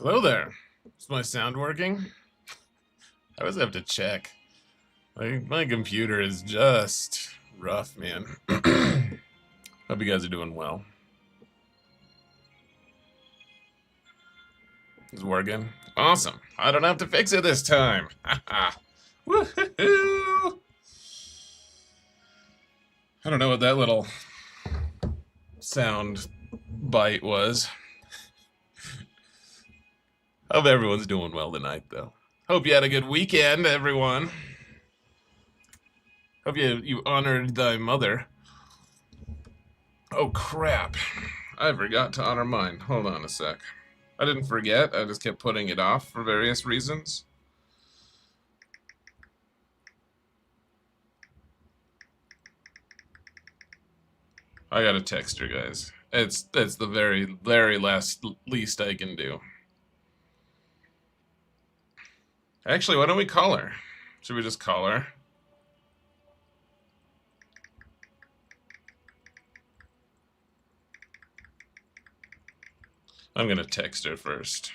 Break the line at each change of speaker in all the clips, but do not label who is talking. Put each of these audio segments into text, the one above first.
Hello there. Is my sound working? I always have to check. My computer is just rough, man. Hope you guys are doing well. It's working? Awesome. I don't have to fix it this time. Woohoo! I don't know what that little sound bite was. Hope everyone's doing well tonight, though. Hope you had a good weekend, everyone. Hope you honored thy mother. Oh, crap. I forgot to honor mine. Hold on a sec. I didn't forget. I just kept putting it off for various reasons. I gotta text her, guys. It's the very least I can do. Actually, why don't we call her? Should we just call her? I'm gonna text her first.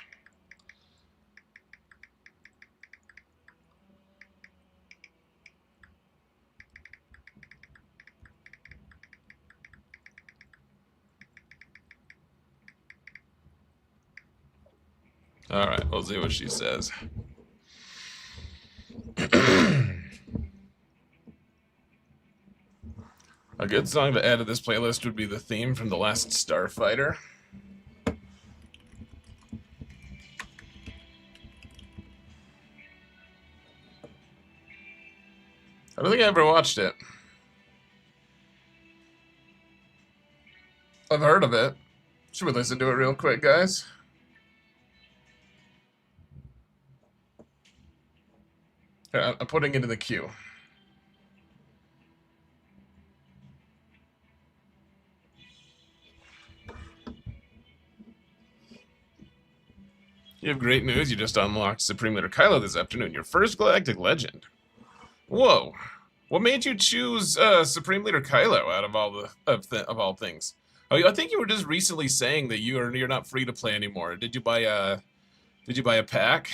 Alright, we'll see what she says. A good song to add to this playlist would be the theme from The Last Starfighter. I don't think I ever watched it. I've heard of it. Should we listen to it real quick, guys? Here, I'm putting it in the queue. You have great news. You just unlocked Supreme Leader Kylo this afternoon. Your first Galactic Legend. Whoa. What made you choose Supreme Leader Kylo out of all things? Oh, I think you were just recently saying that you're not free to play anymore. Did you buy a pack,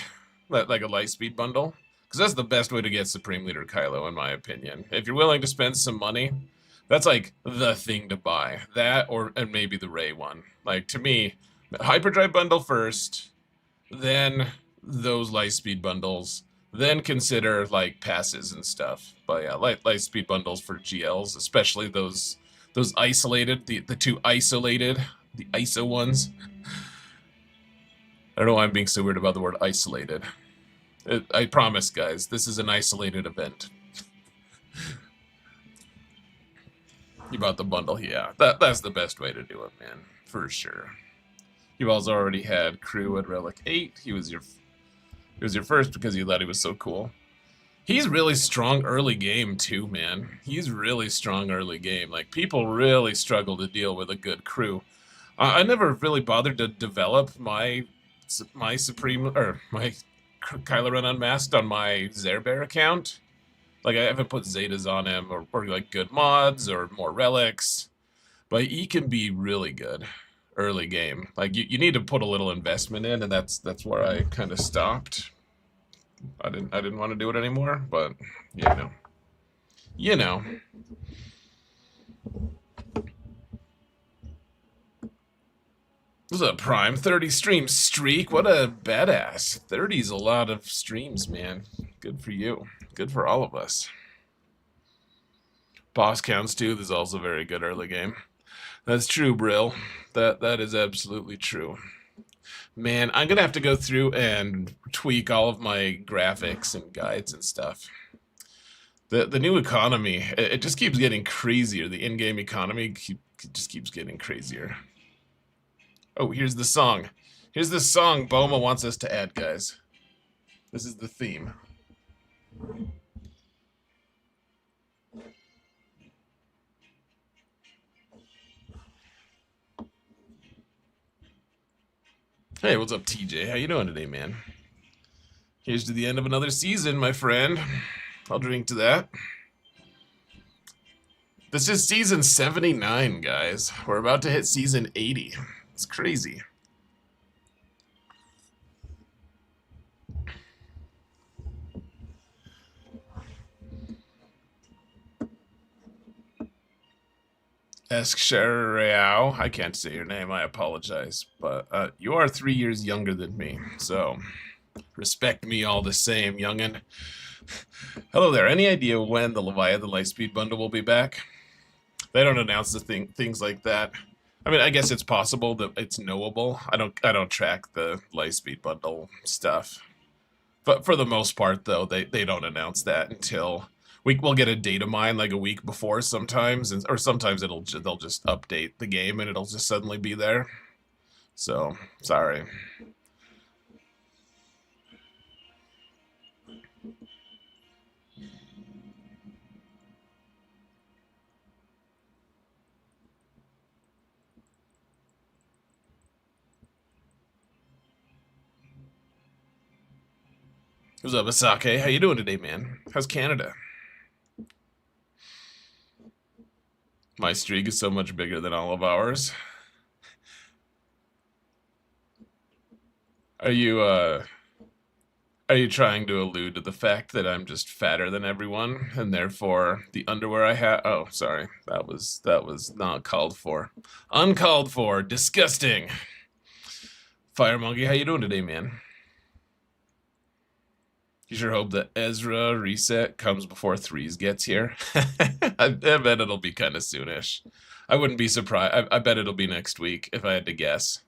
like a Lightspeed bundle? Because that's the best way to get Supreme Leader Kylo, in my opinion. If you're willing to spend some money, that's like the thing to buy. That and maybe the Rey one. Like, to me, Hyperdrive bundle first, then those Lightspeed bundles, then consider like passes and stuff. But yeah, Lightspeed bundles for GLs, especially those isolated, the two isolated, the ISO ones. I don't know why I'm being so weird about the word isolated. I promise, guys, this is an isolated event. You bought the bundle, yeah. That's the best way to do it, man, for sure. You also already had Crew at Relic 8. He was your first because you thought he was so cool. He's really strong early game too, man. He's really strong early game. Like, people really struggle to deal with a good Crew. I never really bothered to develop my Supreme or my Kylo Ren Unmasked on my XAERBEAR account. Like, I haven't put Zetas on him or like good mods or more relics, but he can be really good early game. Like, you need to put a little investment in, and that's where I kind of stopped. I didn't want to do it anymore, but you know. This is a Prime 30 stream streak. What a badass. 30's a lot of streams, man. Good for you. Good for all of us. Boss counts too. There's also very good early game. That's true, Brill. That is absolutely true. Man, I'm gonna have to go through and tweak all of my graphics and guides and stuff. The new economy, it just keeps getting crazier. The in-game economy just keeps getting crazier. Oh, here's the song. Here's the song Boma wants us to add, guys. This is the theme. Hey, what's up, TJ? How you doing today, man? Here's to the end of another season, my friend. I'll drink to that. This is season 79, guys. We're about to hit season 80. It's crazy. XAERBEAR. I can't say your name. I apologize, but you are 3 years younger than me, so respect me all the same, youngin. Hello there. Any idea when the Leviathan Lightspeed bundle will be back? They don't announce things like that. I mean, I guess it's possible that it's knowable. I don't track the Lightspeed bundle stuff. But for the most part, though, they don't announce that until we'll get a data mine like a week before sometimes, or sometimes they'll just update the game and it'll just suddenly be there. So sorry. What's up, Asake? How you doing today, man? How's Canada? My streak is so much bigger than all of ours. Are you are you trying to allude to the fact that I'm just fatter than everyone and therefore the underwear I have? Oh, sorry. That was not called for. Uncalled for. Disgusting. Fire Monkey, how you doing today, man? You sure hope that Ezra reset comes before Threes gets here. I bet it'll be kind of soonish. I wouldn't be surprised. I bet it'll be next week if I had to guess.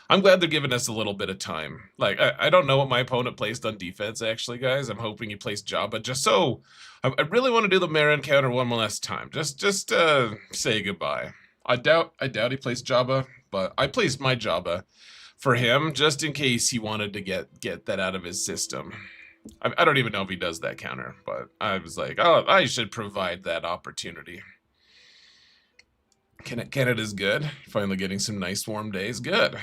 I'm glad they're giving us a little bit of time. Like, I don't know what my opponent placed on defense, actually, guys. I'm hoping he placed Jabba just so... I really want to do the Mara encounter one last time. Just say goodbye. I doubt he placed Jabba, but I placed my Jabba for him just in case he wanted to get that out of his system. I don't even know if he does that counter, but I was like, oh, I should provide that opportunity. Canada's good. Finally getting some nice warm days. Good.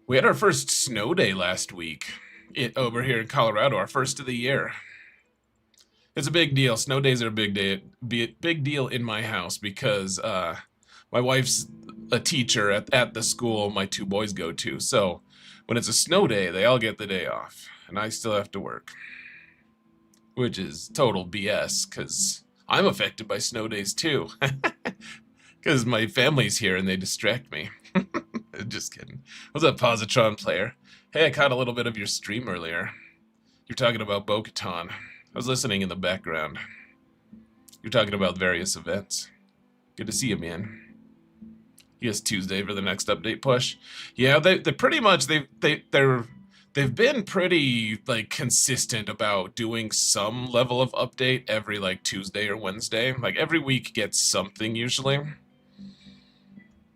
We had our first snow day last week over here in Colorado, our first of the year. It's a big deal. Snow days are a big deal in my house because my wife's a teacher at the school my two boys go to. So when it's a snow day, they all get the day off. And I still have to work. Which is total BS, because I'm affected by snow days too. Because my family's here and they distract me. Just kidding. What's up, Positron player? Hey, I caught a little bit of your stream earlier. You're talking about Bo-Katan. I was listening in the background. You're talking about various events. Good to see you, man. Yes, Tuesday for the next update push. Yeah, they pretty much they've been pretty like consistent about doing some level of update every like Tuesday or Wednesday. Like every week gets something usually.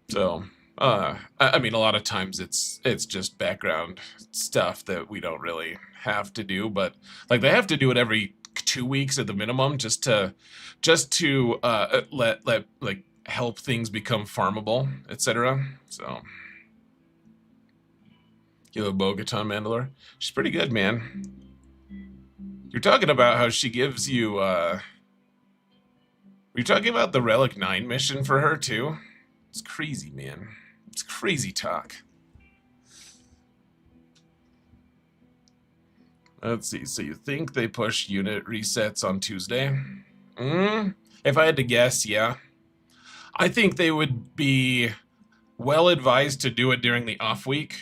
So, I mean, a lot of times it's just background stuff that we don't really have to do, but like they have to do it every 2 weeks at the minimum just to let like help things become farmable, etc. So. You have a Bo-Katan Mandalore? She's pretty good, man. You're talking about how she gives you, You're talking about the Relic 9 mission for her, too? It's crazy, man. It's crazy talk. Let's see, so you think they push unit resets on Tuesday? If I had to guess, yeah. I think they would be well advised to do it during the off week.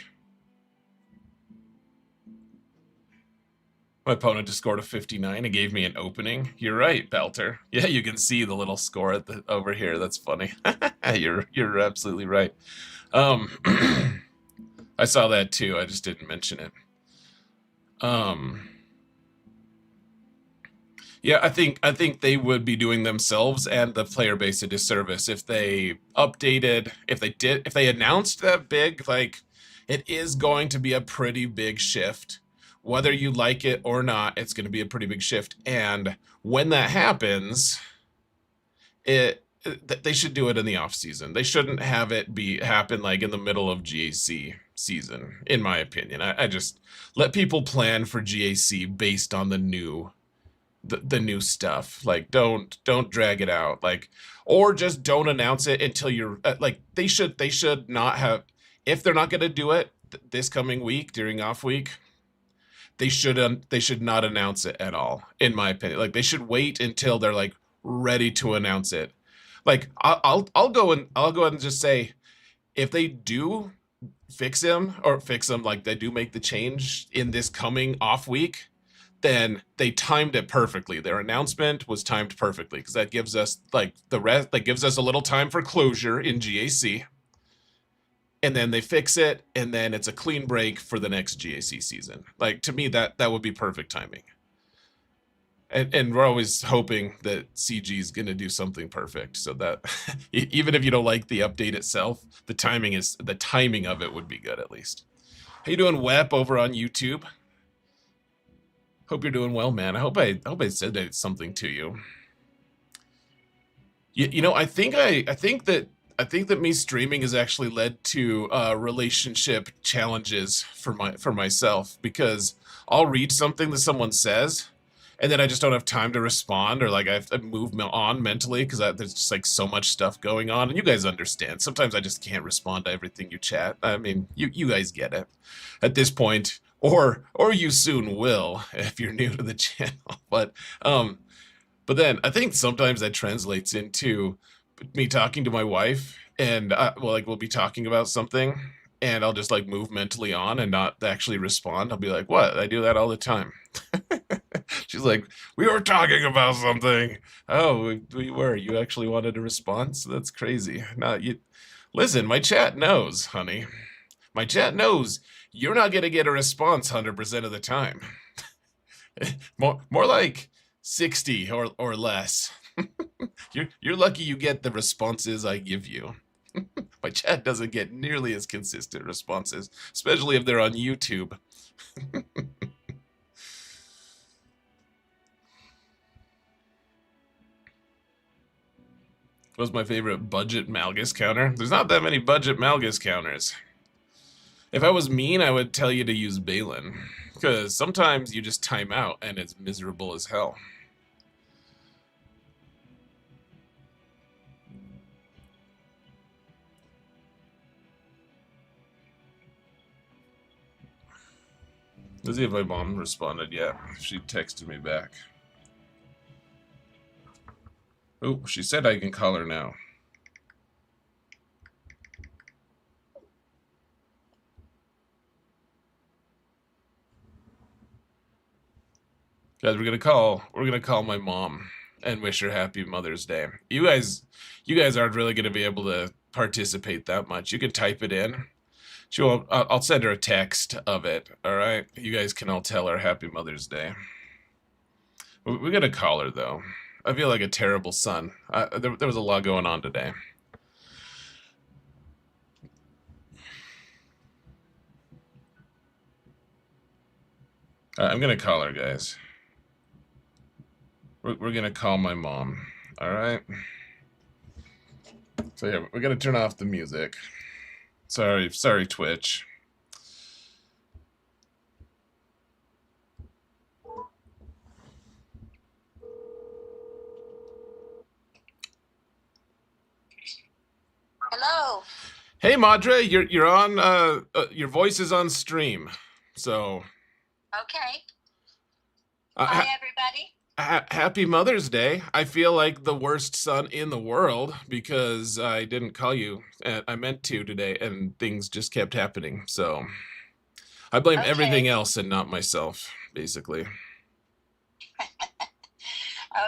My opponent just scored a 59 and gave me an opening. You're right, Belter. Yeah, you can see the little score at over here. That's funny. You're absolutely right. I saw that too. I just didn't mention it. Yeah, I think they would be doing themselves and the player base a disservice if they updated, if they announced that big, like, it is going to be a pretty big shift. Whether you like it or not, it's going to be a pretty big shift. And when that happens, they should do it in the off season. They shouldn't have it happen like in the middle of GAC season, in my opinion. I just let people plan for GAC based on the new stuff. Like don't drag it out. Like, or just don't announce it until you're like they should not have, if they're not going to do it this coming week during off week. They should not announce it at all, in my opinion. Like they should wait until they're like ready to announce it. Like I'll go ahead and just say if they do fix him, like they do make the change in this coming off week, then they timed it perfectly. Their announcement was timed perfectly because that gives us like the rest, that gives us a little time for closure in GAC, and then they fix it, and then it's a clean break for the next GAC season. Like to me, that would be perfect timing. And we're always hoping that CG is going to do something perfect, so that even if you don't like the update itself, the timing of it would be good at least. How you doing, Wep, over on YouTube? Hope you're doing well, man. I hope I said something to you. You know, I think that me streaming has actually led to relationship challenges for myself, because I'll read something that someone says, and then I just don't have time to respond, or like I have to move on mentally because there's just like so much stuff going on, and you guys understand. Sometimes I just can't respond to everything you chat. I mean, you guys get it at this point, or you soon will if you're new to the channel. But then I think sometimes that translates into me talking to my wife, and we'll be talking about something, and I'll just like move mentally on and not actually respond. I'll be like, "What?" I do that all the time. She's like, "We were talking about something." Oh, we were. You actually wanted a response? That's crazy. Not you. Listen, my chat knows, honey. My chat knows you're not gonna get a response 100% of the time. More like 60 or less. You're lucky you get the responses I give you. My chat doesn't get nearly as consistent responses, especially if they're on YouTube. What's my favorite budget Malgus counter? There's not that many budget Malgus counters. If I was mean, I would tell you to use Balin, because sometimes you just time out and it's miserable as hell. Let's see if my mom responded yet. She texted me back. Oh, she said I can call her now. Guys, we're gonna call my mom and wish her happy Mother's Day. You guys aren't really gonna be able to participate that much. You can type it in. I'll send her a text of it. All right, you guys can all tell her happy Mother's Day. We're gonna call her though. I feel like a terrible son. There was a lot going on today. I'm gonna call her, guys. We're gonna call my mom. All right. So yeah, we're gonna turn off the music. Sorry, Twitch.
Hello.
Hey, Madre, you're on. Your voice is on stream. So.
Okay. Hi, everybody.
Happy Mother's Day. I feel like the worst son in the world because I didn't call you. I meant to today, and things just kept happening. So I blame everything else and not myself, basically.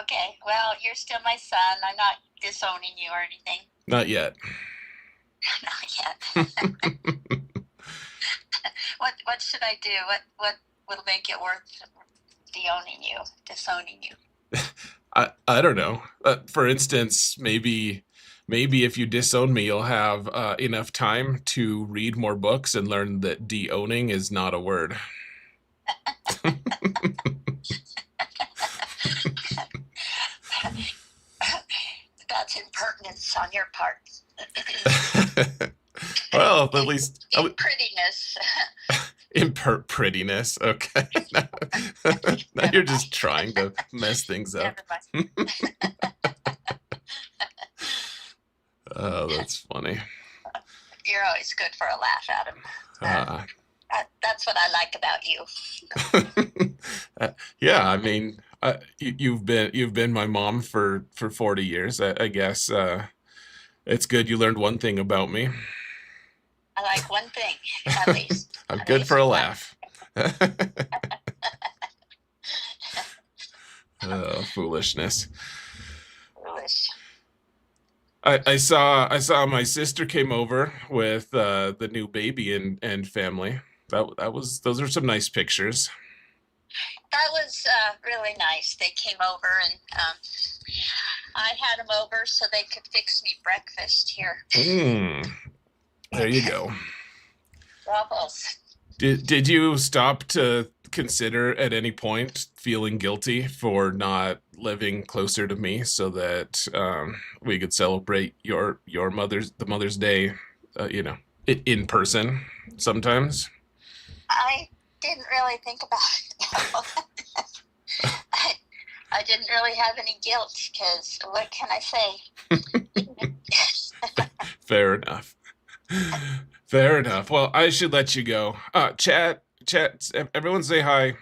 Okay. Well, you're still my son. I'm not disowning you or anything.
Not yet.
Not yet. What should I do? What will make it worth disowning you?
I don't know. For instance, maybe if you disown me, you'll have enough time to read more books and learn that de-owning is not a word.
That's impertinence on your part.
Well, at least
prettiness.
Prettiness. Okay. Now you're just trying to mess things up. Oh, that's funny.
You're always good for a laugh, Adam. That's what I like about you.
Yeah, I mean, You've been my mom for 40 years. I guess it's good you learned one thing about me.
I like one thing, at least.
I'm
At
good for
least
a
one.
laugh. Foolishness.
Foolish.
I saw my sister came over with the new baby and family. Those are some nice pictures.
That was really nice. They came over and I had them over so they could fix me breakfast here.
There you go.
Waffles.
Did you stop to consider at any point feeling guilty for not living closer to me so that we could celebrate your Mother's Day, in person sometimes?
I didn't really think about it. I didn't really have any guilt because what can I say?
Fair enough. Fair enough. Well, I should let you go. Chat. Everyone say hi.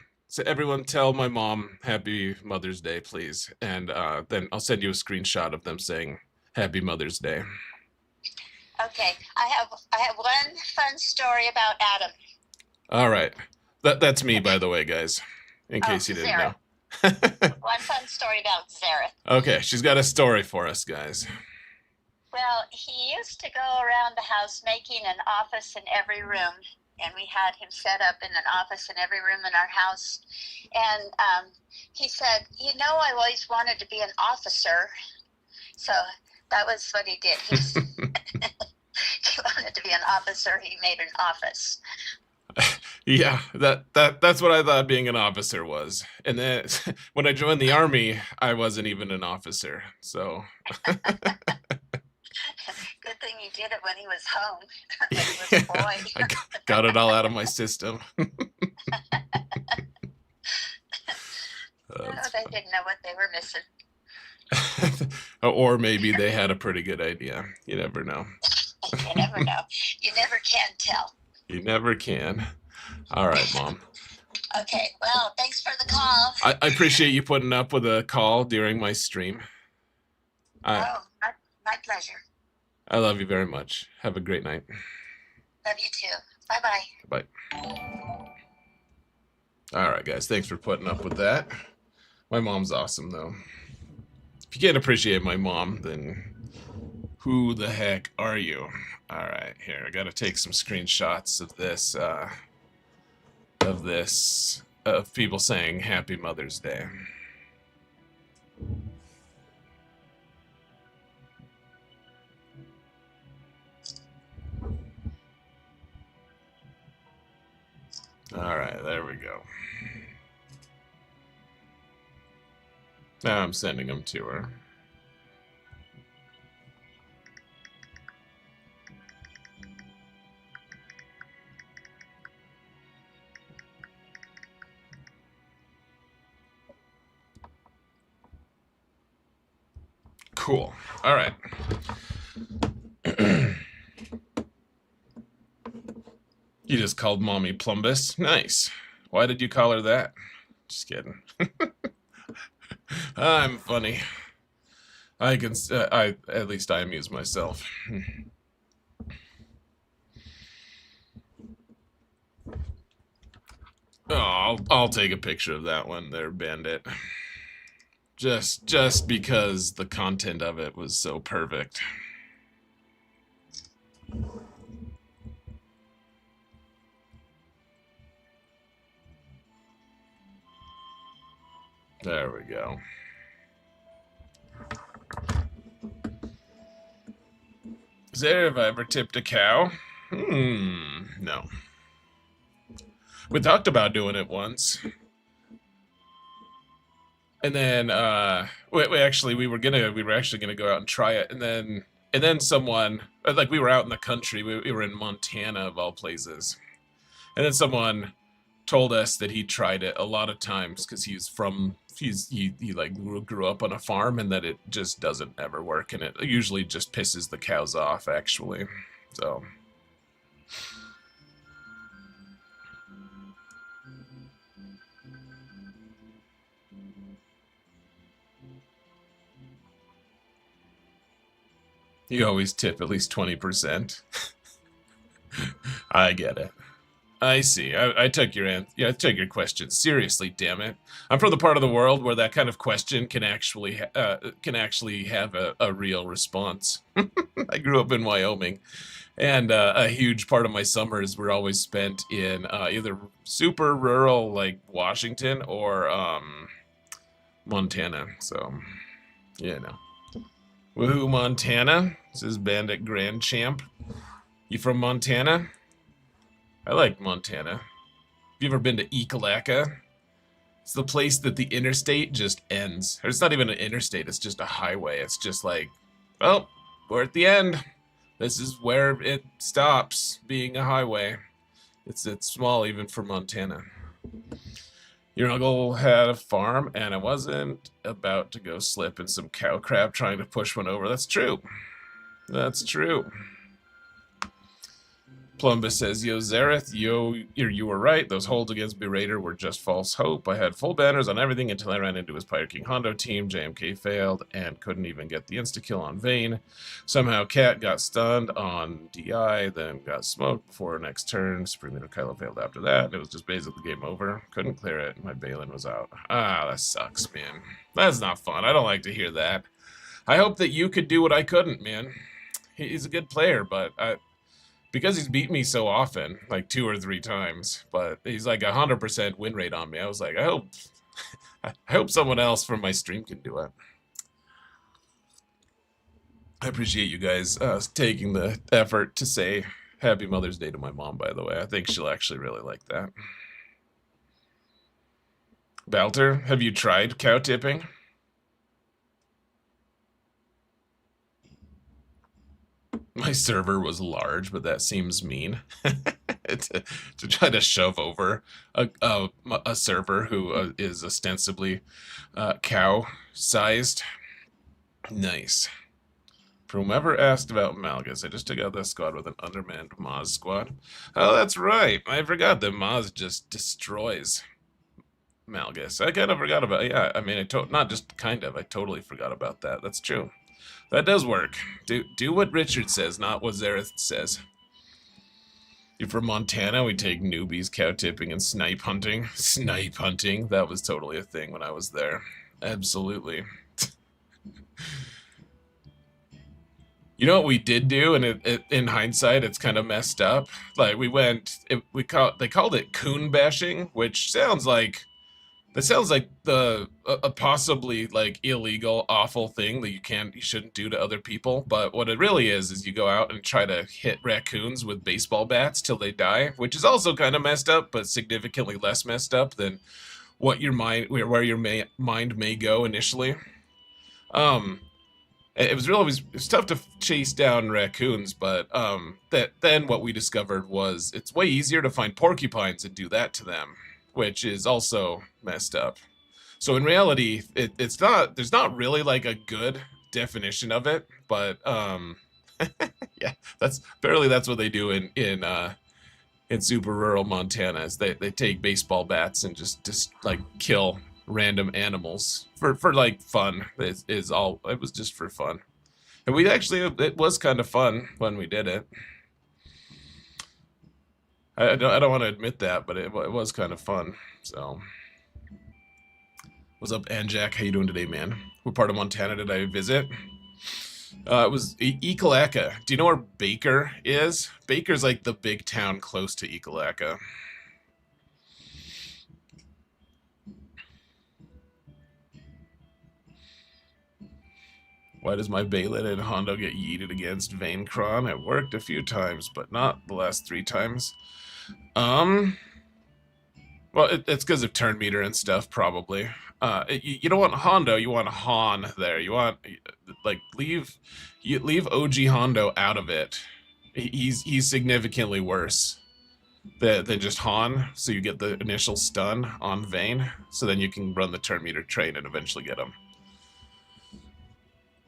Everyone tell my mom Happy Mother's Day, please, and then I'll send you a screenshot of them saying Happy Mother's Day.
Okay, I have one fun story about Adam.
All right. That's me, by the way, guys. In case you didn't know.
One fun story about Zareth.
Okay, she's got a story for us, guys.
Well, he used to go around the house making an office in every room, and we had him set up in an office in every room in our house. And he said, I always wanted to be an officer. So that was what he did. He wanted to be an officer. He made an office.
Yeah, that's what I thought being an officer was. And then when I joined the army, I wasn't even an officer. So
Good thing you did it when he was home. When he was a boy.
I got it all out of my system.
They didn't know what they were missing.
Or maybe they had a pretty good idea. You never know.
You never know. You never can tell.
You never can. All right, Mom.
Okay, well, thanks for the call.
I appreciate you putting up with a call during my stream.
My pleasure.
I love you very much. Have a great night.
Love you too. Bye-bye.
Bye. All right, guys. Thanks for putting up with that. My mom's awesome, though. If you can't appreciate my mom, then who the heck are you? All right, here. I got to take some screenshots of this, of people saying Happy Mother's Day. All right, there we go. Now I'm sending them to her. Cool. All right. You just called Mommy Plumbus. Nice. Why did you call her that? Just kidding. I'm funny. At least I amuse myself. Oh, I'll take a picture of that one there, Bandit. Just because the content of it was so perfect. There we go. Zara, have I ever tipped a cow? No. We talked about doing it once. And then we were actually gonna go out and try it, and then someone, like, we were out in the country, we were in Montana of all places, and then someone told us that he tried it a lot of times because he like grew up on a farm, and that it just doesn't ever work, and it usually just pisses the cows off, actually. So You always tip at least 20%. I get it. I see. I took your I took your question seriously. Damn it! I'm from the part of the world where that kind of question can actually have a real response. I grew up in Wyoming, and a huge part of my summers were always spent in either super rural like Washington or Montana. So, you know, woohoo, Montana! This is Bandit Grand Champ. You from Montana? I like Montana. Have you ever been to Ekalaka? It's the place that the interstate just ends. Or it's not even an interstate, it's just a highway. It's just like, well, we're at the end. This is where it stops being a highway. It's small even for Montana. Your uncle had a farm, and I wasn't about to go slip in some cow crap trying to push one over. That's true. That's true. Plumbus says, Yo, Zareth, you were right. Those holds against Berater were just false hope. I had full banners on everything until I ran into his Pyre King Hondo team. JMK failed and couldn't even get the insta-kill on Vayne. Somehow Cat got stunned on DI, then got smoked before next turn. Supreme Leader Kylo failed after that. It was just basically game over. Couldn't clear it. My Balin was out. Ah, that sucks, man. That's not fun. I don't like to hear that. I hope that you could do what I couldn't, man. He's a good player, but because he's beat me so often, like 2 or 3 times, but he's like 100% win rate on me. I was like, I hope someone else from my stream can do it. I appreciate you guys taking the effort to say Happy Mother's Day to my mom, by the way. I think she'll actually really like that. Balter, have you tried cow tipping? My server was large, but that seems mean. to try to shove over a server who is ostensibly cow-sized. Nice. For whomever asked about Malgus, I just took out that squad with an undermanned Maz squad. Oh, that's right. I forgot that Maz just destroys Malgus. I kind of forgot about it. Yeah, I mean, not just kind of. I totally forgot about that. That's true. That does work. Do what Richard says, not what Zareth says. You're from Montana, we take newbies, cow tipping, and snipe hunting. Snipe hunting? That was totally a thing when I was there. Absolutely. You know what we did do, and in hindsight, it's kind of messed up. Like they called it coon bashing, which sounds like a possibly like illegal, awful thing that you shouldn't do to other people. But what it really is you go out and try to hit raccoons with baseball bats till they die, which is also kind of messed up, but significantly less messed up than where your mind may go initially. It was tough to chase down raccoons, but then what we discovered was it's way easier to find porcupines and do that to them, which is also messed up. So in reality, there's not really like a good definition of it, but yeah, that's what they do in super rural Montana. Is they take baseball bats and just like kill random animals for like fun. It was just for fun, and it was kind of fun when we did it. I don't want to admit that, but it was kind of fun. So, what's up, Anjak? How you doing today, man? What part of Montana did I visit? It was Ekalaka. Do you know where Baker is? Baker's like the big town close to Ekalaka. Why does my Balin and Hondo get yeeted against Vayne Kron? It worked a few times, but not the last 3 times. Well, it's because of turn meter and stuff, probably. You don't want Hondo, you want Han there. You want, like, leave OG Hondo out of it. He's significantly worse than just Han, so you get the initial stun on Vayne, so then you can run the turn meter train and eventually get him.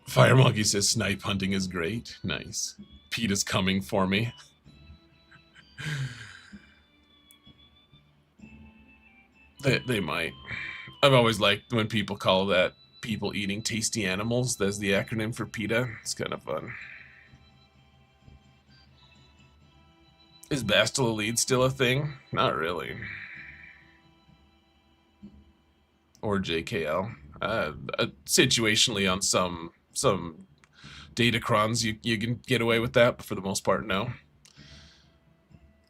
Fire Monkey says snipe hunting is great. Nice. Pete is coming for me. They might. I've always liked when people call that people eating tasty animals. That's the acronym for PETA. It's kind of fun. Is Bastille Elite still a thing? Not really. Or JKL. Situationally on some datacrons you can get away with that, but for the most part, no.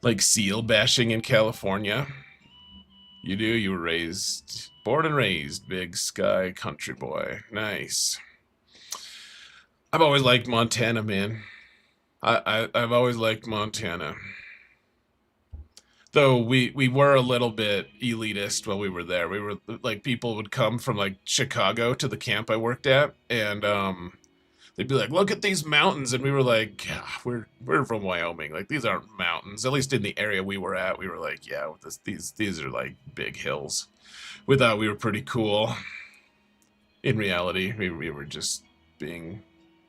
Like seal bashing in California. You do? You were born and raised, big sky country boy. Nice. I've always liked Montana, man. I've always liked Montana. Though we were a little bit elitist while we were there. We were like, people would come from like Chicago to the camp I worked at, and they'd be like, "Look at these mountains," and we were like, yeah, "We're from Wyoming. Like, these aren't mountains." At least in the area we were at, we were like, "Yeah, these are like big hills." We thought we were pretty cool. In reality, we were just being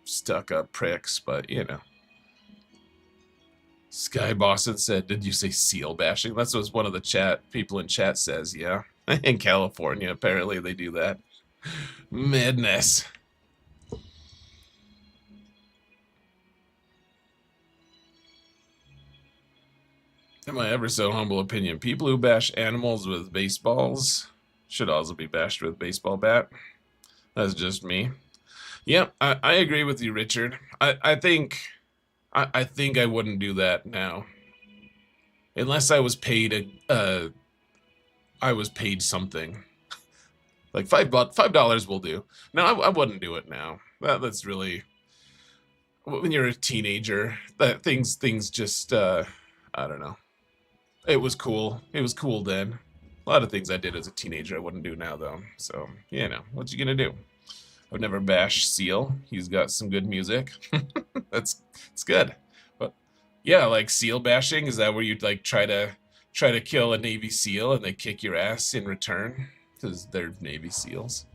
stuck up pricks, but you know. Sky Boston said, "Did you say seal bashing?" That's what one of the people in chat says. Yeah, in California, apparently they do that. Madness. In my ever so humble opinion, people who bash animals with baseballs should also be bashed with a baseball bat. That's just me. Yep, I agree with you, Richard. I think I wouldn't do that now, unless I was paid I was paid something like $5 will do. No, I wouldn't do it now. That's really, when you're a teenager, that things just I don't know. It was cool. It was cool then. A lot of things I did as a teenager I wouldn't do now though. So you know, what you gonna do? I've never bashed Seal. He's got some good music. It's good. But yeah, like seal bashing, is that where you'd like try to kill a Navy SEAL and they kick your ass in return because they're Navy SEALs?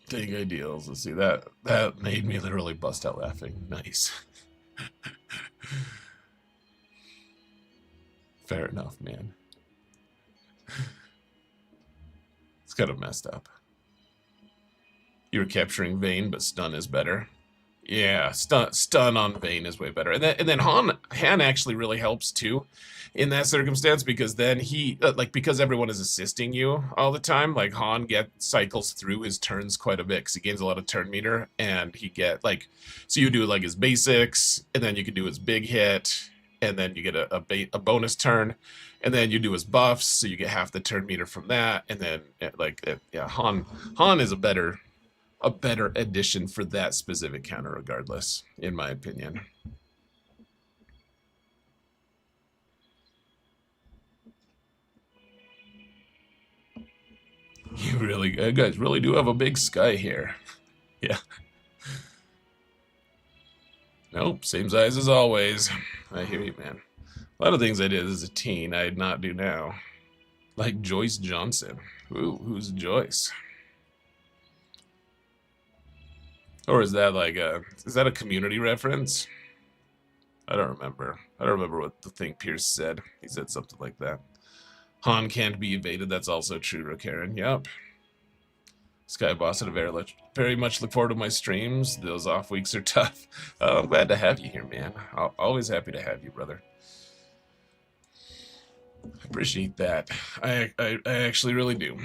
Dang ideals. Let's see, that made me literally bust out laughing. Nice. Fair enough, man. It's kind of messed up. You were capturing Vayne, but stun is better. Yeah, stun on Vayne is way better. And then Han actually really helps too in that circumstance, because then he like, because everyone is assisting you all the time, like Han cycles through his turns quite a bit because he gains a lot of turn meter, and he get like, so you do like his basics, and then you can do his big hit, and then you get a bonus turn, and then you do his buffs, so you get half the turn meter from that, and then yeah, Han is a better addition for that specific counter regardless, in my opinion. You guys really do have a big sky here. Yeah. Nope, same size as always. I hear you, man. A lot of things I did as a teen I'd not do now. Like Joyce Johnson. Ooh, who's Joyce? Or is that like is that a community reference? I don't remember. I don't remember what the thing Pierce said. He said something like that. Han can't be evaded. That's also true, Rokaren. Yep. Sky Boss, and very much look forward to my streams. Those off weeks are tough. I'm glad to have you here, man. Always happy to have you, brother. I appreciate that. I actually really do.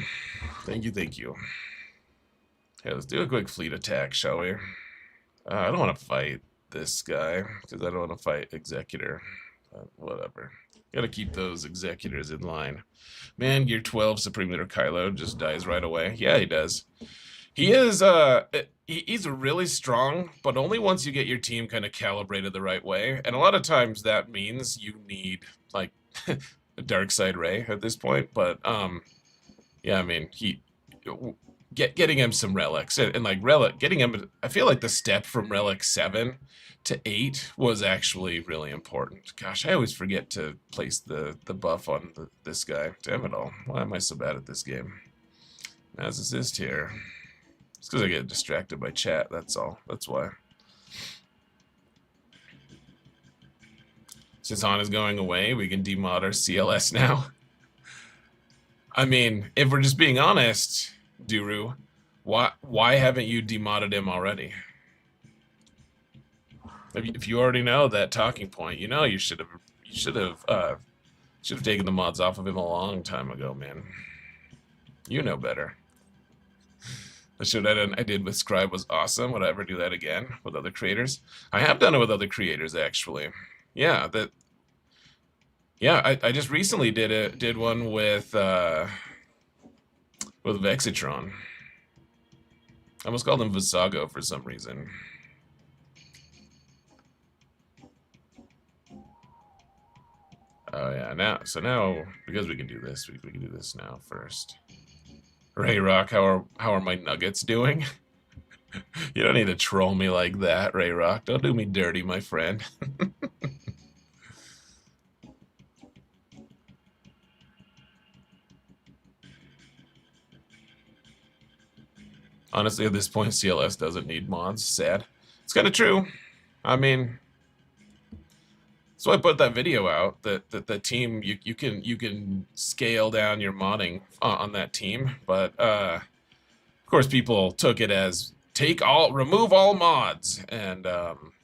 Thank you, thank you. Okay, let's do a quick fleet attack, shall we? I don't want to fight this guy, because I don't want to fight Executor. Whatever. Gotta keep those Executors in line. Man, Gear 12 Supreme Leader Kylo just dies right away. Yeah, he does. He is, he's really strong, but only once you get your team kind of calibrated the right way. And a lot of times that means you need, like, a Dark Side Ray at this point. But, yeah, I mean, getting him some relics, and like getting him, I feel like the step from relic 7 to 8 was actually really important. Gosh, I always forget to place the buff on this guy. Damn it all. Why am I so bad at this game? As assist here. It's because I get distracted by chat, that's all. That's why. Since Han is going away, we can demod our CLS now. I mean, if we're just being honest, Duru, why haven't you demodded him already? If you already know that talking point, you know you should have taken the mods off of him a long time ago, man. You know better. The show that I did with Scribe was awesome. Would I ever do that again with other creators? I have done it with other creators, actually. Yeah, I just recently did one with Vexitron. I almost called him Visago for some reason. Oh yeah, now because we can do this, we can do this now first. Ray Rock, how are my nuggets doing? You don't need to troll me like that, Ray Rock. Don't do me dirty, my friend. Honestly, at this point, CLS doesn't need mods. Sad. It's kind of true. I mean, so I put that video out that the team you can scale down your modding on that team, but of course people took it as remove all mods, and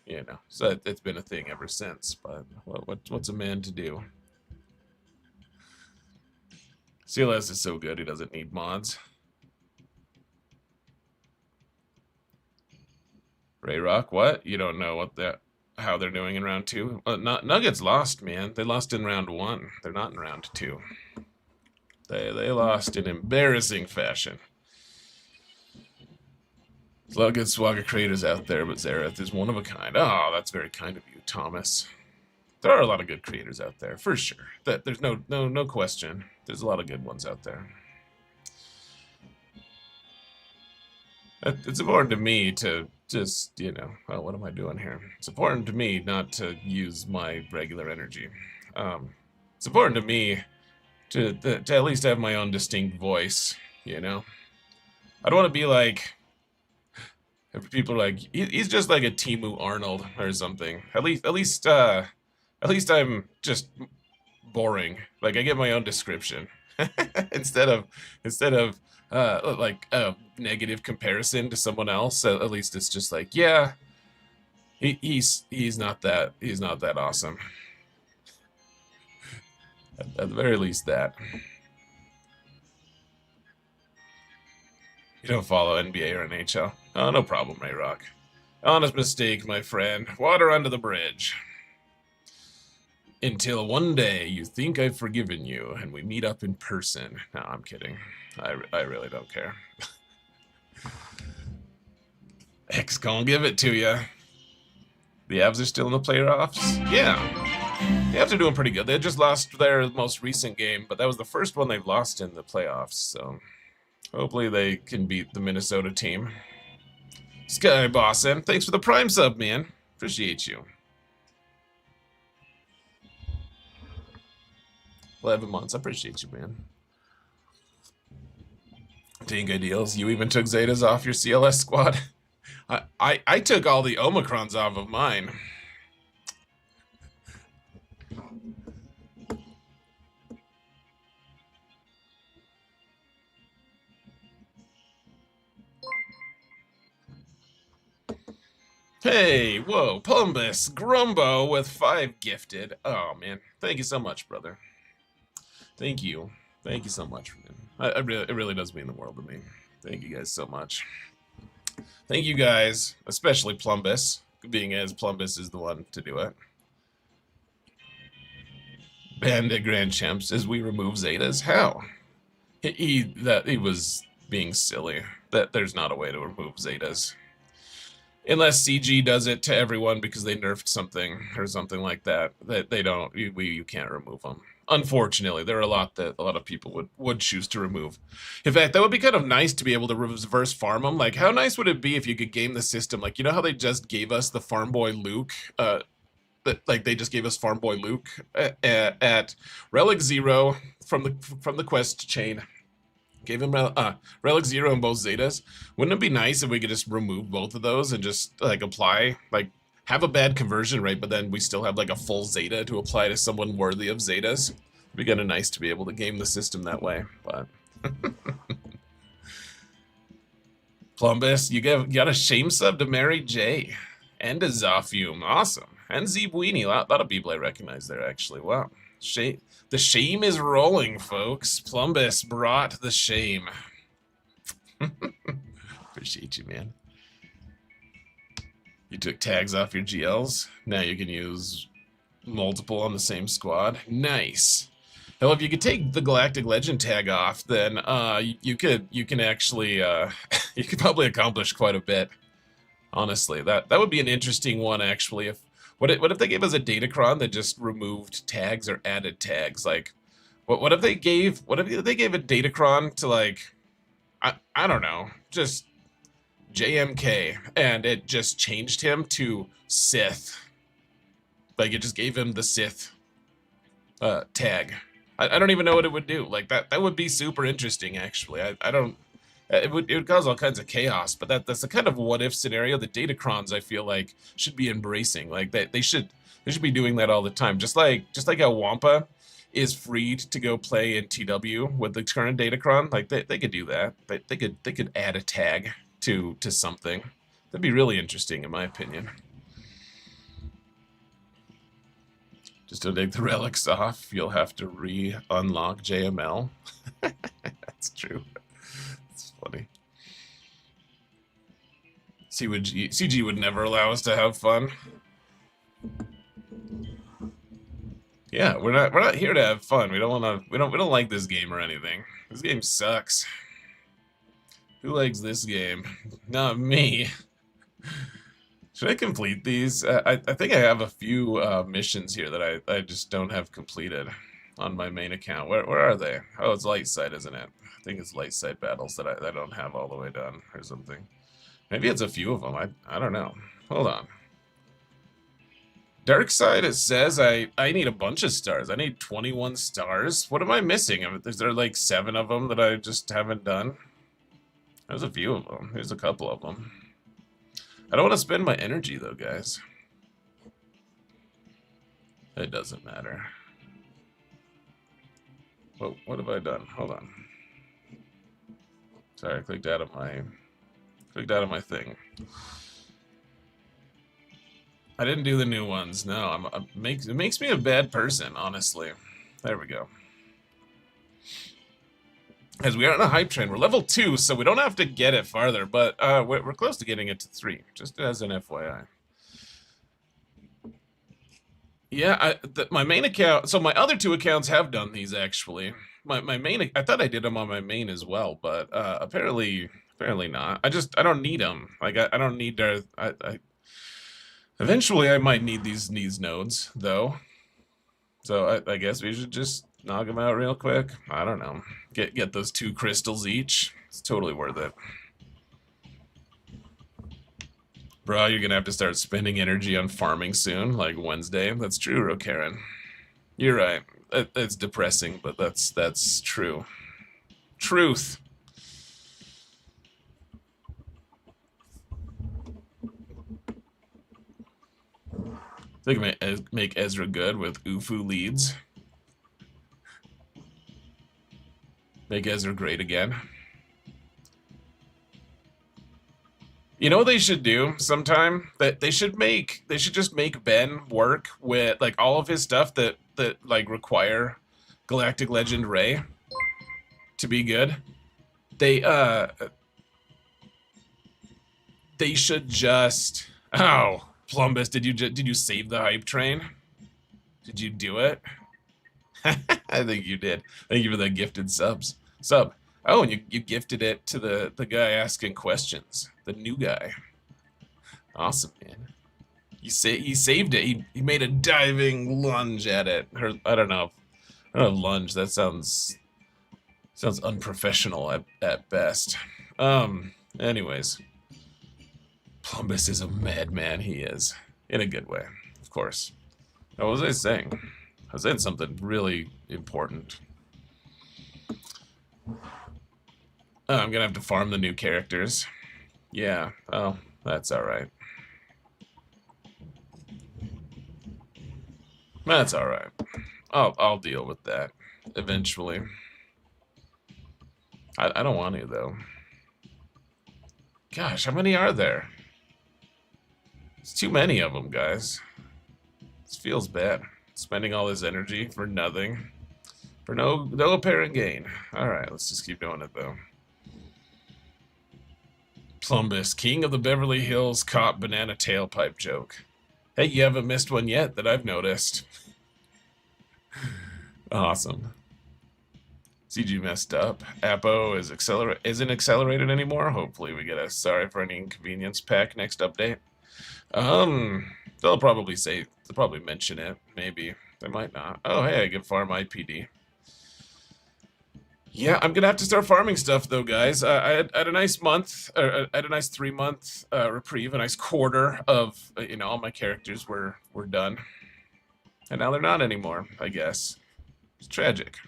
you know, so it's been a thing ever since. But what's a man to do? CLS is so good he doesn't need mods. Ray Rock, what? You don't know how they're doing in round 2? Nuggets lost, man. They lost in round 1. They're not in round 2. They lost in embarrassing fashion. There's a lot of good swgoh creators out there, but Xaereth is one of a kind. Oh, that's very kind of you, Thomas. There are a lot of good creators out there, for sure. There's no question. There's a lot of good ones out there. It's important to me to just, you know, well, what am I doing here? It's important to me not to use my regular energy. It's important to me to at least have my own distinct voice, you know? I don't want to be like, if people are like, he's just like a Timu Arnold or something. At least I'm just boring. Like, I get my own description. instead of like a negative comparison to someone else. At least it's just like, yeah, he's not that awesome. At the very least, that. You don't follow NBA or NHL? Oh, no problem, Ray Rock. Honest mistake, my friend. Water under the bridge. Until one day you think I've forgiven you and we meet up in person. No, I'm kidding. I really don't care. X gonna give it to ya. The Avs are still in the playoffs? Yeah. The Avs are doing pretty good. They just lost their most recent game, but that was the first one they've lost in the playoffs, so hopefully they can beat the Minnesota team. Sky Boston, thanks for the Prime sub, man. Appreciate you. 11 months. I appreciate you, man. Tank ideals. You even took Zetas off your CLS squad. I took all the Omicrons off of mine. Hey, whoa, Plumbus, Grumbo with 5 gifted. Oh, man. Thank you so much, brother. Thank you. Thank you so much, man. It really does mean the world to me. Thank you guys so much. Thank you guys, especially Plumbus, being as Plumbus is the one to do it. Bandit Grand Champ says we remove Zetas. How? He was being silly. That there's not a way to remove Zetas. Unless CG does it to everyone because they nerfed something or something like that. That they don't, you can't remove them. Unfortunately, there are a lot of people would choose to remove. In fact, that would be kind of nice to be able to reverse farm them. Like, how nice would it be if you could game the system? Like, you know how they just gave us the Farm Boy Luke? Like they just gave us Farm Boy Luke at Relic 0 from the quest chain. Gave him Relic 0 and both Zetas. Wouldn't it be nice if we could just remove both of those and just like apply, like have a bad conversion rate, but then we still have like a full Zeta to apply to someone worthy of Zetas? be kind of nice to be able to game the system that way, but... Plumbus, you got a shame sub to Mary J. And a Zafium. Awesome. And Zebuini. A lot of people I recognize there, actually. Wow. The shame is rolling, folks. Plumbus brought the shame. Appreciate you, man. You took tags off your GLs. Now you can use multiple on the same squad. Nice. Hell, if you could take the Galactic Legend tag off, then you can actually you could probably accomplish quite a bit. Honestly, that would be an interesting one, actually. What if they gave us a Datacron that just removed tags or added tags? Like, what if they gave a Datacron to, like, I don't know, just JMK, and it just changed him to Sith. Like, it just gave him the Sith tag. I don't even know what it would do. Like, that would be super interesting, actually. I don't... It would cause all kinds of chaos, but that's the kind of what-if scenario that Datacrons, I feel like, should be embracing. Like, they should be doing that all the time. Just like how Wampa is freed to go play in TW with the current Datacron. Like, they could do that. They could add a tag to something. That'd be really interesting, in my opinion. Just to take the relics off, you'll have to re-unlock JML. That's true. It's funny. CG would never allow us to have fun. Yeah, we're not here to have fun. We don't like this game or anything. This game sucks. Who likes this game? Not me. Should I complete these? I think I have a few missions here that I just don't have completed on my main account. Where are they? Oh, it's light side, isn't it? I think it's light side battles that I don't have all the way done or something. Maybe it's a few of them. I don't know. Hold on. Dark side, it says I need a bunch of stars. I need 21 stars. What am I missing? Is there like 7 of them that I just haven't done? There's a few of them. There's a couple of them. I don't want to spend my energy, though, guys. It doesn't matter. Whoa, what have I done? Hold on. Sorry, I clicked out of my thing. I didn't do the new ones. No, it makes me a bad person, honestly. There we go. As we are on a hype train, we're level 2, so we don't have to get it farther, but we're close to getting it to 3, just as an FYI. Yeah, my main account, so my other 2 accounts have done these, actually. My main, I thought I did them on my main as well, but apparently not. I don't need them. Like, I don't need their, eventually I might need these nodes, though. So I guess we should just knock them out real quick. I don't know. Get those 2 crystals each. It's totally worth it. Bro, you're gonna have to start spending energy on farming soon, like Wednesday. That's true, Rokaren. You're right. It's depressing, but that's true. Truth. I think I might make Ezra good with Ufu leads. Make Ezra great again. You know what they should do sometime? That they should just make Ben work with like all of his stuff that like require Galactic Legend Ray to be good. They should just Plumbus, did you save the hype train? Did you do it? I think you did. Thank you for the gifted sub. Oh, and you gifted it to the guy asking questions, the new guy. Awesome, man. He saved it. He made a diving lunge at it. Or I don't know, lunge. That sounds unprofessional at best. Anyways, Plumbus is a madman. He is, in a good way, of course. What was I saying? I was saying something really important. I'm gonna have to farm the new characters. Yeah, oh, that's alright. That's alright. I'll deal with that. eventually. I don't want to, though. Gosh, how many are there? It's too many of them, guys. This feels bad. Spending all this energy for nothing. For no apparent gain. Alright, let's just keep doing it, though. Plumbus, king of the Beverly Hills cop banana tailpipe joke. Hey, you haven't missed one yet that I've noticed. Awesome. CG messed up. Apo isn't accelerated anymore. Hopefully we get a sorry for any inconvenience pack next update. They'll probably mention it. Maybe. They might not. Oh, hey, I can farm IPD. Yeah, I'm gonna have to start farming stuff though, guys. I had a nice month, I had a nice 3-month reprieve, a nice quarter of all my characters were done, and now they're not anymore. I guess it's tragic.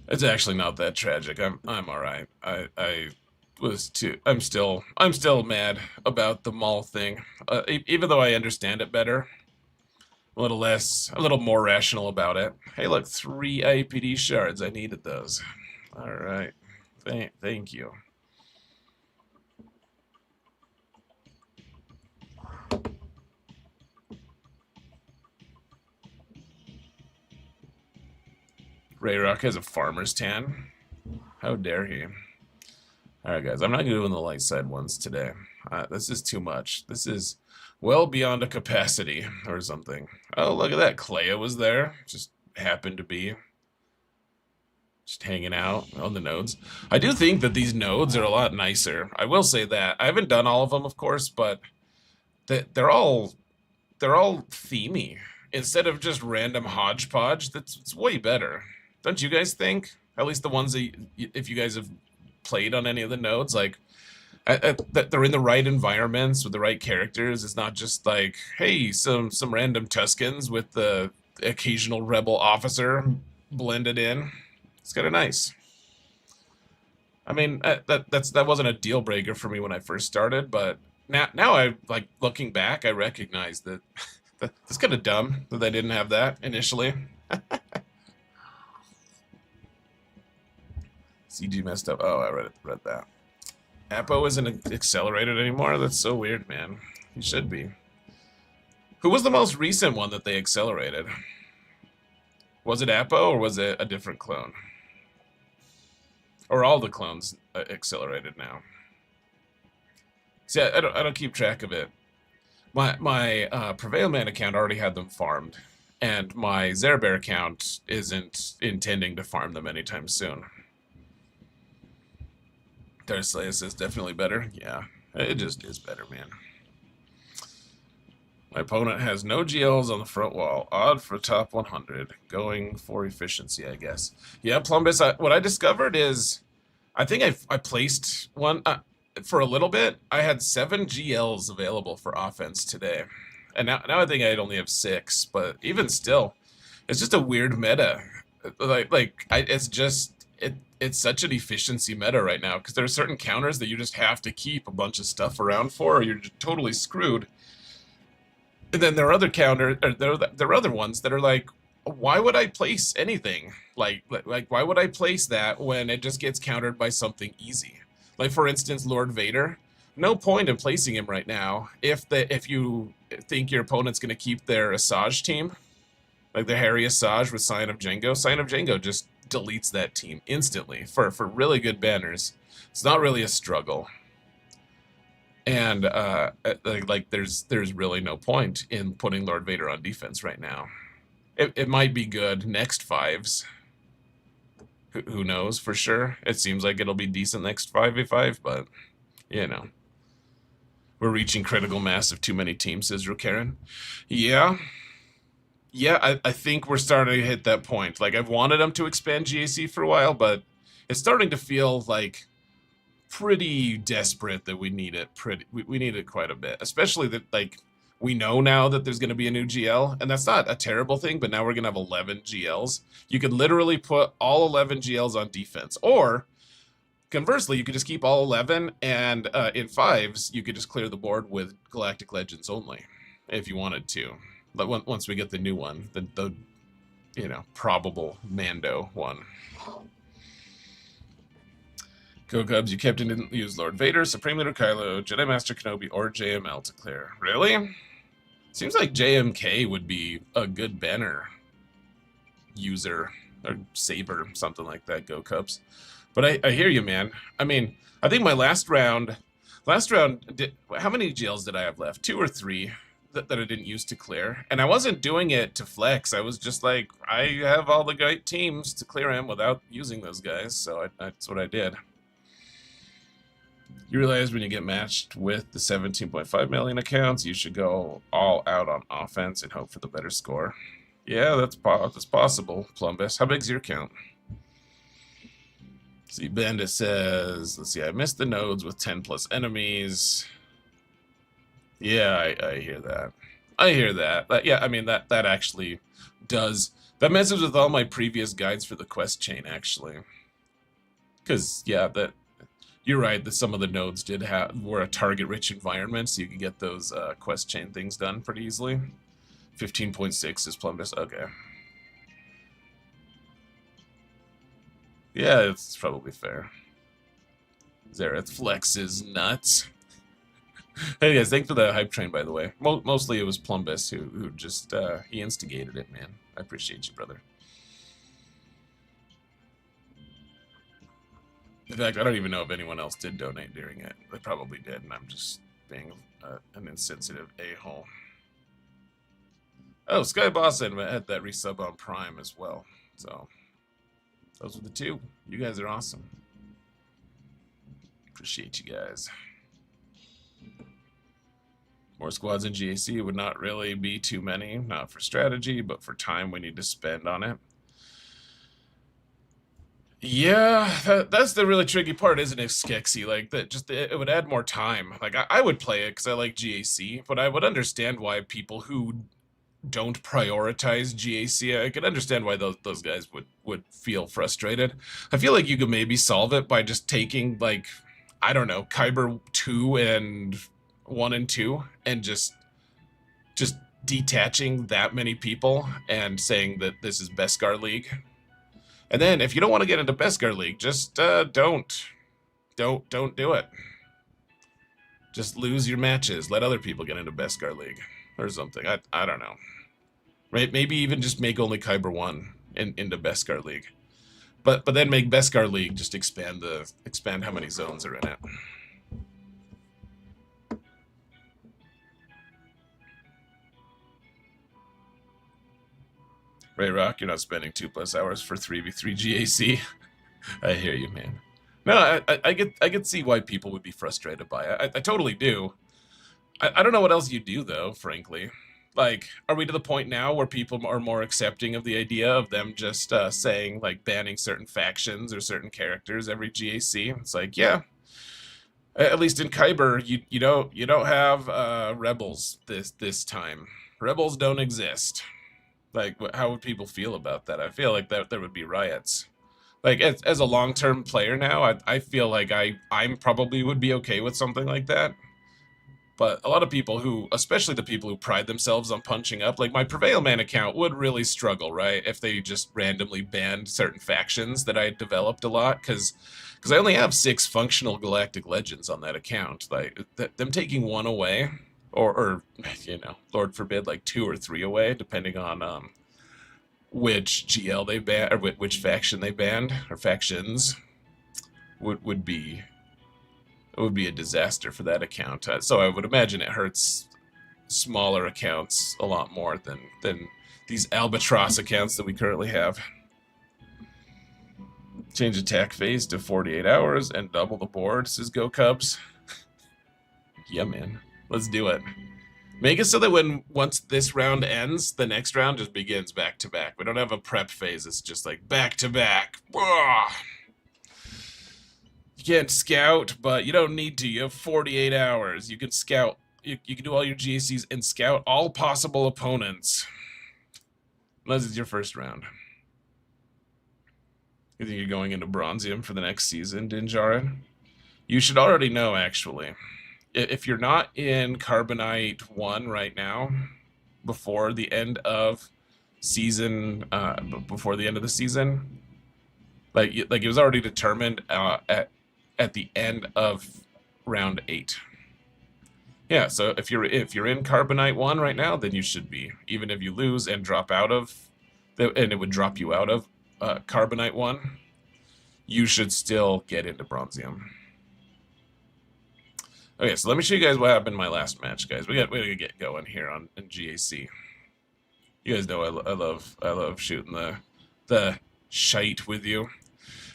It's actually not that tragic. I'm all right. I'm still mad about the mall thing, even though I understand it better. A little more rational about it. Hey, look, 3 IPD shards. I needed those. All right. Thank you. Rayrock has a farmer's tan. How dare he? All right, guys. I'm not doing the light side ones today. This is too much. This is well beyond a capacity or something. Oh, look at that. Clea was there. Just happened to be. Just hanging out on the nodes. I do think that these nodes are a lot nicer. I will say that. I haven't done all of them, of course, but they're all themey. Instead of just random hodgepodge, it's way better. Don't you guys think? At least the ones that, if you guys have played on any of the nodes, like, that they're in the right environments with the right characters. It's not just like, hey, some random Tuscans with the occasional rebel officer blended in. It's kind of nice. I mean, that wasn't a deal breaker for me when I first started, but now I like looking back, I recognize that that's kind of dumb that they didn't have that initially. CG messed up. Oh, I read that. Apo isn't accelerated anymore? That's so weird, man. He should be. Who was the most recent one that they accelerated? Was it Apo or was it a different clone? Or all the clones accelerated now? See, I don't keep track of it. My Prevail Man account already had them farmed, and my XAERBEAR account isn't intending to farm them anytime soon. Darslaus is definitely better. Yeah, it just is better, man. My opponent has no GLs on the front wall. Odd for top 100. Going for efficiency, I guess. Yeah, Plumbus, what I discovered is, I think I placed one, for a little bit, I had 7 GLs available for offense today. And now I think I only have 6, but even still, it's just a weird meta. It's such an efficiency meta right now, because there are certain counters that you just have to keep a bunch of stuff around for, or you're just totally screwed. And then there are other there are other ones that are like, why would I place anything? Like why would I place that when it just gets countered by something easy? Like, for instance, Lord Vader. No point in placing him right now if you think your opponent's going to keep their Asajj team, like the Harry Asajj with Sign of Django. Sign of Django just deletes that team instantly for really good banners. It's not really a struggle, and there's really no point in putting Lord Vader on defense right now. It might be good next 5s. Who knows for sure? It seems like it'll be decent next 5v5, but we're reaching critical mass of too many teams, says Rokaren. Yeah, I think we're starting to hit that point. Like, I've wanted them to expand GAC for a while, but it's starting to feel like pretty desperate that we need it. We need it quite a bit, especially that, like, we know now that there's going to be a new GL, and that's not a terrible thing, but now we're going to have 11 GLs. You could literally put all 11 GLs on defense, or conversely, you could just keep all 11, and in 5s, you could just clear the board with Galactic Legends only, if you wanted to. But once we get the new one, the you know, probable Mando one. Go Cubs, you Captain didn't use Lord Vader, Supreme Leader Kylo, Jedi Master Kenobi, or JML to clear. Really? Seems like JMK would be a good banner user, or saber, something like that, Go Cubs. But I hear you, man. I mean, I think my last round, how many jails did I have left? 2 or 3 that I didn't use to clear. And I wasn't doing it to flex. I was just like, I have all the great teams to clear him without using those guys. So that's what I did. You realize when you get matched with the 17.5 million accounts, you should go all out on offense and hope for the better score. Yeah, that's possible, Plumbus. How big's your account? See, Bandit says, let's see, I missed the nodes with 10 plus enemies. Yeah, I hear that. I hear that. Yeah, I mean, that actually does. That messes with all my previous guides for the quest chain, actually. Because, yeah, you're right that some of the nodes were a target-rich environment, so you could get those quest chain things done pretty easily. 15.6 is Plumbus. Okay. Yeah, it's probably fair. Zareth flexes nuts. Hey guys, thanks for the hype train, by the way. Mostly it was Plumbus who just he instigated it, man. I appreciate you, brother. In fact, I don't even know if anyone else did donate during it. They probably did, and I'm just being an insensitive a-hole. Oh, Sky Boss had that resub on Prime as well. So, those were the 2. You guys are awesome. Appreciate you guys. More squads in GAC would not really be too many. Not for strategy, but for time we need to spend on it. Yeah, that's the really tricky part, isn't it, Skexy? Like, it would add more time. Like, I would play it because I like GAC, but I would understand why people who don't prioritize GAC, I could understand why those guys would feel frustrated. I feel like you could maybe solve it by just taking, like, I don't know, Kyber 2 and 1 and 2, and just detaching that many people and saying that this is Beskar League. And then, if you don't want to get into Beskar League, just don't do it. Just lose your matches. Let other people get into Beskar League or something. I don't know. Right? Maybe even just make only Kyber 1 into Beskar League. But then make Beskar League just expand how many zones are in it. Ray Rock, you're not spending 2+ hours for 3v3 GAC. I hear you, man. No, I get see why people would be frustrated by it. I totally do. I don't know what else you do though, frankly. Like, are we to the point now where people are more accepting of the idea of them just saying, like, banning certain factions or certain characters every GAC? It's like, yeah. At least in Kyber, you don't have rebels this time. Rebels don't exist. Like, how would people feel about that? I feel like there would be riots. Like, as a long-term player now, I feel like I'm probably would be okay with something like that. But a lot of people who, especially the people who pride themselves on punching up, like my Prevail Man account would really struggle, right? If they just randomly banned certain factions that I developed a lot, because I only have 6 functional Galactic Legends on that account. Like, them taking 1 away, or you know, Lord forbid, like 2 or 3 away, depending on which GL they banned, or which faction they banned, or factions, would be a disaster for that account. So I would imagine it hurts smaller accounts a lot more than these albatross accounts that we currently have. Change attack phase to 48 hours and double the board, says Go Cubs. Yeah, man. Let's do it. Make it so that once this round ends, the next round just begins back to back. We don't have a prep phase. It's just like back to back. You can't scout, but you don't need to. You have 48 hours. You can scout. You can do all your GACs and scout all possible opponents. Unless it's your first round. You think you're going into Bronzium for the next season, Dinjarin? You should already know, actually. If you're not in Carbonite 1 right now, before the end of season before the end of the season. Like it was already determined at the end of round 8. Yeah, so if you're in Carbonite 1 right now, then you should be. Even if you lose and drop out of, and it would drop you out of Carbonite 1, you should still get into Bronzium. Okay, so let me show you guys what happened in my last match, guys. We gotta get going here in GAC. You guys know I love shooting the shite with you.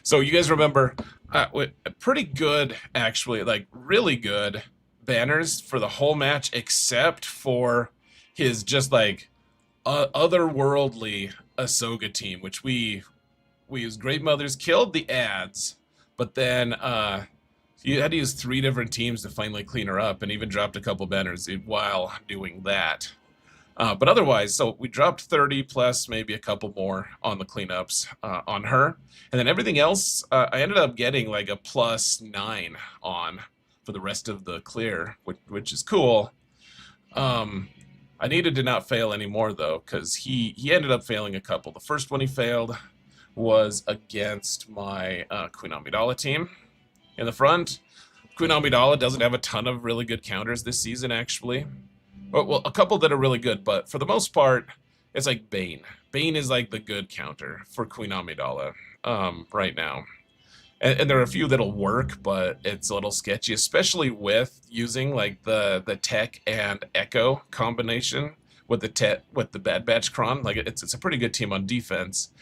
So you guys remember, pretty good actually, like really good banners for the whole match, except for his just like otherworldly Ahsoka team, which we used Great Mothers, killed the ads, but then you had to use 3 different teams to finally clean her up, and even dropped a couple banners while doing that. But otherwise, so we dropped 30 plus maybe a couple more on the cleanups on her. And then everything else, I ended up getting like a +9 on for the rest of the clear, which is cool. I needed to not fail anymore though, because he ended up failing a couple. The first one he failed was against my Queen Amidala team in the front. Queen Amidala doesn't have a ton of really good counters this season, actually. Well, a couple that are really good, but for the most part, it's like Bane. Bane is like the good counter for Queen Amidala right now. And there are a few that'll work, but it's a little sketchy, especially with using like the Tech and Echo combination with the Bad Batch Cron. Like it's a pretty good team on defense.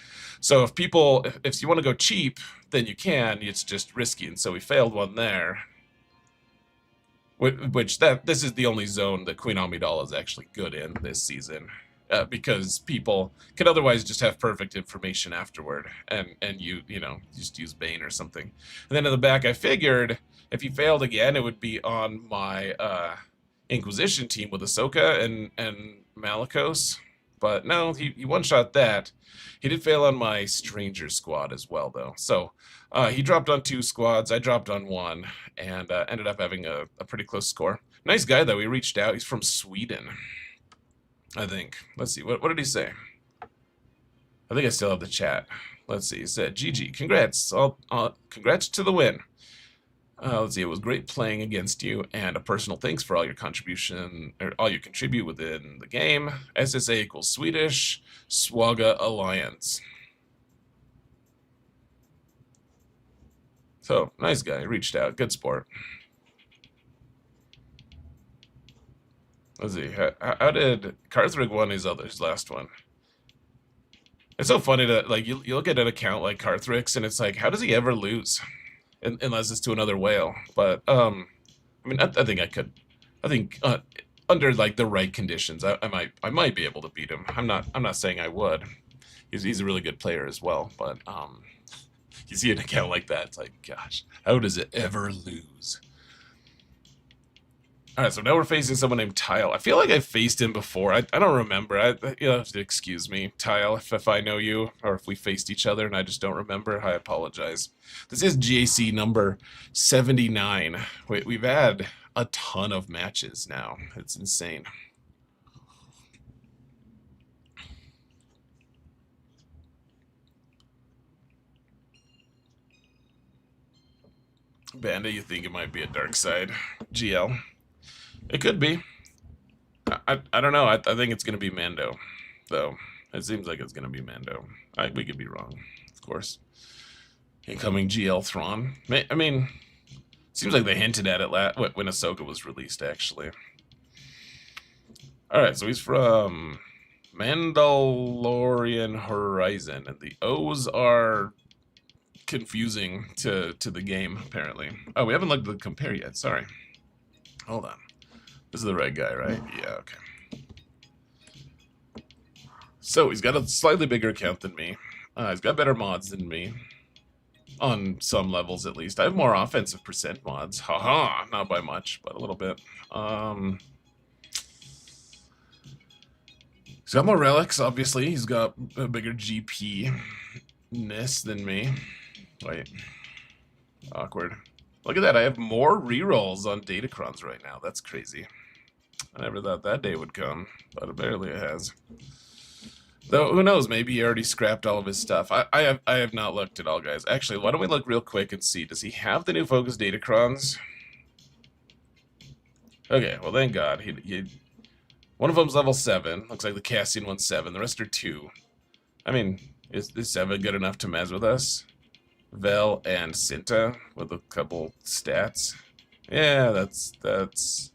So if you want to go cheap, then you can. It's just risky, and so we failed one there. This is the only zone that Queen Amidala is actually good in this season, because people could otherwise just have perfect information afterward, and you just use Bane or something. And then in the back, I figured if he failed again, it would be on my Inquisition team with Ahsoka and Malicos, but no, he one-shot that. He did fail on my Stranger squad as well, though. So he dropped on 2 squads, I dropped on 1, and ended up having a pretty close score. Nice guy, though. He reached out. He's from Sweden, I think. Let's see. What did he say? I think I still have the chat. Let's see. He said, GG, congrats. Congrats to the win. Let's see. It was great playing against you, and a personal thanks for all your contribution, or all you contribute within the game. SSA equals Swedish. Swgoh Alliance. So, nice guy. Reached out. Good sport. Let's see. How did Carthrig won his last one? It's so funny that like you look at an account like Carthrig's and it's like, how does he ever lose? Unless it's to another whale. But I mean, I think I could. I think under like the right conditions, I might be able to beat him. I'm not saying I would. He's a really good player as well. But you see an account like that, it's like, gosh, how does it ever lose? All right, so now we're facing someone named Tile. I feel like I faced him before. I don't remember. You'll have to excuse me, Tile, if I know you, or if we faced each other and I just don't remember. I apologize. This is GAC number 79. We've had a ton of matches now. It's insane. Banda, you think it might be a dark side GL? It could be. I don't know. I think it's going to be Mando, though. It seems like it's going to be Mando. We could be wrong, of course. Incoming GL Thrawn. I mean, seems like they hinted at it when Ahsoka was released, actually. Alright, so he's from Mandalorian Horizon, and the O's are confusing to the game, apparently. Oh, we haven't looked at the compare yet. Sorry. Hold on. This is the red guy, right? Yeah, okay. So, he's got a slightly bigger account than me. He's got better mods than me. On some levels, at least. I have more offensive percent mods. Haha! Not by much, but a little bit. He's got more relics, obviously. He's got a bigger GP-ness than me. Wait. Awkward. Look at that, I have more rerolls on Datacrons right now. That's crazy. I never thought that day would come, but apparently it has. Though who knows? Maybe he already scrapped all of his stuff. I have not looked at all, guys. Actually, why don't we look real quick and see? Does he have the new focus datacrons? Okay, well thank God. He one of them's level 7. Looks like the Cassian one's 7. The rest are 2. I mean, is 7 good enough to mess with us? Vel and Cinta with a couple stats. Yeah, that's.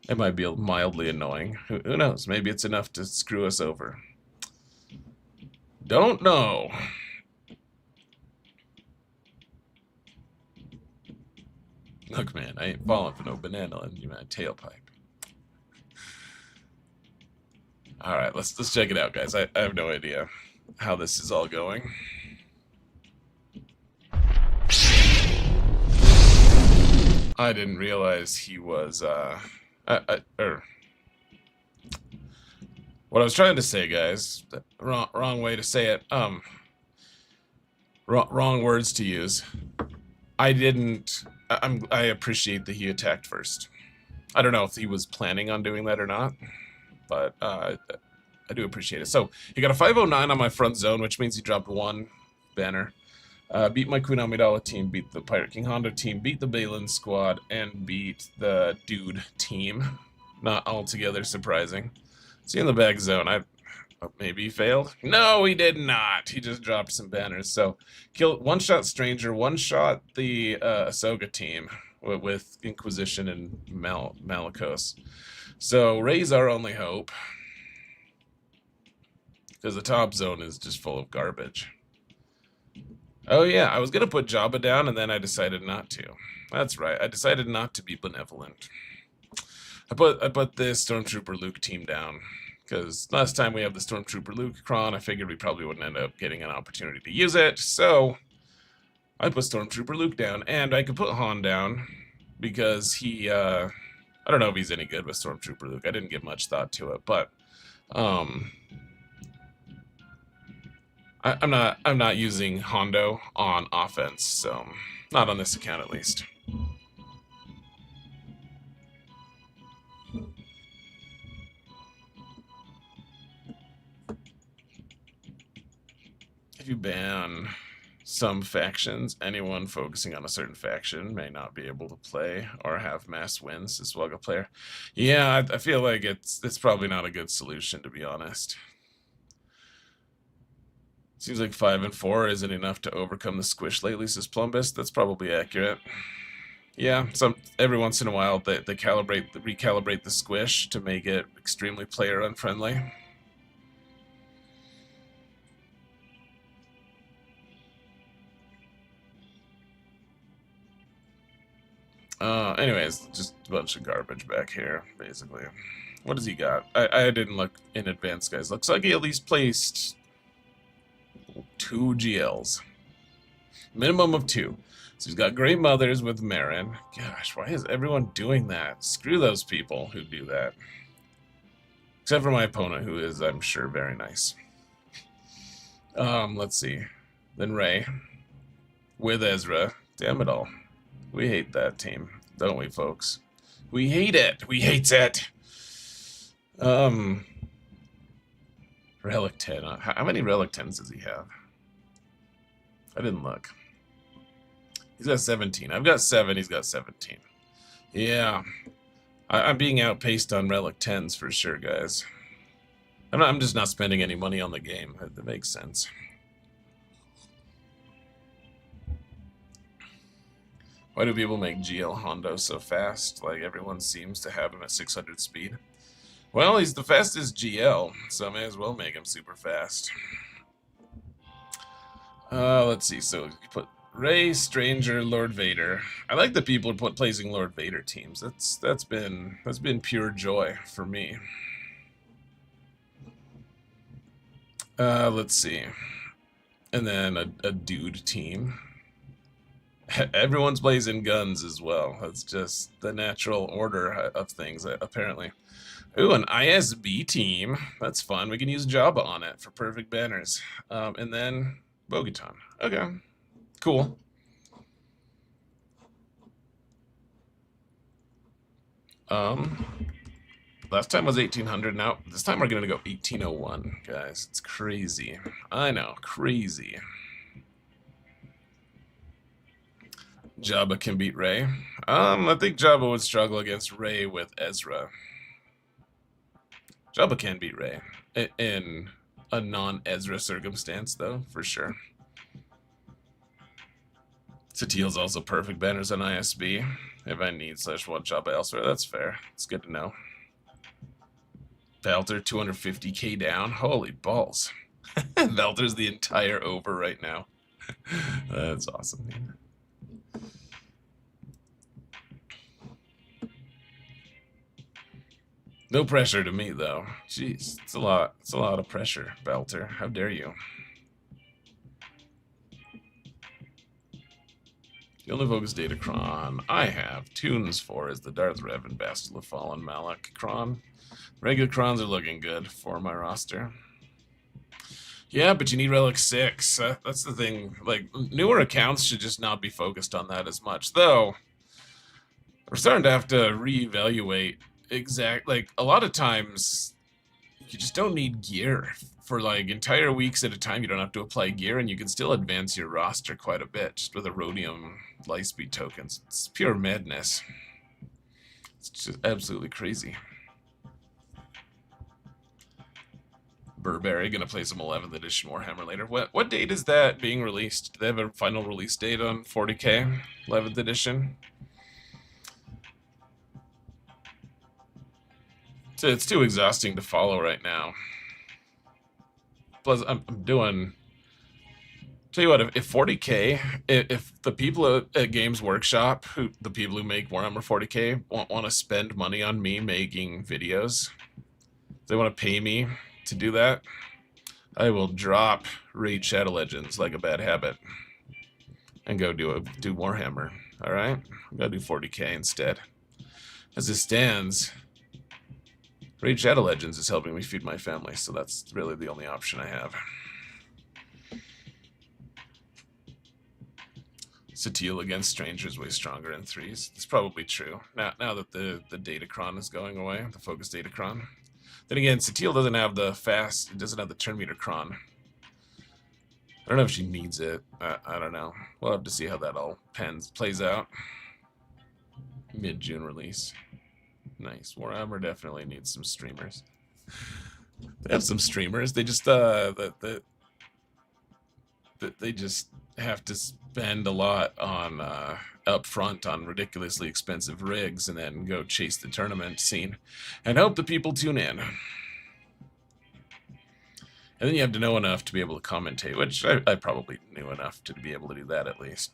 It might be mildly annoying. Who knows? Maybe it's enough to screw us over. Don't know. Look, man, I ain't falling for no banana in my tailpipe. All right, let's check it out, guys. I have no idea how this is all going. I didn't realize he was what I was trying to say, guys. Wrong way to say it. Wrong words to use. I didn't. I appreciate that he attacked first. I don't know if he was planning on doing that or not, but I do appreciate it. So he got a 509 on my front zone, which means he dropped 1 banner. Beat my Queen Amidala team, beat the Pirate King Hondo team, beat the Balin squad, and beat the Dude team. Not altogether surprising. See in the back zone, maybe he failed? No, he did not. He just dropped some banners. So, killed one-shot Stranger, one-shot the Ahsoka team with Inquisition and Malicos. So, Ray's our only hope. Because the top zone is just full of garbage. Oh yeah, I was going to put Jabba down and then I decided not to. That's right, I decided not to be benevolent. I put the Stormtrooper Luke team down. Because last time we have the Stormtrooper Luke Cron, I figured we probably wouldn't end up getting an opportunity to use it. So, I put Stormtrooper Luke down. And I could put Han down. Because he, I don't know if he's any good with Stormtrooper Luke. I didn't give much thought to it. But, I'm not using Hondo on offense. So, not on this account at least. If you ban some factions, anyone focusing on a certain faction may not be able to play or have mass wins as swgoh player. Yeah, I feel like it's probably not a good solution, to be honest. Seems like 5 and 4 isn't enough to overcome the squish lately, says Plumbus. That's probably accurate. Yeah, every once in a while they recalibrate the squish to make it extremely player unfriendly. Anyways, just a bunch of garbage back here, basically. What does he got? I didn't look in advance, guys. Looks like he at least placed 2 GLs. Minimum of 2. So he's got Great Mothers with Marin. Gosh, why is everyone doing that? Screw those people who do that. Except for my opponent, who is, I'm sure, very nice. Let's see. Then Ray. With Ezra. Damn it all. We hate that team, don't we, folks? We hate it. We hates it. Relic 10. How many Relic 10s does he have? I didn't look. He's got 17. I've got 7. He's got 17. Yeah. I'm being outpaced on Relic 10s for sure, guys. I'm just not spending any money on the game. That makes sense. Why do people make GL Hondo so fast? Like, everyone seems to have him at 600 speed. Well, he's the fastest GL, so I may as well make him super fast. Let's see. So, you put Rey, Stranger, Lord Vader. I like that people are placing Lord Vader teams. That's been pure joy for me. Let's see. And then a dude team. Everyone's blazing guns as well. That's just the natural order of things, apparently. Ooh, an ISB team. That's fun. We can use Jabba on it for perfect banners. And then Bo-Katan. Okay. Cool. Last time was 1800. Now this time we're gonna go 1801, guys. It's crazy. I know, crazy. Jabba can beat Rey. I think Jabba would struggle against Rey with Ezra. Jabba can beat Rey in a non-Ezra circumstance, though, for sure. Satele's also perfect banners on ISB. If I need /want Jabba elsewhere, that's fair. It's good to know. Valter, 250k down. Holy balls. Valter's the entire over right now. That's awesome, man. No pressure to me, though. Jeez, it's a lot. It's a lot of pressure, Valter. How dare you? The only Vogus Datacron I have tunes for is the Darth Rev and Bastila Fallen Malak Kron. Regular Krons are looking good for my roster. Yeah, but you need Relic 6. That's the thing. Like, newer accounts should just not be focused on that as much. Though, we're starting to have to reevaluate like, a lot of times, you just don't need gear. For, like, entire weeks at a time, you don't have to apply gear, and you can still advance your roster quite a bit just with a Rhodium Lightspeed tokens. It's pure madness. It's just absolutely crazy. Burberry gonna play some 11th edition Warhammer later. What date is that being released? Do they have a final release date on 40k 11th edition? So it's too exhausting to follow right now. Plus, I'm doing. Tell you what, if 40k, if the people at Games Workshop, the people who make Warhammer 40k, want to spend money on me making videos, they want to pay me to do that, I will drop Raid Shadow Legends like a bad habit and go do Warhammer. All right, I'm gonna do 40k instead. As it stands, Raid Shadow Legends is helping me feed my family, so that's really the only option I have. Satele against strangers way stronger in 3s. It's probably true. Now that the Datacron is going away, the Focus Datacron. Then again, Satele doesn't have the fast, it doesn't have the turn meter cron. I don't know if she needs it. I don't know. We'll have to see how that all plays out. Mid-June release. Nice. Warhammer definitely needs some streamers. They have some streamers. They just they just have to spend a lot on up front on ridiculously expensive rigs and then go chase the tournament scene and hope the people tune in. And then you have to know enough to be able to commentate, which I probably knew enough to be able to do that at least.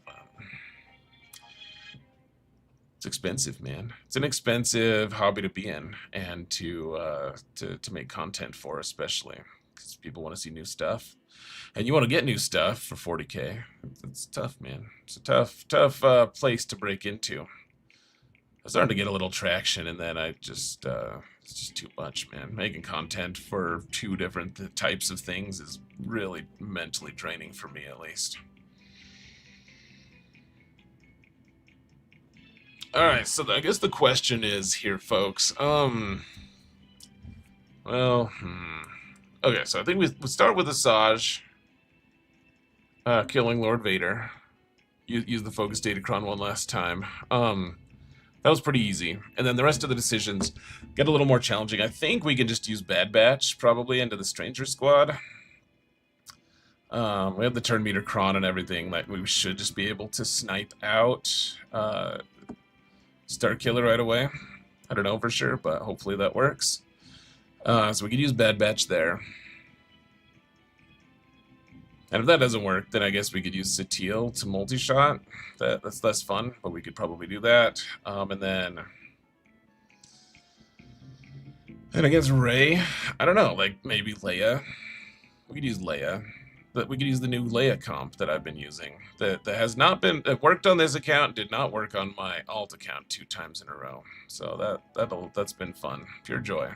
It's expensive, man. It's an expensive hobby to be in and to make content for, especially because people want to see new stuff, and you want to get new stuff for 40k. It's tough, man. It's a tough place to break into. I was starting to get a little traction, and then it's just too much, man. Making content for 2 different types of things is really mentally draining for me, at least. Alright, so I guess the question is here, folks. Okay, so I think we start with Asajj killing Lord Vader. Use the Focus Datacron one last time. That was pretty easy. And then the rest of the decisions get a little more challenging. I think we can just use Bad Batch, probably, into the Stranger Squad. We have the turn meter cron and everything. Like, we should just be able to snipe out Star Killer right away. I don't know for sure, but hopefully that works. So we could use Bad Batch there. And if that doesn't work, then I guess we could use Satele to multi-shot. That's less fun, but we could probably do that. And then against Rey, I don't know, like maybe Leia. We could use Leia. But we could use the new Leia comp that I've been using. That has not been, it worked on this account, did not work on my alt account 2 times in a row. So that's been fun. Pure joy.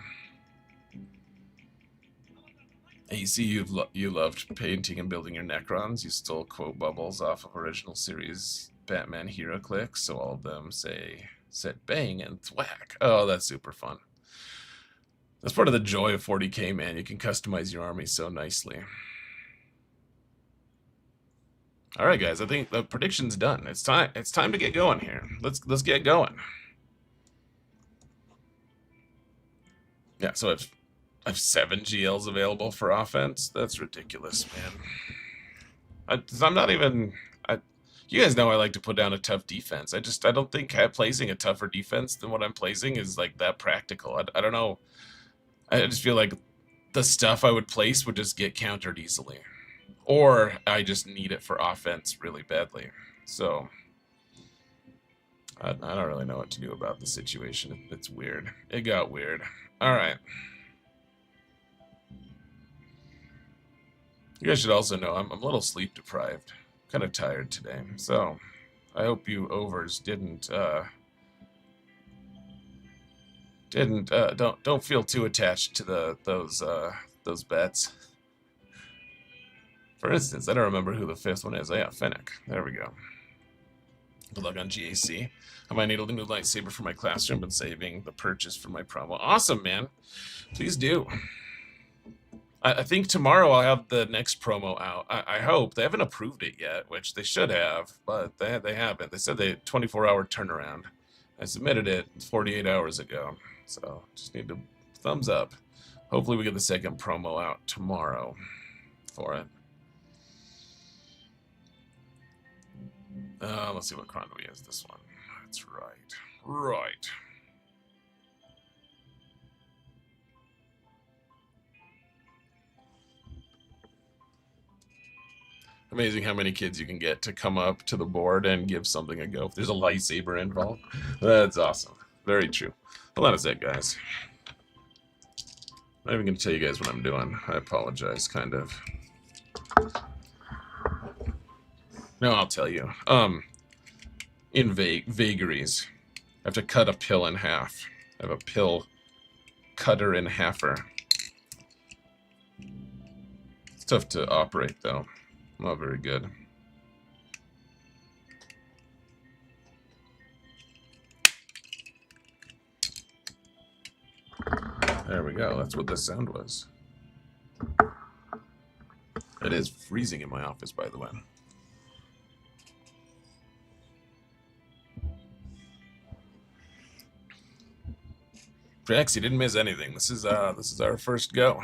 AC, you loved painting and building your Necrons. You stole quote bubbles off of original series Batman hero clicks, so all of them said bang and thwack. Oh, that's super fun. That's part of the joy of 40K, man. You can customize your army so nicely. All right, guys. I think the prediction's done. It's time. It's time to get going here. Let's get going. Yeah. So I've 7 GLs available for offense. That's ridiculous, man. I'm not even. You guys know I like to put down a tough defense. I don't think placing a tougher defense than what I'm placing is like that practical. I don't know. I just feel like the stuff I would place would just get countered easily. Or I just need it for offense really badly. So I don't really know what to do about the situation. It's weird. It got weird. All right. You guys should also know I'm a little sleep deprived. Kind of tired today. So I hope you overs don't feel too attached to those bets. For instance, I don't remember who the 5th one is. Oh yeah, Fennec. There we go. Good luck on GAC. I might need a new lightsaber for my classroom, but saving the purchase for my promo. Awesome, man. Please do. I think tomorrow I'll have the next promo out. I hope. They haven't approved it yet, which they should have, but they haven't. They said they 24-hour turnaround. I submitted it 48 hours ago, so just need to thumbs up. Hopefully we get the second promo out tomorrow for it. Let's see what Cronwy is this one. That's right. Right. Amazing how many kids you can get to come up to the board and give something a go. If there's a lightsaber involved, that's awesome. Very true. Hold on a sec, guys. I'm not even going to tell you guys what I'm doing. I apologize, kind of. No, I'll tell you. In vagaries, I have to cut a pill in half. I have a pill cutter and halfer. It's tough to operate, though. Not very good. There we go. That's what the sound was. It is freezing in my office, by the way. Rex, you didn't miss anything. This is our first go.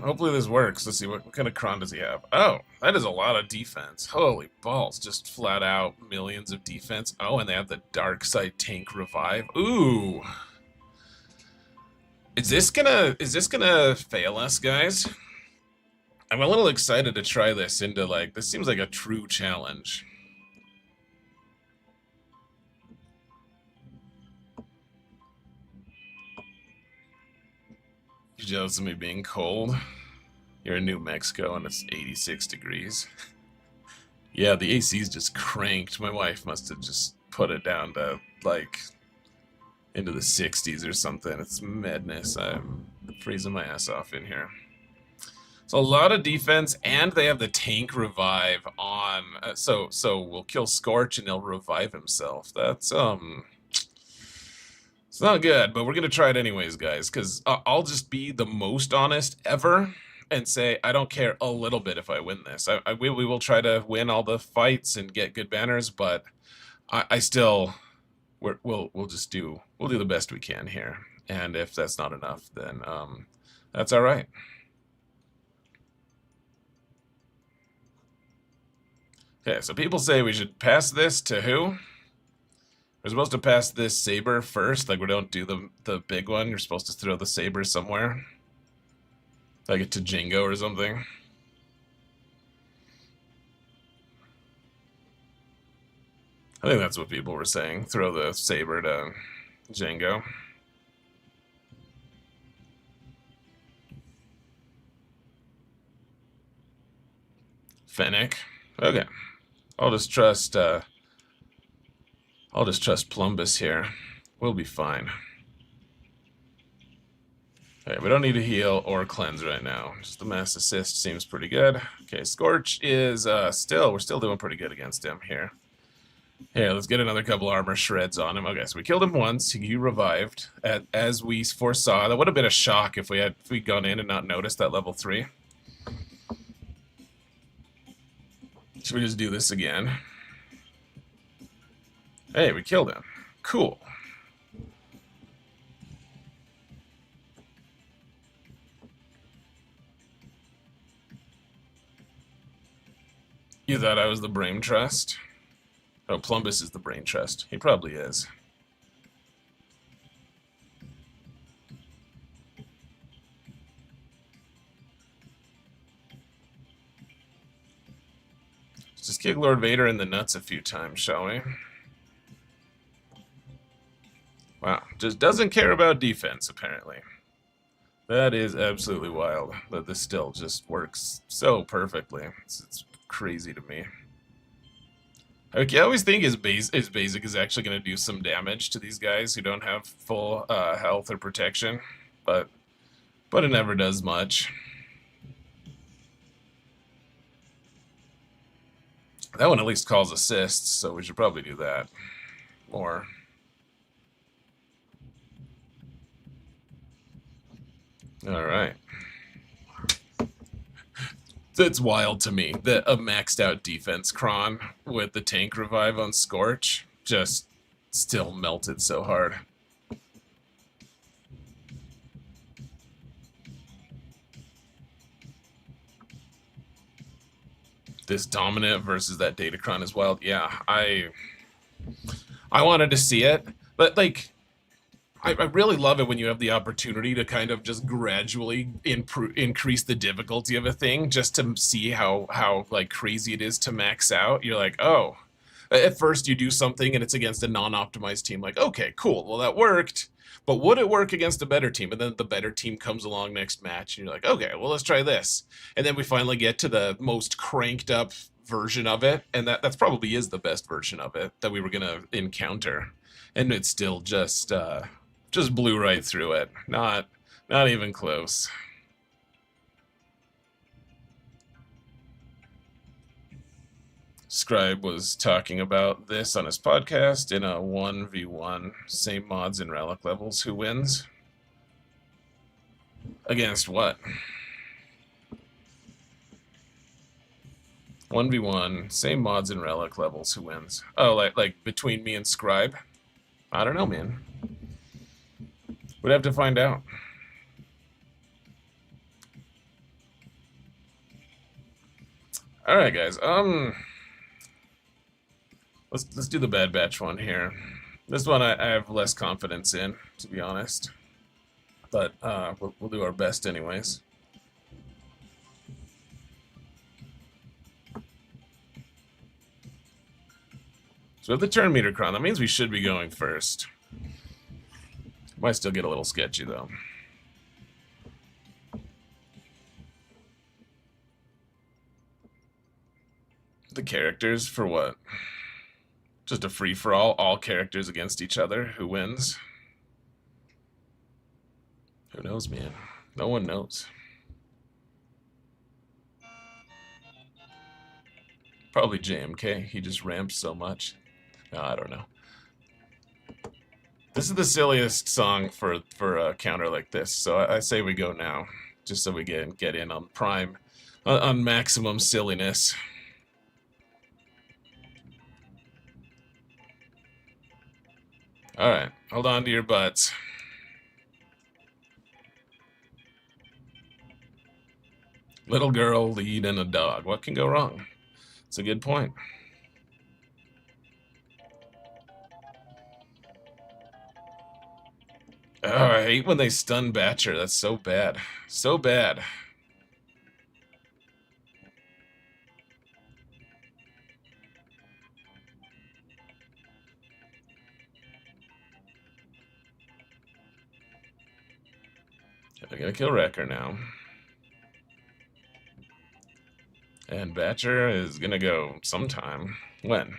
Hopefully this works. Let's see, what kind of cron does he have? Oh, that is a lot of defense. Holy balls, just flat out millions of defense. Oh, and they have the dark side tank revive. Ooh. Is this gonna fail us, guys? I'm a little excited to try this into, like, this seems like a true challenge. You jealous of me being cold? You're in New Mexico and it's 86 degrees. Yeah, the AC's just cranked. My wife must have just put it down to, like, into the 60s or something. It's madness. I'm freezing my ass off in here. So a lot of defense, and they have the tank revive on. So we'll kill Scorch and he'll revive himself. That's, it's not good, but we're going to try it anyways, guys, because I'll just be the most honest ever and say I don't care a little bit if I win this. We will try to win all the fights and get good banners, but I still, we'll do the best we can here. And if that's not enough, then that's all right. Okay, so people say we should pass this to who? We're supposed to pass this saber first, like we don't do the big one. You're supposed to throw the saber somewhere. Like to Django or something. I think that's what people were saying. Throw the saber to Django. Fennec. Okay. I'll just trust Plumbus here. We'll be fine. Okay, we don't need to heal or cleanse right now. Just the mass assist seems pretty good. Okay, Scorch is we're still doing pretty good against him here. Here, let's get another couple armor shreds on him. Okay, so we killed him once. He revived, as we foresaw. That would have been a shock if we'd gone in and not noticed that level 3. Should we just do this again? Hey, we killed him. Cool. You thought I was the brain trust? Oh, Plumbus is the brain trust. He probably is. Let's just kick Lord Vader in the nuts a few times, shall we? Wow, just doesn't care about defense, apparently. That is absolutely wild, that this still just works so perfectly. It's crazy to me. Okay, I always think his basic is actually going to do some damage to these guys who don't have full health or protection, but it never does much. That one at least calls assists, so we should probably do that more. Alright. It's wild to me that a maxed out defense cron with the tank revive on Scorch just still melted so hard. This dominant versus that Datacron is wild. Yeah, I wanted to see it, but like I really love it when you have the opportunity to kind of just gradually increase the difficulty of a thing just to see how like crazy it is to max out. You're like, oh, at first you do something and it's against a non-optimized team. Like, okay, cool, well that worked, but would it work against a better team? And then the better team comes along next match and you're like, okay, well let's try this. And then we finally get to the most cranked up version of it, and that's probably is the best version of it that we were gonna encounter. And it's still just blew right through it. Not even close. Scribe was talking about this on his podcast in a 1v1, same mods and relic levels. Who wins? Against what? 1v1, same mods and relic levels. Who wins? Oh, like between me and Scribe? I don't know, man. We'd have to find out. All right, guys. Let's do the Bad Batch one here. This one I have less confidence in, to be honest. But we'll do our best anyways. So we have the turn meter cron. That means we should be going first. Might still get a little sketchy, though. The characters for what? Just a free-for-all, all characters against each other. Who wins? Who knows, man? No one knows. Probably JMK. He just ramps so much. No, I don't know. This is the silliest song for a counter like this, so I say we go now, just so we get in on prime, on maximum silliness. All right, hold on to your butts. Little girl, lead, and a dog. What can go wrong? It's a good point. Oh, I hate when they stun Batcher. That's so bad. So bad. I'm gonna kill Wrecker now. And Batcher is gonna go sometime. When?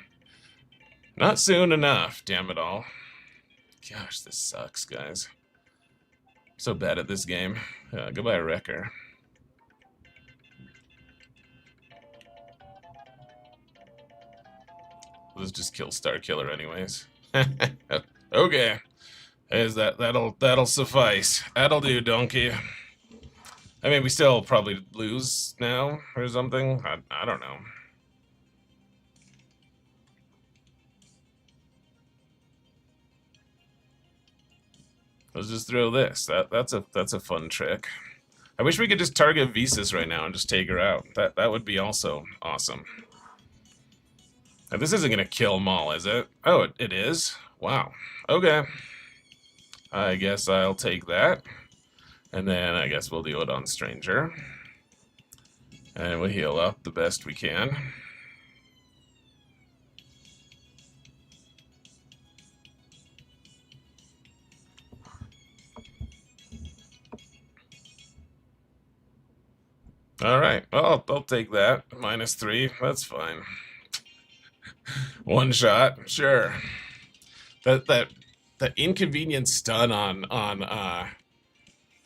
Not soon enough, damn it all. Gosh, this sucks, guys. So bad at this game. Goodbye, Wrecker. Let's just kill Star Killer anyways. Okay. That'll suffice. That'll do, donkey. I mean, we still probably lose now or something. I don't know. Let's just throw this. That's a fun trick. I wish we could just target Visas right now and just take her out. That would be also awesome. Now, this isn't gonna kill Maul, is it? Oh, it is? Wow. Okay. I guess I'll take that. And then I guess we'll do it on Stranger. And we'll heal up the best we can. Alright, well, I'll take that. -3, that's fine. One shot, sure. That inconvenient stun on I'll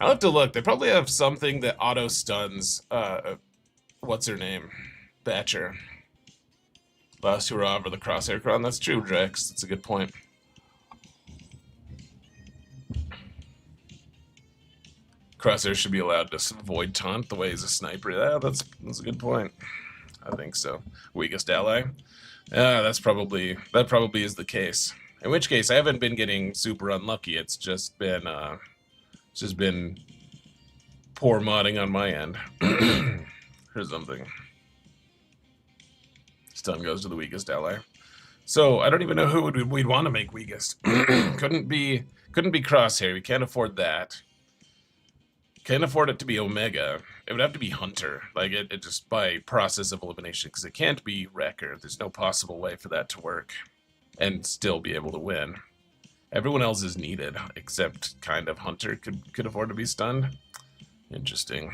have to look. They probably have something that auto stuns what's her name? Batcher. Last hurrah over the crosshair cron. That's true, Drex. That's a good point. Crosshair should be allowed to void taunt the way he's a sniper. Yeah, that's a good point. I think so. Weakest ally. That probably is the case. In which case, I haven't been getting super unlucky. It's just been poor modding on my end. Here's something. Stun goes to the weakest ally. So I don't even know who we'd want to make weakest. couldn't be Crosshair. We can't afford that. Can't afford it to be Omega. It would have to be Hunter. Like, it just by process of elimination, because it can't be Wrecker. There's no possible way for that to work and still be able to win. Everyone else is needed, except kind of Hunter could afford to be stunned. Interesting.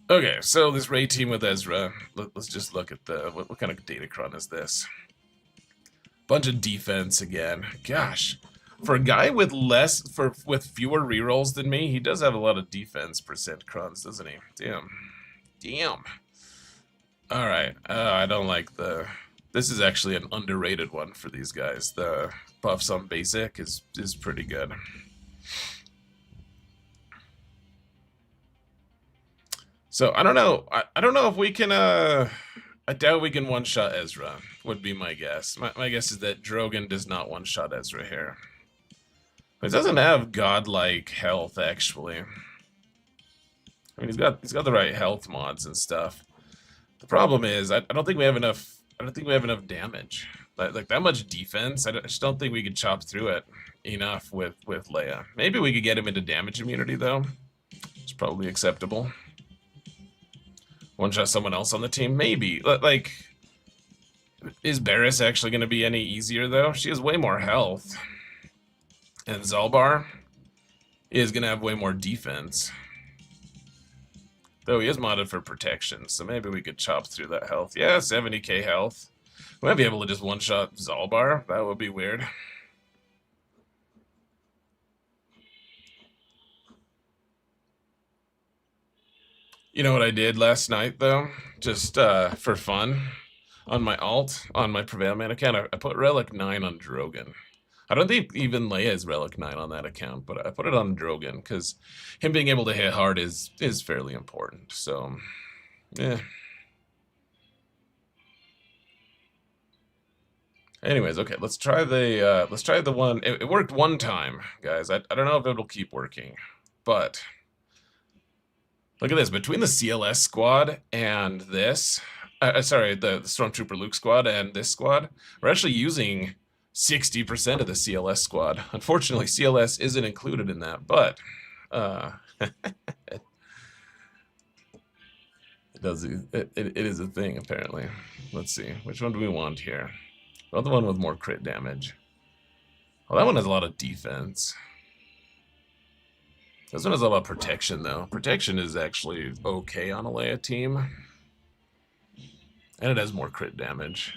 Okay, so this raid team with Ezra. Let's just look at the what kind of datacron is this? Bunch of defense again. Gosh. For a guy with with fewer rerolls than me, he does have a lot of defense percent crons, doesn't he? Damn. All right. I don't like the. This is actually an underrated one for these guys. The buffs on basic is pretty good. So I don't know. I don't know if we can. I doubt we can one-shot Ezra. Would be my guess. My guess is that Drogon does not one-shot Ezra here. He doesn't have godlike health, actually. I mean, he's got the right health mods and stuff. The problem is, I don't think we have enough. I don't think we have enough damage. Like that much defense. I just don't think we could chop through it enough with Leia. Maybe we could get him into damage immunity though. It's probably acceptable. One shot someone else on the team, maybe. Like, is Barriss actually going to be any easier though? She has way more health. And Zalbar is going to have way more defense. Though he is modded for protection, so maybe we could chop through that health. Yeah, 70k health. We might be able to just one-shot Zalbar. That would be weird. You know what I did last night, though? Just for fun. On my alt, on my Prevail Man account, I put Relic 9 on Drogon. I don't think even Leia is Relic 9 on that account, but I put it on Drogon because him being able to hit hard is fairly important. So, yeah. Anyways, okay, let's try the one. It worked one time, guys. I don't know if it'll keep working, but look at this. Between the CLS squad and this, sorry, the Stormtrooper Luke squad and this squad, we're actually using 60% of the CLS squad. Unfortunately, CLS isn't included in that, but it is a thing, apparently. Let's see. Which one do we want here? Well, the one with more crit damage. Well, that one has a lot of defense. This one has a lot of protection, though. Protection is actually okay on a Leia team. And it has more crit damage.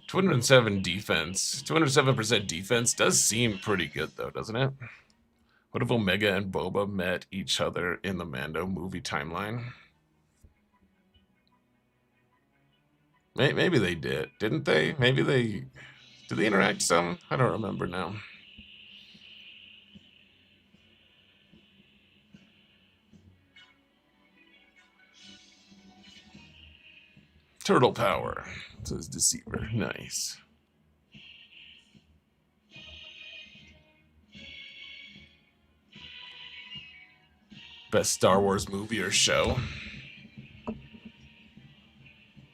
207 defense. 207% defense does seem pretty good, though, doesn't it? What if Omega and Boba met each other in the Mando movie timeline? Maybe they did, didn't they? Maybe they did they interact some? I don't remember now. Turtle power, says Deceiver. Nice. Best Star Wars movie or show?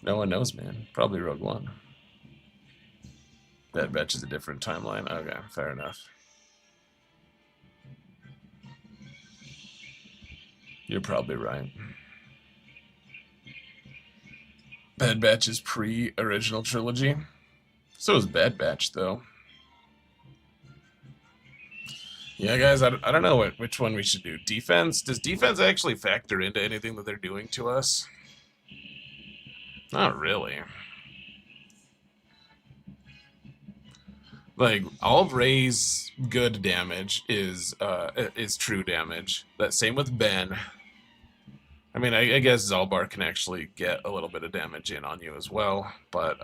No one knows, man. Probably Rogue One. Bad Batch is a different timeline. Okay, fair enough. You're probably right. Bad Batch is pre-original trilogy. So is Bad Batch, though. Yeah, guys, I don't know which one we should do. Defense? Does defense actually factor into anything that they're doing to us? Not really. Like, all of Rey's good damage is true damage. That same with Ben. I mean, I guess Zalbar can actually get a little bit of damage in on you as well, but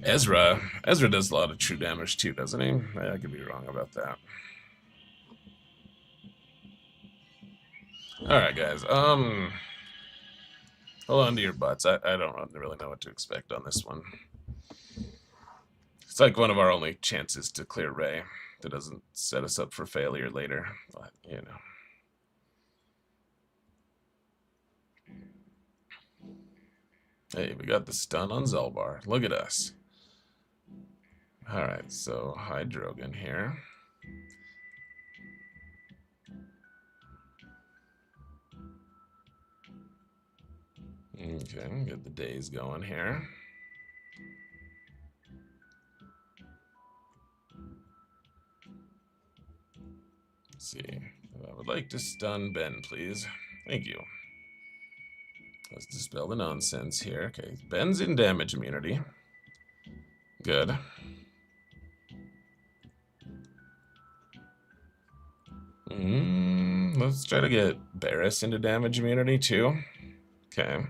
Ezra does a lot of true damage too, doesn't he? I could be wrong about that. All right, guys. Hold on to your butts. I don't really know what to expect on this one. It's like one of our only chances to clear Rey. That doesn't set us up for failure later, but you know. Hey, we got the stun on Zalbar. Look at us. Alright, so hide Drogon here. Okay, get the days going here. Let's see. I would like to stun Ben, please. Thank you. Let's dispel the nonsense here. Okay, Ben's in damage immunity. Good. Let's try to get Barriss into damage immunity too. Okay.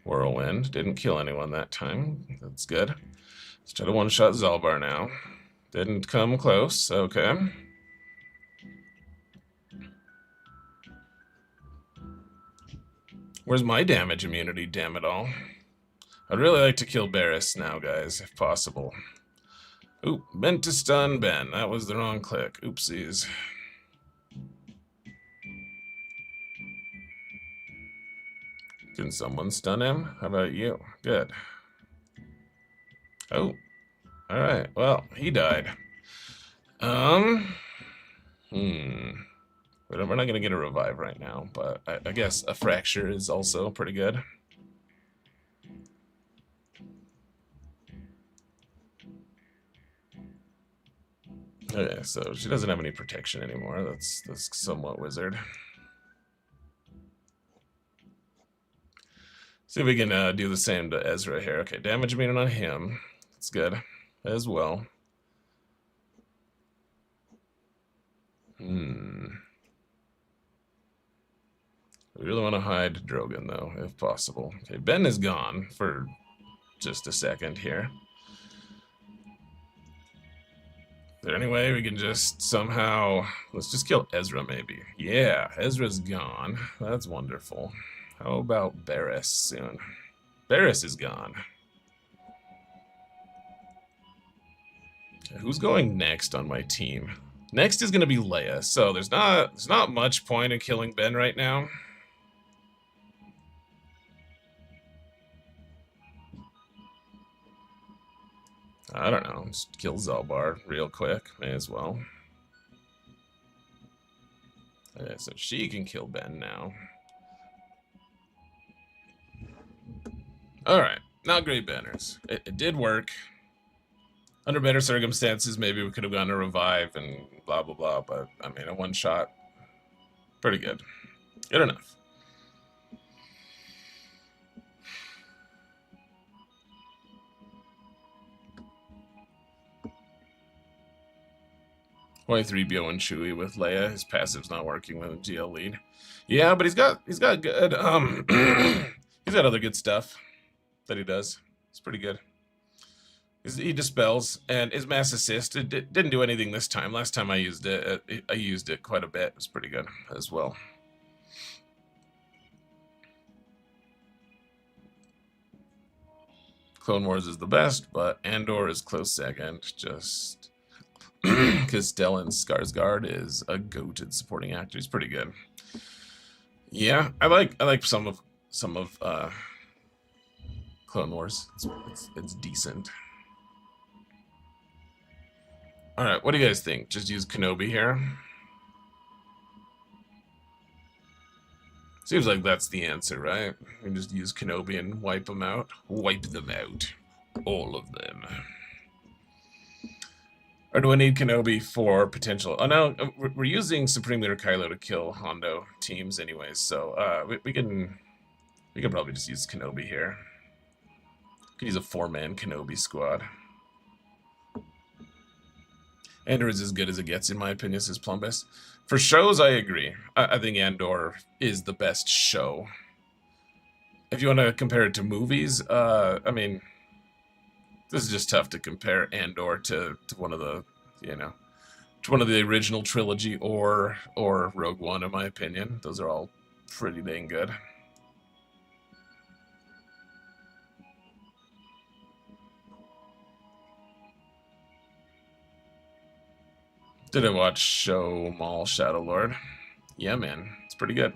Whirlwind. Didn't kill anyone that time. That's good. Let's try to one-shot Zalbar now. Didn't come close. Okay. Where's my damage immunity, damn it all? I'd really like to kill Barriss now, guys, if possible. Oop, meant to stun Ben. That was the wrong click. Oopsies. Can someone stun him? How about you? Good. Oh. Alright, well, he died. We're not going to get a revive right now, but I guess a fracture is also pretty good. Okay, so she doesn't have any protection anymore. That's somewhat wizard. See if we can do the same to Ezra here. Okay, damage immune on him. That's good as well. We really want to hide Drogon, though, if possible. Okay, Ben is gone for just a second here. Is there any way we can just somehow... Let's just kill Ezra, maybe. Yeah, Ezra's gone. That's wonderful. How about Barriss soon? Barriss is gone. Okay, who's going next on my team? Next is going to be Leia, so there's not much point in killing Ben right now. I don't know, just kill Zalbar real quick, may as well. Okay, so she can kill Ben now. Alright, not great banners. It did work. Under better circumstances, maybe we could have gotten a revive and blah blah blah, but I mean, a one shot, pretty good. Good enough. Why 3BO and Chewie with Leia? His passive's not working with a GL lead. Yeah, but he's got good He's got other good stuff that he does. It's pretty good. He dispels, and his mass assist, it didn't do anything this time. Last time I used it quite a bit. It was pretty good as well. Clone Wars is the best, but Andor is close second, just because Stellan Skarsgård is a goated supporting actor. He's pretty good. Yeah, I like some of Clone Wars. It's decent. All right, what do you guys think? Just use Kenobi here. Seems like that's the answer, right? We just use Kenobi and wipe them out. Wipe them out. All of them. Or do I need Kenobi for potential? Oh no, we're using Supreme Leader Kylo to kill Hondo teams anyways, so we can probably just use Kenobi here. Could use a 4-man Kenobi squad. Andor is as good as it gets, in my opinion, says Plumbus. For shows, I agree. I think Andor is the best show. If you want to compare it to movies, I mean, this is just tough to compare Andor to one of the, to one of the original trilogy or Rogue One, in my opinion. Those are all pretty dang good. Did I watch show Maul Shadow Lord? Yeah, man. It's pretty good.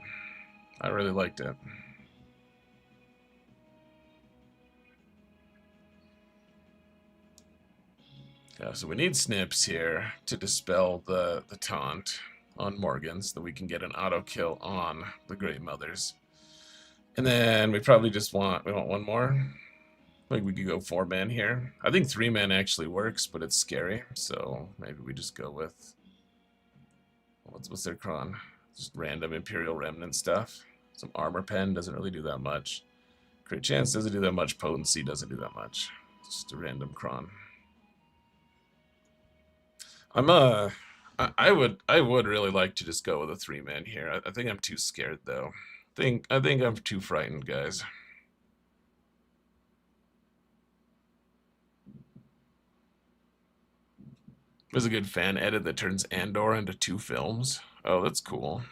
I really liked it. Yeah, so we need Snips here to dispel the taunt on Morgan so that we can get an auto kill on the Great Mothers. And then we probably just want one more. Like we could go 4-man here. I think 3-man actually works, but it's scary. So maybe we just go with what's their cron? Just random Imperial Remnant stuff. Some armor pen doesn't really do that much. Crit chance doesn't do that much. Potency doesn't do that much. Just a random cron. I would really like to just go with a 3-man here. I think I'm too scared though. I think I'm too frightened, guys. There's a good fan edit that turns Andor into 2 films. Oh, that's cool.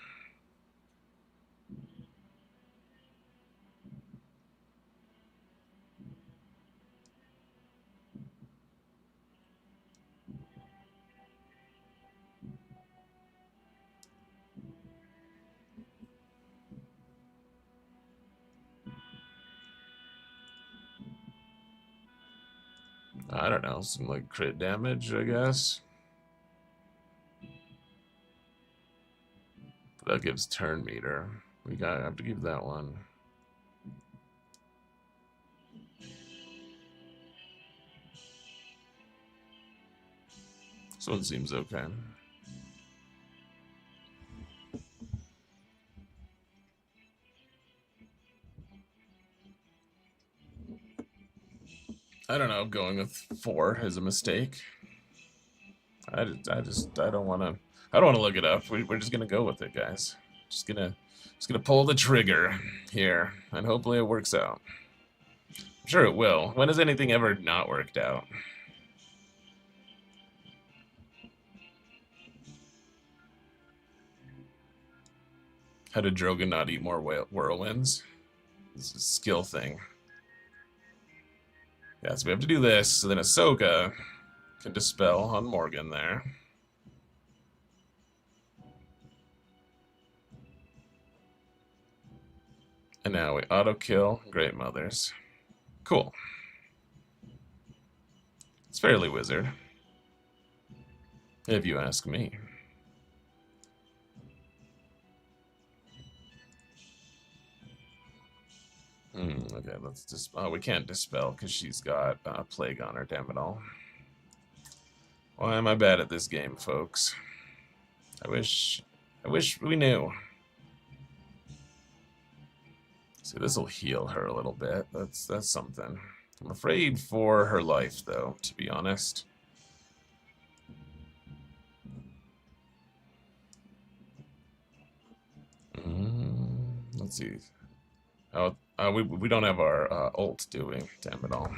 I don't know, some like crit damage, I guess. That gives turn meter. We have to give that one. This one seems okay. I don't know. Going with 4 is a mistake. I don't want to. I don't want to look it up. We're just gonna go with it, guys. Just gonna pull the trigger here, and hopefully it works out. I'm sure it will. When has anything ever not worked out? How did Drogon not eat more whirlwinds? This is a skill thing. Yeah, so we have to do this, so then Ahsoka can dispel on Morgan there. And now we auto-kill Great Mothers. Cool. It's fairly wizard, if you ask me. Okay, let's just... Oh, we can't dispel because she's got Plague on her, damn it all. Why am I bad at this game, folks? I wish we knew. See, this will heal her a little bit. That's something. I'm afraid for her life, though, to be honest. Let's see. Oh, We don't have our ult, do we? Damn it all.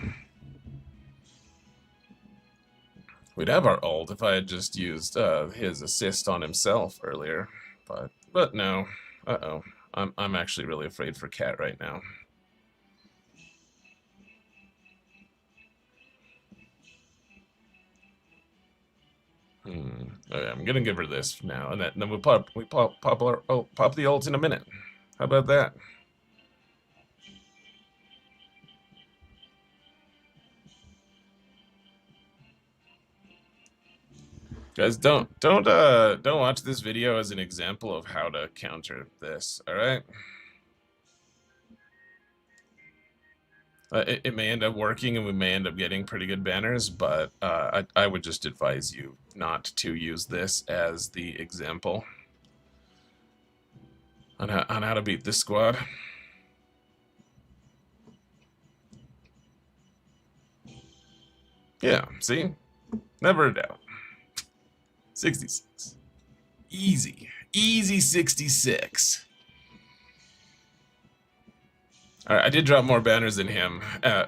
We'd have our ult if I had just used his assist on himself earlier, but no. Uh-oh. I'm actually really afraid for Cat right now. Okay, I'm gonna give her this now, and then we'll pop the ult in a minute. How about that? Guys, don't watch this video as an example of how to counter this. All right. It may end up working, and we may end up getting pretty good banners, but I would just advise you not to use this as the example on how to beat this squad. Yeah, see? Never a doubt. 66. Easy. Easy 66. Alright, I did drop more banners than him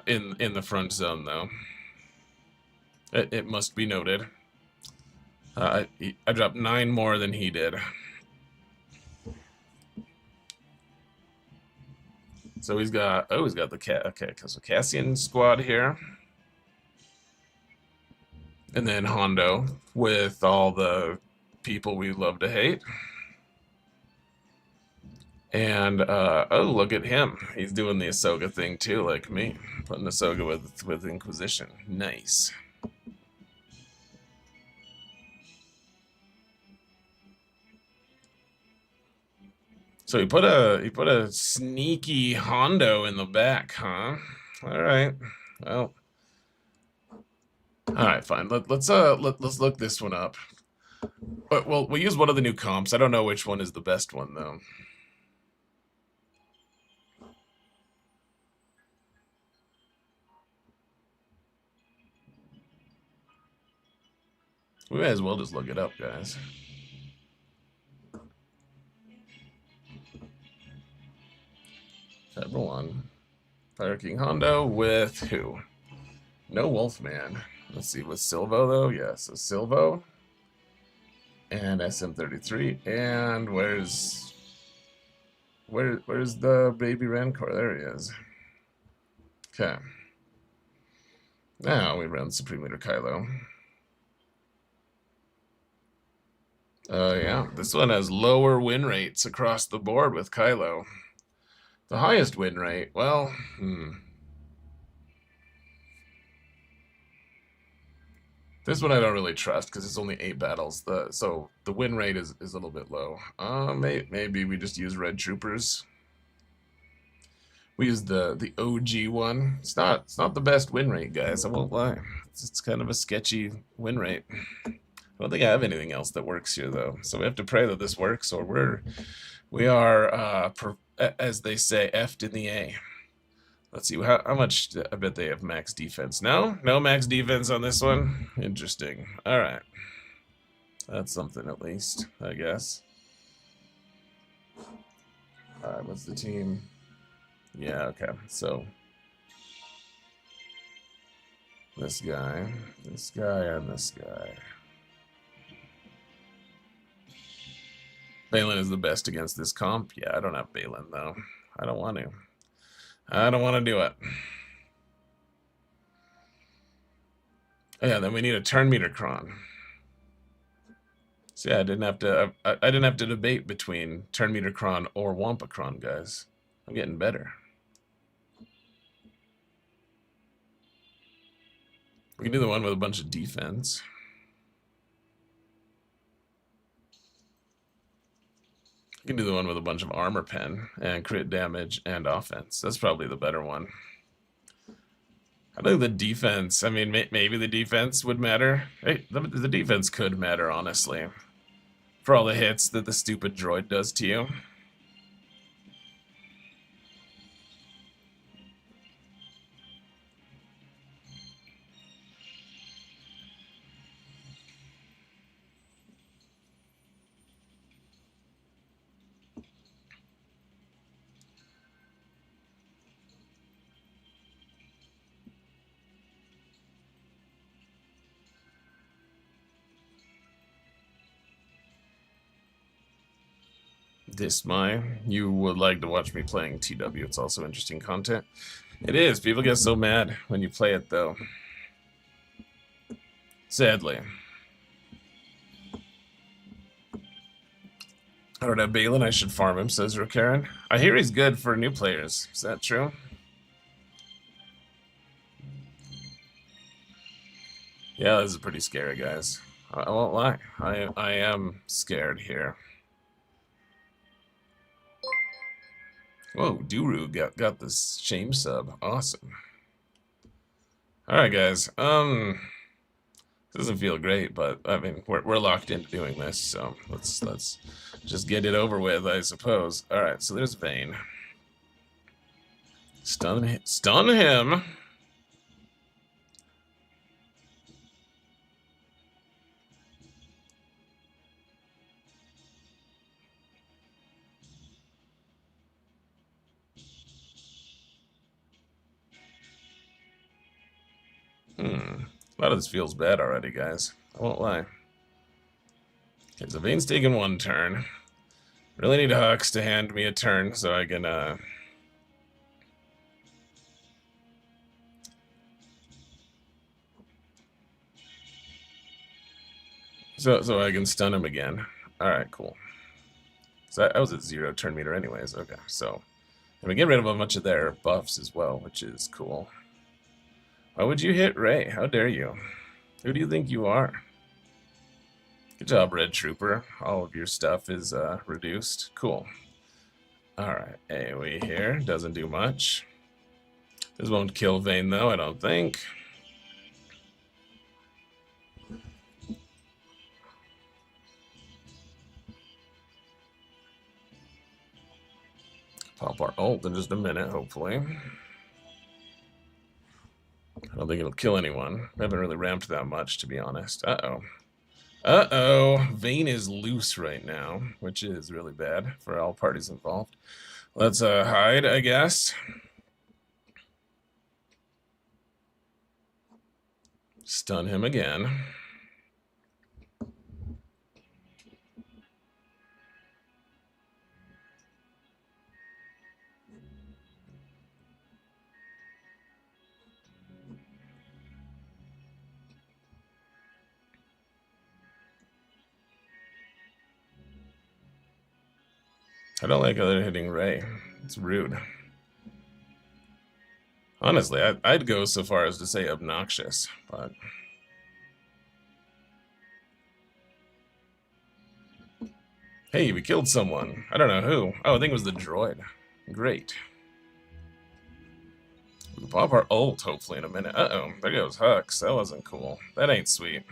in the front zone, though. It must be noted. I dropped 9 more than he did. So he's got the so Cassian squad here. And then Hondo with all the people we love to hate. And oh, look at him. He's doing the Ahsoka thing too, like me. Putting Ahsoka with Inquisition. Nice. So he put a sneaky Hondo in the back, huh? All right. Well. All right, fine. Let's look this one up. But we'll use one of the new comps. I don't know which one is the best one though. We may as well just look it up, guys. Chapter 1. Fire King Hondo with who? No Wolfman. Let's see, with Silvo though? Yeah, so Silvo. And SM33. And where's the baby Rancor? There he is. Okay. Now we run Supreme Leader Kylo. Yeah, this one has lower win rates across the board with Kylo. The highest win rate, well, This one I don't really trust because it's only 8 battles. So the win rate is a little bit low. Maybe we just use Red Troopers. We use the OG one. It's not the best win rate, guys. I won't lie. It's kind of a sketchy win rate. I don't think I have anything else that works here though. So we have to pray that this works, or we are as they say, effed in the A. Let's see, how much, I bet they have max defense. No max defense on this one? Interesting. All right. That's something at least, I guess. All right, what's the team? Yeah, okay. So this guy, and this guy. Balin is the best against this comp. Yeah, I don't have Balin, though. I don't want to. I don't want to do it. Oh, yeah, then we need a turn meter cron. So yeah, I didn't have to debate between turn meter cron or Wampa cron, guys. I'm getting better. We can do the one with a bunch of defense. You can do the one with a bunch of armor pen and crit damage and offense. That's probably the better one. I think the defense, I mean, maybe the defense would matter. Hey, the defense could matter, honestly. For all the hits that the stupid droid does to you. You would like to watch me playing TW. It's also interesting content. It is. People get so mad when you play it, though. Sadly. I don't have Balin. I should farm him, says Rokaran. I hear he's good for new players. Is that true? Yeah, this is pretty scary, guys. I won't lie. I am scared here. Whoa, Duru got this shame sub. Awesome. Alright, guys. Doesn't feel great, but I mean we're locked into doing this, so let's just get it over with, I suppose. Alright, so there's Vayne. Stun him. A lot of this feels bad already, guys. I won't lie. Okay, so Vayne's taking one turn. Really need Hux to hand me a turn so I can, so I can stun him again. Alright, cool. So I was at 0 turn meter anyways. Okay, so and we get rid of a bunch of their buffs as well, which is cool. Why would you hit Ray? How dare you? Who do you think you are? Good job, Red Trooper. All of your stuff is reduced. Cool. Alright, AoE here. Doesn't do much. This won't kill Vayne, though, I don't think. Pop our ult in just a minute, hopefully. I don't think it'll kill anyone. I haven't really ramped that much, to be honest. Uh-oh. Uh-oh. Vayne is loose right now, which is really bad for all parties involved. Let's hide, I guess. Stun him again. I don't like how they're hitting Ray. It's rude. Honestly, I'd go so far as to say obnoxious, but... Hey, we killed someone. I don't know who. Oh, I think it was the droid. Great. We'll pop our ult, hopefully, in a minute. Uh-oh, there goes Hux. That wasn't cool. That ain't sweet.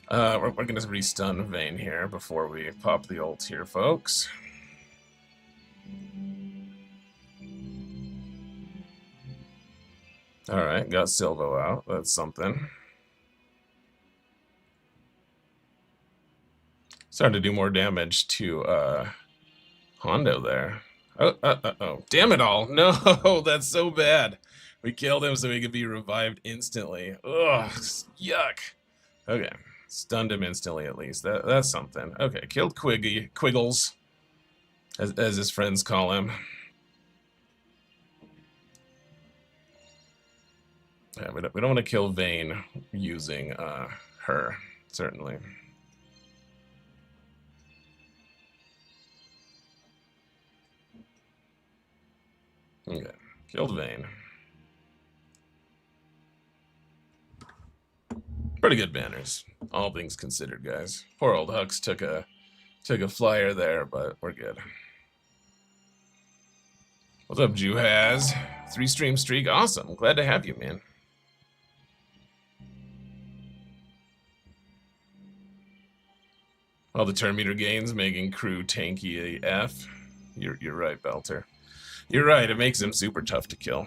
We're gonna restun Vayne here before we pop the ult here, folks. Alright, got Silvo out. That's something. Starting to do more damage to Hondo there. Oh. Damn it all. No, that's so bad. We killed him so he could be revived instantly. Ugh, yuck. Okay, stunned him instantly at least. That's something. Okay, killed Quiggles, as his friends call him. Yeah, we don't want to kill Vayne using her, certainly. Okay, killed Vayne. Pretty good banners, all things considered, guys. Poor old Hux took a flyer there, but we're good. What's up, Juhaz? 3-stream streak, awesome. Glad to have you, man. All the turn meter gains making crew tanky AF. You're right, Belter. You're right, it makes him super tough to kill.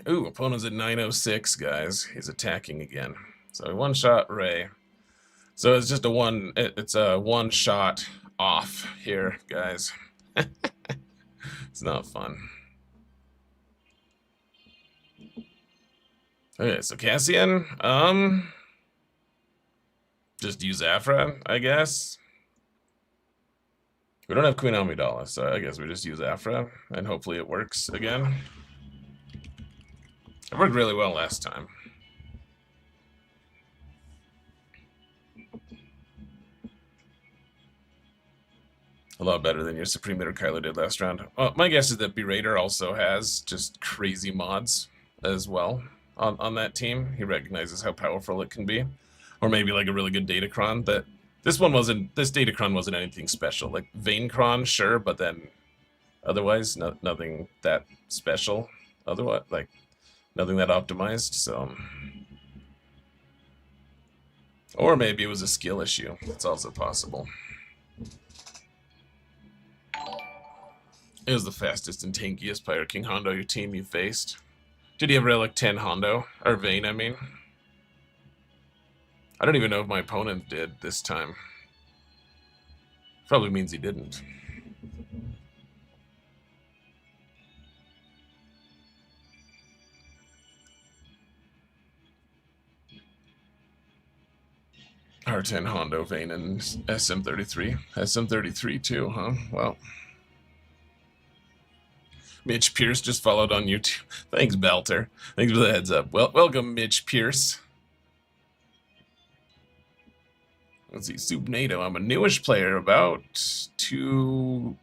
Ooh, opponent's at 906, guys. He's attacking again. So we one-shot Ray. So it's just it's a one-shot off here, guys. It's not fun. Okay, so Cassian, Just use Afra, I guess. We don't have Queen Amidala, so I guess we just use Afra, and hopefully it works again. It worked really well last time. A lot better than your Supreme Leader Kylo did last round. My guess is that Berater also has just crazy mods as well on that team. He recognizes how powerful it can be. Or maybe like a really good Datacron. But this Datacron wasn't anything special. Like Vayncron, sure, but then otherwise nothing that special. Otherwise, like nothing that optimized, so. Or maybe it was a skill issue. It's also possible. It was the fastest and tankiest Pirate King Hondo your team you faced. Did he have Relic 10 Hondo? Or Vayne, I mean. I don't even know if my opponent did this time. Probably means he didn't. R10 Hondo, Vayne, and SM33. SM33 too, huh? Well. Mitch Pierce just followed on YouTube. Thanks, Belter. Thanks for the heads up. Well, welcome, Mitch Pierce. Let's see, Subnado. I'm a newish player, about to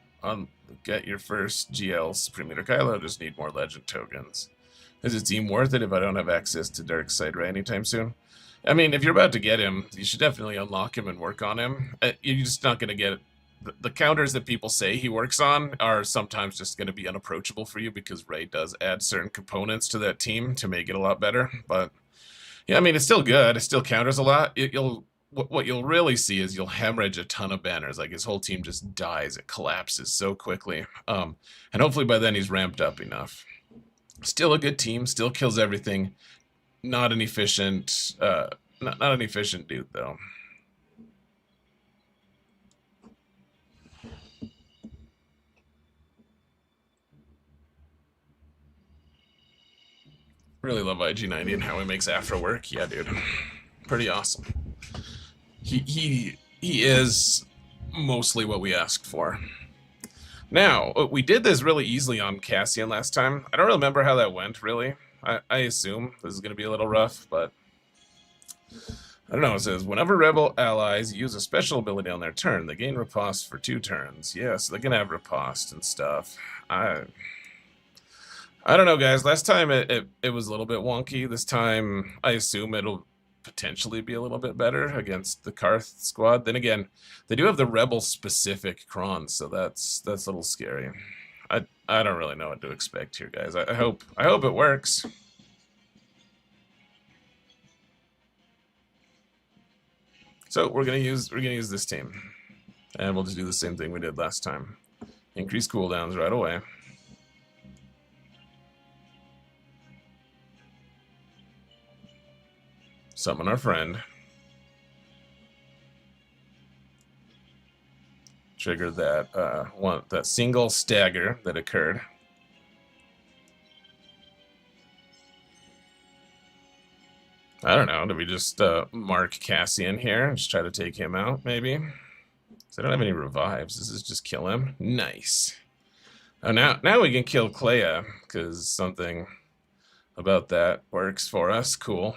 get your first GL Supreme Leader Kylo. Just need more legend tokens. Is it team worth it if I don't have access to Dark Side Ray anytime soon? I mean, if you're about to get him, you should definitely unlock him and work on him. You're just not going to get the counters that people say he works on are sometimes just going to be unapproachable for you because Ray does add certain components to that team to make it a lot better. But yeah, I mean, it's still good. It still counters a lot. What you'll really see is you'll hemorrhage a ton of banners. Like his whole team just dies. It collapses so quickly. And hopefully by then he's ramped up enough. Still a good team. Still kills everything. Not an efficient, not an efficient dude though. Really love IG90 and how he makes Afro work. Yeah, dude. Pretty awesome. He is mostly what we asked for. Now, we did this really easily on Cassian last time. I don't remember how that went, really. I assume this is going to be a little rough, but I don't know. It says, whenever rebel allies use a special ability on their turn, they gain riposte for 2 turns. Yeah, so they can have riposte and stuff. I don't know, guys. Last time it was a little bit wonky. This time, I assume it'll potentially be a little bit better against the Karth squad. Then again, they do have the rebel-specific Krons, so that's a little scary. I don't really know what to expect here, guys. I hope it works. So we're gonna use this team, and we'll just do the same thing we did last time. Increase cooldowns right away. Summon our friend. Trigger that single stagger that occurred. I don't know. Do we just mark Cassian here and just try to take him out, maybe? Because I don't have any revives. This is just kill him. Nice. Oh, now we can kill Clea, because something about that works for us. Cool.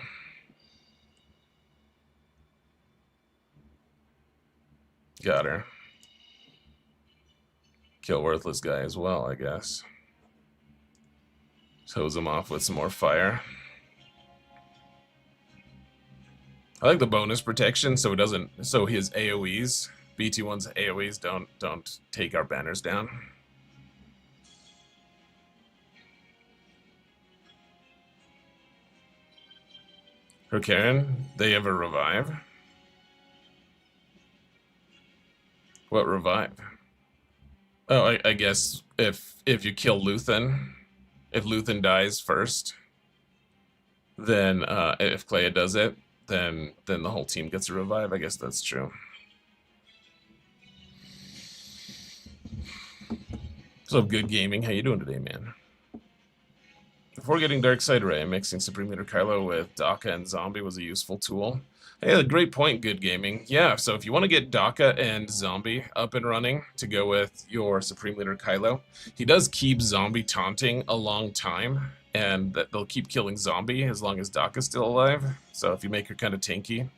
Got her. Kill worthless guy as well, I guess. Just hose him off with some more fire. I like the bonus protection, so his AoEs, BT1's AoEs don't take our banners down. Karen, they ever revive? What revive? Oh, I guess if you kill Luthen, if Luthen dies first, then if Clea does it, then the whole team gets a revive. I guess that's true. So good gaming. How you doing today, man? Before getting Darkseid mixing Supreme Leader Kylo with Daka and Zombie was a useful tool. Hey, a great point, Good Gaming. Yeah, so if you want to get Daka and Zombie up and running to go with your Supreme Leader Kylo, he does keep Zombie taunting a long time, and that they'll keep killing Zombie as long as Daka's still alive. So if you make her kind of tanky,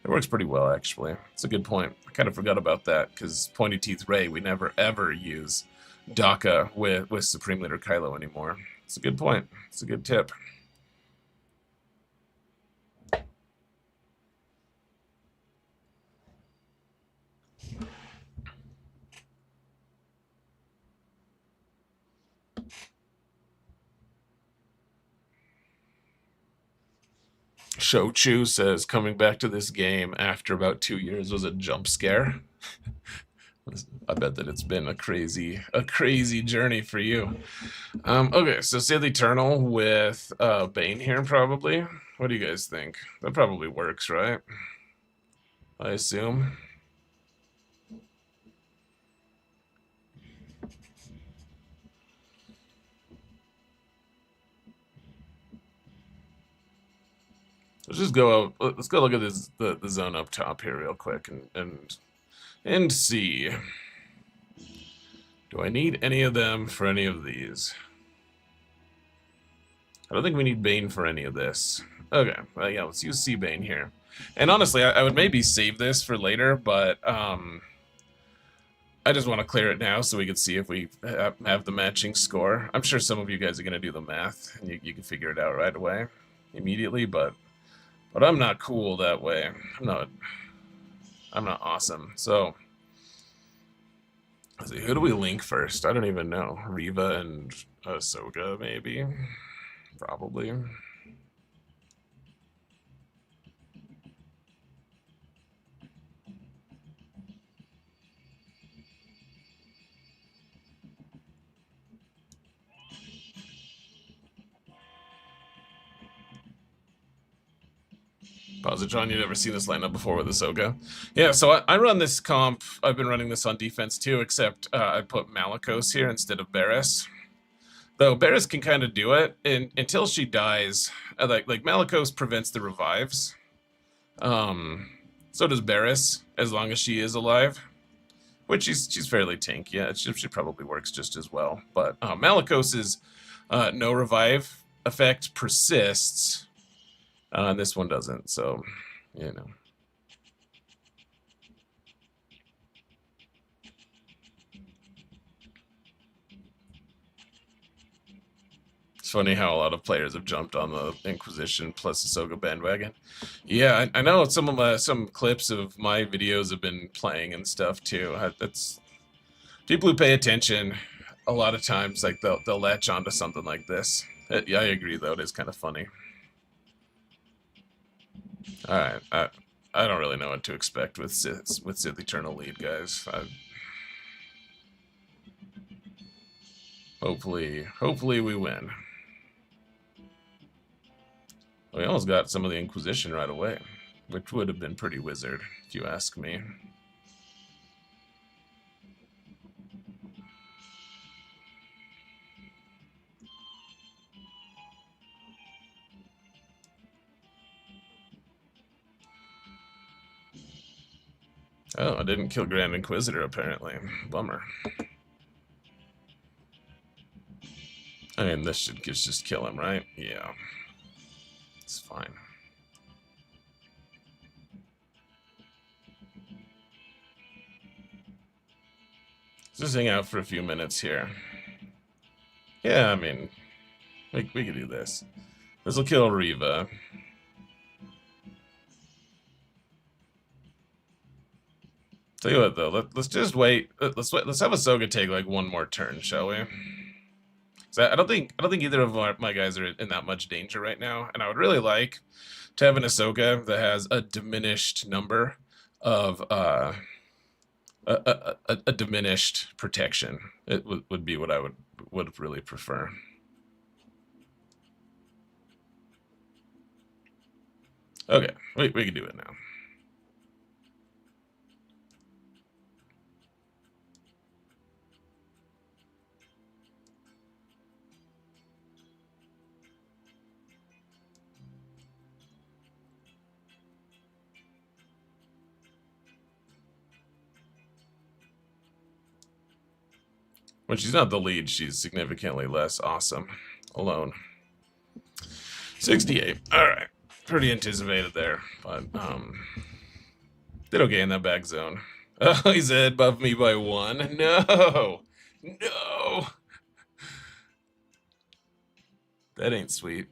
it works pretty well, actually. It's a good point. I kind of forgot about that, because Pointy Teeth Ray, we never ever use Daka with Supreme Leader Kylo anymore. It's a good point. It's a good tip. Shochu says coming back to this game after about 2 years was a jump scare. I bet that it's been a crazy journey for you. Okay, so Sith Eternal with Bane here probably. What do you guys think? That probably works, right? I assume. Let's just go. Let's go look at this the zone up top here real quick and see. Do I need any of them for any of these? I don't think we need Bane for any of this. Okay, well, yeah, let's use Sea Bane here. And honestly, I would maybe save this for later, but I just want to clear it now so we can see if we have the matching score. I'm sure some of you guys are going to do the math, and you can figure it out right away, immediately, but I'm not cool that way. I'm not awesome. So, let's see, who do we link first? I don't even know. Reva and Ahsoka, maybe? Probably. Positron, you've never seen this lineup before with Ahsoka. Yeah, so I run this comp. I've been running this on defense too, except I put Malicos here instead of Barris. Though Barris can kind of do it until she dies. Like Malicos prevents the revives. So does Barris, as long as she is alive. Which she's fairly tanky. Yeah, she probably works just as well. But Malicos's no revive effect persists. This one doesn't, so, you know. It's funny how a lot of players have jumped on the Inquisition plus Ahsoka bandwagon. Yeah, I know some clips of my videos have been playing and stuff too. That's people who pay attention. A lot of times, like they'll latch onto something like this. Yeah, I agree though. It is kind of funny. All right, I don't really know what to expect with Sith Eternal lead, guys. Hopefully we win. We almost got some of the Inquisition right away, which would have been pretty wizard, if you ask me. Oh, I didn't kill Grand Inquisitor, apparently. Bummer. I mean, this should just kill him, right? Yeah. It's fine. Just hang out for a few minutes here. Yeah, I mean, we could do this. This will kill Reva. Tell you what, though, let's just wait. Let's have Ahsoka take like one more turn, shall we? So I don't think either of my guys are in that much danger right now, and I would really like to have an Ahsoka that has a diminished number of a diminished protection. It would be what I would really prefer. Okay, we can do it now. When she's not the lead, she's significantly less awesome alone. 68. All right, pretty anticipated there, but did okay in that back zone. Oh, he's ahead above me by 1. No, no, that ain't sweet.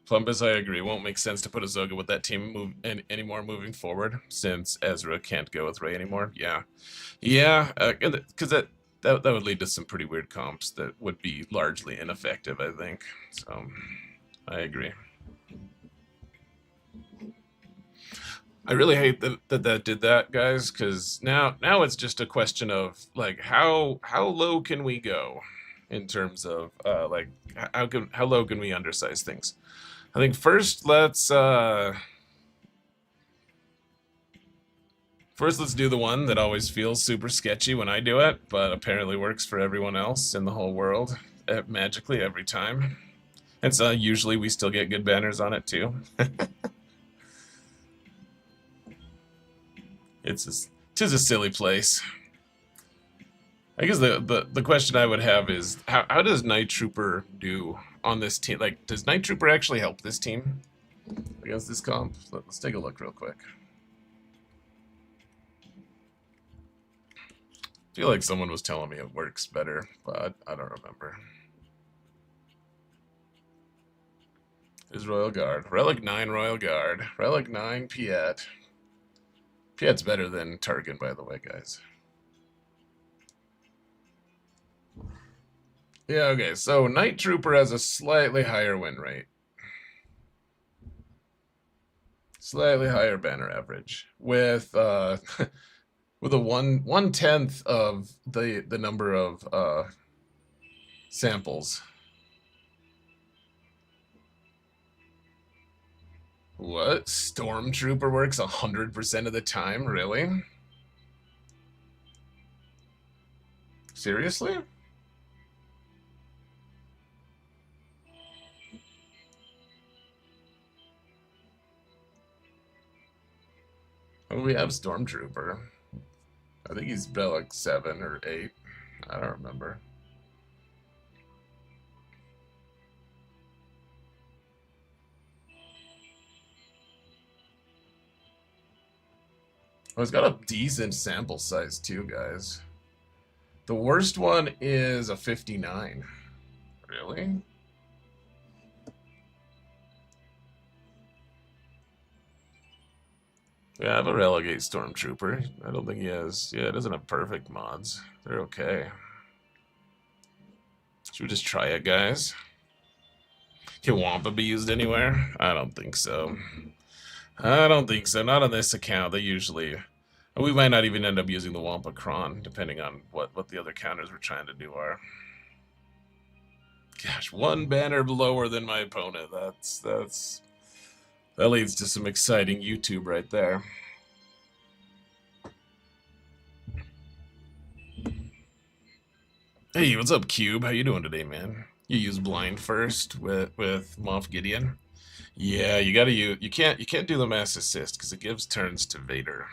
Plumpus, I agree. Won't make sense to put a Zoga with that team anymore moving forward, since Ezra can't go with Rey anymore. Yeah, yeah, because that would lead to some pretty weird comps that would be largely ineffective, I think. So, I agree. I really hate that did that, guys, because now it's just a question of like how low can we go in terms of like how low can we undersize things. I think first let's do the one that always feels super sketchy when I do it, but apparently works for everyone else in the whole world magically every time. And so usually we still get good banners on it too. Tis a silly place. I guess the question I would have is how does Night Trooper do on this team? Like, does Night Trooper actually help this team against this comp? Let's take a look real quick. I feel like someone was telling me it works better, but I don't remember. Is Royal Guard. Relic 9 Royal Guard. Relic 9 Piet. Piet's better than Tarkin, by the way, guys. Yeah, okay, so Night Trooper has a slightly higher win rate. Slightly higher banner average. With with a 1/10 of the number of samples. What? Stormtrooper works 100% of the time? Really? Seriously? Oh, we have Stormtrooper. I think he's like 7 or 8. I don't remember. Oh, it's got a decent sample size too, guys. The worst one is a 59. Really? Yeah, I have a Relegate Stormtrooper. I don't think he has... Yeah, it doesn't have perfect mods. They're okay. Should we just try it, guys? Can Wampa be used anywhere? I don't think so. I don't think so. Not on this account. They usually... We might not even end up using the Wampa Kron, depending on what the other counters we're trying to do are. Gosh, one banner lower than my opponent. That leads to some exciting YouTube right there. Hey, what's up, Cube? How you doing today, man? You use blind first with Moff Gideon. Yeah, you gotta use. You can't do the mass assist because it gives turns to Vader.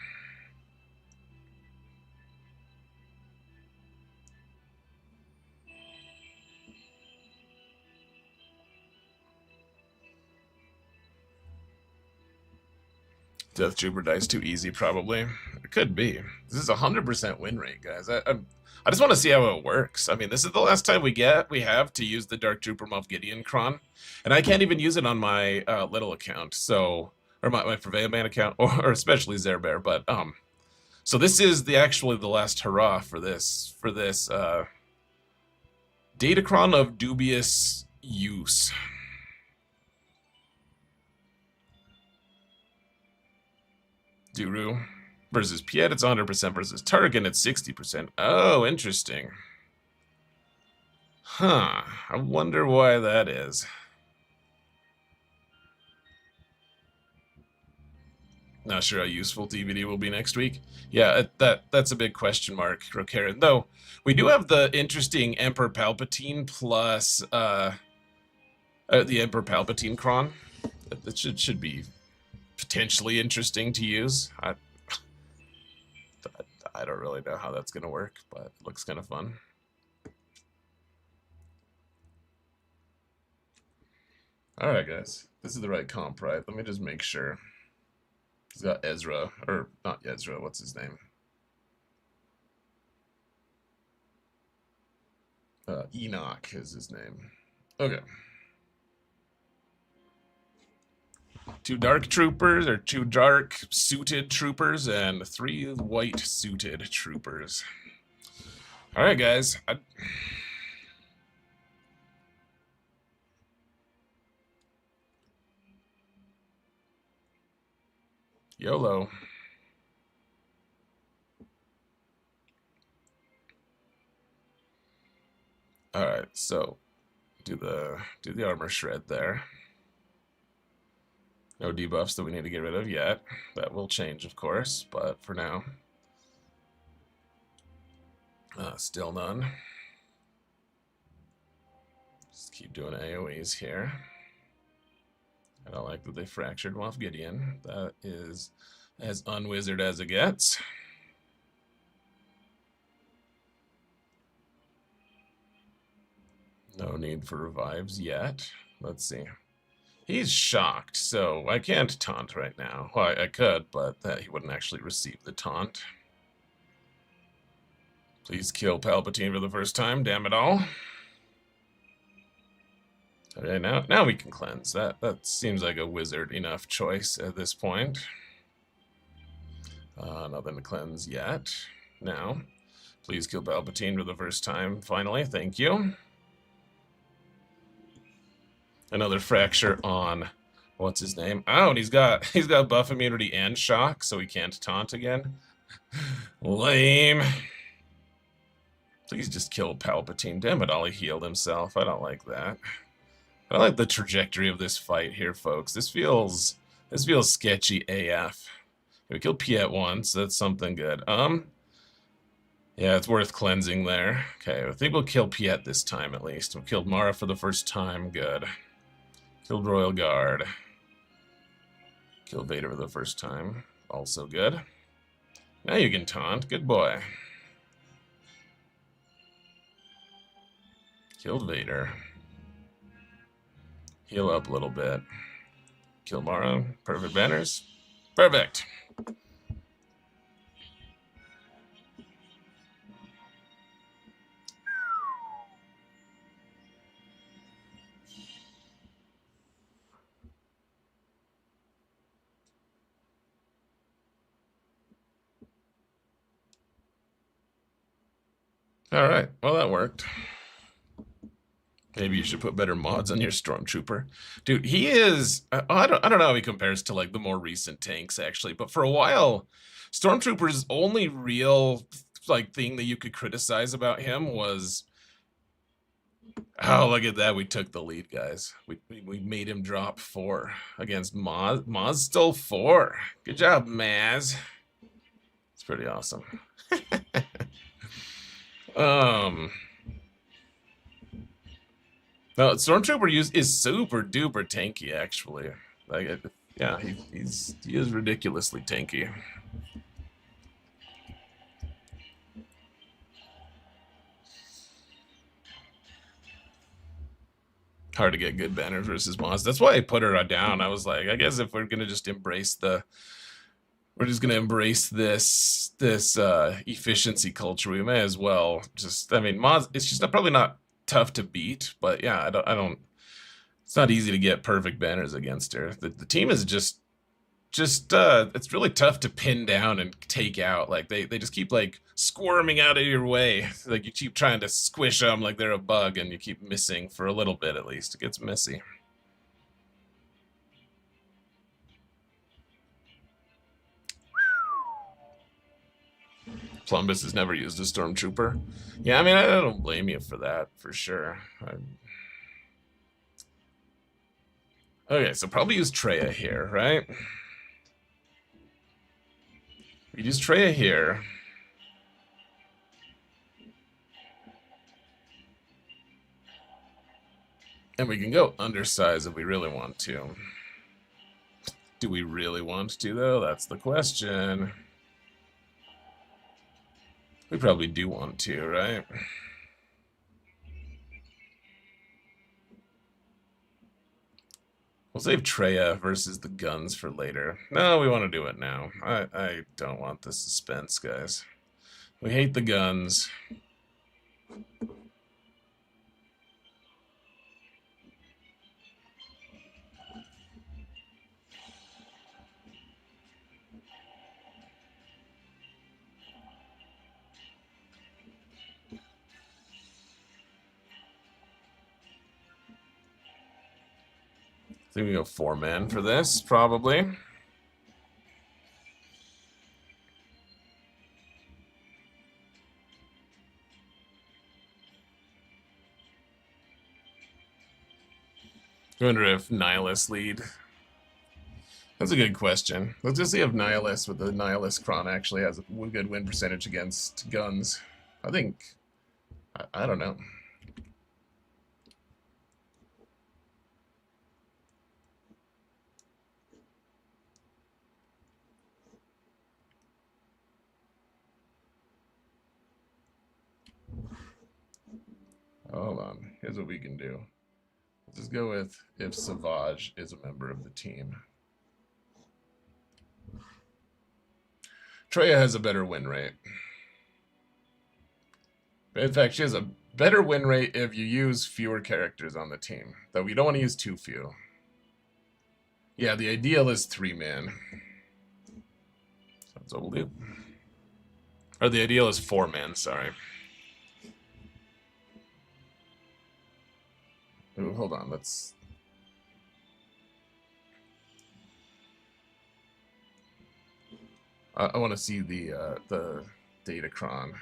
Death Trooper dies too easy, probably. It could be. This is 100% win rate, guys. I just want to see how it works. I mean, this is the last time we have to use the Dark Trooper Moff Gideon Kron, and I can't even use it on my little account, so or my Purveyor Man account, or especially XAERBEAR. But so this is actually the last hurrah for this Datacron of dubious use. Duru versus Piet, it's 100% versus Tarkin, it's 60%. Oh, interesting. Huh. I wonder why that is. Not sure how useful DVD will be next week. Yeah, that's a big question mark, Rokaran. Though, we do have the interesting Emperor Palpatine plus the Emperor Palpatine Kron That should be potentially interesting to use. I don't really know how that's gonna work, but it looks kind of fun. All right, guys, this is the right comp, right? Let me just make sure. He's got Ezra, or not Ezra. What's his name? Enoch is his name. Okay. 2 dark troopers, or 2 dark suited troopers, and 3 white suited troopers. All right, guys. YOLO. All right, so do the armor shred there. No debuffs that we need to get rid of yet. That will change, of course, but for now, still none. Just keep doing AoEs here. I don't like that they fractured Moff Gideon. That is as unwizard as it gets. No need for revives yet. Let's see. He's shocked, so I can't taunt right now. Well, I could, but he wouldn't actually receive the taunt. Please kill Palpatine for the first time, damn it all. Okay, now we can cleanse. That seems like a wizard enough choice at this point. Nothing to cleanse yet. Now, please kill Palpatine for the first time, finally. Thank you. Another fracture on what's his name? Oh, and he's got buff immunity and shock, so he can't taunt again. Lame. Please just kill Palpatine. Damn it, all he healed himself. I don't like that. I like the trajectory of this fight here, folks. This feels sketchy AF. We killed Piet once. That's something good. Yeah, it's worth cleansing there. Okay, I think we'll kill Piet this time at least. We killed Mara for the first time. Good. Killed Royal Guard. Killed Vader for the first time. Also good. Now you can taunt. Good boy. Killed Vader. Heal up a little bit. Kill Mara. Perfect banners. Perfect. All right. Well, that worked. Maybe you should put better mods on your Stormtrooper. Dude, he is... I don't know how he compares to, like, the more recent tanks, actually. But for a while, Stormtrooper's only real, like, thing that you could criticize about him was... Oh, look at that. We took the lead, guys. We made him drop 4 against Maz. Maz stole 4. Good job, Maz. It's pretty awesome. No, Stormtrooper is super duper tanky, actually. Like, yeah, he is ridiculously tanky. Hard to get good banners versus Maz. That's why I put her down. I was like, I guess if we're gonna just embrace we're just gonna embrace this efficiency culture, we may as well just. I mean, Maz. It's just probably not tough to beat, but yeah, I don't. It's not easy to get perfect banners against her. The team is just it's really tough to pin down and take out. Like they just keep like squirming out of your way. Like you keep trying to squish them like they're a bug, and you keep missing for a little bit at least. It gets messy. Plumbus has never used a Stormtrooper. Yeah, I mean, I don't blame you for that, for sure. Okay, so probably use Traya here, right? We use Traya here. And we can go undersize if we really want to. Do we really want to, though? That's the question. We probably do want to, right? We'll save Treya versus the guns for later. No, we want to do it now. I don't want the suspense, guys. We hate the guns. I think we go 4-man for this, probably. I wonder if Nihilus lead. That's a good question. Let's just see if Nihilus with the Nihilus Kron actually has a good win percentage against guns. I think, I don't know. Hold on. Here's what we can do. Let's just go with if Savage is a member of the team. Treya has a better win rate. In fact, she has a better win rate if you use fewer characters on the team. Though we don't want to use too few. Yeah, the ideal is 3-man. That's what we'll do. Or the ideal is 4-man, sorry. Ooh, hold on, let's... I want to see the Datacron.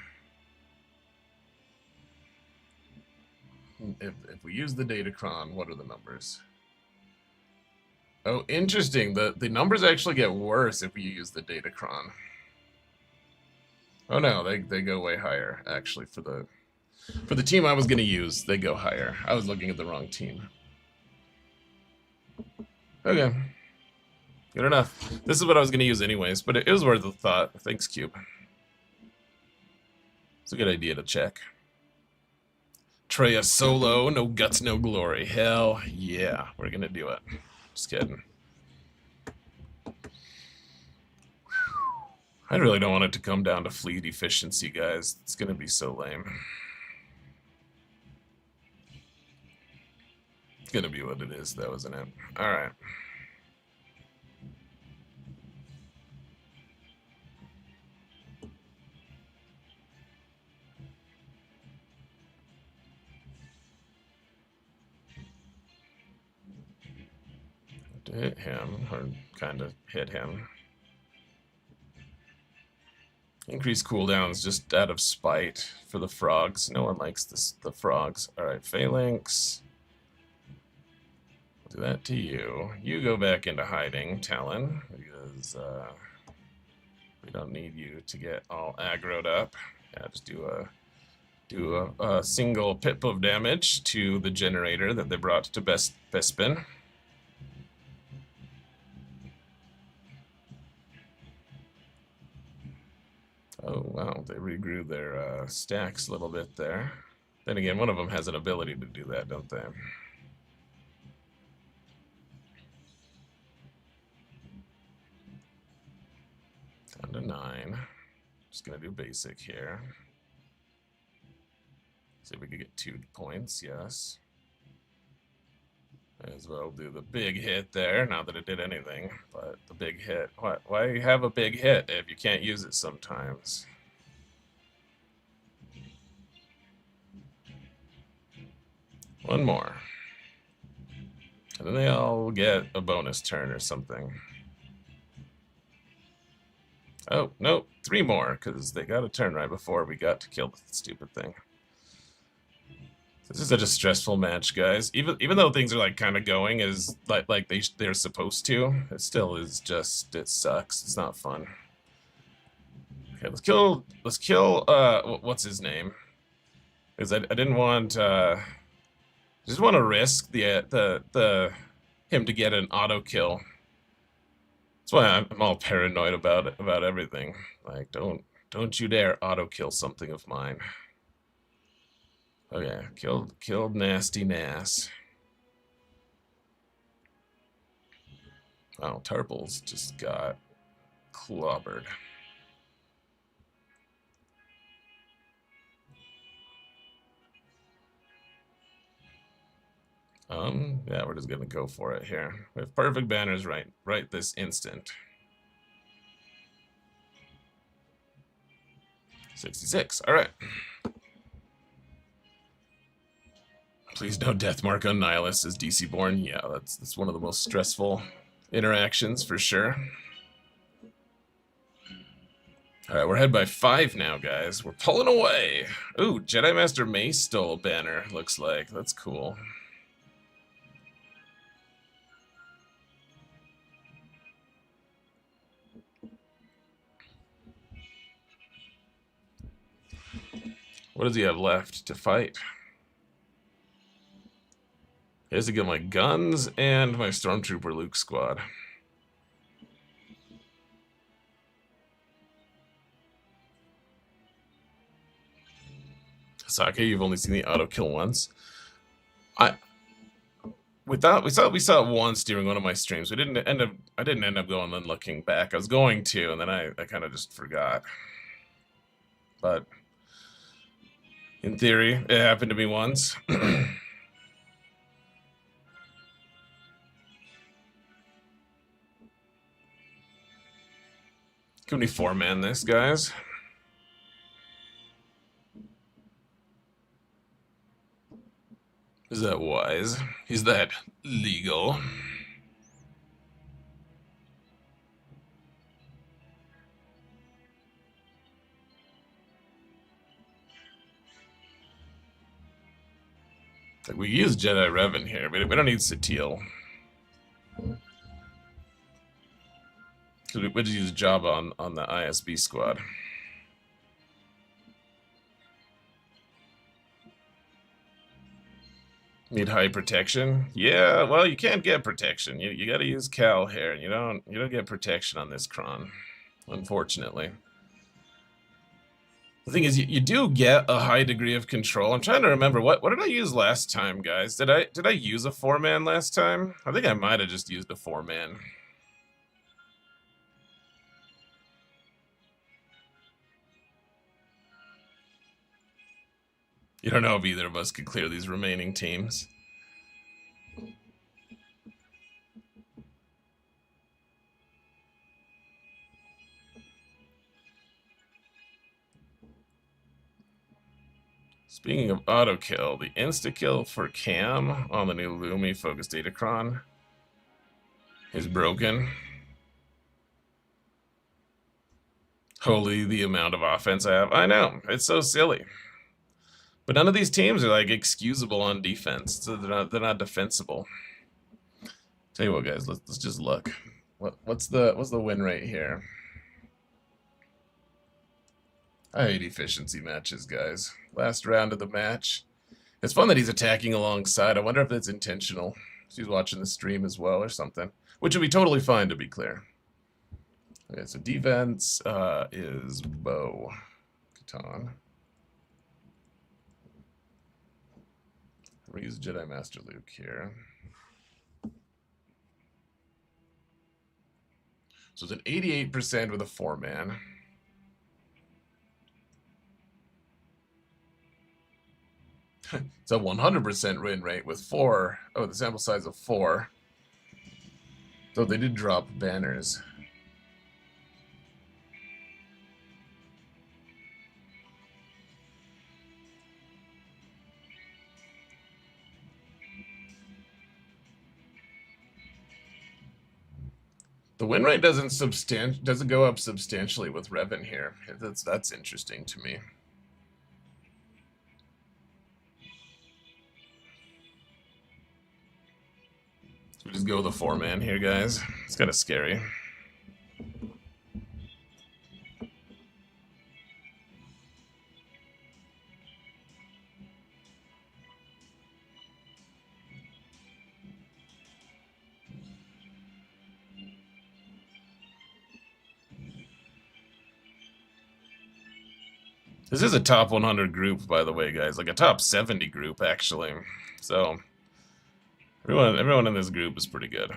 If we use the Datacron, what are the numbers? Oh, interesting. The numbers actually get worse if we use the Datacron. Oh no, they go way higher, actually, for the team I was going to use. They go higher. I was looking at the wrong team. Okay. Good enough. This is what I was going to use anyways, but it was worth a thought. Thanks, Cube. It's a good idea to check. Treya solo, no guts, no glory. Hell yeah, we're going to do it. Just kidding. I really don't want it to come down to fleet efficiency, guys. It's going to be so lame. It's going to be what it is, though, isn't it? All right. To hit him, or kind of hit him. Increase cooldowns just out of spite for the frogs. No one likes the frogs. Alright, Phalanx. I'll do that to you. You go back into hiding, Talon, because we don't need you to get all aggroed up. Yeah, just do a single pip of damage to the generator that they brought to Bespin. Oh, wow, they regrew their stacks a little bit there. Then again, one of them has an ability to do that, don't they? Down to 9. Just gonna do basic here. See if we could get 2 points, yes. May as well do the big hit there, not that it did anything, but the big hit. Why have a big hit if you can't use it sometimes? One more. And then they all get a bonus turn or something. Oh, no, 3 more, because they got a turn right before we got to kill the stupid thing. This is such a stressful match, guys. Even though things are like kind of going as like they're supposed to, it still is just, it sucks. It's not fun. Okay, let's kill what's his name? Because I didn't want just want to risk the him to get an auto kill. That's why I'm all paranoid about everything. Like, don't you dare auto kill something of mine. Okay, killed Nasty Nass. Oh, Turples just got clobbered. Yeah, we're just gonna go for it here. We have perfect banners right this instant. 66. All right. Please no death mark on Nihilus as DC Born. Yeah, that's one of the most stressful interactions for sure. All right, we're ahead by 5 now, guys. We're pulling away. Ooh, Jedi Master Mace stole a banner. Looks like that's cool. What does he have left to fight? He has to get my guns and my Stormtrooper Luke squad. Sake, you've only seen the auto kill once. We saw it once during one of my streams. I didn't end up going and looking back. I was going to, and then I kind of just forgot. But in theory, it happened to me once. Can we 4-man this, guys? Is that wise? Is that legal? Like, we use Jedi Revan here, but we don't need Satele. Because we just use Jabba on the ISB squad. Need high protection? Yeah, well, you can't get protection. You got to use Cal here. You don't get protection on this Kron, unfortunately. The thing is, you do get a high degree of control. I'm trying to remember what did I use last time, guys? Did I use a 4-man last time? I think I might have just used a 4-man. You don't know if either of us could clear these remaining teams. Speaking of auto kill, the insta kill for Cam on the new Lumi focus Datacron is broken. Holy, the amount of offense I have. I know, it's so silly. But none of these teams are like excusable on defense, so they're not defensible. Tell you what, guys, let's just look. What's the win rate here? I hate efficiency matches, guys. Last round of the match. It's fun that he's attacking alongside. I wonder if that's intentional. She's watching the stream as well or something. Which would be totally fine, to be clear. Okay, so defense is Bo Katan. We'll use Jedi Master Luke here. So it's an 88% with a 4-man. It's a 100% win rate with 4. Oh, the sample size of 4. So they did drop banners. The win rate doesn't go up substantially with Revan here. That's interesting to me. So we just go with a 4-man here, guys. It's kind of scary. This is a top 100 group, by the way, guys. Like a top 70 group, actually. So, everyone in this group is pretty good.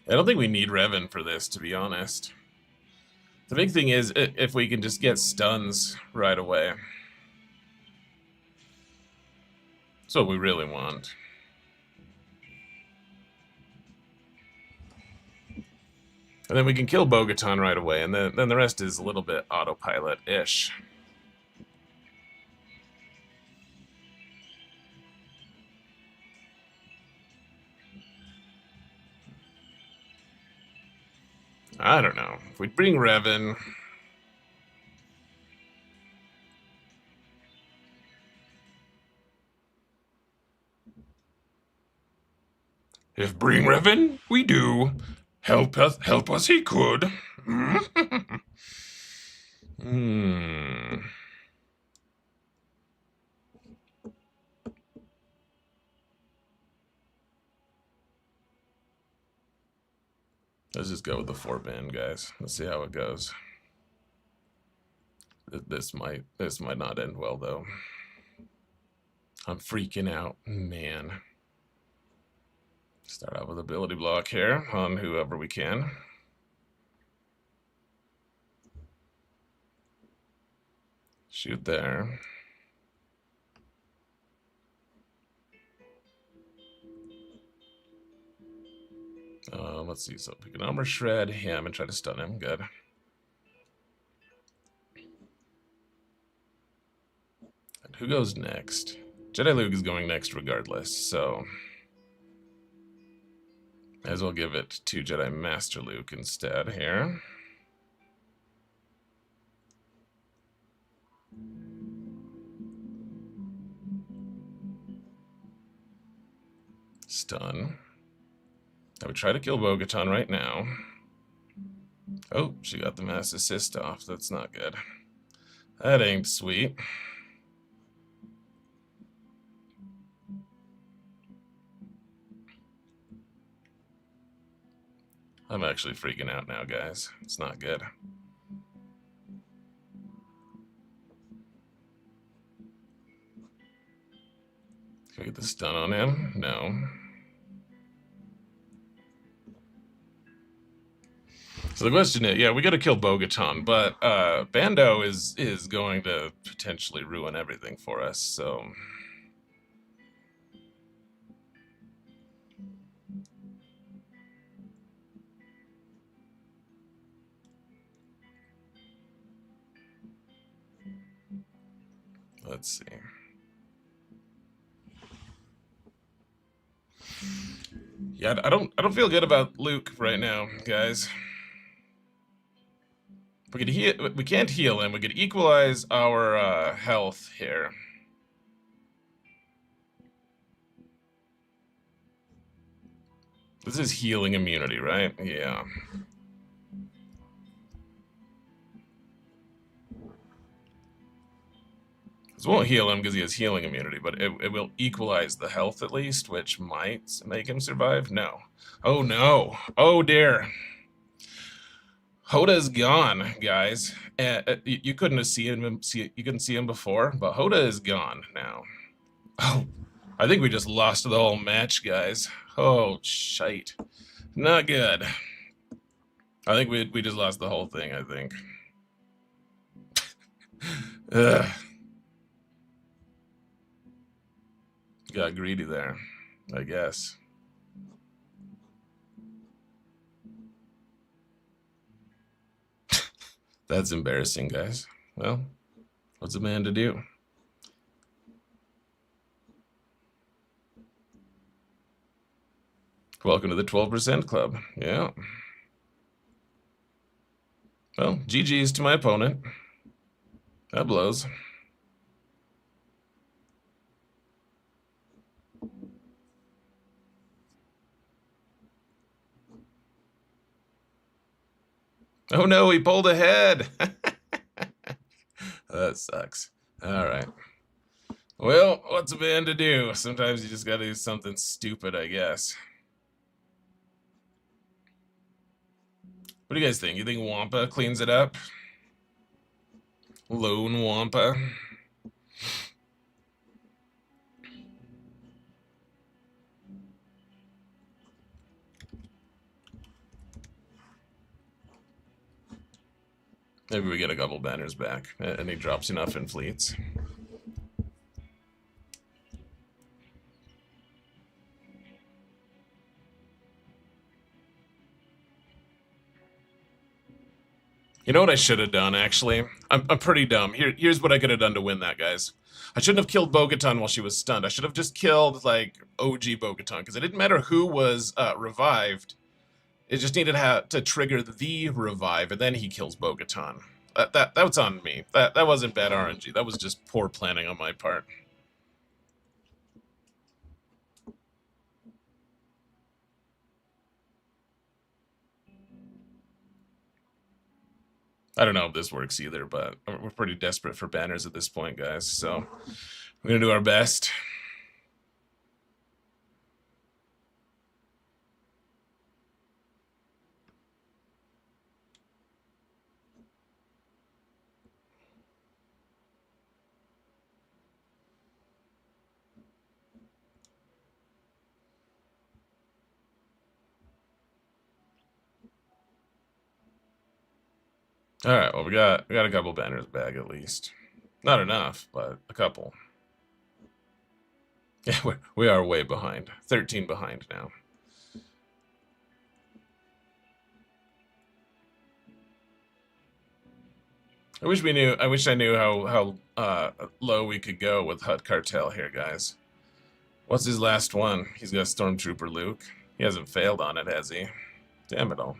I don't think we need Revan for this, to be honest. The big thing is if we can just get stuns right away. That's what we really want. And then we can kill Bo-Katan right away, and then the rest is a little bit autopilot-ish. I don't know. If we bring Revan... If bring Revan, we do. Help us he could. Let's just go with the 4-man, guys. Let's see how it goes. This might not end well, though. I'm freaking out, man. Start out with ability block here on whoever we can. Shoot there. Let's see, so we can armor shred him and try to stun him. Good. And who goes next? Jedi Luke is going next regardless, so may as well give it to Jedi Master Luke instead here. Stun. I would try to kill Bo-Katan right now. Oh, she got the mass assist off. That's not good. That ain't sweet. I'm actually freaking out now, guys. It's not good. Can we get the stun on him? No. So the question is, yeah, we gotta kill Bo-Katan, but Bando is going to potentially ruin everything for us, so... Let's see. Yeah, I don't feel good about Luke right now, guys. We could heal. We can't heal him. We could equalize our health here. This is healing immunity, right? Yeah. This won't heal him because he has healing immunity, but it will equalize the health at least, which might make him survive. No. Oh no. Oh dear. Hoda's gone, guys. You couldn't have seen him. You couldn't see him before, but Hoda is gone now. Oh, I think we just lost the whole match, guys. Oh shite, not good. I think we just lost the whole thing. I think. Ugh. Got greedy there, I guess. That's embarrassing, guys. Well, what's a man to do? Welcome to the 12% club. Yeah. Well, GG's to my opponent. That blows. Oh no, he pulled ahead. That sucks. All right. Well, what's a man to do? Sometimes you just gotta do something stupid, I guess. What do you guys think? You think Wampa cleans it up? Lone Wampa? Maybe we get a couple banners back, and he drops enough in fleets. You know what I should have done, actually? I'm pretty dumb. Here's what I could have done to win that, guys. I shouldn't have killed Bo-Katan while she was stunned. I should have just killed, like, OG Bo-Katan, because it didn't matter who was revived. It just needed to trigger the revive, and then he kills Bo-Katan. That was on me. That wasn't bad RNG. That was just poor planning on my part. I don't know if this works either, but we're pretty desperate for banners at this point, guys. So we're gonna do our best. All right. Well, we got a couple banners back at least. Not enough, but a couple. Yeah, we are way behind. 13 behind now. I wish I knew how low we could go with Hut Cartel here, guys. What's his last one? He's got Stormtrooper Luke. He hasn't failed on it, has he? Damn it all.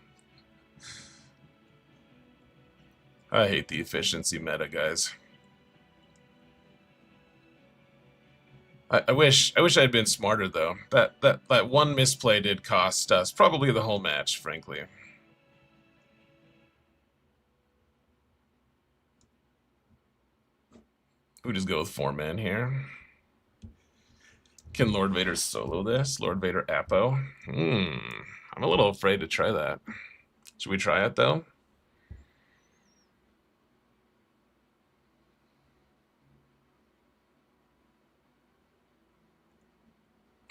I hate the efficiency meta, guys. I wish I'd been smarter though. That one misplay did cost us probably the whole match, frankly. We just go with 4-man here. Can Lord Vader solo this? Lord Vader Apo? I'm a little afraid to try that. Should we try it though?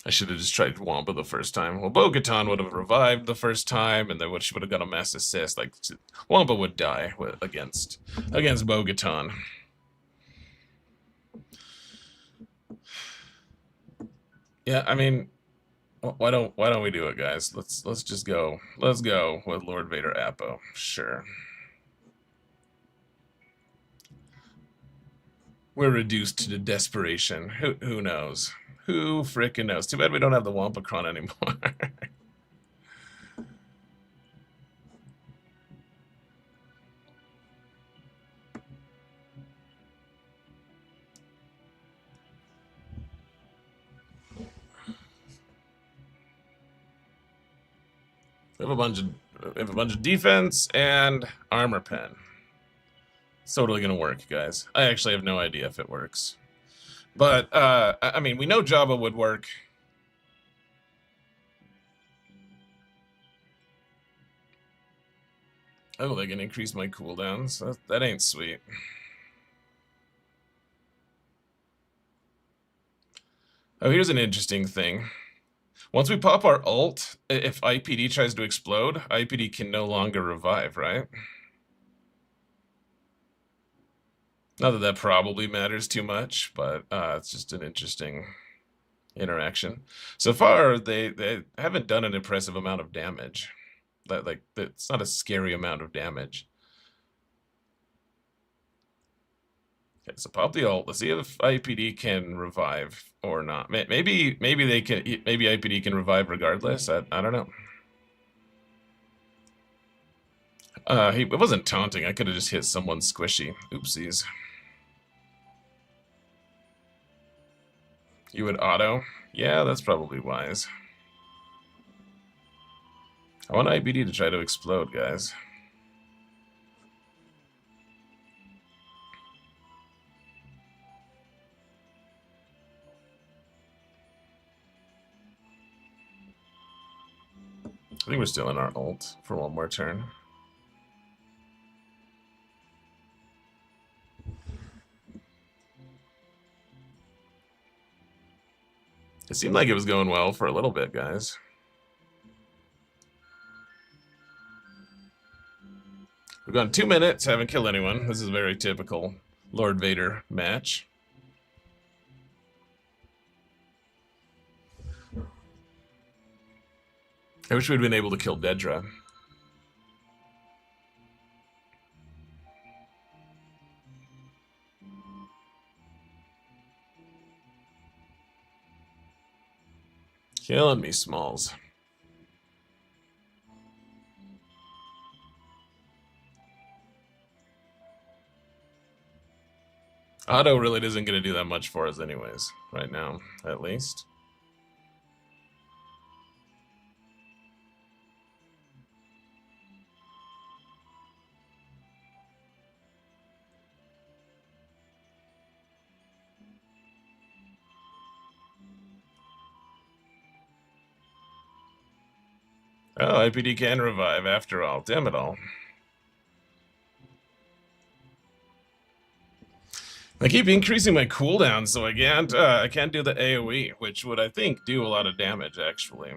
I should have just tried Wampa the first time. Well, Bo-Katan would have revived the first time, and then she would have got a mass assist. Like, Wampa would die against Bo-Katan. Yeah, I mean, why don't we do it, guys? Let's just go. Let's go with Lord Vader Apo. Sure. We're reduced to desperation. Who knows? Who frickin' knows? Too bad we don't have the Wampacron anymore. We have a bunch of defense and armor pen. It's totally gonna work, guys. I actually have no idea if it works. But, I mean, we know Jabba would work. Oh, they can increase my cooldowns. That ain't sweet. Oh, here's an interesting thing. Once we pop our ult, if IPD tries to explode, IPD can no longer revive, right? Not that that probably matters too much, but it's just an interesting interaction. So far, they haven't done an impressive amount of damage. It's not a scary amount of damage. Okay, so pop the ult. Let's see if IPD can revive or not. Maybe they can. Maybe IPD can revive regardless. I don't know. It wasn't taunting. I could have just hit someone squishy. Oopsies. You would auto? Yeah, that's probably wise. I want IPD to try to explode, guys. I think we're still in our ult for one more turn. It seemed like it was going well for a little bit, guys. We've gone 2 minutes, haven't killed anyone. This is a very typical Lord Vader match. I wish we'd been able to kill Dedra. Killing me, Smalls. Otto really isn't going to do that much for us anyways, right now, at least. Oh, IPD can revive after all. Damn it all. I keep increasing my cooldown, so I can't do the AoE, which would, I think, do a lot of damage, actually.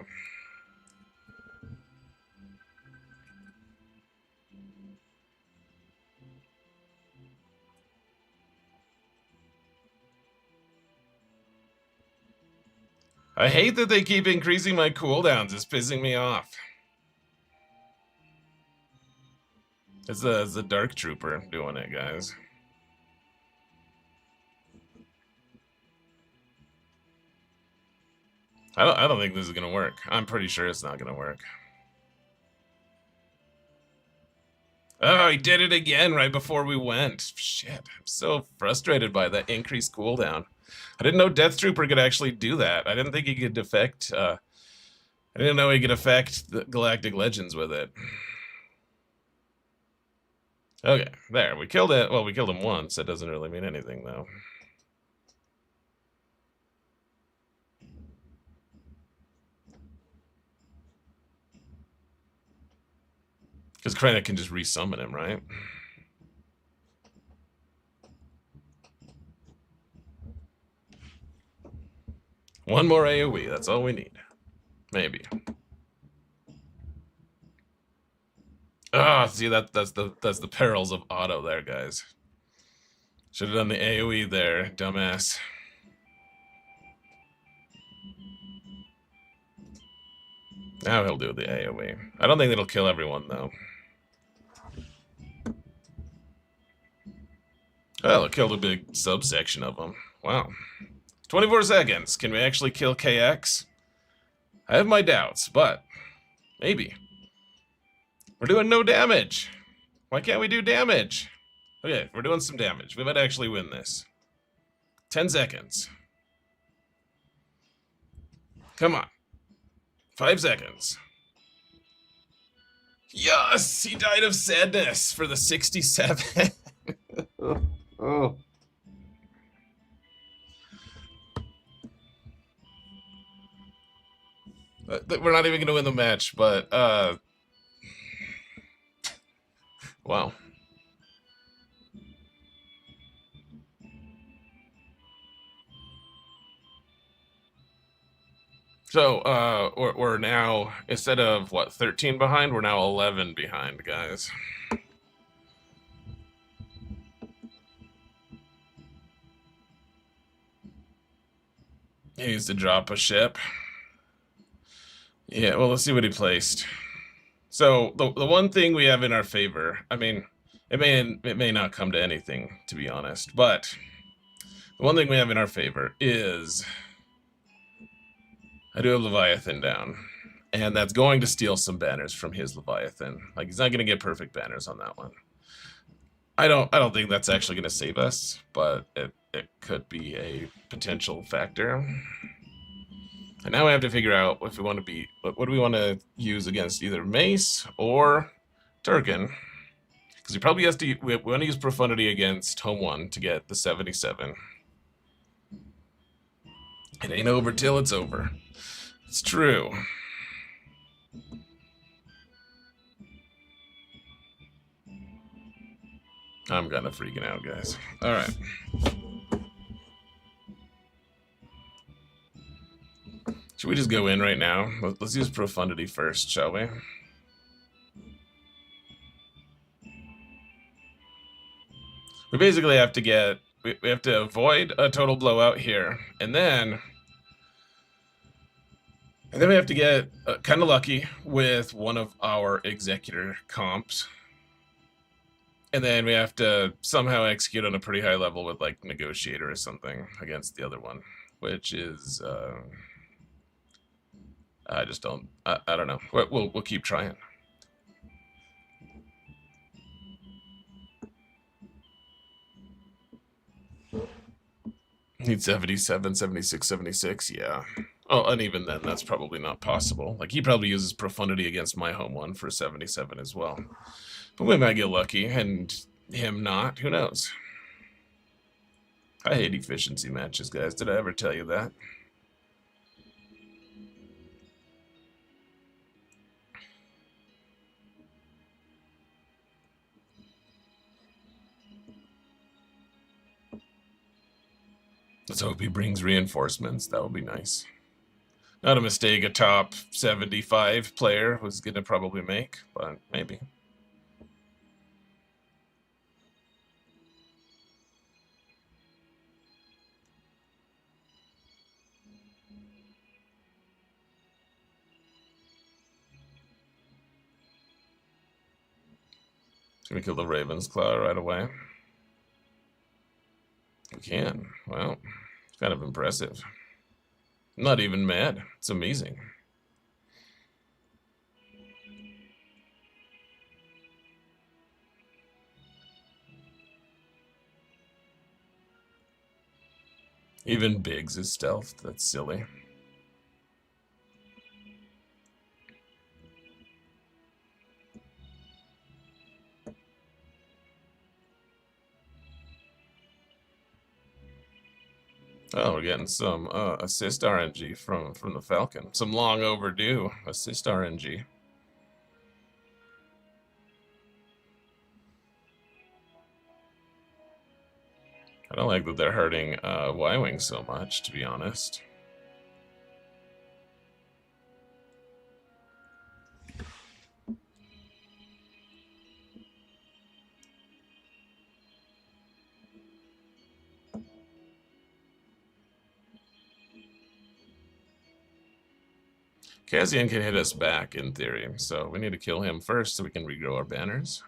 I hate that they keep increasing my cooldowns. It's pissing me off. It's the Dark Trooper doing it, guys. I don't think this is gonna work. I'm pretty sure it's not gonna work. Oh, he did it again right before we went. Shit, I'm so frustrated by that increased cooldown. I didn't know Death Trooper could actually do that. I didn't think he could affect, I didn't know he could affect the Galactic Legends with it. Okay, there, we killed it. Well, we killed him once. That doesn't really mean anything, though. Because Krennic can just resummon him, right? One more AoE, that's all we need. Maybe. Ah, see, that's the perils of auto there, guys. Should have done the AoE there, dumbass. Now he'll do the AoE. I don't think it'll kill everyone, though. Well, it killed a big subsection of them. Wow. 24 seconds. Can we actually kill KX? I have my doubts, but maybe. We're doing no damage. Why can't we do damage? Okay, we're doing some damage. We might actually win this. 10 seconds. Come on. 5 seconds. Yes! He died of sadness for the 67. Oh. We're not even going to win the match, but, wow. So, we're now, instead of, what, 13 behind, we're now 11 behind, guys. He needs to drop a ship. Yeah, well, let's see what he placed. So, the one thing we have in our favor, I mean, it may not come to anything, to be honest, but the one thing we have in our favor is I do have Leviathan down, and that's going to steal some banners from his Leviathan. Like, he's not going to get perfect banners on that one. I don't think that's actually going to save us, but it could be a potential factor. And now we have to figure out if we want to be, what do we want to use against either Mace or Turkin? Because he probably has to, we want to use Profundity against Home 1 to get the 77. It ain't over till it's over. It's true. I'm kind of freaking out, guys. All right. Should we just go in right now? Let's use profundity first, shall we? We basically have to get... We have to avoid a total blowout here. And then we have to get kind of lucky with one of our executor comps. And then we have to somehow execute on a pretty high level with, like, negotiator or something against the other one. Which is... I just don't... I don't know. We'll keep trying. Need 77, 76, 76, yeah. Oh, and even then, that's probably not possible. Like, he probably uses profundity against my home one for 77 as well. But we might get lucky, and him not. Who knows? I hate efficiency matches, guys. Did I ever tell you that? Let's hope he brings reinforcements. That would be nice. Not a mistake a top 75 player was going to probably make, but maybe. Can we kill the Raven's Claw right away? We can. Well, it's kind of impressive. I'm not even mad. It's amazing. Even Biggs is stealthed. That's silly. Oh, we're getting some assist RNG from the Falcon. Some long overdue assist RNG. I don't like that they're hurting Y-Wing so much, to be honest. Cassian can hit us back, in theory, so we need to kill him first so we can regrow our banners.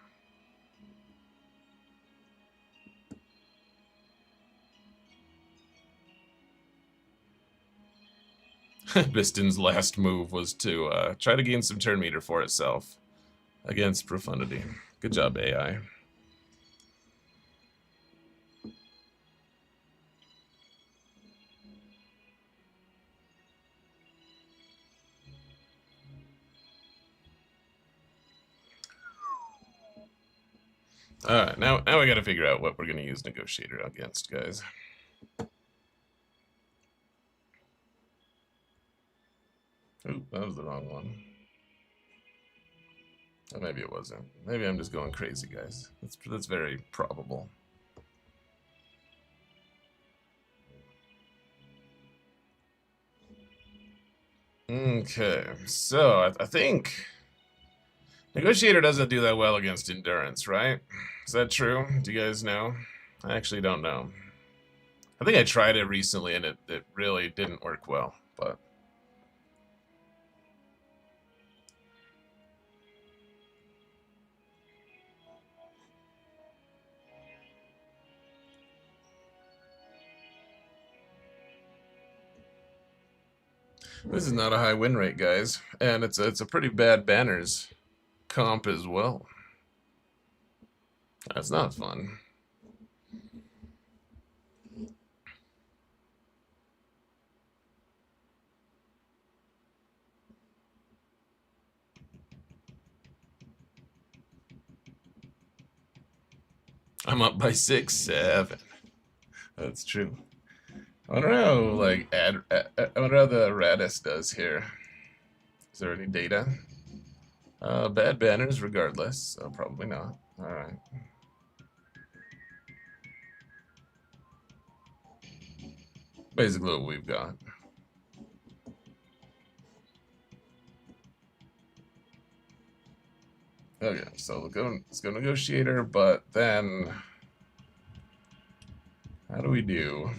Biston's last move was to try to gain some turn meter for itself against Profundity. Good job, AI. Alright, now we gotta figure out what we're gonna use Negotiator against, guys. Ooh, that was the wrong one. Or maybe it wasn't. Maybe I'm just going crazy, guys. That's very probable. Okay, so I think Negotiator doesn't do that well against Endurance, right? Is that true? Do you guys know? I actually don't know. I think I tried it recently and it really didn't work well, but... This is not a high win rate, guys, and it's a pretty bad banners comp as well. That's not fun. I'm up by 6, 7. That's true. I wonder how, like, I wonder how the Radis does here. Is there any data? Bad banners regardless, so probably not. Alright. Basically what we've got. Okay, so let's go negotiator, but then how do we do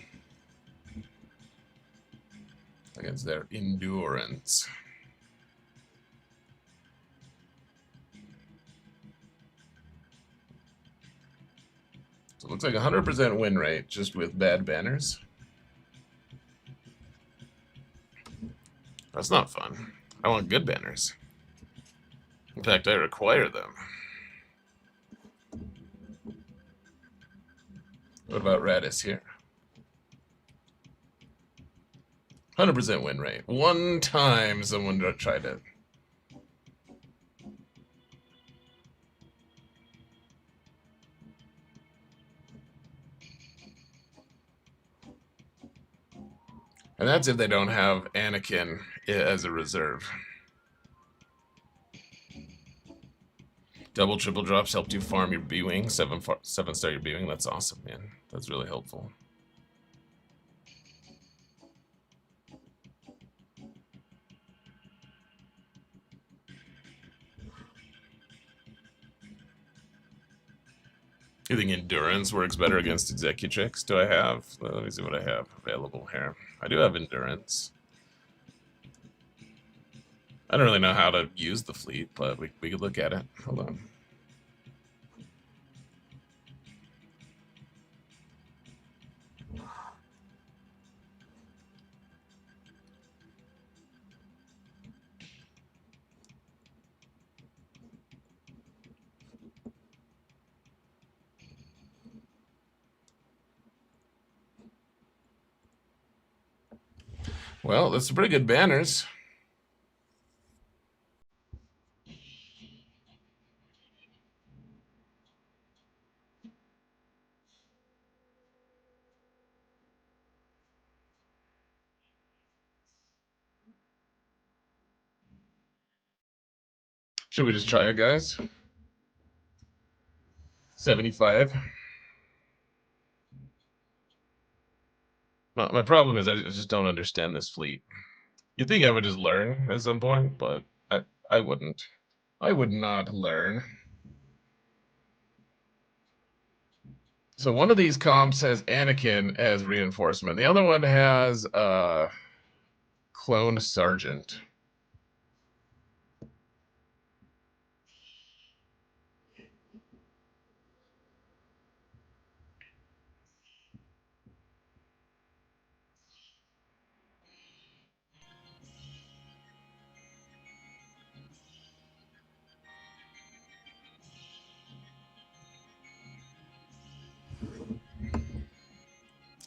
against their endurance? So it looks like 100% win rate just with bad banners. That's not fun. I want good banners. In fact, I require them. What about Radis here? 100% win rate. One time someone tried it. And that's if they don't have Anakin as a reserve. Double, triple drops helped you farm your B-Wing. 7-star your B-Wing. That's awesome, man. That's really helpful. You think endurance works better against executrix? Do I have? Let me see what I have available here. I do have endurance. I don't really know how to use the fleet, but we could look at it. Hold on. Well, that's some pretty good banners. Should we just try it, guys? 75. My problem is I just don't understand this fleet. You'd think I would just learn at some point, but I wouldn't. I would not learn. So one of these comps has Anakin as reinforcement. The other one has clone sergeant.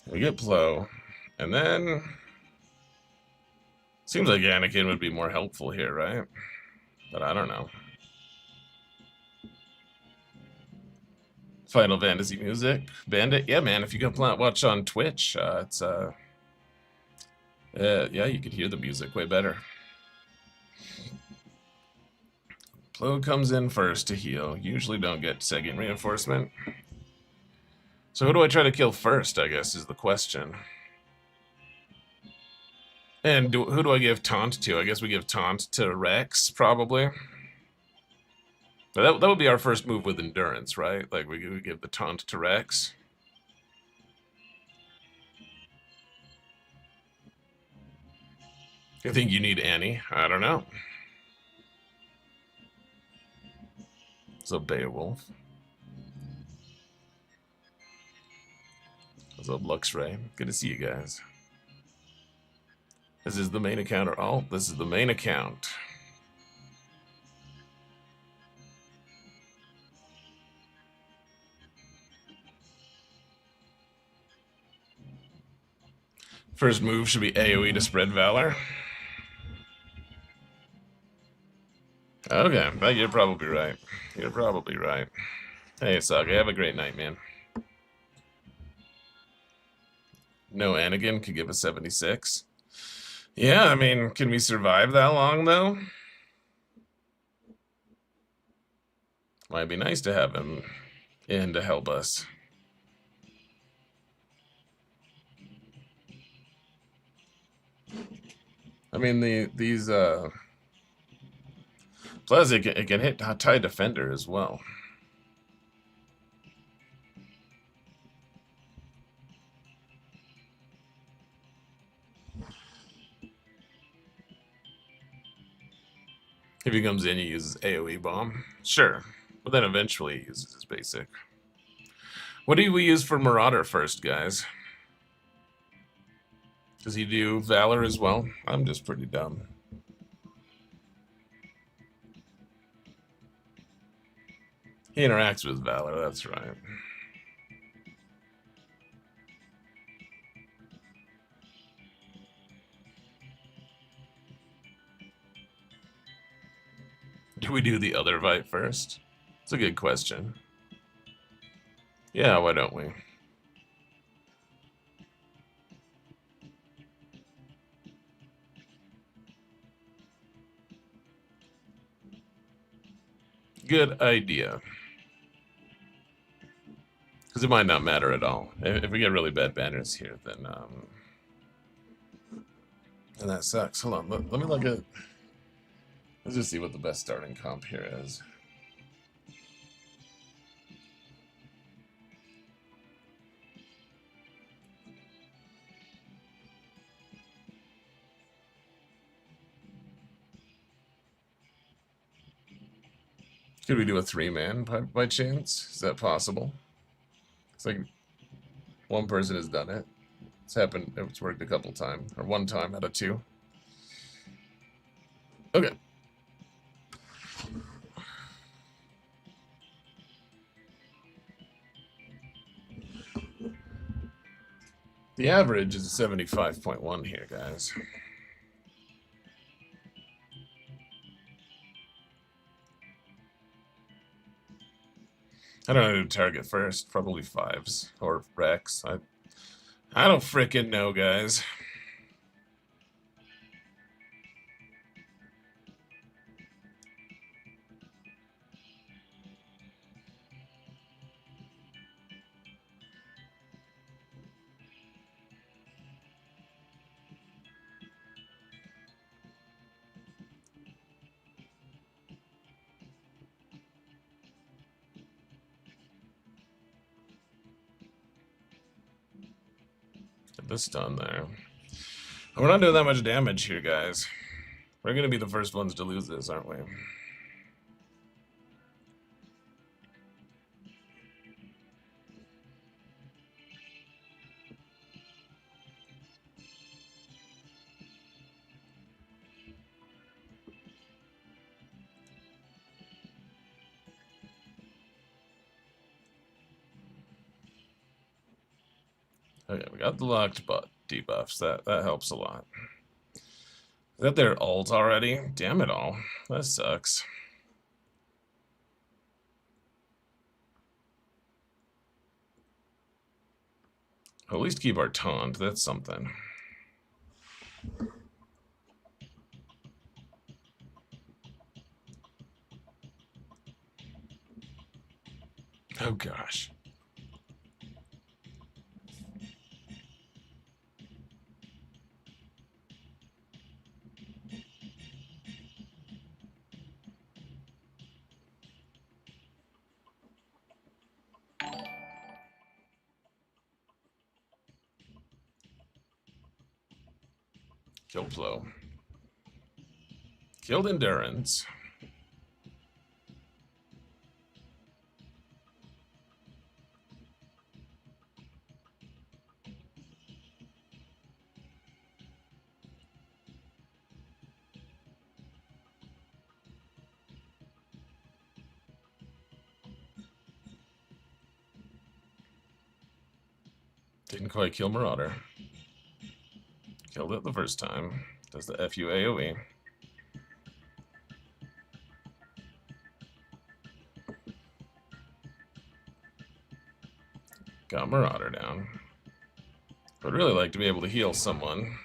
We get Plo, and then seems like Anakin would be more helpful here, right? But I don't know. Final Fantasy music, Bandit. Yeah, man. If you go watch on Twitch, it's yeah, you could hear the music way better. Plo comes in first to heal. Usually don't get second reinforcement. So who do I try to kill first, I guess, is the question. And who do I give taunt to? I guess we give taunt to Rex, probably. But that would be our first move with endurance, right? Like, we give the taunt to Rex. I think you need Annie. I don't know. So Beowulf. What's up, Luxray? Good to see you guys. This is the main account or alt? This is the main account. First move should be AoE to spread Valor. Okay, you're probably right. You're probably right. Hey, Saga, have a great night, man. No Anakin could give us 76. Yeah, I mean, can we survive that long, though? Might be nice to have him in to help us. I mean, these plus it can hit TIE Defender as well. If he comes in, he uses AoE bomb. Sure, but then eventually he uses his basic. What do we use for Marauder first, guys? Does he do Valor as well? I'm just pretty dumb. He interacts with Valor, that's right. Do we do the other Vite first? It's a good question. Yeah, why don't we? Good idea. Because it might not matter at all. If we get really bad banners here, then and that sucks. Hold on, let me look at. Let's just see what the best starting comp here is. Could we do a 3-man by chance? Is that possible? It's like one person has done it. It's happened. It's worked a couple times, or one time out of 2. Okay. The average is 75.1 here, guys. I don't know who to target first. Probably 5s or Rex. I don't frickin' know, guys. Get this done there. We're not doing that much damage here, guys. We're gonna be the first ones to lose this, aren't we? Okay, we got the locked debuffs. That helps a lot. Is that their ult already? Damn it all. That sucks. At least keep our taunt. That's something. Oh gosh. Kill flow. Killed endurance. Didn't quite kill Marauder. Killed it the first time. Does the FU AoE. Got Marauder down. Would really like to be able to heal someone.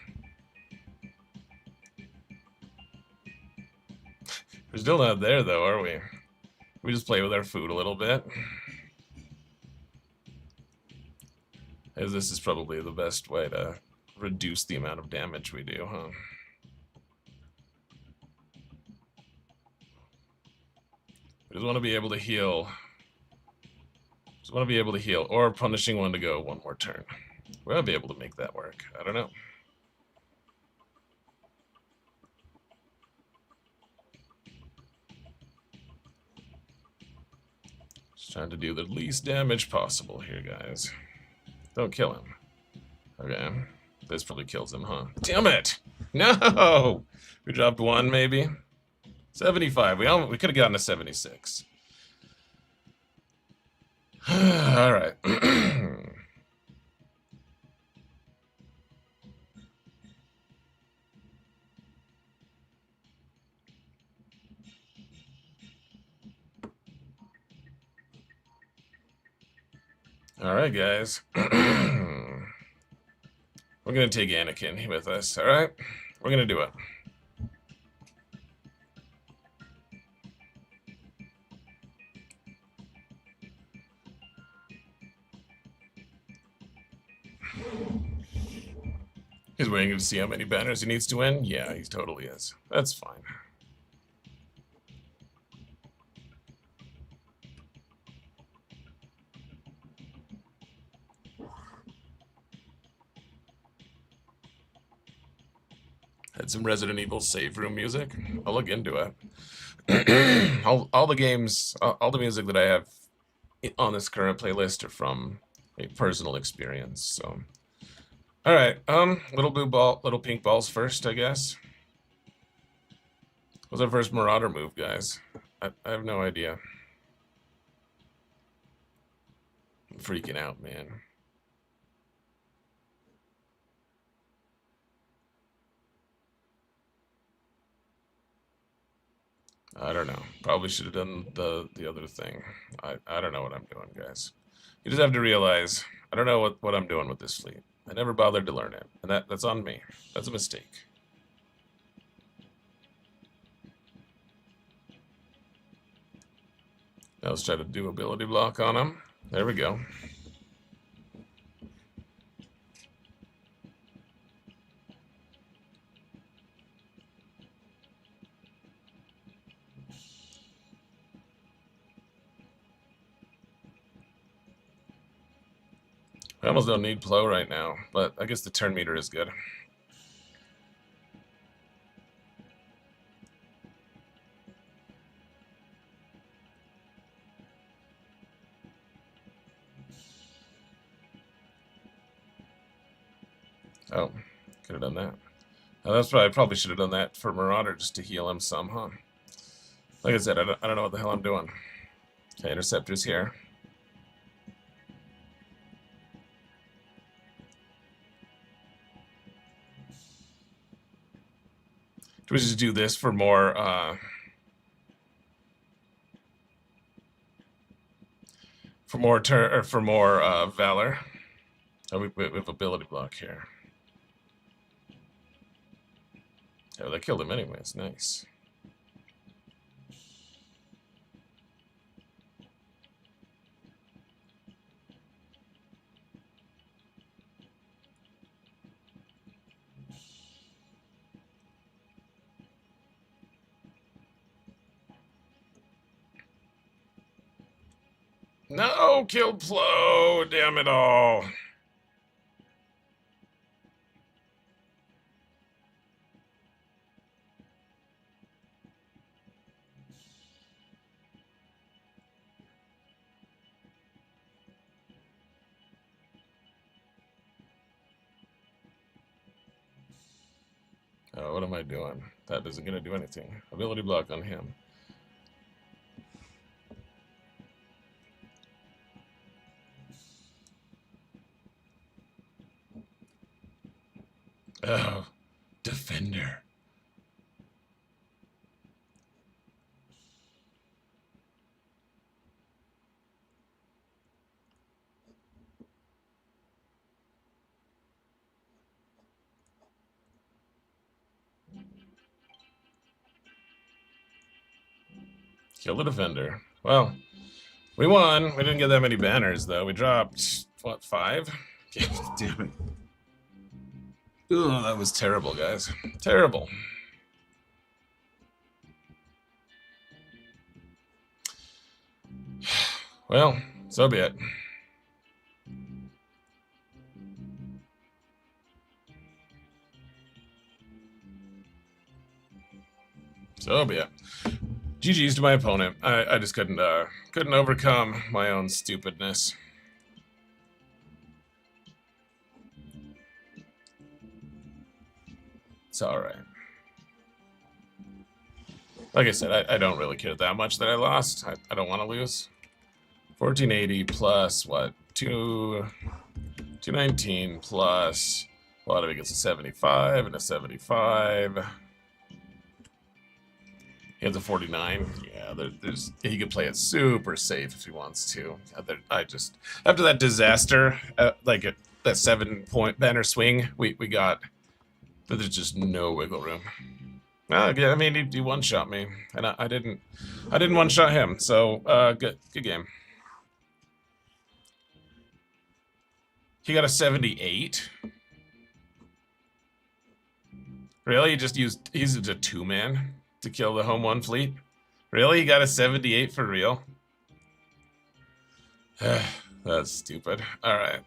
We're still not there though, are we? We just play with our food a little bit. As this is probably the best way to reduce the amount of damage we do, huh? Just want to be able to heal. Just want to be able to heal. Or punishing one to go one more turn. We'll be able to make that work. I don't know. Just trying to do the least damage possible here, guys. Don't kill him. Okay. This probably kills him, huh? Damn it! No! We dropped one, maybe? 75. We could have gotten to 76. Alright. Alright, guys. We're gonna take Anakin with us, alright? We're gonna do it. He's waiting to see how many banners he needs to win? Yeah, he totally is. That's fine. Had some Resident Evil save room music. I'll look into it. all the games, all the music that I have on this current playlist are from a personal experience. So, all right, little pink balls first, I guess. What's our first Marauder move, guys? I have no idea. I'm freaking out, man. I don't know. Probably should have done the other thing. I don't know what I'm doing, guys. You just have to realize I don't know what I'm doing with this fleet. I never bothered to learn it, and that's on me. That's a mistake. Now let's try to do ability block on him. There we go. I almost don't need Plo right now, but I guess the turn meter is good. Oh, could have done that. Oh, that's why I probably should have done that for Marauder just to heal him some, huh? Like I said, I don't know what the hell I'm doing. Okay, Interceptor's here. Do we just do this for more, Valor? Oh, we have ability block here. Oh, that killed him anyways. Nice. No, kill Plo, damn it all. Oh, what am I doing? That isn't going to do anything. Ability block on him. Oh, Defender. Kill the Defender. Well, we won. We didn't get that many banners, though. We dropped, what, 5? Damn it. Ooh, that was terrible, guys. Terrible. Well, so be it. So be it. GG's to my opponent. I just couldn't overcome my own stupidness. It's alright. Like I said, I don't really care that much that I lost. I don't want to lose. 1480 plus what? 219 plus a lot of it gets a 75 and a 75. He has a 49. Yeah, there's he could play it super safe if he wants to. I just after that disaster, like that 7-point banner swing, we got. There's just no wiggle room. Yeah, I mean he one-shot me, and I didn't one-shot him. So good game. He got a 78. Really? He just used a 2-man to kill the home 1 fleet? Really? He got a 78 for real? That's stupid. Alright.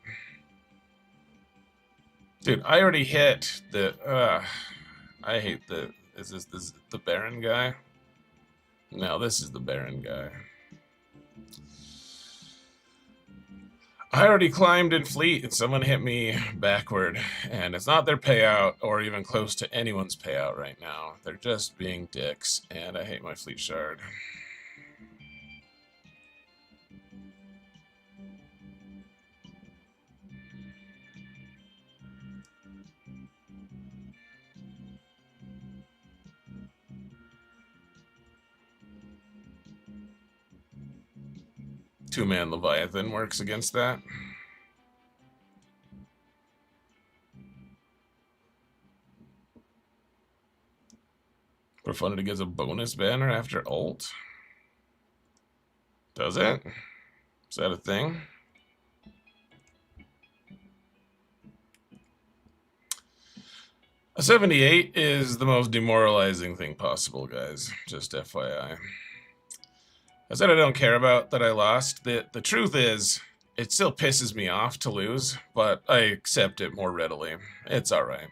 Dude, I already hit the... I hate the... Is this the Baron guy? No, this is the Baron guy. I already climbed in fleet and someone hit me backward, and it's not their payout or even close to anyone's payout right now. They're just being dicks, and I hate my fleet shard. Two-man Leviathan works against that. Profundity gets a bonus banner after ult. Does it? Is that a thing? A 78 is the most demoralizing thing possible, guys. Just FYI. I said I don't care about that I lost. The truth is, it still pisses me off to lose, but I accept it more readily. It's alright.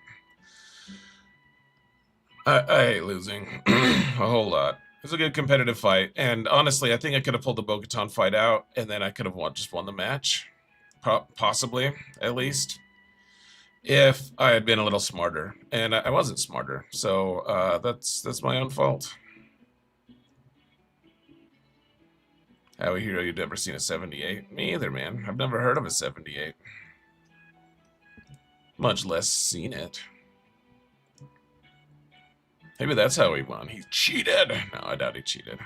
I hate losing a whole lot. It was a good competitive fight, and honestly, I think I could have pulled the Bo-Katan fight out, and then I could have just won the match. Possibly, at least. If I had been a little smarter, and I wasn't smarter, so that's my own fault. How a hero you've never seen a 78? Me either, man. I've never heard of a 78. Much less seen it. Maybe that's how he won. He cheated! No, I doubt he cheated.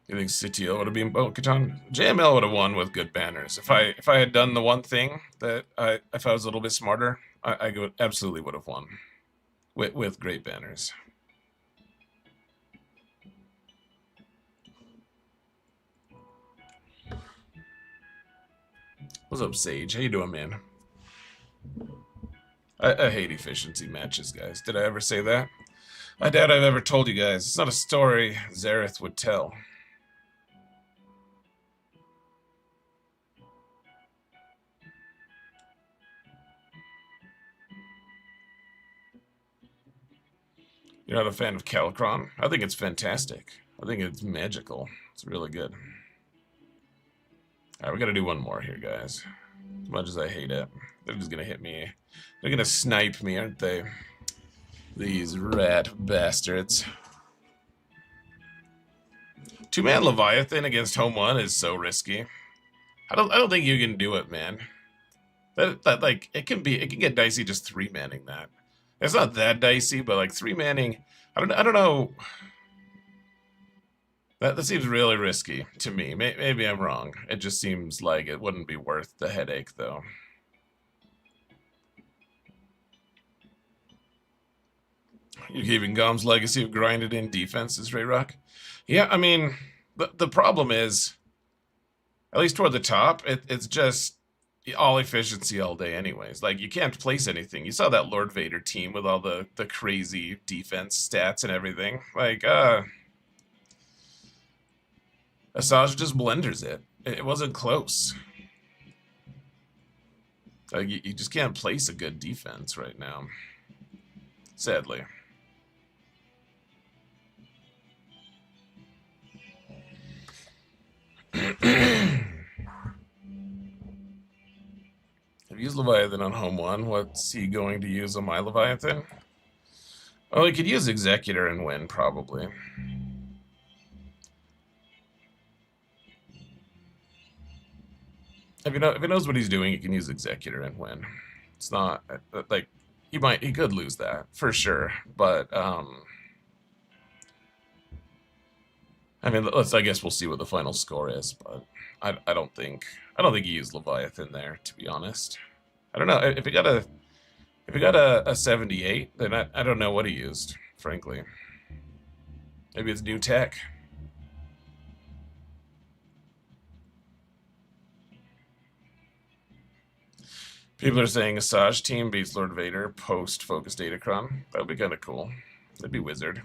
You think CTO would have been Bo-Katan? JML would have won with good banners. If I had done the one thing that if I was a little bit smarter, I absolutely would have won with great banners. What's up, Sage? How you doing, man? I hate efficiency matches, guys. Did I ever say that? I doubt I've ever told you guys. It's not a story Xaereth would tell. You're not a fan of Calicron? I think it's fantastic. I think it's magical. It's really good. Alright, we gotta do one more here, guys. As much as I hate it. They're just gonna hit me. They're gonna snipe me, aren't they? These rat bastards. Two-man Leviathan against home 1 is so risky. I don't think you can do it, man. That like it can get dicey just 3-manning that. It's not that dicey, but like 3-manning, I don't know. That seems really risky to me. Maybe I'm wrong. It just seems like it wouldn't be worth the headache, though. You're keeping Gom's legacy of grinded in defenses, Ray Rock? Yeah, I mean, the problem is, at least toward the top, it's just all efficiency all day anyways. Like, you can't place anything. You saw that Lord Vader team with all the crazy defense stats and everything. Like, Asajj just blenders it. It wasn't close. Like, you just can't place a good defense right now. Sadly. I've used Leviathan on home one. What's he going to use on my Leviathan? Oh, he could use Executor and win, probably. If he knows what he's doing, he can use Executor and win. It's not like he could lose that for sure, but I mean, I guess we'll see what the final score is, but I don't think he used Leviathan there, to be honest. I don't know if he got a 78, then I don't know what he used, frankly. Maybe it's new tech. People are saying Asajj team beats Lord Vader post Focus Datacron. That would be kind of cool. That'd be wizard.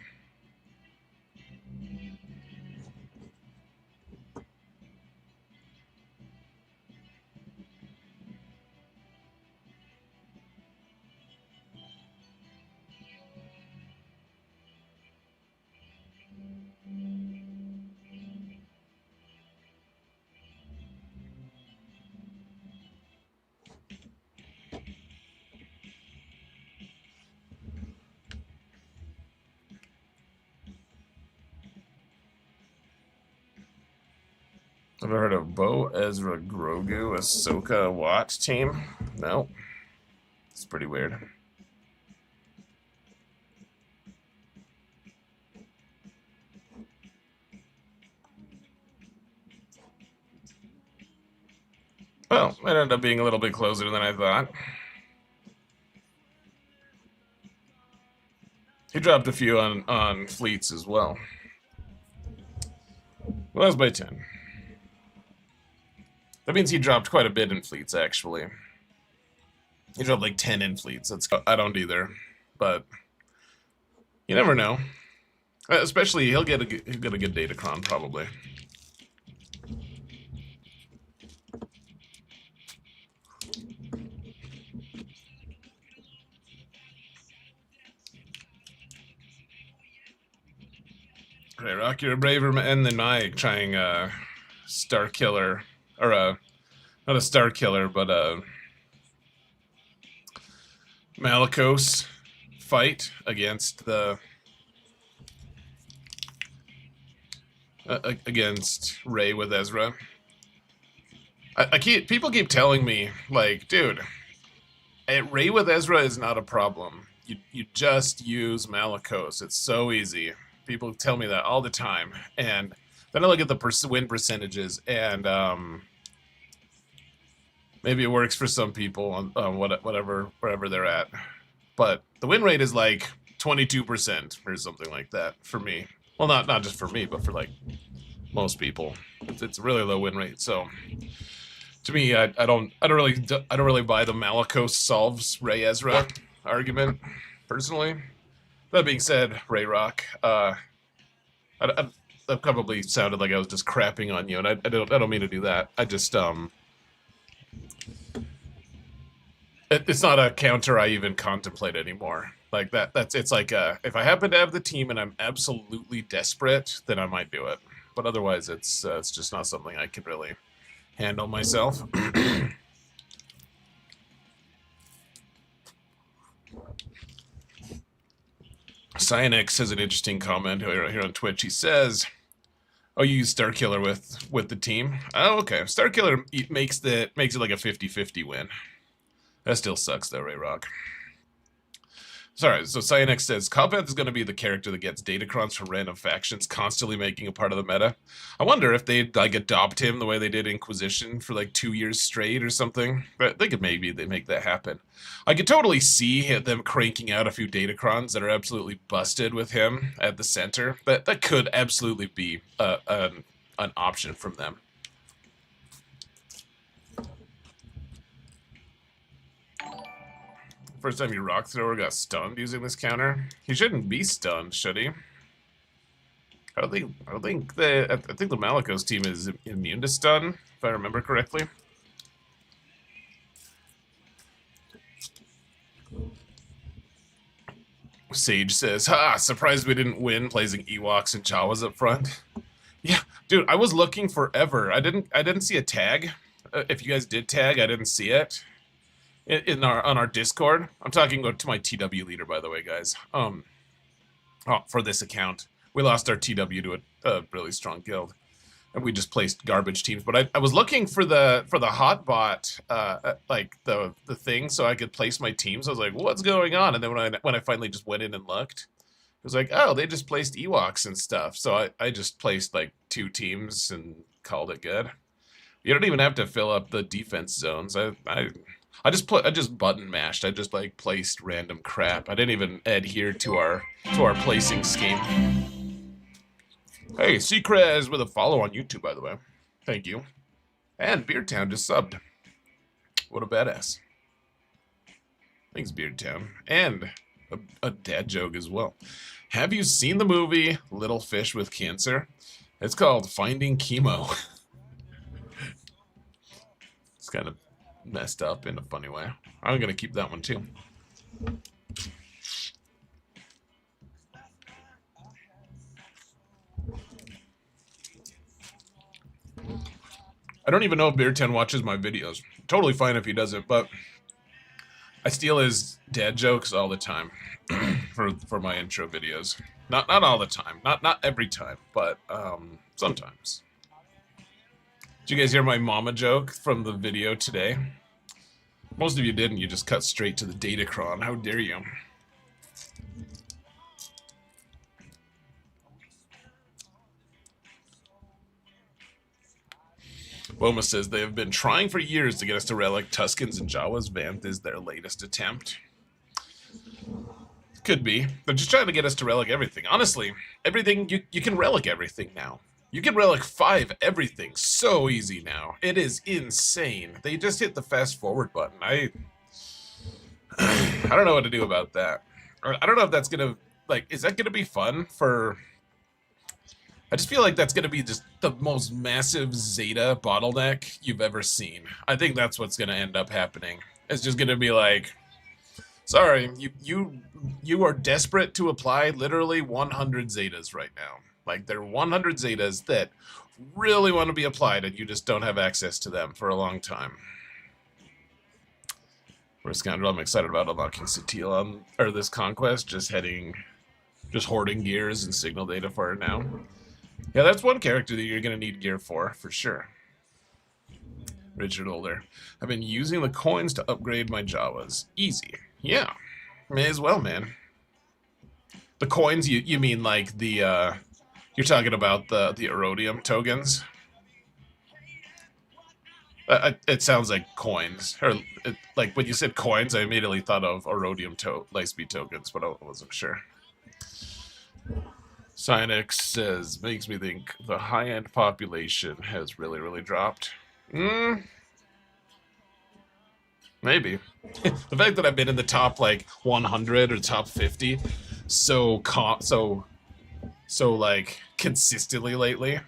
Ever heard of Bo, Ezra, Grogu, Ahsoka, Watt team? No. It's pretty weird. Well, it ended up being a little bit closer than I thought. He dropped a few on fleets as well. Well, that was by 10. That means he dropped quite a bit in fleets, actually. He dropped like 10 in fleets. I don't either, but you never know. Especially, he'll get a good Datacron, probably. Right, Rock, you're a braver man than I trying Star Killer, or not a Star Killer, but a Malicos fight against the against Rey with Ezra. People keep telling me, like, dude, Rey with Ezra is not a problem. You just use Malicos. It's so easy. People tell me that all the time, and then I look at the win percentages, and maybe it works for some people on wherever they're at, but the win rate is like 22% or something like that for me. Well, not just for me, but for like most people. It's a really low win rate. So to me, I don't really buy the Malicos solves Rey Ezra argument personally. That being said, Ray Rock, that probably sounded like I was just crapping on you, and I don't mean to do that. I just it's not a counter I even contemplate anymore. Like it's like if I happen to have the team and I'm absolutely desperate, then I might do it. But otherwise, it's just not something I can really handle myself. Cyanix has an interesting comment here on Twitch. He says, "Oh, you use Starkiller with the team? Oh, okay. Starkiller makes it like a 50-50 win. That still sucks though, Ray Rock." Sorry, so Cyanix says, Copath is going to be the character that gets datacrons from random factions, constantly making a part of the meta. I wonder if they'd like adopt him the way they did Inquisition for like 2 years straight or something. But they make that happen. I could totally see them cranking out a few datacrons that are absolutely busted with him at the center. That could absolutely be an option from them. First time your rock thrower got stunned using this counter. He shouldn't be stunned, should he? I think the Malicos team is immune to stun, if I remember correctly. Sage says, "Ha! Surprised we didn't win placing Ewoks and Jawas up front." Yeah, dude, I was looking forever. I didn't see a tag. If you guys did tag, I didn't see it on our Discord. I'm talking to my TW leader, by the way, guys. For this account, we lost our TW to a really strong guild, and we just placed garbage teams. But I was looking for the hot bot, like the thing, so I could place my teams. I was like, what's going on? And then when I finally just went in and looked, it was like, oh, they just placed Ewoks and stuff. So I just placed like 2 teams and called it good. You don't even have to fill up the defense zones. I just button mashed. I just like placed random crap. I didn't even adhere to our placing scheme. Hey, Seacrez with a follow on YouTube, by the way. Thank you. And Beardtown just subbed. What a badass. Thanks, Beardtown. And a dad joke as well. Have you seen the movie Little Fish with Cancer? It's called Finding Chemo. It's kind of messed up in a funny way. I'm gonna keep that one too. I don't even know if Beer10 watches my videos. Totally fine if he doesn't, but I steal his dad jokes all the time for my intro videos. Not all the time, not every time, but sometimes. Did you guys hear my mama joke from the video today? Most of you didn't. You just cut straight to the Datacron. How dare you? Boma says they have been trying for years to get us to relic Tuskens and Jawas. Vanth is their latest attempt. Could be. They're just trying to get us to relic everything. Honestly, everything, you can relic everything now. You can relic 5 everything so easy now. It is insane. They just hit the fast forward button. I don't know what to do about that. I don't know if that's gonna, like, is that gonna be fun for... I just feel like that's gonna be just the most massive Zeta bottleneck you've ever seen. I think that's what's gonna end up happening. It's just gonna be like, sorry, you are desperate to apply literally 100 Zetas right now. Like, there are 100 Zetas that really want to be applied, and you just don't have access to them for a long time. For Scoundrel, I'm excited about unlocking Satila, or this conquest, just hoarding gears and signal data for it now. Yeah, that's one character that you're going to need gear for sure. Richard Older. I've been using the coins to upgrade my Jawas. Easy. Yeah. May as well, man. The coins, you mean like the, you're talking about the Erodium tokens? It sounds like coins. Or, like, when you said coins, I immediately thought of Erodium Lightspeed tokens, but I wasn't sure. Cynex says, makes me think the high-end population has really, really dropped. Maybe. The fact that I've been in the top, like, 100 or top 50 so like, consistently lately.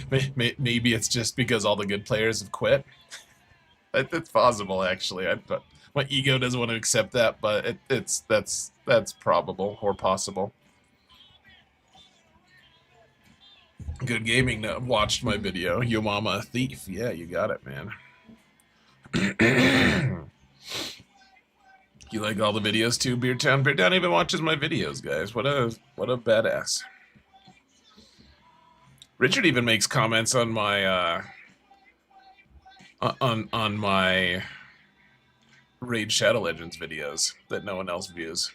Maybe it's just because all the good players have quit. It's possible, actually. But my ego doesn't want to accept that, but that's probable or possible. Good Gaming watched my video. Yo Mama a Thief. Yeah, you got it, man. You like all the videos too, Beardtown? Beardtown even watches my videos, guys. What a badass. Richard even makes comments on my on my Raid Shadow Legends videos that no one else views.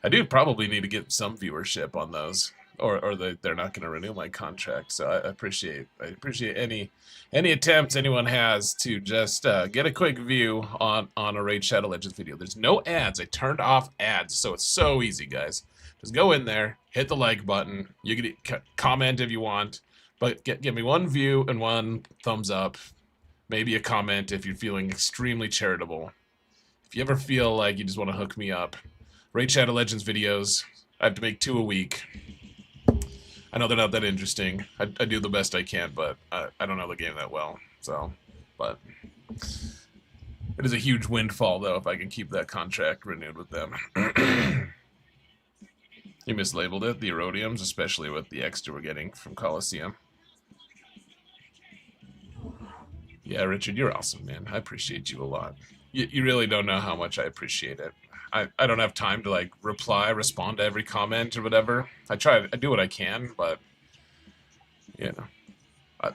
I do probably need to get some viewership on those, or they're not going to renew my contract. So I appreciate any attempts anyone has to just get a quick view on a Raid Shadow Legends video. There's no ads. I turned off ads, so it's so easy, guys. Just go in there, hit the like button. You can comment if you want, but give me 1 view and 1 thumbs up. Maybe a comment if you're feeling extremely charitable. If you ever feel like you just want to hook me up, Raid Shadow Legends videos. I have to make 2 a week. I know they're not that interesting. I do the best I can, but I don't know the game that well. So, but it is a huge windfall, though, if I can keep that contract renewed with them. You mislabeled it, the Erodiums, especially with the extra we're getting from Coliseum. Yeah, Richard, you're awesome, man. I appreciate you a lot. You really don't know how much I appreciate it. I don't have time to, like, respond to every comment or whatever. I do what I can, but, you know.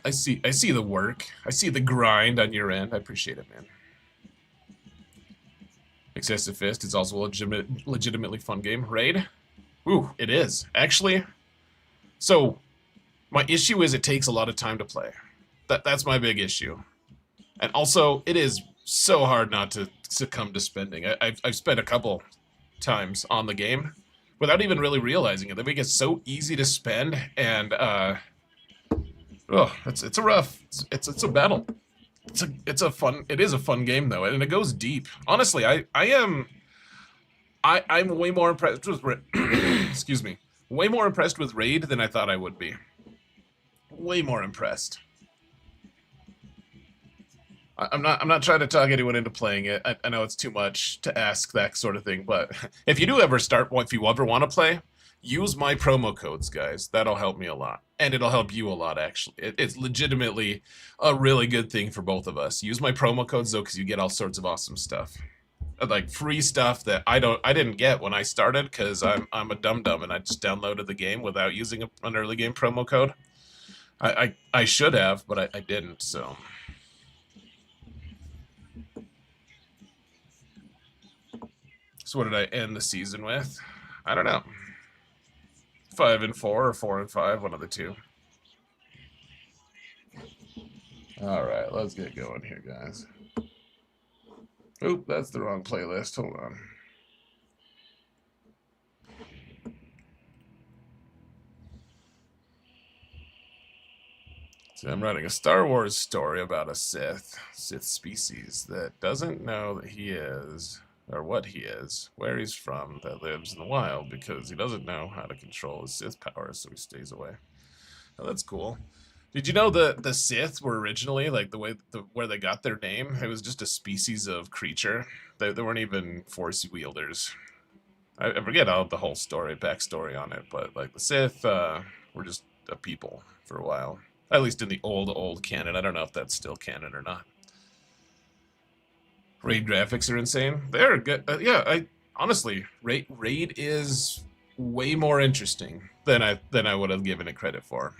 I see the work. I see the grind on your end. I appreciate it, man. Excessive Fist is also a legitimately fun game. Raid? Ooh, it is. Actually, so my issue is it takes a lot of time to play. That's my big issue. And also, it is so hard not to succumb to spending. I've spent a couple times on the game without even really realizing it. They make it so easy to spend, and it's a rough. It's a battle. It is a fun game though, and it goes deep. Honestly, I'm way more impressed with excuse me, way more impressed with Raid than I thought I would be. Way more impressed. I'm not trying to talk anyone into playing it. I know it's too much to ask that sort of thing, but if you do ever if you ever want to play, use my promo codes, guys. That'll help me a lot, and it'll help you a lot. Actually, it's legitimately a really good thing for both of us. Use my promo codes though, because you get all sorts of awesome stuff, like free stuff that I didn't get when I started, because I'm a dum-dum and I just downloaded the game without using an early game promo code. I should have, but I didn't. So. So what did I end the season with? I don't know. 5-4 or 4-5, one of the two. All right, let's get going here, guys. Oop, that's the wrong playlist. Hold on. So I'm writing a Star Wars story about a Sith species that doesn't know that he is, or what he is, where he's from, that lives in the wild, because he doesn't know how to control his Sith powers, so he stays away. Oh, that's cool. Did you know the Sith were originally, like, where they got their name? It was just a species of creature. They weren't even Force wielders. I forget the whole backstory on it, but, like, the Sith were just a people for a while. At least in the old canon. I don't know if that's still canon or not. Raid graphics are insane. They're good. Yeah, honestly, Raid is way more interesting than I would have given it credit for.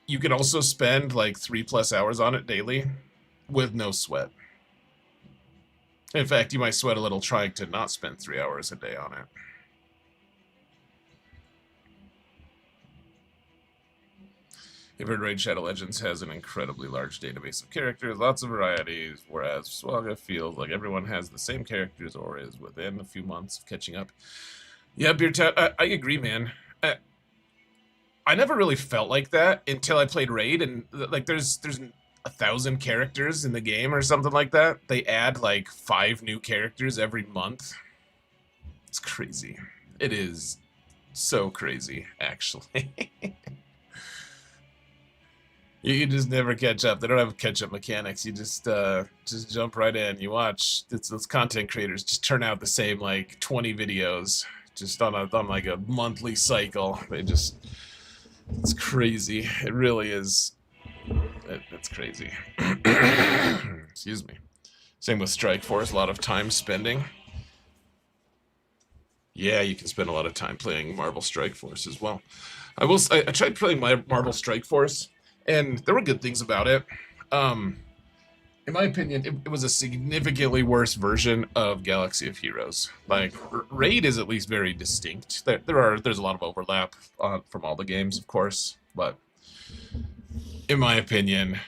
You can also spend like 3+ hours on it daily with no sweat. In fact, you might sweat a little trying to not spend 3 hours a day on it. You've heard Raid Shadow Legends has an incredibly large database of characters, lots of varieties, whereas swgoh feels like everyone has the same characters or is within a few months of catching up. Yeah, Beer Town, I agree, man. I never really felt like that until I played Raid, and like there's 1,000 characters in the game or something like that. They add like 5 new characters every month. It's crazy. It is so crazy, actually. You just never catch up. They don't have catch-up mechanics. You just jump right in. You watch those content creators just turn out the same like 20 videos just on like a monthly cycle. It's crazy. It really is. It's crazy. Excuse me. Same with Strike Force. A lot of time spending. Yeah, you can spend a lot of time playing Marvel Strike Force as well. I tried playing my Marvel Strike Force, and there were good things about it. In my opinion, it was a significantly worse version of Galaxy of Heroes. Like, Raid is at least very distinct. There's a lot of overlap from all the games, of course, but in my opinion,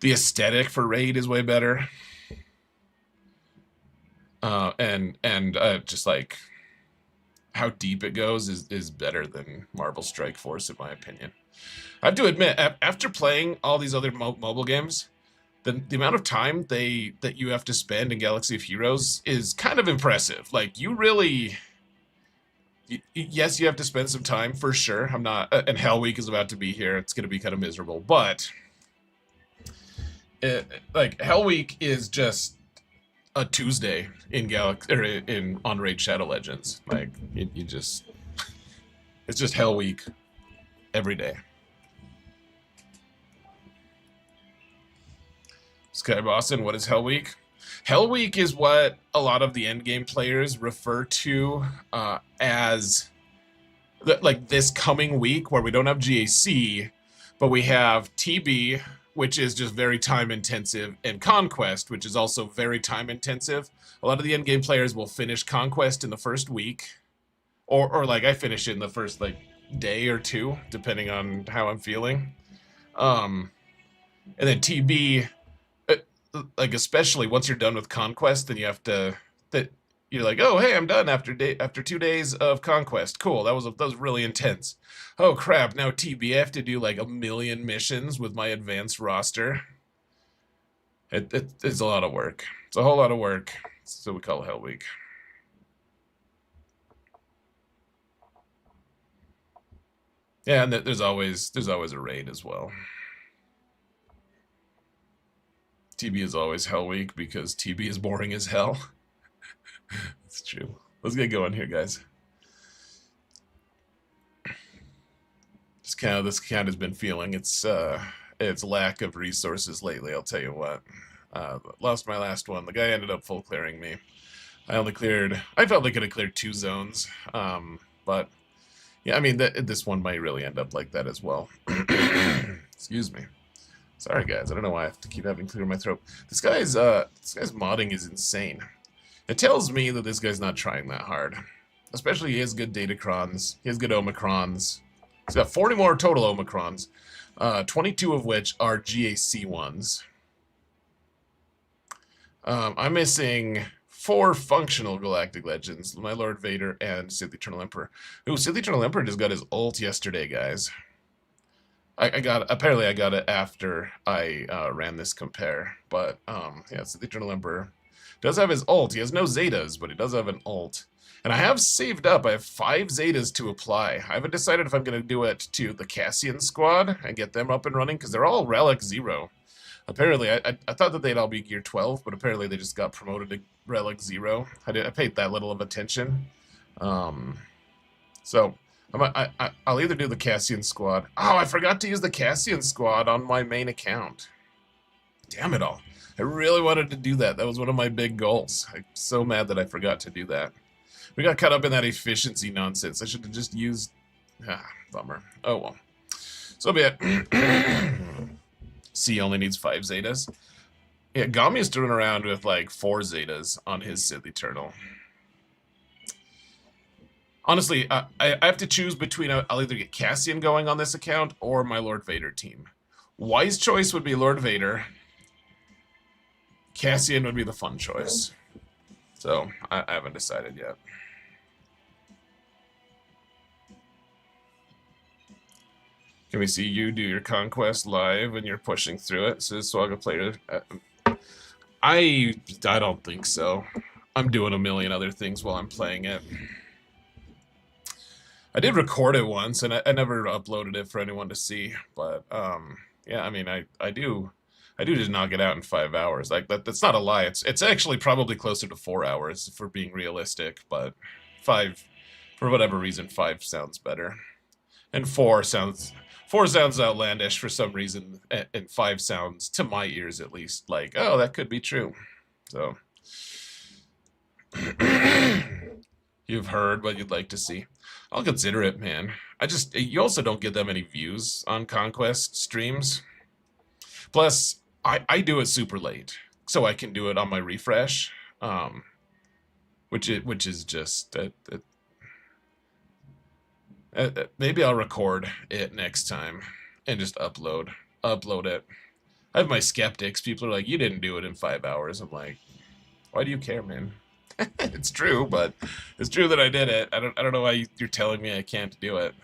the aesthetic for Raid is way better. Just like how deep it goes is better than Marvel Strike Force, in my opinion. I have to admit, after playing all these other mobile games, the amount of time that you have to spend in Galaxy of Heroes is kind of impressive. Like, you really, yes, you have to spend some time for sure. I'm not, and Hell Week is about to be here. It's going to be kind of miserable, but like, Hell Week is just a Tuesday in Galaxy or in on Raid Shadow Legends. Like, you just, it's just Hell Week every day. Sky Boston, what is Hell Week? Hell Week is what a lot of the endgame players refer to as like this coming week, where we don't have GAC, but we have TB, which is just very time intensive, and Conquest, which is also very time intensive. A lot of the endgame players will finish Conquest in the first week, or like I finish it in the first like day or two, depending on how I'm feeling. And then TB, like, especially once you're done with Conquest, then you have to, that you're like, oh hey, I'm done after 2 days of Conquest. Cool, that was really intense. Oh crap, now TB, I have to do like 1,000,000 missions with my advanced roster. It's a lot of work. It's a whole lot of work. So we call it Hell Week. Yeah, and there's always a raid as well. TB is always Hell Week because TB is boring as hell. It's true. Let's get going here, guys. Just kind of this account has been feeling its lack of resources lately. I'll tell you what. Lost my last one. The guy ended up full clearing me. I felt I could have cleared 2 zones, but yeah, I mean this one might really end up like that as well. Excuse me. Sorry, guys. I don't know why I have to keep having to clear my throat. This guy's modding is insane. It tells me that this guy's not trying that hard. Especially, he has good Datacrons. He has good Omicrons. He's got 40 more total Omicrons, 22 of which are GAC ones. I'm missing 4 functional Galactic Legends: my Lord Vader and Sith Eternal Emperor. Ooh, Sith Eternal Emperor just got his ult yesterday, guys. Apparently I got it after I ran this compare, but yeah, so the Eternal Emperor does have his ult. He has no Zetas, but he does have an ult. And I have saved up. I have 5 Zetas to apply. I haven't decided if I'm going to do it to the Cassian squad and get them up and running, because they're all Relic 0. Apparently, I thought that they'd all be Gear 12, but apparently they just got promoted to Relic 0. I paid that little of attention. So I'll either do the Cassian squad. Oh, I forgot to use the Cassian squad on my main account. Damn it all. I really wanted to do that. That was one of my big goals. I'm so mad that I forgot to do that. We got caught up in that efficiency nonsense. I should have just used... bummer. Oh, well. So be it. C only needs 5 Zetas. Yeah, Gami's throwing around with like 4 Zetas on his Sith Eternal. Honestly, I have to choose between, I'll either get Cassian going on this account or my Lord Vader team. Wise choice would be Lord Vader. Cassian would be the fun choice. So, I haven't decided yet. Can we see you do your conquest live when you're pushing through it? Says swgoh player. I don't think so. I'm doing a million other things while I'm playing it. I did record it once, and I never uploaded it for anyone to see. But yeah, I mean, I do just knock it out in 5 hours. Like that's not a lie. It's actually probably closer to 4 hours for being realistic. But 5, for whatever reason, 5 sounds better, and 4 sounds outlandish for some reason, and 5 sounds, to my ears at least, like, oh, that could be true. So you've heard what you'd like to see. I'll consider it, man. You also don't get that many views on Conquest streams. Plus, I do it super late, so I can do it on my refresh, which is just maybe I'll record it next time and just upload it. I have my skeptics. People are like, you didn't do it in 5 hours. I'm like, why do you care, man? It's true, but it's true that I did it. I don't know why you're telling me I can't do it.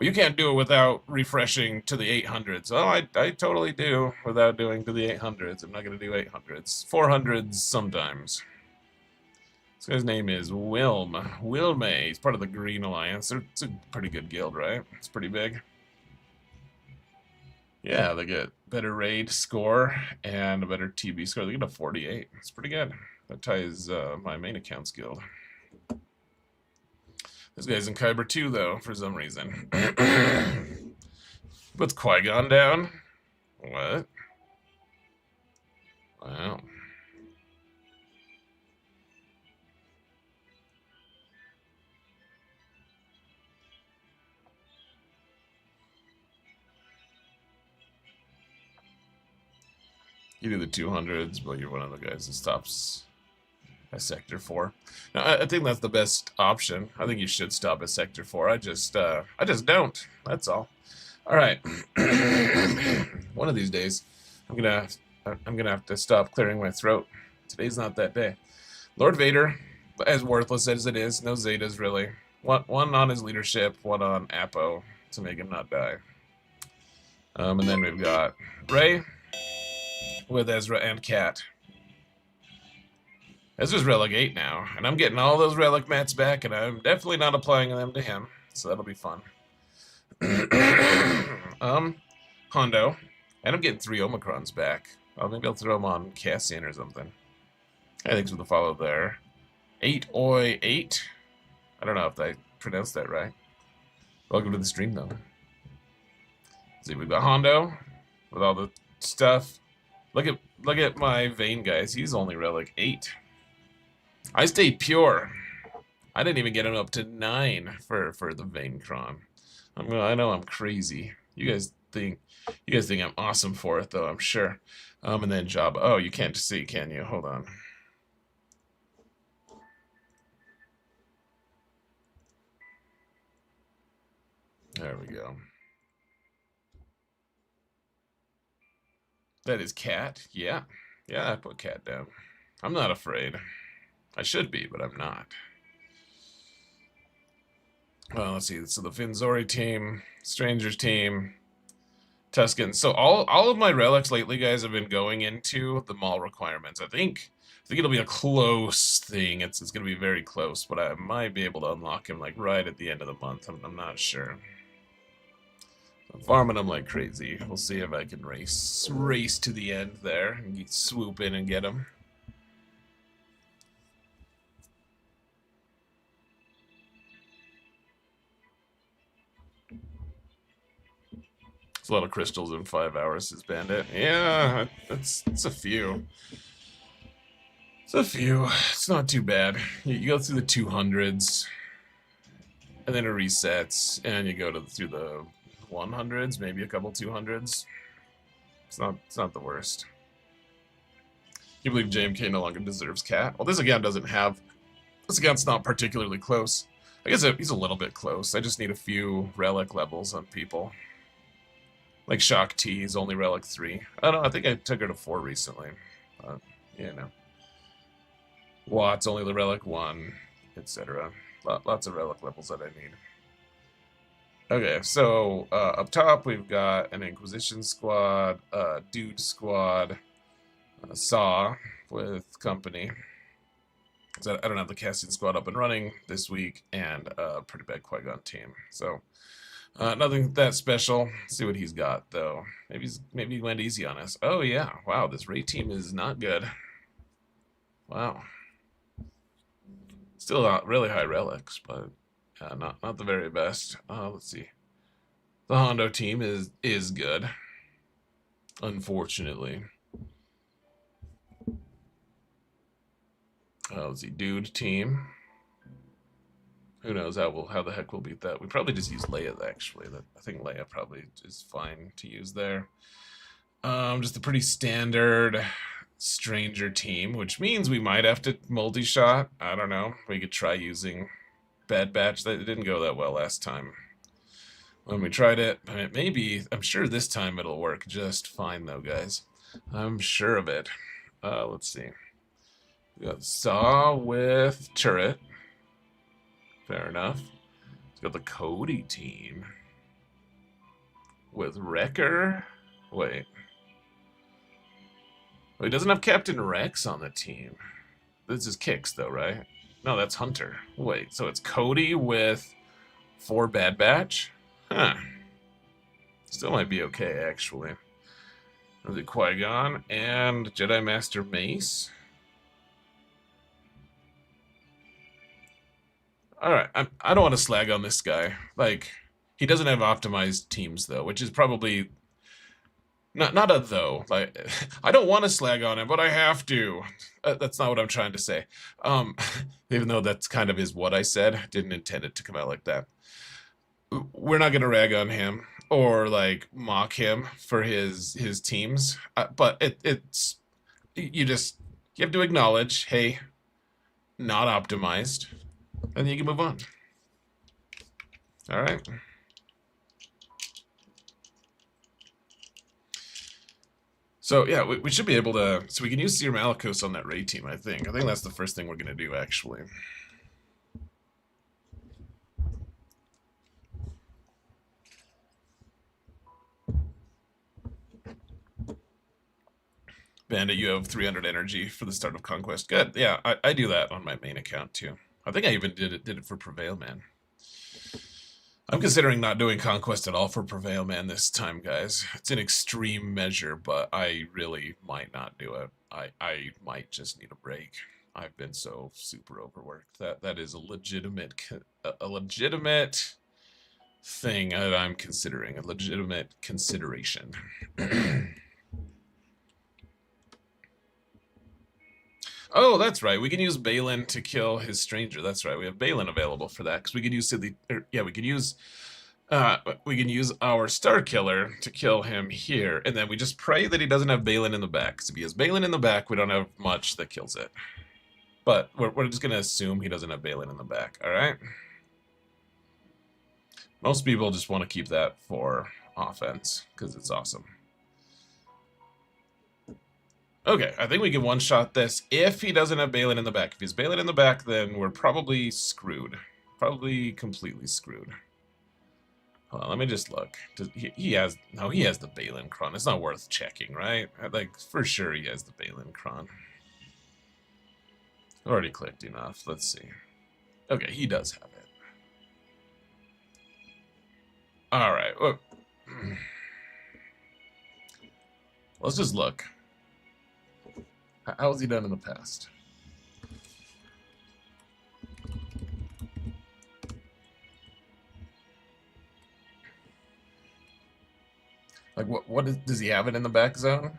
Well, you can't do it without refreshing to the 800s. Oh, I totally do without doing to the 800s. I'm not going to do 800s. 400s sometimes. This guy's name is Wilme. He's part of the Green Alliance. It's a pretty good guild, right? It's pretty big. Yeah, they get better raid score and a better TB score. They get a 48. It's pretty good. That ties my main account's guild. This guy's in Kyber too, though, for some reason. Puts Qui-Gon down? What? Wow. You do the 200s, but you're one of the guys that stops at Sector 4. Now, I think that's the best option. I think you should stop at Sector 4. I just don't. That's all. All right. One of these days, I'm gonna have to stop clearing my throat. Today's not that day. Lord Vader, as worthless as it is, no Zetas really. One on his leadership, one on Apo to make him not die. And then we've got Rey with Ezra and Cat. Ezra's Relic 8 now, and I'm getting all those Relic mats back, and I'm definitely not applying them to him, so that'll be fun. Hondo, and I'm getting 3 Omicrons back. Maybe I'll throw them on Cassian or something. Thanks for the follow there. 8oi8. I don't know if I pronounced that right. Welcome to the stream, though. Let's see, we've got Hondo with all the stuff. Look at my Vayne guys. He's only Relic 8. I stayed pure. I didn't even get him up to 9 for the Vayne Cron. I know I'm crazy. You guys think I'm awesome for it, though, I'm sure. And then Jabba. Oh, you can't see, can you? Hold on. There we go. That is Cat. Yeah. Yeah, I put Cat down. I'm not afraid. I should be, but I'm not. Well, let's see. So the Finzori team, Strangers team, Tuscan. So all of my relics lately, guys, have been going into the mall requirements. I think it'll be a close thing. It's going to be very close, but I might be able to unlock him like right at the end of the month. I'm not sure. I'm farming them like crazy. We'll see if I can race to the end there and swoop in and get him. It's a lot of crystals in 5 hours, says Bandit. Yeah, it's a few. It's a few. It's not too bad. You go through the 200s, and then it resets, and you go through the 100s, maybe a couple 200s. It's not the worst. You believe JMK no longer deserves Cat? Well, this account doesn't have. This account's not particularly close. I guess he's a little bit close. I just need a few relic levels on people. Like Shock T is only Relic 3. I don't know, I think I took her to 4 recently. You know. Watt's only the Relic 1, etc. Lots of Relic levels that I need. Okay, so up top we've got an Inquisition squad, Dude squad, Saw with company. So I don't have the Cassian squad up and running this week, and a pretty bad Qui-Gon team. So nothing that special. Let's see what he's got though. Maybe he went easy on us. Oh yeah, wow, this raid team is not good. Wow. Still not really high relics, but not the very best. Let's see. The Hondo team is good. Unfortunately. Let's see, Dude team. Who knows how the heck we'll beat that? We probably just use Leia, actually. I think Leia probably is fine to use there. Just a pretty standard Stranger team, which means we might have to multi-shot. I don't know. We could try using Bad Batch. That didn't go that well last time when we tried it. Maybe, I'm sure this time it'll work just fine, though, guys. I'm sure of it. Let's see. We got Saw with Turret. Fair enough. It's got the Cody team. with Wrecker. Wait. Well, he doesn't have Captain Rex on the team. This is Kix, though, right? No, that's Hunter. Wait, so it's Cody with 4 Bad Batch? Huh. Still might be okay, actually. Was it Qui-Gon and Jedi Master Mace? Alright, I don't want to slag on this guy. Like, he doesn't have optimized teams, though, which is probably... Not a though. Like, I don't want to slag on him, but I have to. That's not what I'm trying to say. Even though that's kind of is what I said. Didn't intend it to come out like that. We're not gonna rag on him or like mock him for his teams. But it's you have to acknowledge, hey, not optimized, and you can move on. All right. So yeah, we should be able to. So we can use Seer Malicos on that Ray team. I think that's the first thing we're gonna do actually. Bandit, you have 300 energy for the start of Conquest. Good. Yeah, I do that on my main account too. I think I even did it for Prevail Man. I'm considering not doing Conquest at all for Prevail Man this time, guys. It's an extreme measure, but I really might not do it. I might just need a break. I've been so super overworked. That is a legitimate thing that I'm considering, a legitimate consideration. Oh, that's right. We can use Balin to kill his stranger. That's right. We have Balin available for that because we could use Sidley. Yeah, we can use our Star Killer to kill him here, and then we just pray that he doesn't have Balin in the back. Because if he has Balin in the back, we don't have much that kills it. But we're just gonna assume he doesn't have Balin in the back. All right. Most people just want to keep that for offense because it's awesome. Okay, I think we can one-shot this if he doesn't have Balin in the back. If he's Balin in the back, then we're probably screwed. Probably completely screwed. Hold on, let me just look. He has the Balin Kron. It's not worth checking, right? Like, for sure he has the Balin Kron. Already clicked enough. Let's see. Okay, he does have it. Alright. Well, let's just look. How has he done in the past? Like, does he have it in the back zone?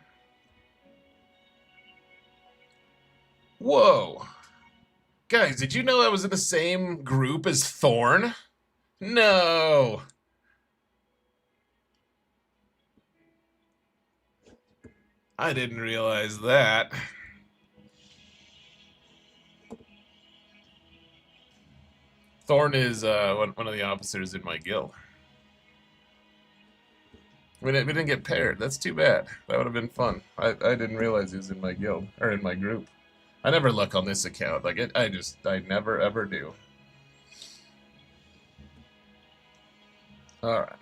Whoa! Guys, did you know I was in the same group as Thorn? No! I didn't realize that. Thorn is one of the officers in my guild. We didn't get paired. That's too bad. That would have been fun. I didn't realize he was in my guild, or in my group. I never look on this account. Like, I never ever do. Alright.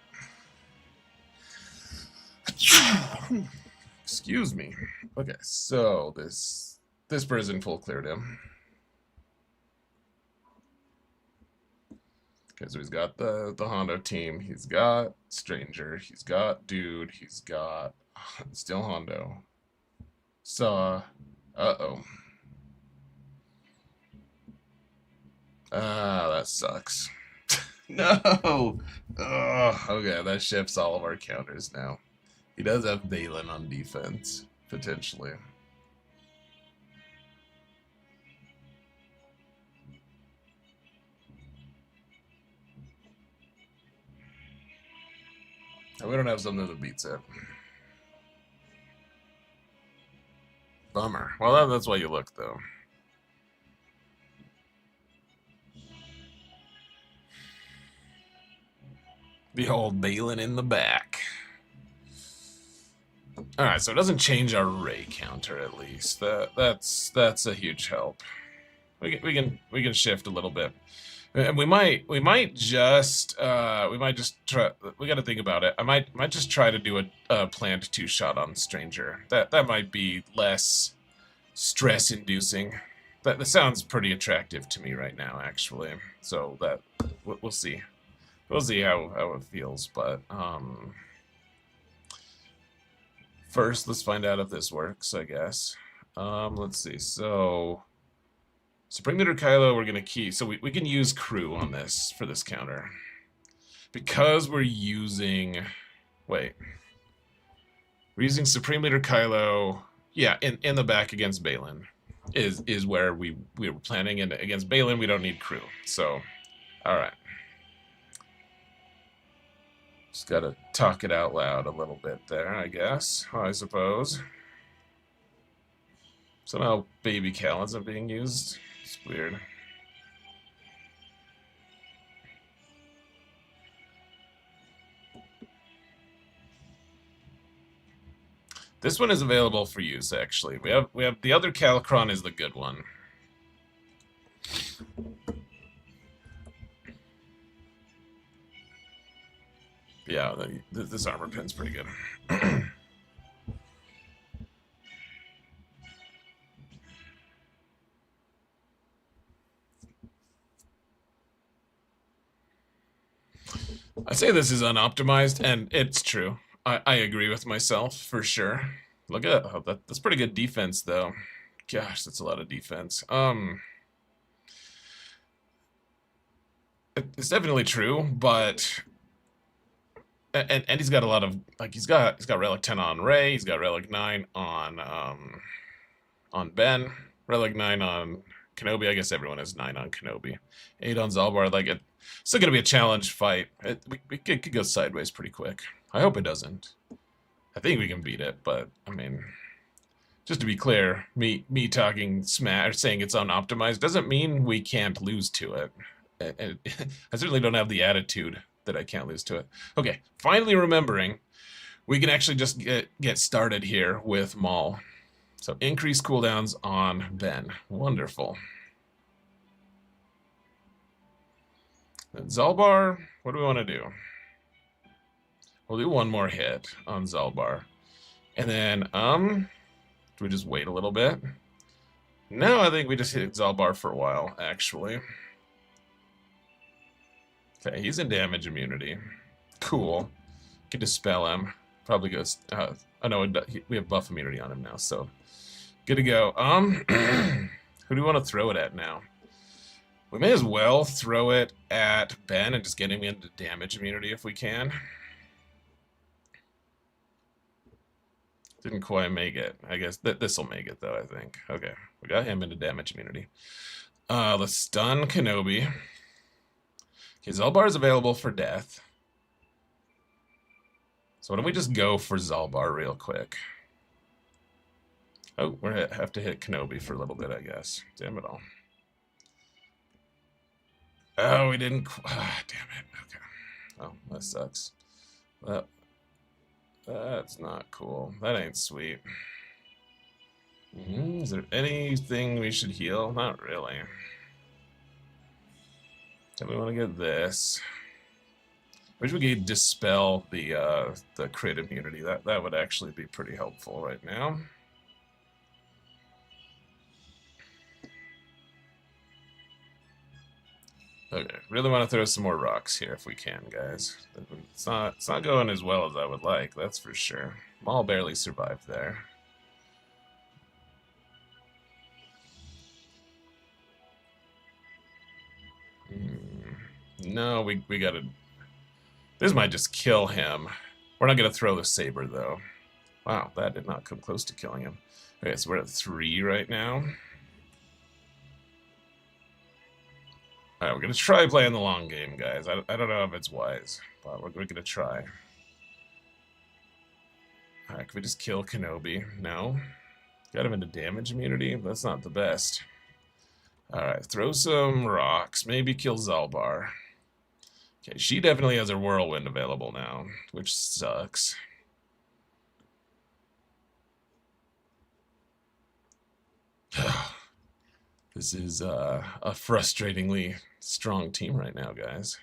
Excuse me. Okay, so this prison full cleared him. Okay, so he's got the Hondo team. He's got Stranger. He's got Dude. He's got still Hondo. Saw. Uh-oh. Ah, that sucks. No! Ugh. Okay, that shifts all of our counters now. He does have Balin on defense, potentially. We don't have something that beats it. Bummer. Well, that's why you look, though. Behold, Balin in the back. Alright, so it doesn't change our Ray counter, at least. That's a huge help. We can shift a little bit. And we might just try. We got to think about it. I might just try to do a planned two-shot on Stranger. That might be less stress-inducing. That sounds pretty attractive to me right now, actually. So that we'll see. We'll see how it feels. But first, let's find out if this works. I guess. Let's see. So. Supreme Leader Kylo, we're gonna key. So we can use crew on this for this counter. Because we're using we're using Supreme Leader Kylo, yeah, in the back against Balin is where we were planning, and against Balin we don't need crew. So alright. Just gotta talk it out loud a little bit there, I guess. I suppose. Somehow baby Cal isn't being used. It's weird. This one is available for use, actually. We have the other Calicron is the good one. Yeah, this armor pin's pretty good. I say this is unoptimized, and it's true. I agree with myself, for sure. Look at that's pretty good defense, though. Gosh, that's a lot of defense. It's definitely true, but... And he's got a lot of... Like, he's got Relic 10 on Rey, he's got Relic 9 on Ben, Relic 9 on Kenobi. I guess everyone has 9 on Kenobi. 8 on Zalbar. Like, it's still going to be a challenge fight. We could go sideways pretty quick. I hope it doesn't. I think we can beat it, but, I mean... Just to be clear, me talking smash, saying it's unoptimized, doesn't mean we can't lose to it. And I certainly don't have the attitude that I can't lose to it. Okay, finally remembering, we can actually just get started here with Maul. So increase cooldowns on Ben. Wonderful. And Zalbar, what do we want to do? We'll do one more hit on Zalbar. And then, do we just wait a little bit? No, I think we just hit Zalbar for a while, actually. Okay, he's in damage immunity. Cool. Can dispel him. Probably goes... oh no, we have buff immunity on him now, so... Good to go. Who do we want to throw it at now? We may as well throw it at Ben and just get him into damage immunity if we can. Didn't quite make it. I guess this will make it, though, I think. Okay, we got him into damage immunity. Let's stun Kenobi. Okay, Zalbar is available for death. So why don't we just go for Zalbar real quick? Oh, we have to hit Kenobi for a little bit, I guess. Damn it all. Oh, we didn't... damn it. Okay. Oh, that sucks. That's not cool. That ain't sweet. Is there anything we should heal? Not really. Do we want to get this? Wish we could dispel the crit immunity. That would actually be pretty helpful right now. Okay, really want to throw some more rocks here if we can, guys. It's not going as well as I would like, that's for sure. Maul barely survived there. No, we gotta... This might just kill him. We're not gonna throw the saber, though. Wow, that did not come close to killing him. Okay, so we're at 3 right now. Alright, we're gonna try playing the long game, guys. I don't know if it's wise, but we're gonna try. Alright, can we just kill Kenobi? No. Got him into damage immunity? That's not the best. Alright, throw some rocks. Maybe kill Zalbar. Okay, she definitely has her whirlwind available now, which sucks. This is a frustratingly Strong team right now, guys.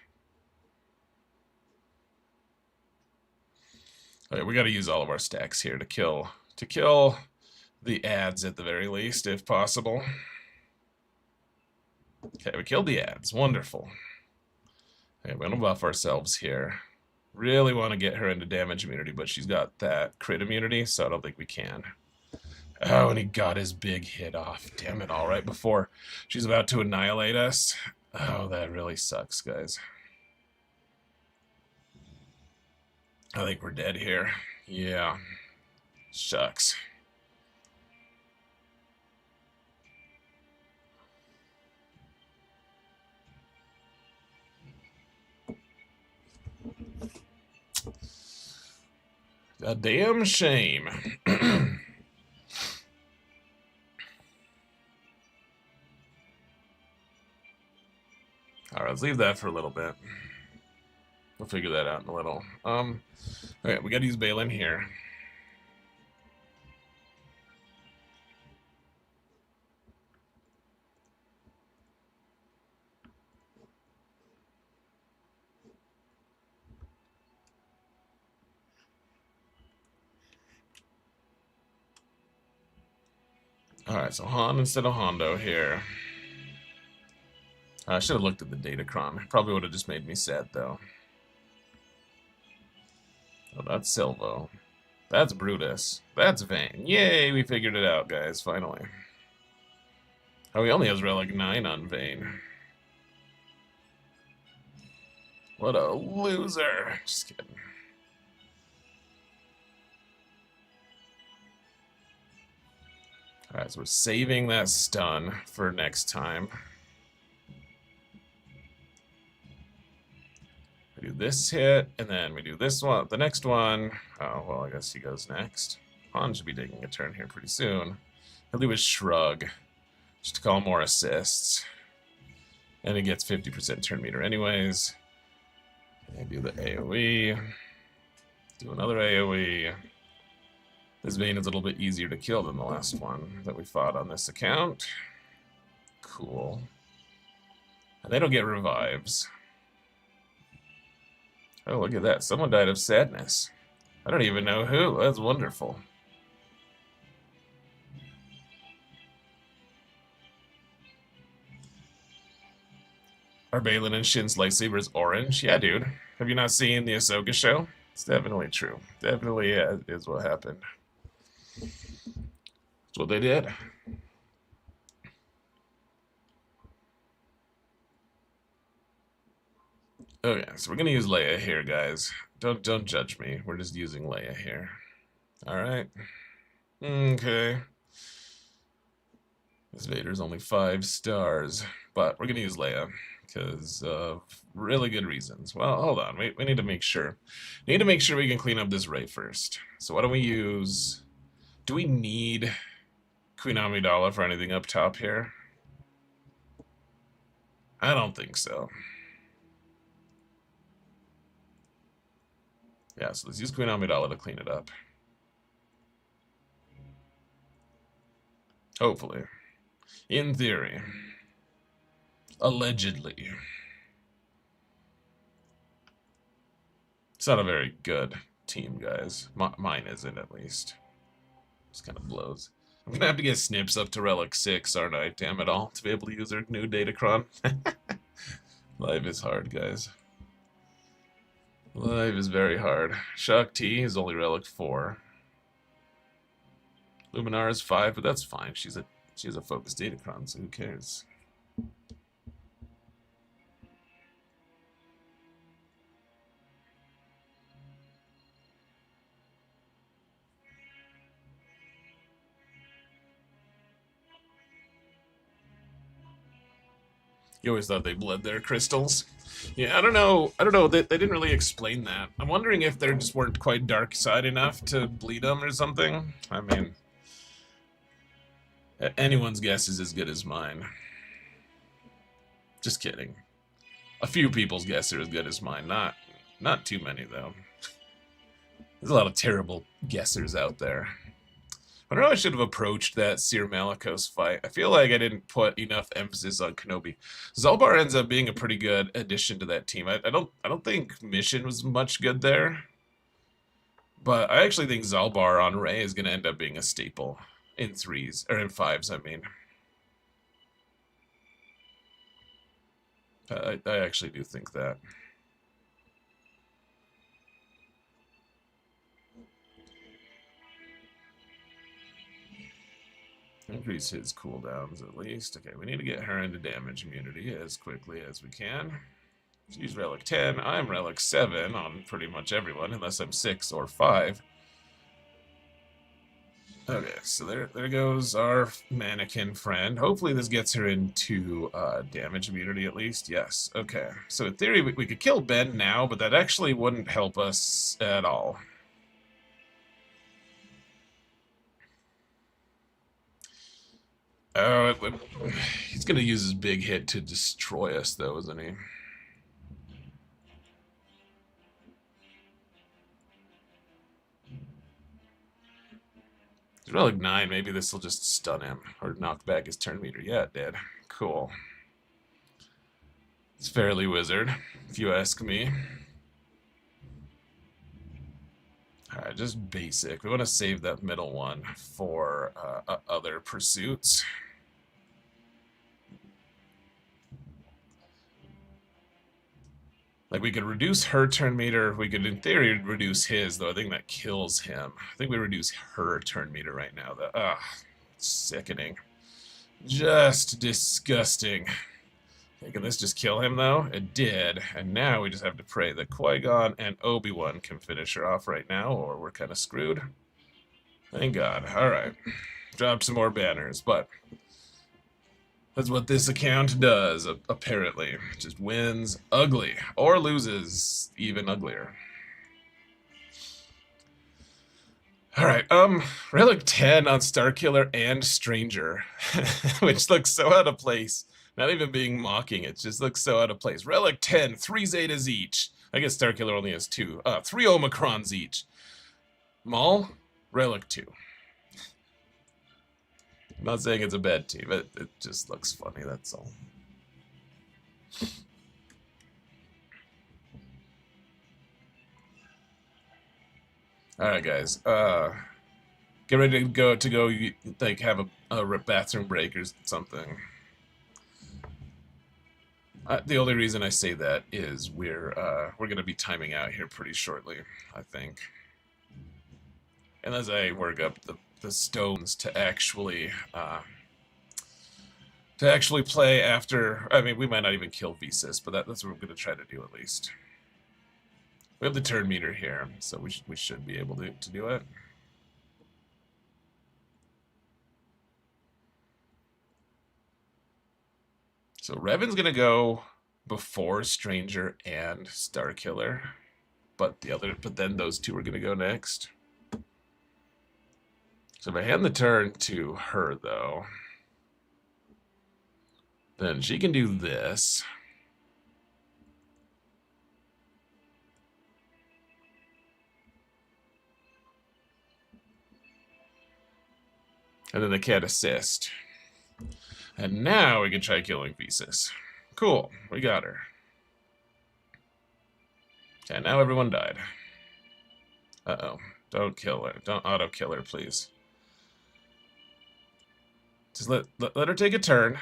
Okay, we got to use all of our stacks here to kill the ads at the very least, if possible. Okay, we killed the ads. Wonderful. Okay, we're gonna buff ourselves here. Really want to get her into damage immunity, but she's got that crit immunity, so I don't think we can. Oh, and he got his big hit off. Damn it, all right before she's about to annihilate us. Oh, that really sucks, guys. I think we're dead here. Yeah. Shucks. A damn shame. Alright, let's leave that for a little bit. We'll figure that out in a little. Okay, we gotta use Balin here. Alright, so Han instead of Hondo here. I should have looked at the Datacron. Probably would have just made me sad, though. Oh, that's Silvo. That's Brutus. That's Vayne. Yay, we figured it out, guys, finally. Oh, he only has Relic 9 on Vayne. What a loser. Just kidding. Alright, so we're saving that stun for next time. We do this hit, and then we do this one, the next one. Oh, well, I guess he goes next. Han should be taking a turn here pretty soon. He'll do his shrug, just to call more assists. And he gets 50% turn meter anyways. And do the AoE. Do another AoE. This Vayne is a little bit easier to kill than the last one that we fought on this account. Cool. And they don't get revives. Oh, look at that. Someone died of sadness. I don't even know who. That's wonderful. Are Balin and Shin's lightsabers orange? Yeah, dude. Have you not seen the Ahsoka show? It's definitely true. Definitely is what happened. That's what they did. Okay, so we're gonna use Leia here, guys. Don't judge me. We're just using Leia here. All right. Okay. This Vader's only 5 stars, but we're gonna use Leia because of really good reasons. Well, hold on. We need to make sure. Need to make sure we can clean up this Rey first. So why don't we use? Do we need Queen Amidala for anything up top here? I don't think so. Yeah, so let's use Queen Amidala to clean it up. Hopefully. In theory. Allegedly. It's not a very good team, guys. Mine isn't, at least. Just kind of blows. I'm gonna have to get Snips up to Relic 6, aren't I? Damn it all, to be able to use our new Datacron. Life is hard, guys. Life is very hard. Shock T is only Relic 4. Luminar is 5, but that's fine. She has a focused Datacron, so who cares? You always thought they bled their crystals. Yeah, I don't know. They didn't really explain that. I'm wondering if they just weren't quite dark side enough to bleed them or something. I mean, anyone's guess is as good as mine. Just kidding. A few people's guess are as good as mine. Not too many though. There's a lot of terrible guessers out there. I don't know, I should have approached that Seer Malicos fight. I feel like I didn't put enough emphasis on Kenobi. Zalbar ends up being a pretty good addition to that team. I don't think Mission was much good there. But I actually think Zalbar on Rey is gonna end up being a staple in 3s, or in 5s, I mean. I actually do think that. Increase his cooldowns at least. Okay, we need to get her into damage immunity as quickly as we can. She's Relic 10. I'm Relic 7 on pretty much everyone, unless I'm 6 or 5. Okay, so there goes our mannequin friend. Hopefully this gets her into damage immunity at least. Yes, okay. So in theory, we could kill Ben now, but that actually wouldn't help us at all. Oh, he's gonna use his big hit to destroy us, though, isn't he? He's Relic 9. Maybe this will just stun him or knock back his turn meter. Yeah, it did. Cool. It's fairly wizard, if you ask me. Alright, just basic. We want to save that middle one for other pursuits. Like, we could reduce her turn meter. We could, in theory, reduce his, though I think that kills him. I think we reduce her turn meter right now, though. Sickening. Just disgusting. Okay, can this just kill him, though? It did. And now we just have to pray that Qui-Gon and Obi-Wan can finish her off right now, or we're kind of screwed. Thank God. Alright. Dropped some more banners, but that's what this account does, apparently. Just wins ugly, or loses even uglier. Alright, Relic 10 on Starkiller and Stranger, which looks so out of place. Not even being mocking, it just looks so out of place. Relic 10, 3 Zetas each. I guess Starkiller only has 2. 3 Omicrons each. Maul, Relic 2. I'm not saying it's a bad team, but it just looks funny, that's all. Alright, guys. Get ready to go, like, have a bathroom break or something. The only reason I say that is we're gonna be timing out here pretty shortly, I think. And as I work up the stones to actually play after. I mean, we might not even kill Visas, but that's what we're gonna try to do at least. We have the turn meter here, so we should be able to do it. So Revan's gonna go before Stranger and Starkiller, but then those two are gonna go next. So if I hand the turn to her, though, then she can do this. And then they can't assist. And now we can try killing Visas. Cool, we got her. And now everyone died. Uh-oh. Don't kill her. Don't auto-kill her, please. Just let her take a turn.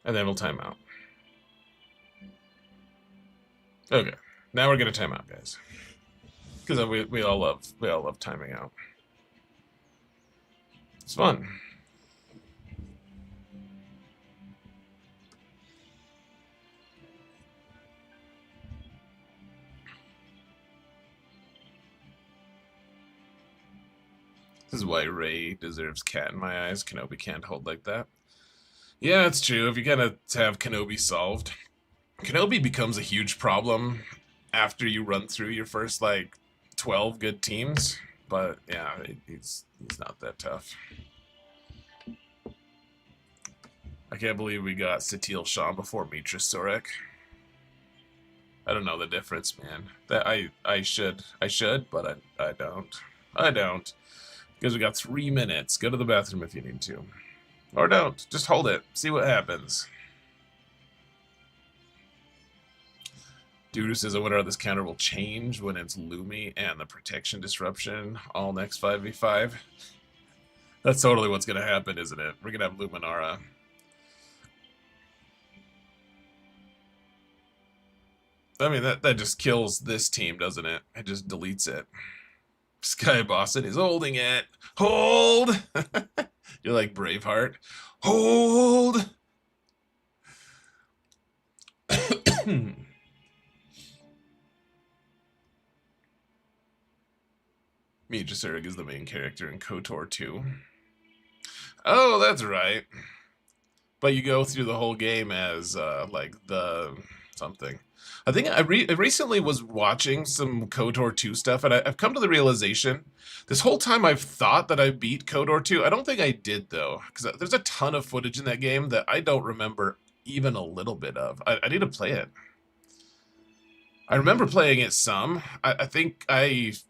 And then we'll time out. Okay. Now we're gonna time out, guys. Because we all love timing out. It's fun. This is why Rey deserves cat in my eyes. Kenobi can't hold like that. Yeah, it's true. If you're gonna have Kenobi solved, Kenobi becomes a huge problem after you run through your first, like, 12 good teams. But, yeah, he's not that tough. I can't believe we got Satil Shah before Mitra Sorek. I don't know the difference, man. That I should, but I don't. I don't. Because we got 3 minutes. Go to the bathroom if you need to. Or don't. Just hold it. See what happens. Dudu says the winner of this counter will change when it's Lumi and the protection disruption all next 5v5. That's totally what's going to happen, isn't it? We're going to have Luminara. I mean, that just kills this team, doesn't it? It just deletes it. Sky Boston is holding it. Hold! You're like Braveheart. Hold! Mija Surig is the main character in KOTOR 2. Oh, that's right. But you go through the whole game as, like, the something. I think I recently was watching some KOTOR 2 stuff, and I've come to the realization, this whole time I've thought that I beat KOTOR 2. I don't think I did, though, because there's a ton of footage in that game that I don't remember even a little bit of. I need to play it. I remember playing it some. I think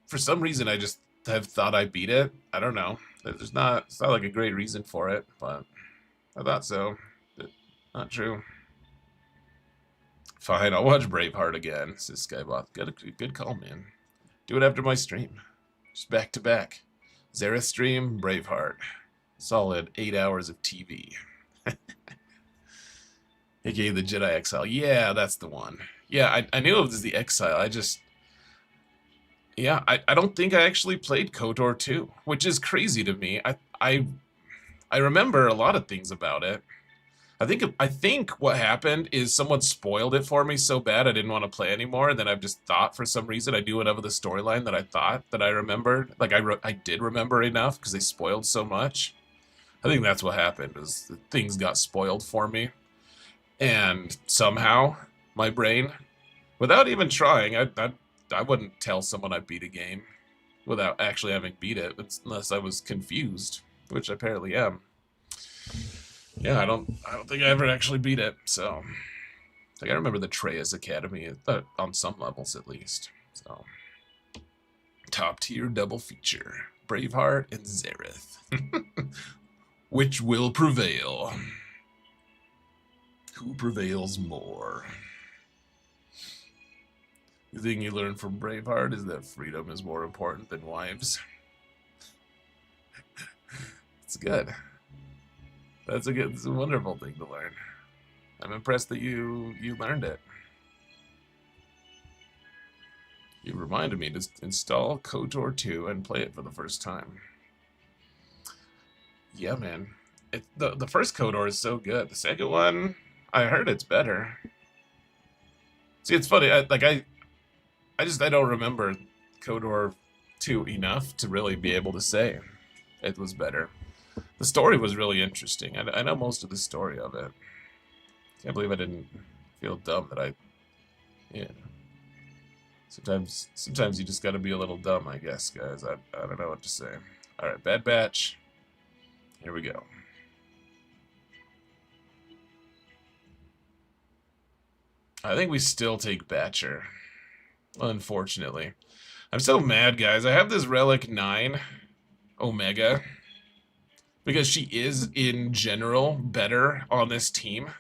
for some reason, I just have thought I beat it. I don't know. It's not like a great reason for it, but I thought so. Not true. Fine, I'll watch Braveheart again, says Skybot. Good call, man. Do it after my stream. Just back to back. Xaereth stream, Braveheart. Solid 8 hours of TV. AKA the Jedi Exile. Yeah, that's the one. Yeah, I knew it was the Exile. I don't think I actually played KOTOR 2, which is crazy to me. I remember a lot of things about it. I think what happened is someone spoiled it for me so bad I didn't want to play anymore, and then I've just thought for some reason I knew enough of the storyline that I thought that I remembered. Like I did remember enough because they spoiled so much. I think that's what happened, is that things got spoiled for me. And somehow my brain, without even trying, I wouldn't tell someone I beat a game without actually having beat it, unless I was confused, which I apparently am. Yeah, I don't think I ever actually beat it, so I remember the Treyas Academy on some levels at least. So top tier double feature: Braveheart and Xaereth. Which will prevail? Who prevails more? The thing you learn from Braveheart is that freedom is more important than wives. It's good. It's a wonderful thing to learn. I'm impressed that you learned it. You reminded me to install KOTOR 2 and play it for the first time. Yeah, man. The first KOTOR is so good. The second one, I heard it's better. See, it's funny. I don't remember KOTOR 2 enough to really be able to say it was better. The story was really interesting. I know most of the story of it. Can't believe I didn't feel dumb that yeah. Sometimes you just gotta be a little dumb, I guess, guys. I don't know what to say. Alright, Bad Batch. Here we go. I think we still take Batcher. Unfortunately. I'm so mad, guys. I have this Relic 9 Omega because she is, in general, better on this team.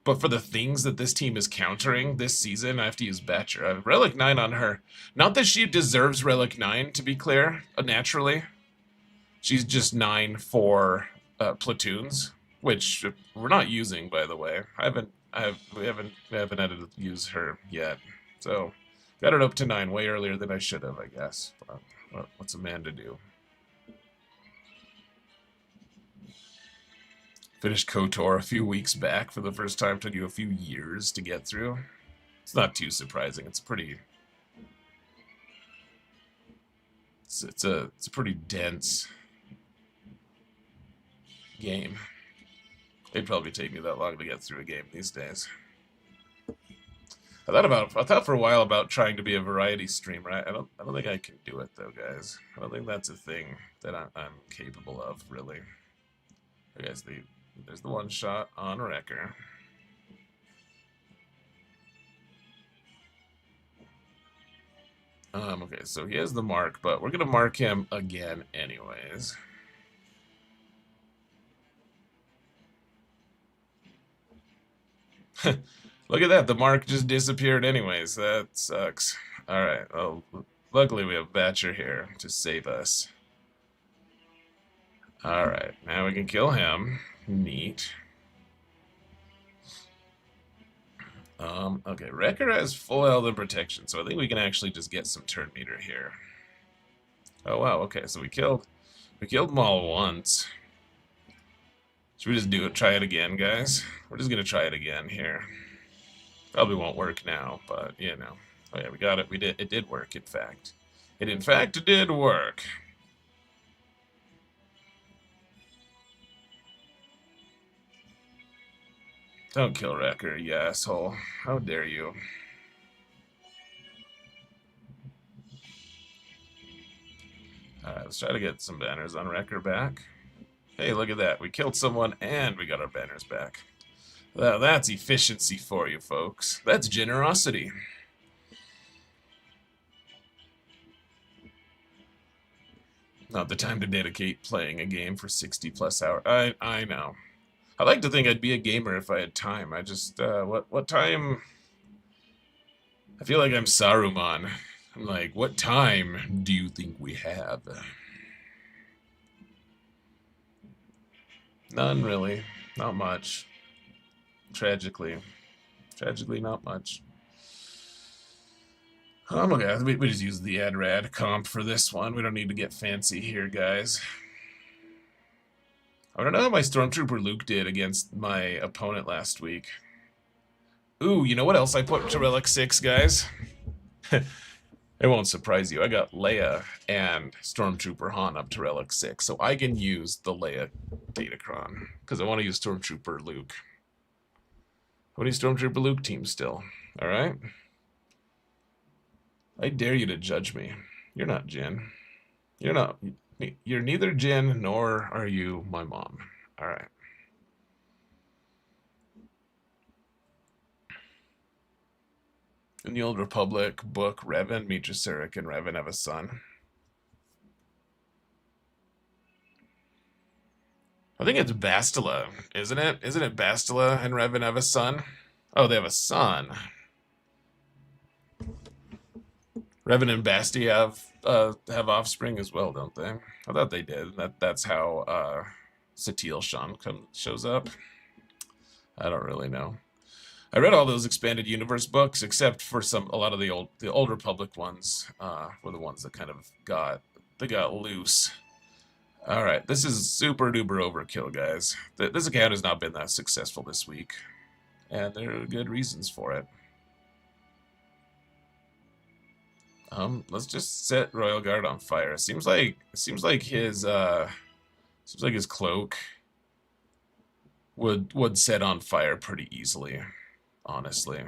But for the things that this team is countering this season, I have to use Batcher. I have Relic 9 on her. Not that she deserves Relic 9, to be clear, naturally. She's just 9 for platoons, which we're not using, by the way. We haven't had to use her yet. So, got it up to 9 way earlier than I should have, I guess. But what's a man to do? Finished KOTOR a few weeks back for the first time. Took you a few years to get through. It's not too surprising. It's pretty... It's a pretty dense game. It'd probably take me that long to get through a game these days. I thought for a while about trying to be a variety streamer. I don't think I can do it though, guys. I don't think that's a thing that I'm capable of, really. Okay, guys, there's the one shot on Wrecker. Okay, so he has the mark, but we're gonna mark him again anyways. Look at that, the mark just disappeared anyways. That sucks. Alright, well, luckily we have Batcher here to save us. Alright, now we can kill him. Neat. Okay, Wrecker has full health and protection, so I think we can actually just get some turn meter here. Oh wow, okay, so we killed them all once. Should we just do it, try it again, guys? We're just gonna try it again here. Probably won't work now, but you know. Oh yeah, we got it, it did work, in fact. It in fact did work. Don't kill Wrecker, you asshole. How dare you. Alright, let's try to get some banners on Wrecker back. Hey, look at that. We killed someone and we got our banners back. Well, that's efficiency for you, folks. That's generosity. Not the time to dedicate playing a game for 60 plus hours. I know. I like to think I'd be a gamer if I had time. I just, what time? I feel like I'm Saruman. I'm like, what time do you think we have? None, really. Not much. Tragically. Tragically, not much. Oh my god, we just use the AdRad comp for this one. We don't need to get fancy here, guys. I don't know how my Stormtrooper Luke did against my opponent last week. Ooh, you know what else I put to Relic 6, guys? It won't surprise you. I got Leia and Stormtrooper Han up to Relic 6, so I can use the Leia Datacron, because I want to use Stormtrooper Luke. I want to use Stormtrooper Luke team still, alright? I dare you to judge me. You're not Jin. You're neither Jin, nor are you my mom. Alright. In the Old Republic book, Revan, Mitra Surik, and Revan have a son. I think it's Bastila, isn't it? Isn't it Bastila and Revan have a son? Oh, they have a son. Revan and Basti have offspring as well, don't they? I thought they did. That's how Satele Shan shows up. I don't really know. I read all those expanded universe books, except for a lot of the Old Republic ones were the ones that kind of got loose. All right, this is super duper overkill, guys. This account has not been that successful this week, and there are good reasons for it. Let's just set Royal Guard on fire. It seems like his cloak would set on fire pretty easily. Honestly.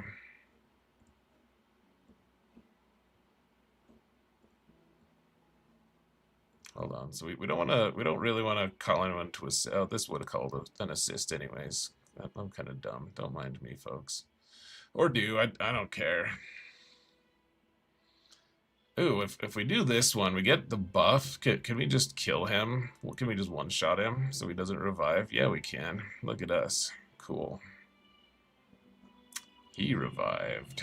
Hold on. So we don't really want to call anyone to assist. Oh, this would have called an assist anyways. I'm kind of dumb. Don't mind me, folks. Or do. I don't care. Ooh, if we do this one, we get the buff. Can we just kill him? Can we just one-shot him so he doesn't revive? Yeah, we can. Look at us. Cool. He revived.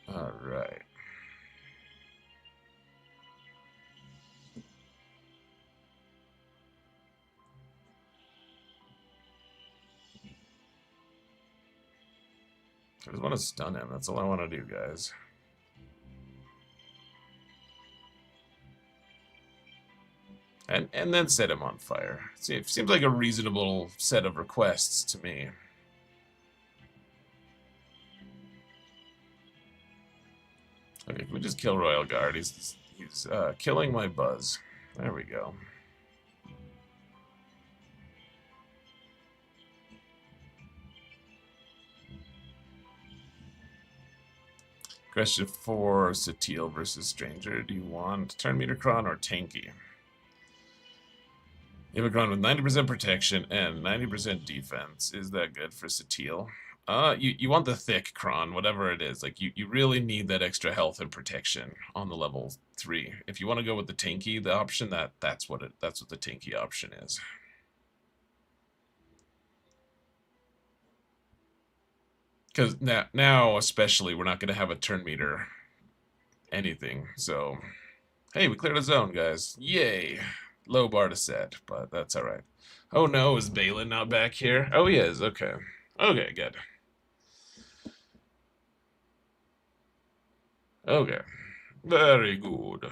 All right. I just want to stun him. That's all I want to do, guys. And then set him on fire. See, it seems like a reasonable set of requests to me. Okay, can we just kill Royal Guard? He's killing my buzz. There we go. Question for Satele versus Stranger. Do you want Turn Meter Kron or Tanky? You have a Kron with 90% protection and 90% defense. Is that good for Satele? You want the thick cron, whatever it is. Like you really need that extra health and protection on the level 3. If you want to go with the tanky, the option that's what the tanky option is. Because now especially we're not going to have a turn meter anything. So hey, we cleared a zone, guys. Yay! Low bar to set, but that's all right. Oh no, is Balin not back here? Oh, he is. Okay. Okay, good. Okay. Very good.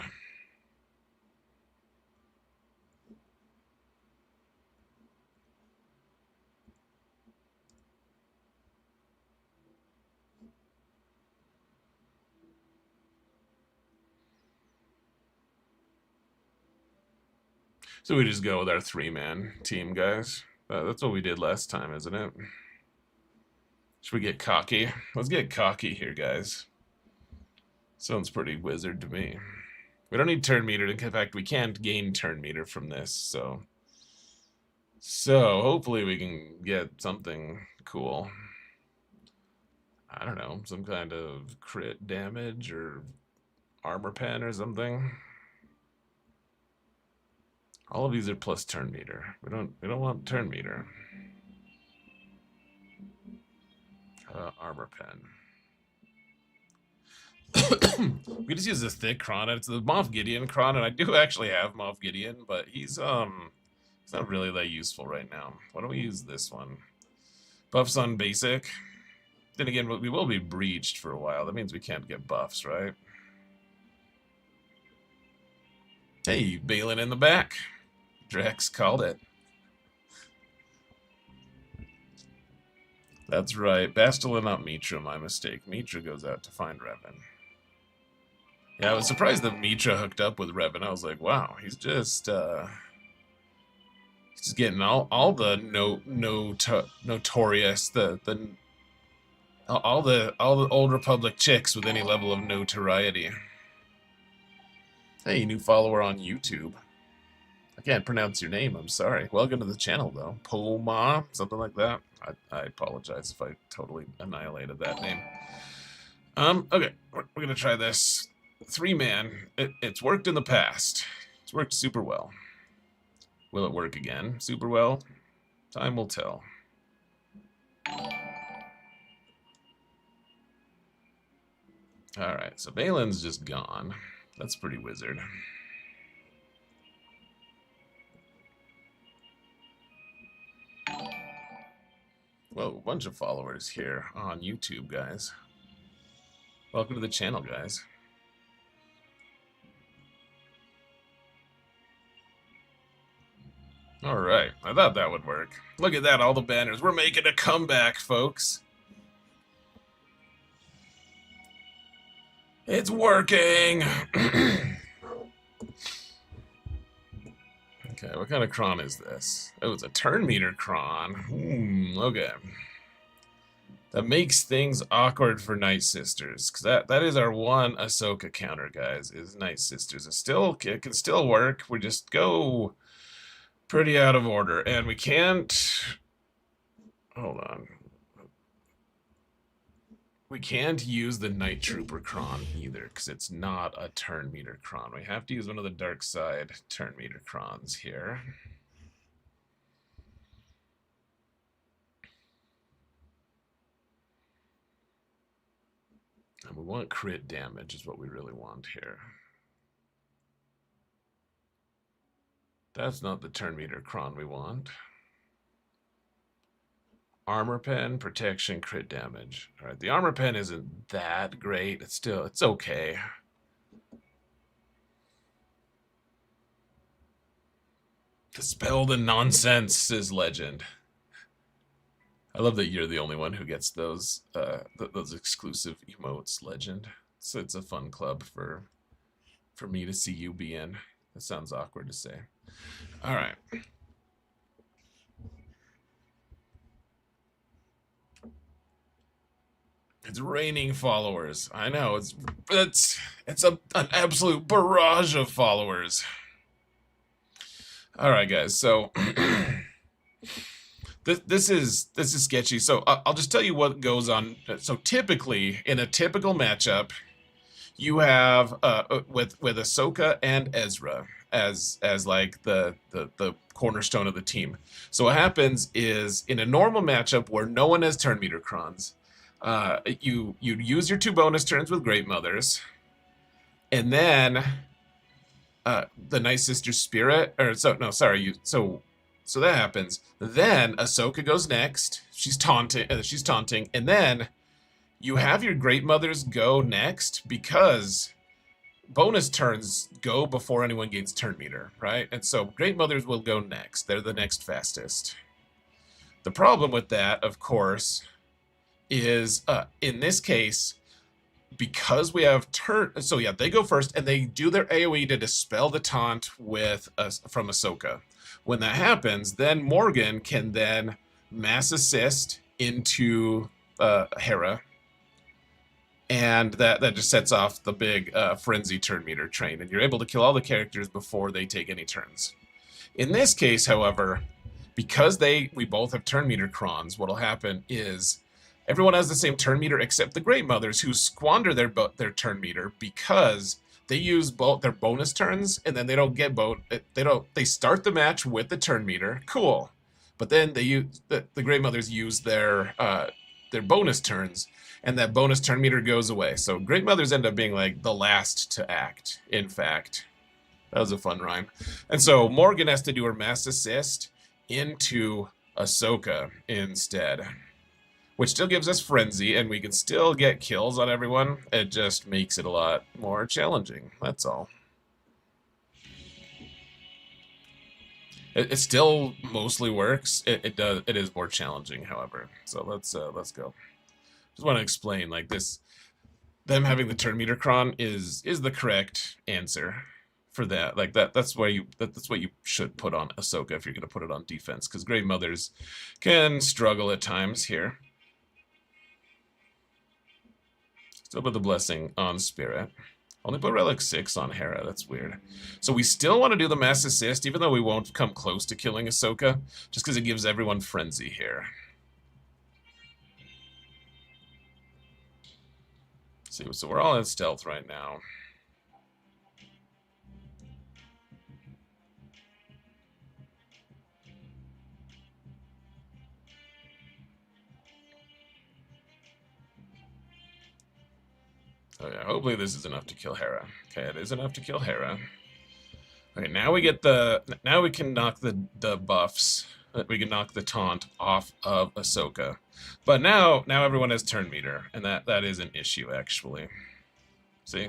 So we just go with our 3-man team, guys. That's what we did last time, isn't it? Should we get cocky? Let's get cocky here, guys. Sounds pretty wizard to me. We don't need turn meter. In fact, we can't gain turn meter from this, so hopefully we can get something cool. I don't know, some kind of crit damage or armor pen or something. All of these are plus turn meter. We don't want turn meter. Armor pen. We just use this thick cron. It's the Moff Gideon cron, and I do actually have Moff Gideon, but he's not really that useful right now. Why don't we use this one? Buffs on basic. Then again, we will be breached for a while. That means we can't get buffs, right? Hey, Balin in the back. Drex called it. That's right. Bastila, not Mitra, my mistake. Mitra goes out to find Revan. Yeah, I was surprised that Mitra hooked up with Revan. I was like, wow, he's just getting all the notorious, all the Old Republic chicks with any level of notoriety. Hey, new follower on YouTube. I can't pronounce your name, I'm sorry. Welcome to the channel, though. Poma, something like that. I apologize if I totally annihilated that name. Okay, we're gonna try this. 3-man. It's worked in the past. It's worked super well. Will it work again super well? Time will tell. Alright, so Balin's just gone. That's pretty wizard. Whoa, a bunch of followers here on YouTube, guys. Welcome to the channel, guys. Alright, I thought that would work. Look at that, all the banners. We're making a comeback, folks. It's working! Okay, what kind of cron is this? Oh, it's a turn meter cron. Okay. That makes things awkward for Night Sisters, because that is our one Ahsoka counter, guys, is Night Sisters. It can still work. We just go pretty out of order, and we can't... Hold on. We can't use the Night Trooper cron either, because it's not a turn meter cron. We have to use one of the dark side turn meter crons here. And we want crit damage is what we really want here. That's not the turn meter cron we want. Armor pen, protection, crit damage. All right, the armor pen isn't that great. It's okay. Dispel the nonsense, says Legend. I love that you're the only one who gets those exclusive emotes, Legend. So it's a fun club for me to see you be in. That sounds awkward to say. All right. It's raining followers. I know, it's an absolute barrage of followers. All right, guys. So This is sketchy. So I'll just tell you what goes on. So typically, in a typical matchup, you have with Ahsoka and Ezra as like the cornerstone of the team. So what happens is in a normal matchup where no one has turn meter crons, you use your 2 bonus turns with Great Mothers, and then the Night Sister Spirit, or so no, sorry, so that happens. Then Ahsoka goes next. She's taunting, and then you have your Great Mothers go next because bonus turns go before anyone gains turn meter, right? And so Great Mothers will go next. They're the next fastest. The problem with that, of course, is in this case, because we have so yeah, they go first and they do their AoE to dispel the taunt with from Ahsoka. When that happens, then Morgan can then mass assist into Hera, and that just sets off the big frenzy turn meter train, and you're able to kill all the characters before they take any turns. In this case, however, because we both have turn meter crons, what'll happen is everyone has the same turn meter except the Great Mothers, who squander their turn meter because they use both their bonus turns, and then they don't get both. They start the match with the turn meter, cool, but then they use the Great Mothers use their bonus turns, and that bonus turn meter goes away. So Great Mothers end up being like the last to act. In fact, that was a fun rhyme. And so Morgan has to do her mass assist into Ahsoka instead, which still gives us frenzy, and we can still get kills on everyone. It just makes it a lot more challenging. That's all. It still mostly works. It does. It is more challenging, however. So let's go. Just want to explain like this. Them having the turn meter cron is the correct answer for that. Like that's what you should put on Ahsoka if you're going to put it on defense, because Great Mothers can struggle at times here. Still put the blessing on Spirit. Only put Relic 6 on Hera. That's weird. So we still want to do the mass assist, even though we won't come close to killing Ahsoka, just because it gives everyone frenzy here. See, so we're all in stealth right now. Oh yeah, hopefully this is enough to kill Hera. Okay, it is enough to kill Hera. Okay, now we can knock the buffs. We can knock the taunt off of Ahsoka. But now everyone has turn meter, and that is an issue actually. See?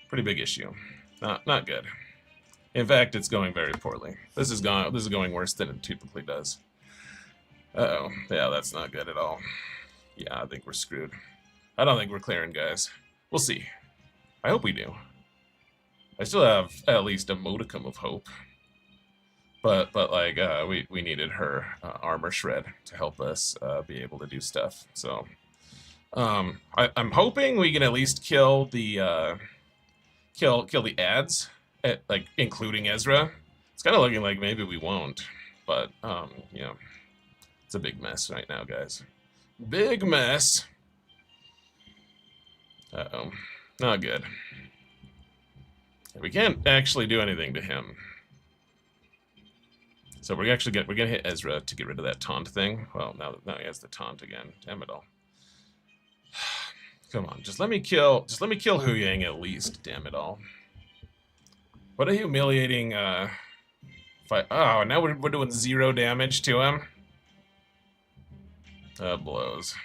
Pretty big issue. Not good. In fact, it's going very poorly. This is going worse than it typically does. Uh-oh. Yeah, that's not good at all. Yeah, I think we're screwed. I don't think we're clearing, guys. We'll see. I hope we do. I still have at least a modicum of hope. But like, we needed her armor shred to help us be able to do stuff. So, I'm hoping we can at least kill the kill the ads, like including Ezra. It's kind of looking like maybe we won't, but you know, it's a big mess right now, guys. Big mess. Uh-oh. Not good. We can't actually do anything to him. So we're gonna hit Ezra to get rid of that taunt thing. Well, now he has the taunt again. Damn it all. Come on, just let me kill Hu Yang at least, damn it all. What a humiliating fight. Oh, now we're doing 0 damage to him. That blows.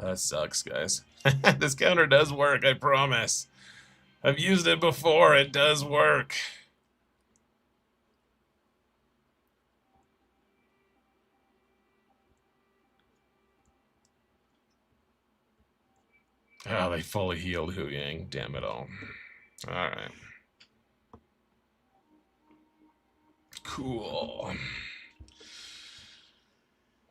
That sucks, guys. This counter does work, I promise. I've used it before, it does work. Oh, they fully healed Hu Yang, damn it all. Alright. Cool.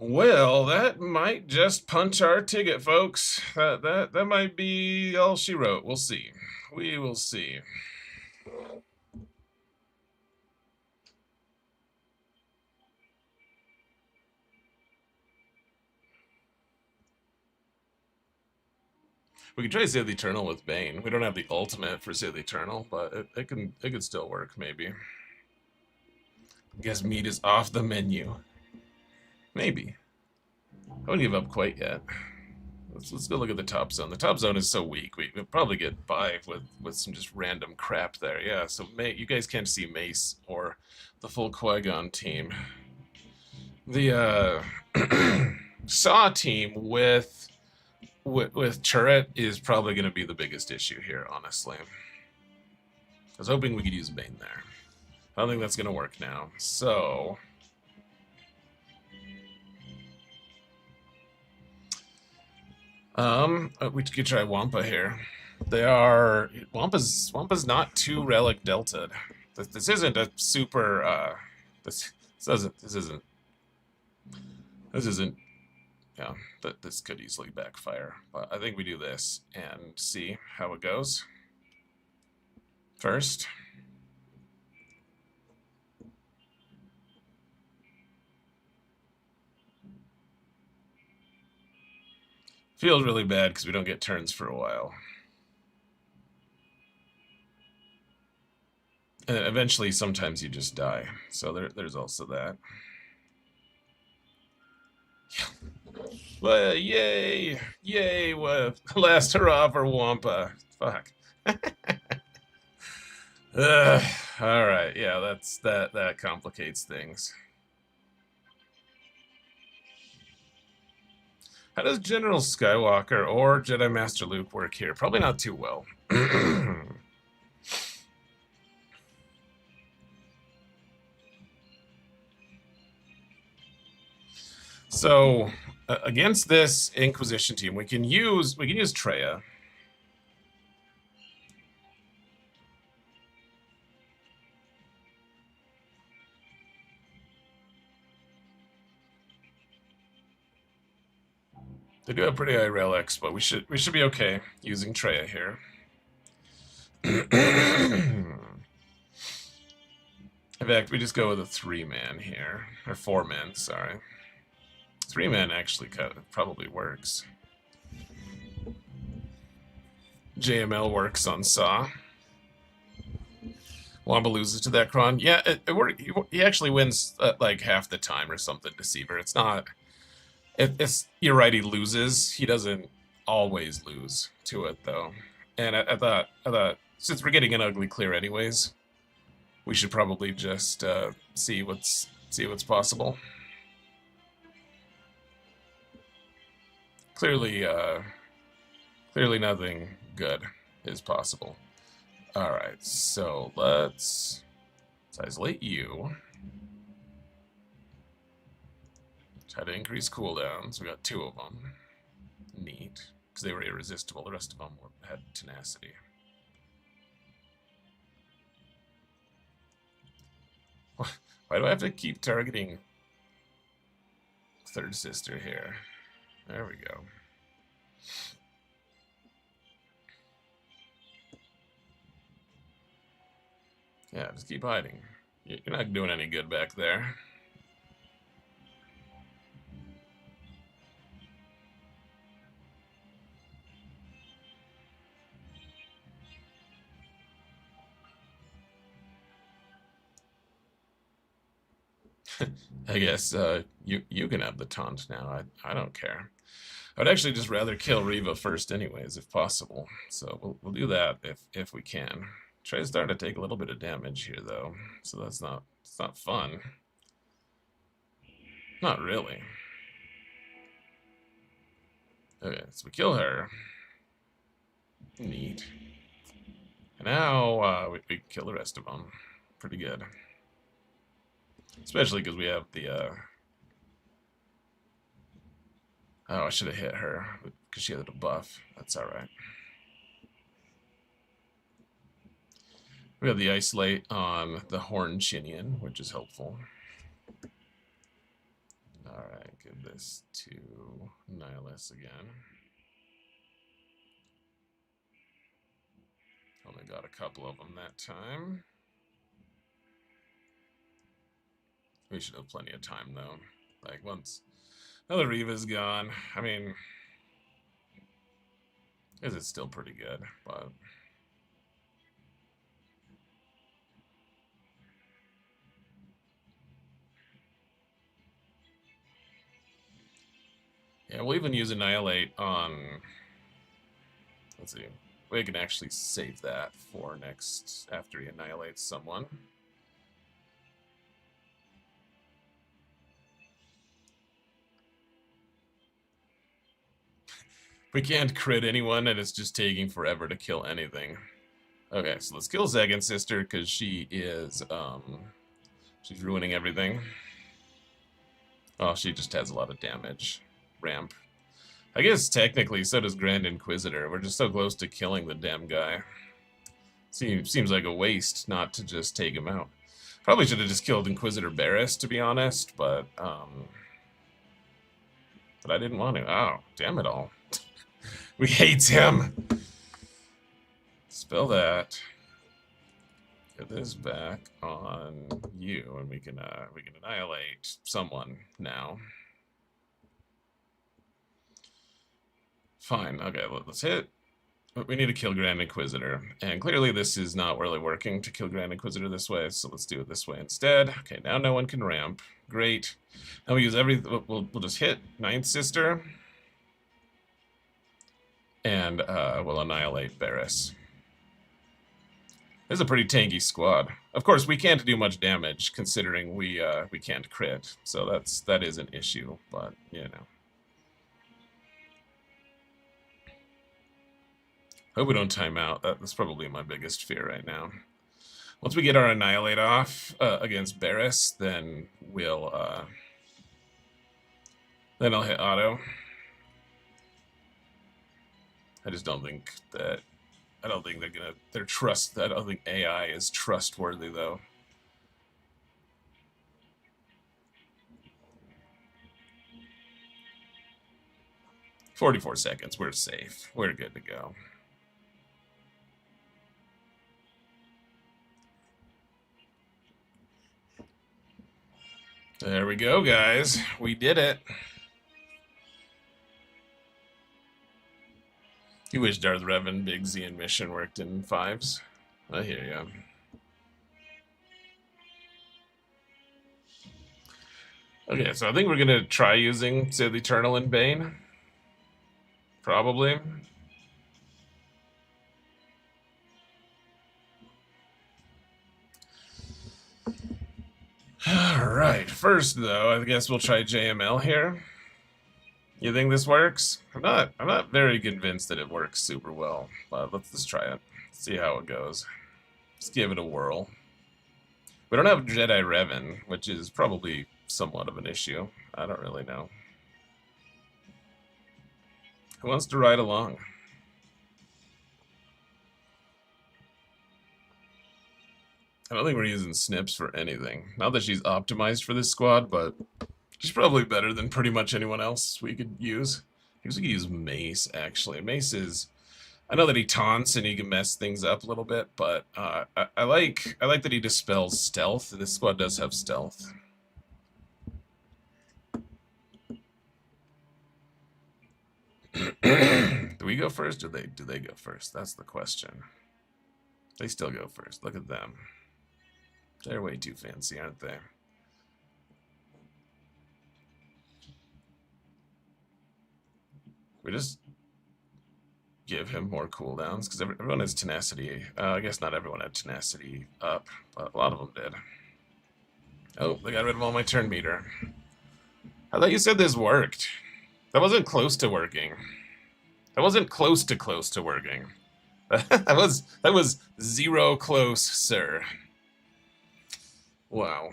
Well, that might just punch our ticket, folks. That might be all she wrote. We'll see. We will see. We could try Save the Eternal with Bane. We don't have the ultimate for Save the Eternal, but it could still work, maybe. Guess meat is off the menu. Maybe. I wouldn't give up quite yet. Let's go look at the top zone. The top zone is so weak. We'll probably get by with some just random crap there. Yeah, so you guys can't see Mace or the full Qui-Gon team. The Saw team with turret is probably going to be the biggest issue here, honestly. I was hoping we could use Bane there. I don't think that's going to work now. So we could try Wampa here. Wampa's not too relic delta'd. This isn't a super this isn't yeah, this could easily backfire. But I think we do this and see how it goes first. Feels really bad because we don't get turns for a while. And eventually, sometimes you just die. So there's also that. Well, yay! Yay! Last hurrah for Wampa. Fuck. All right, yeah, that complicates things. How does General Skywalker or Jedi Master Luke work here? Probably not too well. So against this Inquisition team, we can use Traya. They do have pretty high relics, but we should be okay using Traya here. In fact, we just go with a 3-man here, or 4-man. Sorry, 3-man actually probably works. JML works on Saw. Wamba loses to that Kron. Yeah, he actually wins like half the time or something. Deceiver. It's not. You're right. He loses. He doesn't always lose to it though. And I thought since we're getting an ugly clear anyways, we should probably just see what's possible. Clearly nothing good is possible. All right, so let's isolate you. Try to increase cooldowns. We got 2 of them. Neat, because they were irresistible. The rest of them had tenacity. Why do I have to keep targeting Third Sister here? There we go. Yeah, just keep hiding. You're not doing any good back there. I guess you can have the taunt now. I don't care. I'd actually just rather kill Reva first anyways, if possible. So we'll do that if we can. Trey's starting to take a little bit of damage here though, so it's not fun. Not really. Okay, so we kill her. Neat. And now we can kill the rest of them. Pretty good. Especially because we have the oh, I should have hit her because she had a buff. That's alright. We have the isolate on the Horn Chinian, which is helpful. Alright, good this to Nihilus again. Only got a couple of them that time. We should have plenty of time, though. Like, once another Reva's gone, I mean, is it still pretty good, but... Yeah, we'll even use Annihilate on... Let's see. We can actually save that for next, after he annihilates someone. We can't crit anyone, and it's just taking forever to kill anything. Okay, so let's kill Zegan's sister, because she is, she's ruining everything. Oh, she just has a lot of damage. Ramp. I guess technically, so does Grand Inquisitor. We're just so close to killing the damn guy. Seems like a waste not to just take him out. Probably should have just killed Inquisitor Barris, to be honest, but I didn't want to. Oh, damn it all. We hate him! Spell that. Get this back on you, and we can annihilate someone now. Fine. Okay, let's hit. We need to kill Grand Inquisitor, and clearly this is not really working to kill Grand Inquisitor this way, so let's do it this way instead. Okay, now no one can ramp. Great. Now we use we'll just hit Ninth Sister, and we'll annihilate Barris. This is a pretty tanky squad. Of course, we can't do much damage considering we can't crit, so that is an issue. But you know, hope we don't time out. That's probably my biggest fear right now. Once we get our annihilate off against Barris, then we'll then I'll hit auto. I just don't think that. I don't think they're gonna. I don't think AI is trustworthy though. "44 seconds. We're safe. We're good to go." There we go, guys. We did it. You wish Darth Revan, Big Z, and Mission worked in 5s. I hear ya. Okay, so I think we're gonna try using Sith Eternal and Bane. Probably. Alright, first though, I guess we'll try JML here. You think this works? I'm not very convinced that it works super well, but let's try it. See how it goes. Let's give it a whirl. We don't have Jedi Revan, which is probably somewhat of an issue. I don't really know. Who wants to ride along? I don't think we're using Snips for anything. Not that she's optimized for this squad, but she's probably better than pretty much anyone else we could use. I guess we could use Mace, actually. Mace is... I know that he taunts and he can mess things up a little bit, but I like that he dispels stealth. This squad does have stealth. Do we go first, or do they go first? That's the question. They still go first. Look at them. They're way too fancy, aren't they? We just give him more cooldowns, because everyone has tenacity. I guess not everyone had tenacity up, but a lot of them did. Oh, they got rid of all my turn meter. I thought you said this worked. That wasn't close to working. That wasn't close to working. that was zero close, sir. Wow.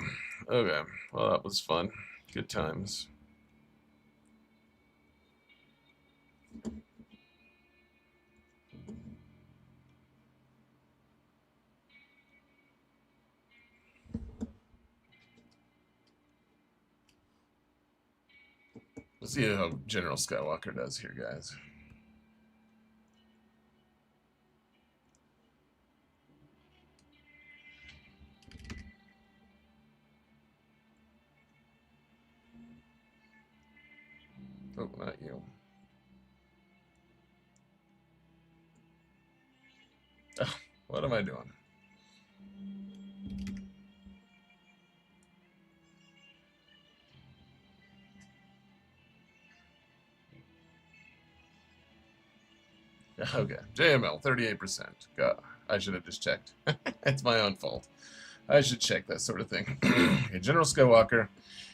Okay. Well, that was fun. Good times. Let's see how General Skywalker does here, guys. Oh, not you. Oh, what am I doing? Okay, JML, 38%. God, I should have just checked. It's my own fault. I should check that sort of thing. Okay, General Skywalker.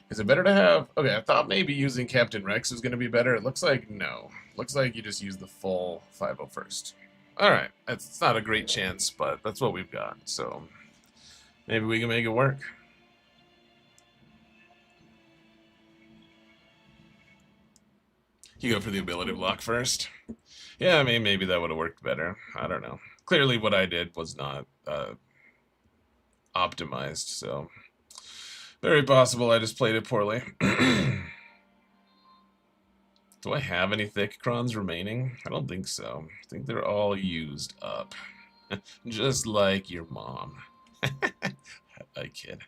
Is it better to have... Okay, I thought maybe using Captain Rex was going to be better. It looks like no. Looks like you just use the full 501st. Alright, it's not a great chance, but that's what we've got. So, maybe we can make it work. You go for the ability block first. Yeah, I mean, maybe that would have worked better. I don't know. Clearly what I did was not optimized, so... Very possible I just played it poorly. Do I have any thick crons remaining? I don't think so. I think they're all used up. Just like your mom. I kid.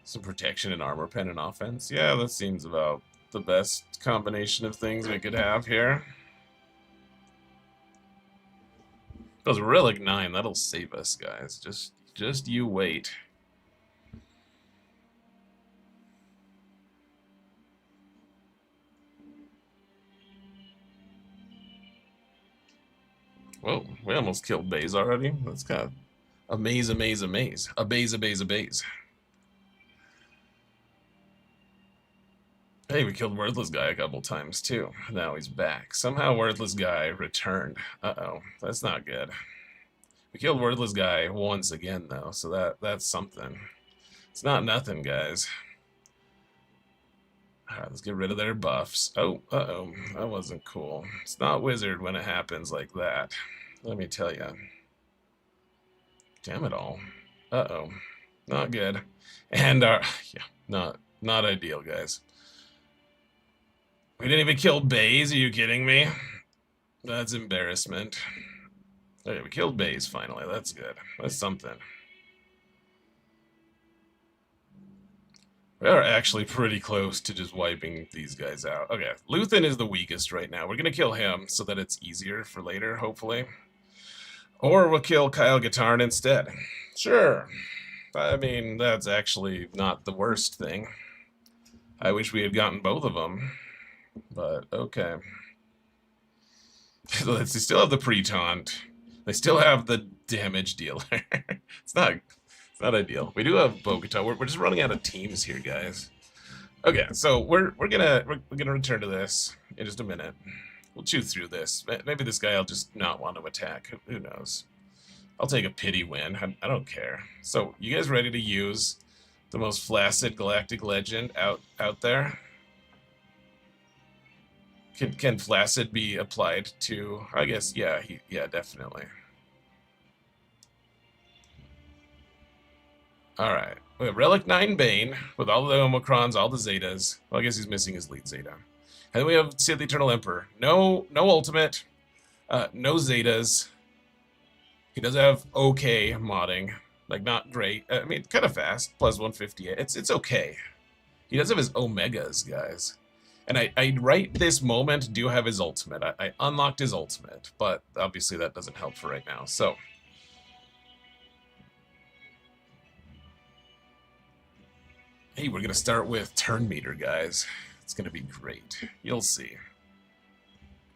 Some protection and armor pen and offense. Yeah, that seems about the best combination of things we could have here. Goes Relic 9, that'll save us, guys. Just you wait. Whoa, we almost killed Baze already. That's kind of amaze. A Baze. Hey, we killed Worthless Guy a couple times, too. Now he's back. Somehow Worthless Guy returned. Uh-oh, that's not good. We killed Worthless Guy once again, though, so that's something. It's not nothing, guys. Alright, let's get rid of their buffs. Oh, uh-oh, that wasn't cool. It's not Wizard when it happens like that. Let me tell you. Damn it all. Uh-oh, not good. And our... Yeah, not ideal, guys. We didn't even kill Baze, are you kidding me? That's embarrassment. Okay, we killed Baze finally, that's good. That's something. We are actually pretty close to just wiping these guys out. Okay, Luthen is the weakest right now. We're gonna kill him so that it's easier for later, hopefully. Or we'll kill Kyle Katarn instead. Sure. I mean, that's actually not the worst thing. I wish we had gotten both of them. But, okay. They still have the pre-taunt. They still have the damage dealer. It's not ideal. We do have Bo-Katan. We're just running out of teams here, guys. Okay, so we're gonna return to this in just a minute. We'll chew through this. Maybe this guy will just not want to attack. Who knows? I'll take a pity win. I don't care. So, you guys ready to use the most flaccid galactic legend out there? Can flaccid be applied to? I guess, yeah, definitely. Alright. We have Relic 9 Bane, with all the Omicrons, all the Zetas. Well, I guess he's missing his lead Zeta. And then we have Sith Eternal Emperor. No ultimate. No Zetas. He does have okay modding. Like, not great. I mean, kind of fast. Plus 158. It's okay. He does have his Omegas, guys. And I right this moment, do have his ultimate. I unlocked his ultimate, but obviously that doesn't help for right now. So, hey, we're gonna start with turn meter, guys. It's gonna be great. You'll see.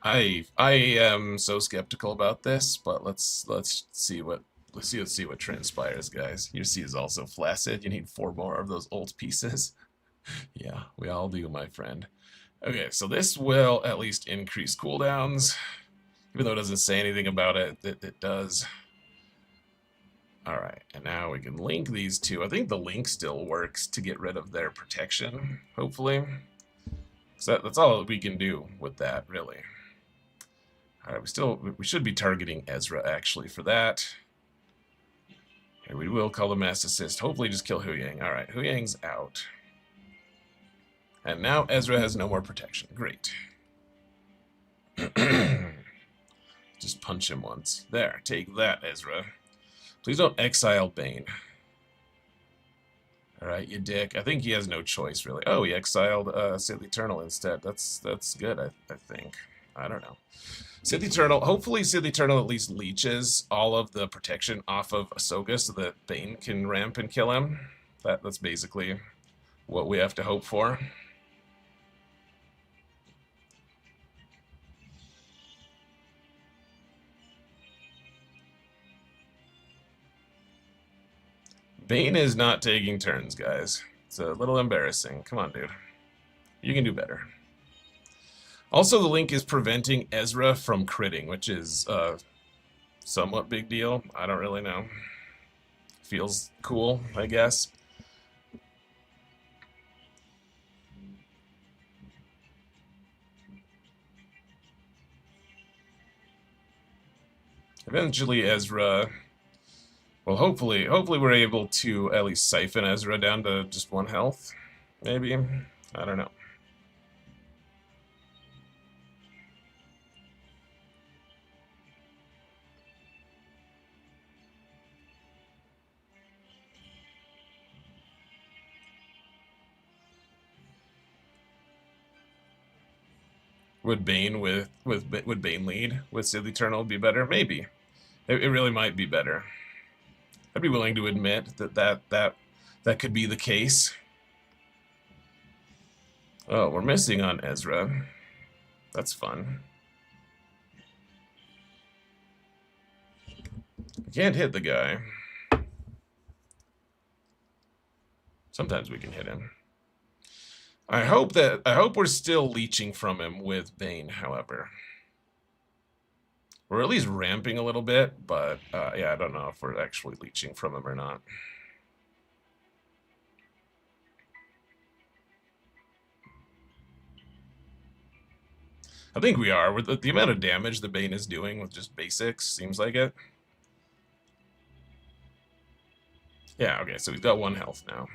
I am so skeptical about this, but let's see what transpires, guys. Your C is also flaccid. You need 4 more of those ult pieces. Yeah, we all do, my friend. Okay, so this will at least increase cooldowns. Even though it doesn't say anything about it, it does. Alright, and now we can link these two. I think the link still works to get rid of their protection, hopefully. So that's all we can do with that, really. Alright, we should be targeting Ezra, actually, for that. Okay, we will call the Mass Assist. Hopefully just kill Hu Yang. Alright, Hu Yang's out. And now Ezra has no more protection. Great. Just punch him once. There, take that, Ezra. Please don't exile Bane. Alright, you dick. I think he has no choice, really. Oh, he exiled Sith Eternal instead. That's good, I think. I don't know. Sith Eternal, hopefully Sith Eternal at least leeches all of the protection off of Ahsoka so that Bane can ramp and kill him. That's basically what we have to hope for. Bane is not taking turns, guys. It's a little embarrassing. Come on, dude. You can do better. Also, the link is preventing Ezra from critting, which is a somewhat big deal. I don't really know. Feels cool, I guess. Eventually, Ezra... Well, hopefully we're able to at least siphon Ezra down to just 1 health. Maybe. I don't know. Would Bane would Bane lead with Sith Eternal be better? Maybe. It really might be better. I'd be willing to admit that could be the case. Oh, we're missing on Ezra. That's fun. We can't hit the guy. Sometimes we can hit him. I hope we're still leeching from him with Bane, however. We're at least ramping a little bit, but yeah, I don't know if we're actually leeching from him or not. I think we are. With the amount of damage the Bane is doing with just basics, seems like it. Yeah, okay, so he's got 1 health now.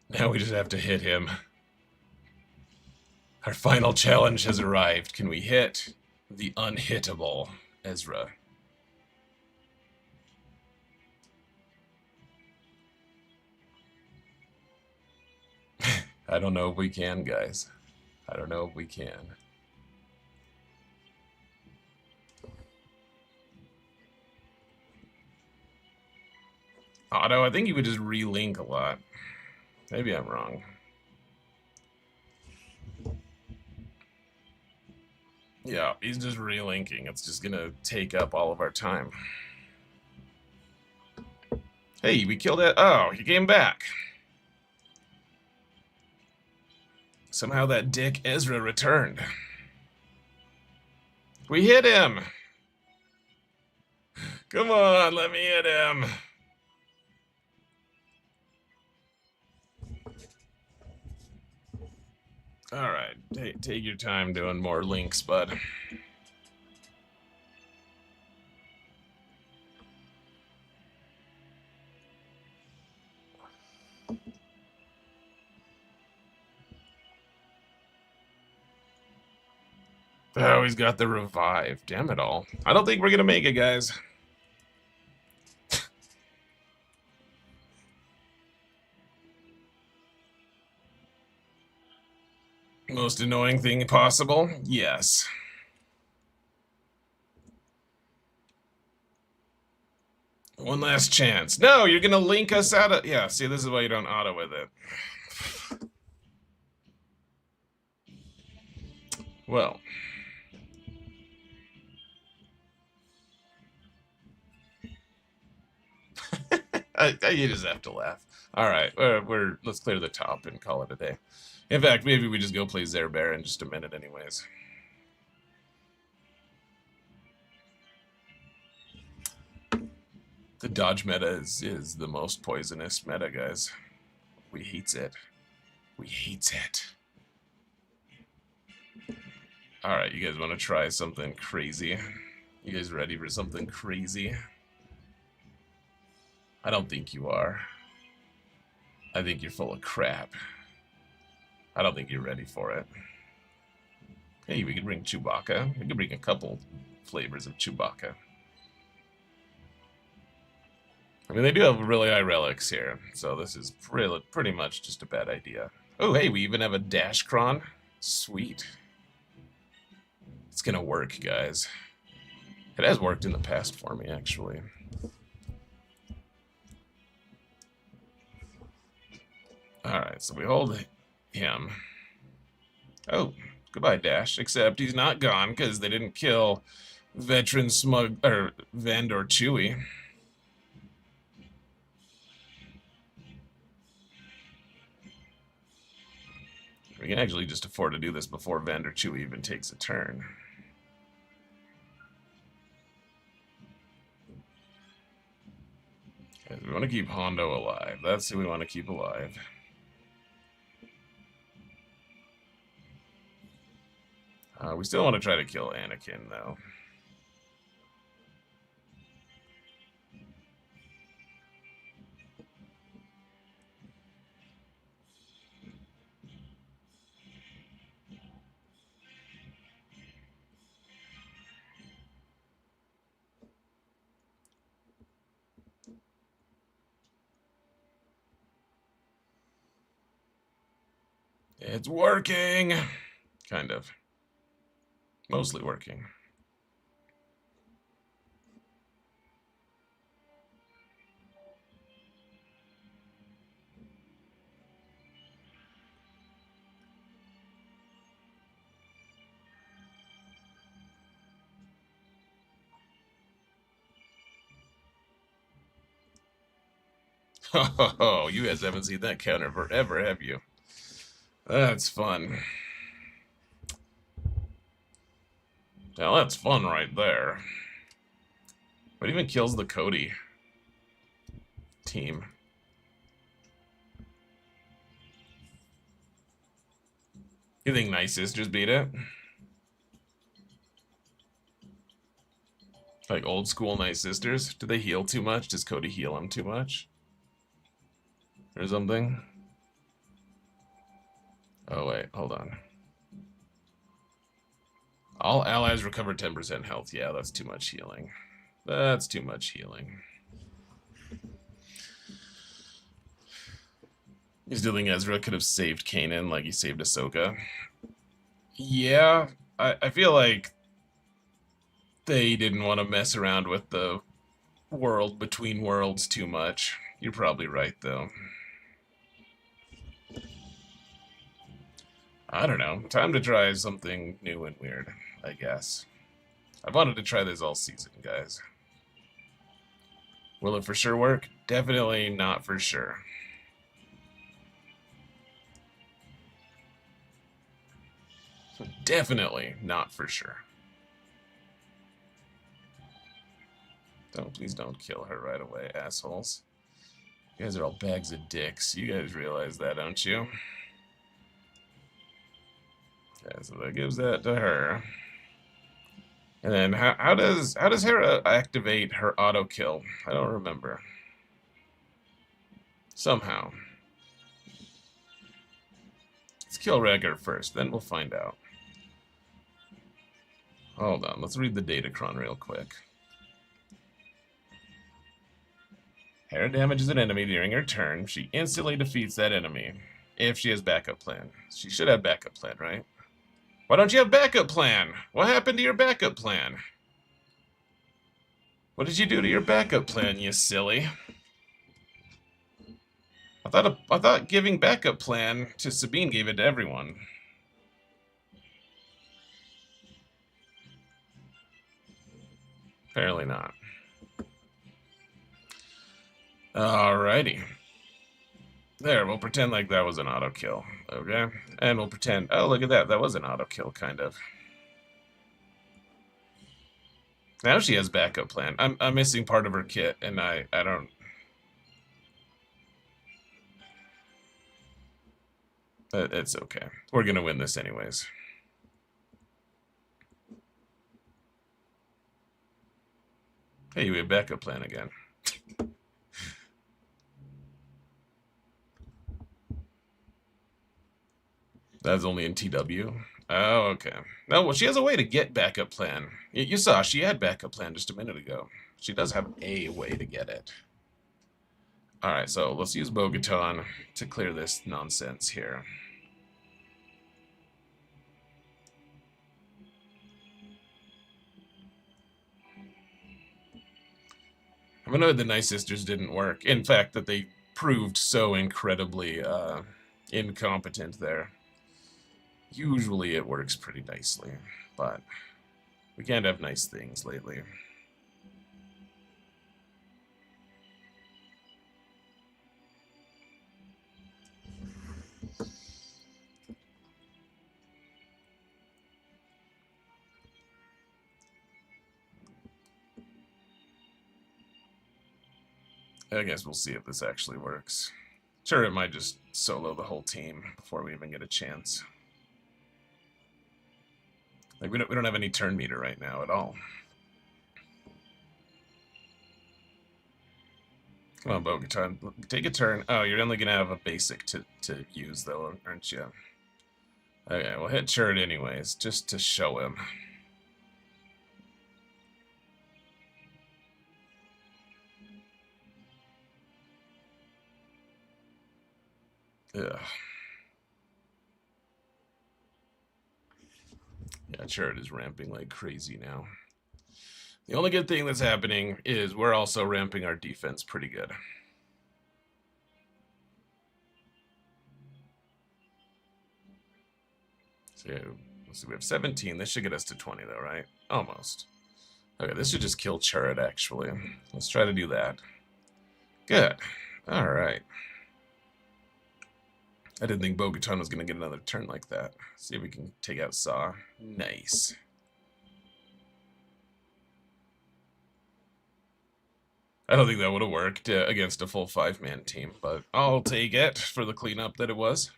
Now we just have to hit him. Our final challenge has arrived. Can we hit the unhittable Ezra? I don't know if we can, guys. I don't know if we can. Otto, I think you would just relink a lot. Maybe I'm wrong. Yeah, he's just relinking. It's just gonna take up all of our time. Hey, we killed it. Oh, he came back. Somehow that dick Ezra returned. We hit him. Come on, let me hit him. Alright, take your time doing more links, bud. Oh, he's got the revive. Damn it all. I don't think we're gonna make it, guys. Most annoying thing possible? Yes. One last chance. No, you're gonna link us out of... Yeah, see, this is why you don't auto with it. Well. You just have to laugh. Alright, let's clear the top and call it a day. In fact, maybe we just go play XAERBEAR in just a minute anyways. The dodge meta is the most poisonous meta, guys. We hates it. We hates it. Alright, you guys want to try something crazy? You guys ready for something crazy? I don't think you are. I think you're full of crap. I don't think you're ready for it. Hey, we could bring Chewbacca. We could bring a couple flavors of Chewbacca. I mean, they do have really high relics here, so this is pretty much just a bad idea. Oh, hey, we even have a Dashcron. Sweet. It's gonna work, guys. It has worked in the past for me, actually. Alright, so we hold him. Oh, goodbye, Dash. Except he's not gone, because they didn't kill veteran Vend or Chewie. We can actually just afford to do this before Vend or Chewie even takes a turn. Okay, we want to keep Hondo alive. That's who we want to keep alive. We still want to try to kill Anakin, though. It's working! Kind of. Mostly working. Oh, you guys haven't seen that counter forever, have you? That's fun. Now that's fun right there. What even kills the Cody team? You think Nice Sisters beat it? Like old school Nice Sisters? Do they heal too much? Does Cody heal him too much? Or something? Oh wait, hold on. All allies recover 10% health. Yeah, that's too much healing. That's too much healing. You still think Ezra could have saved Kanan like he saved Ahsoka? Yeah, I feel like they didn't want to mess around with the world between worlds too much. You're probably right, though. I don't know. Time to try something new and weird, I guess. I've wanted to try this all season, guys. Will it for sure work? Definitely not for sure. Definitely not for sure. Please don't kill her right away, assholes. You guys are all bags of dicks. You guys realize that, don't you? Okay, so that gives that to her. And then how does Hera activate her auto kill? I don't remember. Somehow. Let's kill Rhaegar first, then we'll find out. Hold on, let's read the datacron real quick. Hera damages an enemy during her turn. She instantly defeats that enemy. If she has backup plan. She should have backup plan, right? Why don't you have backup plan? What happened to your backup plan? What did you do to your backup plan, you silly? I thought giving backup plan to Sabine gave it to everyone. Apparently not. Alrighty. There, we'll pretend like that was an auto kill, okay? And we'll pretend, oh, look at that, that was an auto kill, kind of. Now she has backup plan. I'm missing part of her kit, and I don't. It's okay. We're gonna win this anyways. Hey, we have backup plan again. That's only in TW. Oh, okay. No, well, she has a way to get backup plan. You saw she had backup plan just a minute ago. She does have a way to get it. All right, so let's use Bogaton to clear this nonsense here. I'm annoyed the Night Sisters didn't work. In fact, that they proved so incredibly incompetent there. Usually it works pretty nicely, but we can't have nice things lately. I guess we'll see if this actually works. Sure, it might just solo the whole team before we even get a chance. Like, we don't have any turn meter right now at all. Come on, Bogaton. Take a turn. Oh, you're only going to have a basic to use, though, aren't you? Okay, we'll hit Churd anyways, just to show him. Ugh. Yeah, Churd is ramping like crazy now. The only good thing that's happening is we're also ramping our defense pretty good. So yeah, let's see, we have 17. This should get us to 20 though, right? Almost. Okay, this should just kill Churd, actually. Let's try to do that. Good. Alright. I didn't think Bogaton was going to get another turn like that. See if we can take out Saw. Nice. I don't think that would have worked against a full 5-man team, but I'll take it for the cleanup that it was.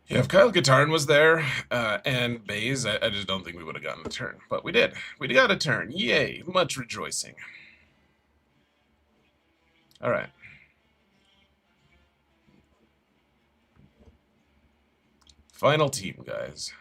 Yeah, if Kyle Katarn was there and Baze, I just don't think we would have gotten a turn. But we did. We got a turn. Yay. Much rejoicing. All right. Final team, guys.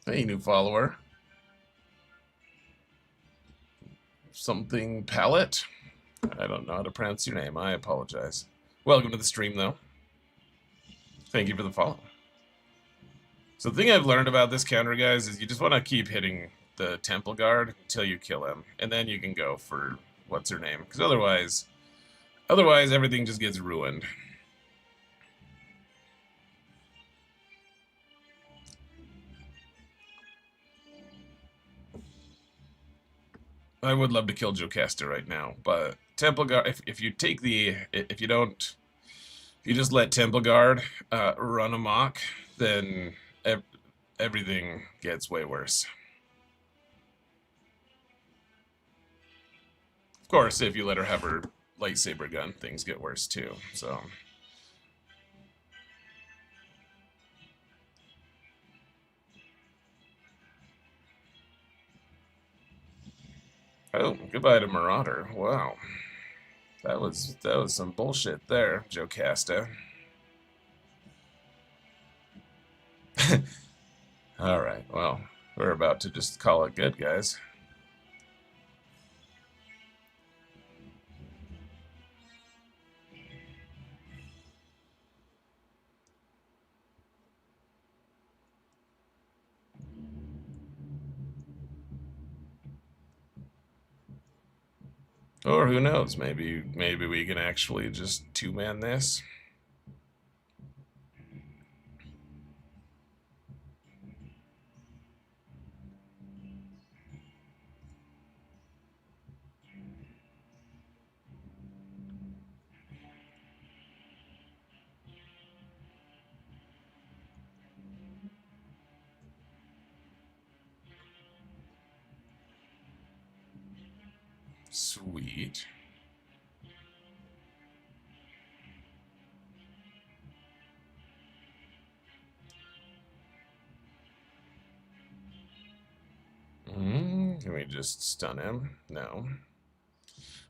Hey, new follower. Something Palette? I don't know how to pronounce your name. I apologize. Welcome to the stream, though. Thank you for the follow. So the thing I've learned about this counter, guys, is you just want to keep hitting the Temple Guard until you kill him. And then you can go for what's her name. Because otherwise everything just gets ruined. I would love to kill Jocasta right now, but Temple Guard, if you take the, if you just let Temple Guard run amok, then everything gets way worse. Of course, if you let her have her lightsaber gun, things get worse too, so. Oh, goodbye to Marauder. Wow. That was some bullshit there, Jocasta. Alright, well, we're about to just call it good, guys. Or who knows? Maybe we can actually just two-man this. Sweet. Can we just stun him? No.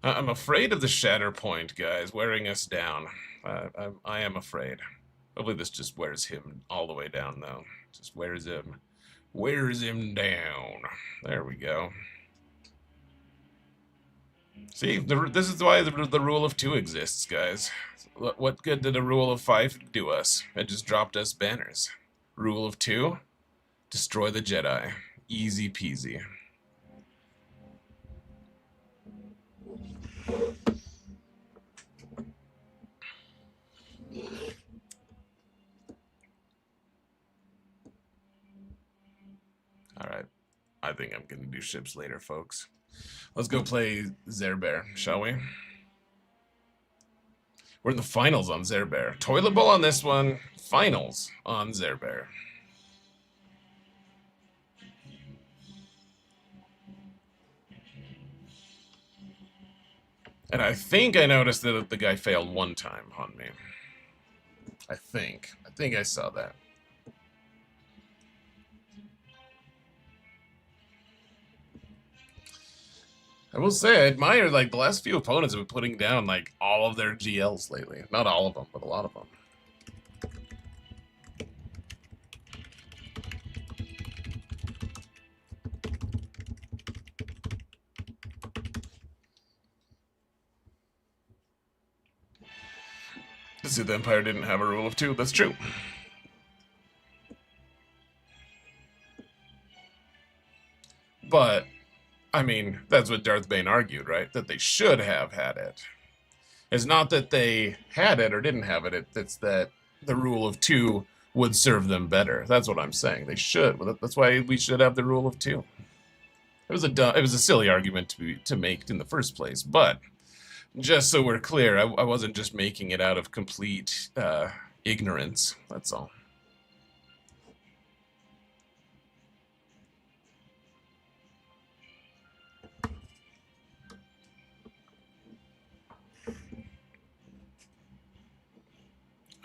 I'm afraid of the Shatter Point, guys, wearing us down. I am afraid. Hopefully this just wears him all the way down, though. Just wears him down. There we go. See, this is why the rule of 2 exists, guys. What good did a rule of 5 do us? It just dropped us banners. Rule of 2, destroy the Jedi. Easy peasy. Alright, I think I'm gonna do ships later, folks. Let's go play XAERBEAR, shall we? We're in the finals on XAERBEAR. Toilet bowl on this one, finals on XAERBEAR. And I think I noticed that the guy failed one time on me. I think I saw that. I will say, I admire, like, the last few opponents have been putting down, like, all of their GLs lately. Not all of them, but a lot of them. See, the Empire didn't have a rule of 2. That's true. But, I mean, that's what Darth Bane argued, right? That they should have had it. It's not that they had it or didn't have it. It's that the rule of 2 would serve them better. That's what I'm saying. They should. That's why we should have the rule of 2. It was a silly argument to make in the first place, but just so we're clear, I wasn't just making it out of complete ignorance. That's all.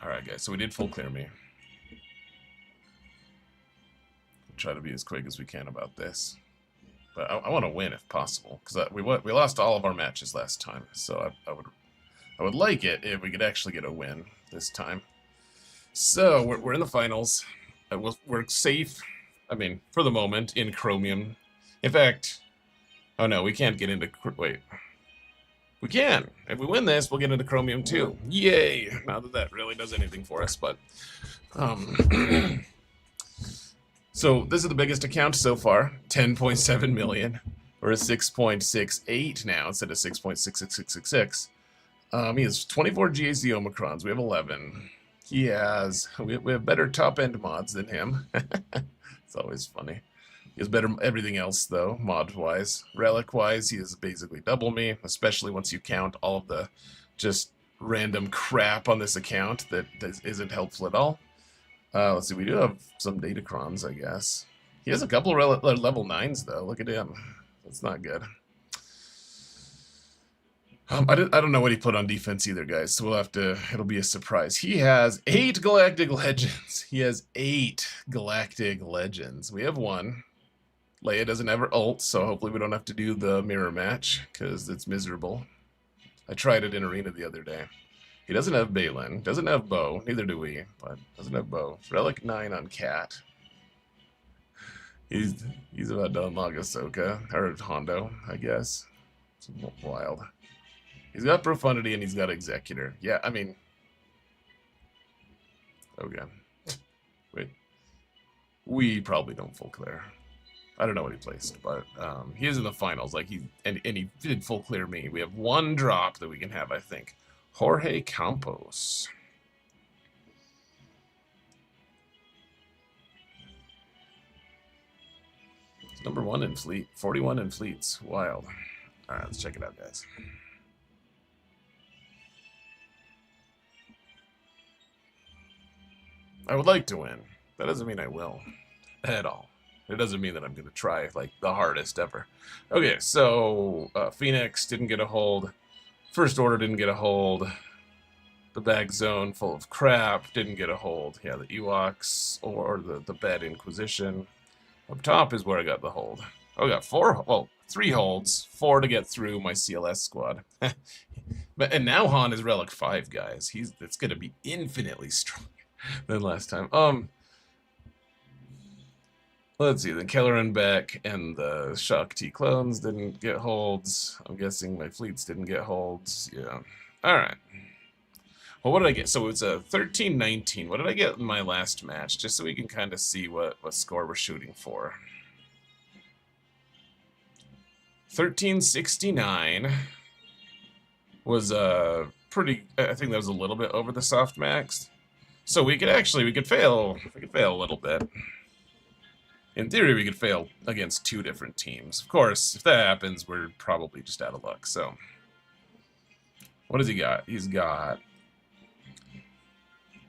Alright, guys, so we did full clear me. We'll try to be as quick as we can about this. But I want to win if possible, because we lost all of our matches last time, so I would like it if we could actually get a win this time. So we're in the finals. We're safe. I mean, for the moment, in Chromium. In fact, oh no, we can't get into. Wait, we can. If we win this, we'll get into Chromium too. Yay! Not that really does anything for us, but so this is the biggest account so far, 10.7 million. We're at 6.68 now instead of 6.66666. He has 24 GAC Omicrons. We have 11. We have better top-end mods than him. It's always funny. He has better everything else, though, mod-wise. Relic-wise, he is basically double me, especially once you count all of the just random crap on this account that isn't helpful at all. Let's see, we do have some Datacrons, I guess. He has a couple of level 9s, though. Look at him. That's not good. I don't know what he put on defense either, guys, so we'll have to, it'll be a surprise. He has 8 Galactic Legends. He has 8 Galactic Legends. We have 1. Leia doesn't have her ult, so hopefully we don't have to do the mirror match, because it's miserable. I tried it in Arena the other day. He doesn't have Balin, doesn't have Bo, neither do we, but doesn't have Bo. Relic 9 on Cat. He's about to unlock Ahsoka, or Hondo, I guess. It's wild. He's got Profundity and he's got Executor. Yeah, I mean... Okay. Wait. We probably don't full clear. I don't know what he placed, but he is in the finals. Like and he did full clear me. We have one drop that we can have, I think. Jorge Campos. It's number 1 in fleet. 41 in fleets. Wild. All right, let's check it out, guys. I would like to win. That doesn't mean I will. At all. It doesn't mean that I'm going to try, like, the hardest ever. Okay, so Phoenix didn't get a hold. First Order didn't get a hold. The bag zone full of crap didn't get a hold. Yeah, the Ewoks or the Bad Inquisition. Up top is where I got the hold. Oh, I got 3 holds. 4 to get through my CLS squad. And now Han is Relic 5, guys. It's going to be infinitely stronger than last time. Let's see, the Kelleran Beck and the Shock T clones didn't get holds. I'm guessing my fleets didn't get holds. Yeah. Alright. Well, what did I get? So it's a 13-19. What did I get in my last match? Just so we can kind of see what score we're shooting for. 1369 was pretty. I think that was a little bit over the soft max. So we could fail. We could fail a little bit. In theory, we could fail against 2 different teams. Of course, if that happens, we're probably just out of luck. So, what does he got? He's got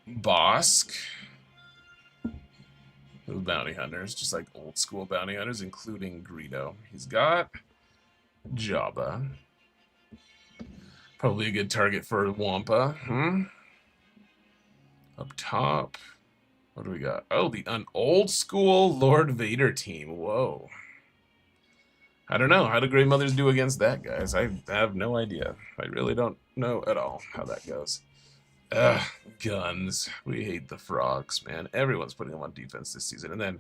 Bosk. Those bounty hunters, just like old school bounty hunters, including Greedo. He's got Jabba. Probably a good target for Wampa. Up top. What do we got? Oh, an old school Lord Vader team. Whoa. I don't know. How do Grey Mothers do against that, guys? I have no idea. I really don't know at all how that goes. Ugh, guns. We hate the frogs, man. Everyone's putting them on defense this season. And then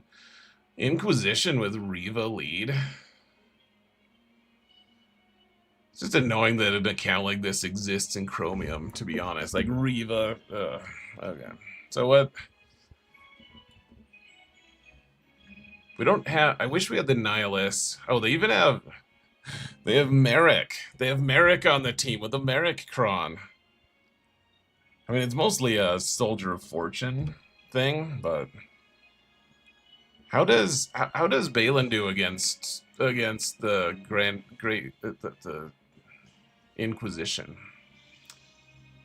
Inquisition with Reva lead. It's just annoying that an account like this exists in Chromium, to be honest. Like, Reva. Okay. So what? We don't have... I wish we had the Nihilists. Oh, they even have... They have Merrick. They have Merrick on the team with the Merrick Cron. I mean, it's mostly a Soldier of Fortune thing, but... How does Balin do against the the Inquisition?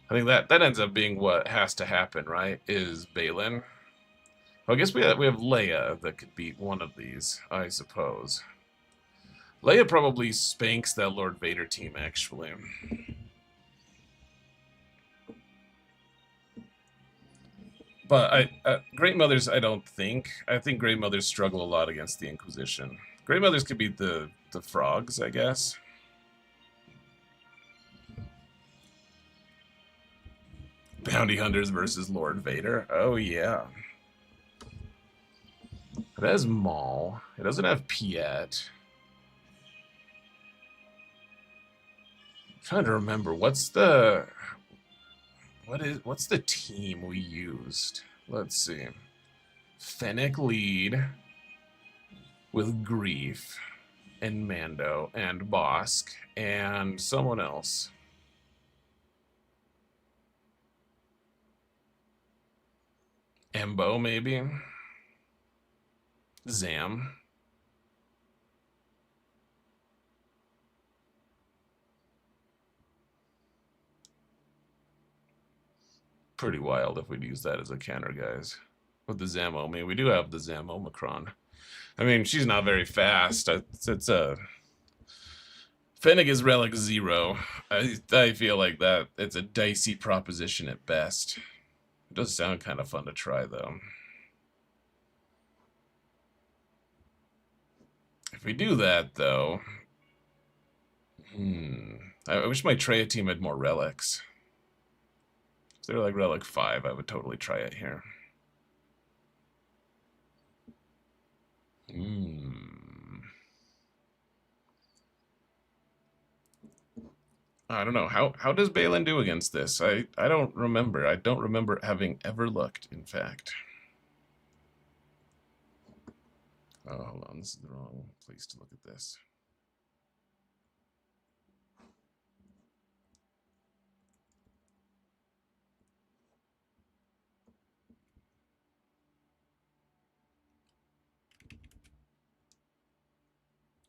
I think that ends up being what has to happen, right? Is Balin... Well, I guess we have Leia that could beat one of these, I suppose. Leia probably spanks that Lord Vader team, actually. But Great Mothers, I don't think. I think Great Mothers struggle a lot against the Inquisition. Great Mothers could beat the frogs, I guess. Bounty Hunters versus Lord Vader. Oh, yeah. It has Maul. It doesn't have Piet. I'm trying to remember what's the team we used? Let's see. Fennec lead with Grief and Mando and Bosk and someone else. Embo, maybe? Zam. Pretty wild if we'd use that as a counter, guys. With the Zamo, I mean, we do have the Zam Omicron. I mean, she's not very fast. It's a... Fennec is Relic 0. I feel like that it's a dicey proposition at best. It does sound kind of fun to try, though. If we do that, though... I wish my Treya team had more relics. If they're like Relic 5, I would totally try it here. I don't know. How does Balin do against this? I don't remember. I don't remember having ever looked, in fact. Oh, hold on. This is the wrong place to look at this.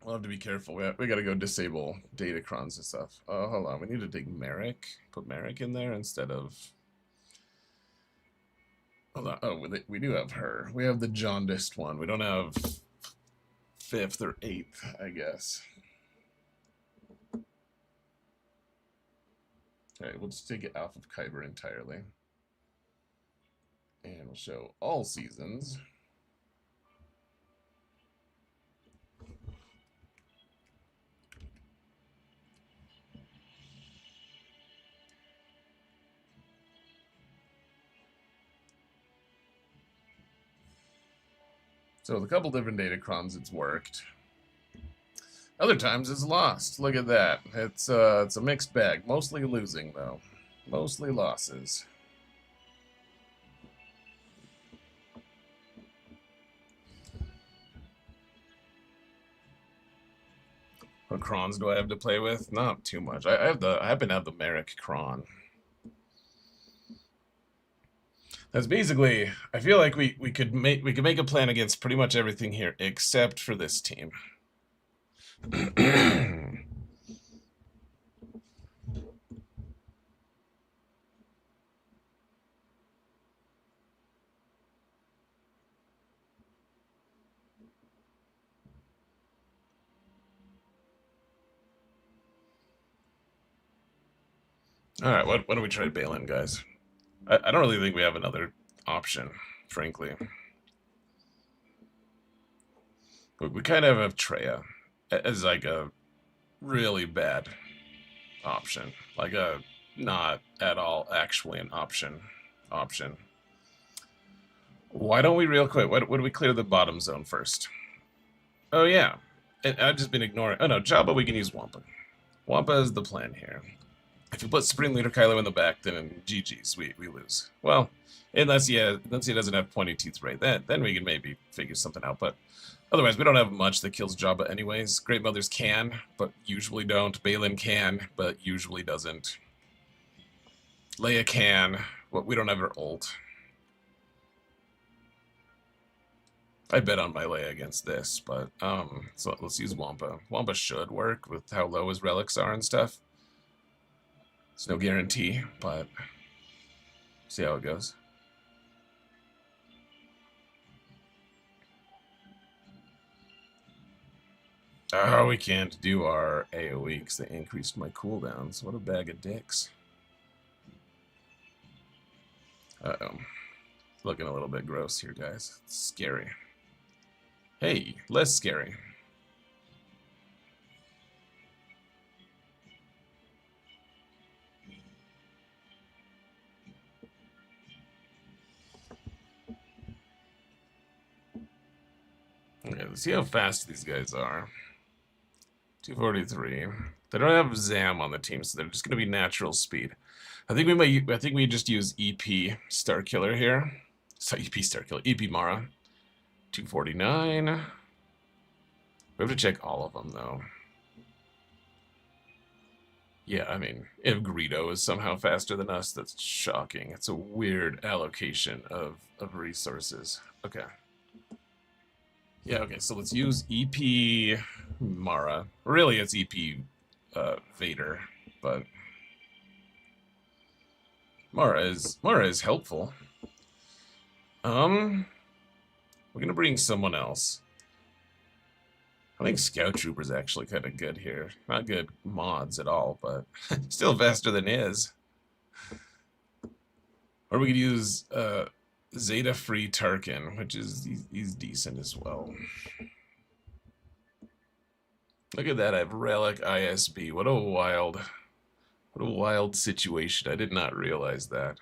We'll have to be careful. We got to go disable datacrons and stuff. Oh, hold on. We need to take Merrick. Put Merrick in there instead of... Hold on. Oh, we do have her. We have the jaundiced one. We don't have 5th or 8th, I guess. Alright, we'll just take it off of Kyber entirely. And we'll show all seasons. So with a couple different datacrons, it's worked. Other times it's lost. Look at that. It's a mixed bag. Mostly losing, though. Mostly losses. What crons do I have to play with? Not too much. I happen to have the Merrick cron. That's basically. I feel like we could make a plan against pretty much everything here except for this team. All right, why don't we try Balin, guys? I don't really think we have another option, frankly. But we kind of have Treya as like a really bad option, like a not at all actually an option. Why don't we real quick? Why do we clear the bottom zone first? Oh yeah, I've just been ignoring. Oh no, Jabba we can use Wampa. Wampa is the plan here. If you put Supreme Leader Kylo in the back, then GG's, we lose. Well, unless he doesn't have pointy teeth right, then we can maybe figure something out. But otherwise, we don't have much that kills Jabba anyways. Great Mothers can, but usually don't. Balin can, but usually doesn't. Leia can, but we don't have her ult. I bet on my Leia against this, but so let's use Wampa. Wampa should work with how low his relics are and stuff. It's no guarantee, but see how it goes. Oh, we can't do our AoE because they increased my cooldowns. What a bag of dicks. Uh-oh. Looking a little bit gross here, guys. It's scary. Hey, less scary. Okay, let's see how fast these guys are. 243. They don't have Zam on the team, so they're just going to be natural speed. I think we just use EP Starkiller here. So EP Starkiller, EP Mara. 249. We have to check all of them though. Yeah, I mean, if Greedo is somehow faster than us, that's shocking. It's a weird allocation of resources. Okay. Yeah, okay, so let's use EP Mara. Really, it's EP Vader, but Mara is helpful. We're gonna bring someone else. I think Scout Trooper's actually kind of good here. Not good mods at all, but still faster than his. Or we could use Zeta Free Tarkin, which is he's decent as well. Look at that! I have Relic ISB. What a wild situation. I did not realize that.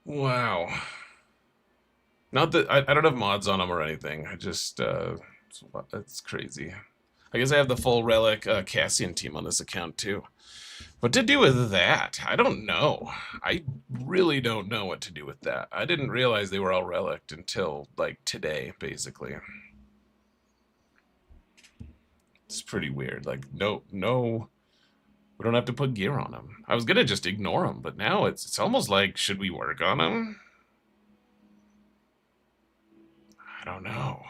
Wow. Not that I don't have mods on them or anything. I just it's crazy. I guess I have the full Relic Cassian team on this account too. What to do with that? I don't know. I really don't know what to do with that. I didn't realize they were all relicked until, like, today, basically. It's pretty weird. Like, no, we don't have to put gear on them. I was gonna just ignore them, but now it's almost like, should we work on them? I don't know.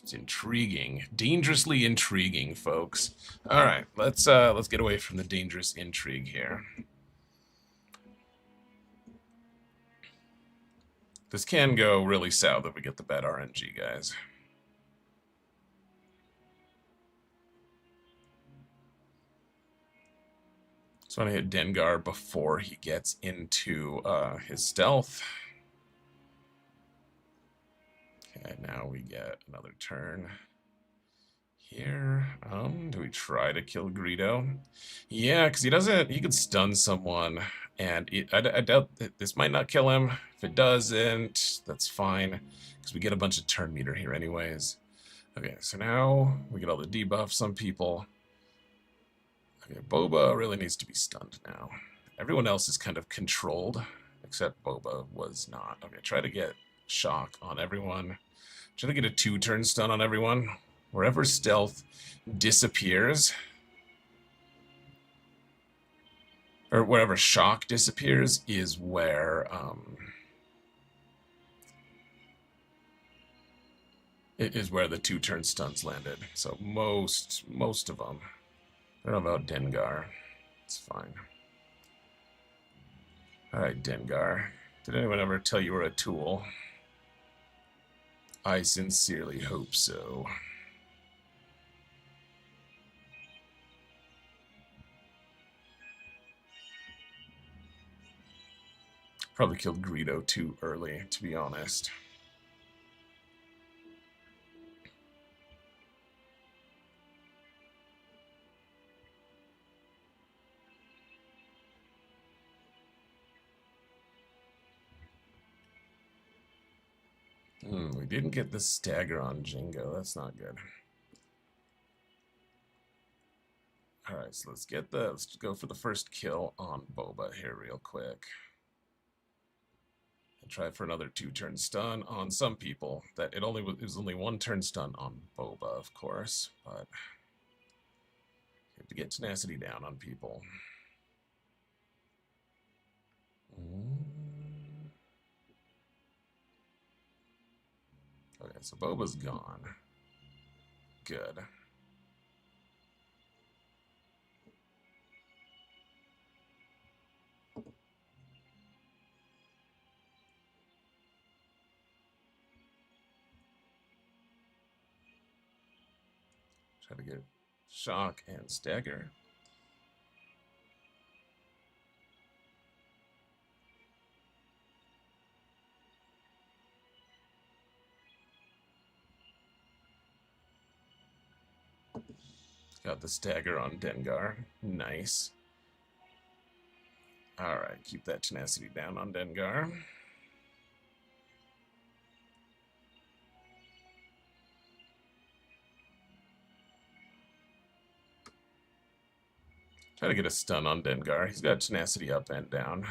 It's intriguing, dangerously intriguing, folks. All right, let's get away from the dangerous intrigue here. This can go really south if we get the bad RNG, guys. So I want to hit Dengar before he gets into his stealth. Okay, now we get another turn here. Do we try to kill Greedo? Yeah, because he could stun someone, and I doubt that this might not kill him. If it doesn't, that's fine, because we get a bunch of turn meter here anyways. Okay, so now we get all the debuffs on people. Okay, Boba really needs to be stunned now. Everyone else is kind of controlled, except Boba was not. Okay, try to get shock on everyone. Try to get a 2-turn stun on everyone. Wherever stealth disappears, or wherever shock disappears, is where it is where the 2-turn stuns landed. So most of them. I don't know about Dengar. It's fine. Alright, Dengar. Did anyone ever tell you were a tool? I sincerely hope so. Probably killed Greedo too early, to be honest. We didn't get the stagger on Jingo. That's not good. Alright, so let's go for the first kill on Boba here real quick. And try for another 2-turn stun on some people. It was only 1-turn stun on Boba, of course, but you have to get tenacity down on people. Okay, so Boba's gone. Good. Try to get shock and stagger. Got the stagger on Dengar. Nice. Alright, keep that tenacity down on Dengar. Try to get a stun on Dengar. He's got tenacity up and down.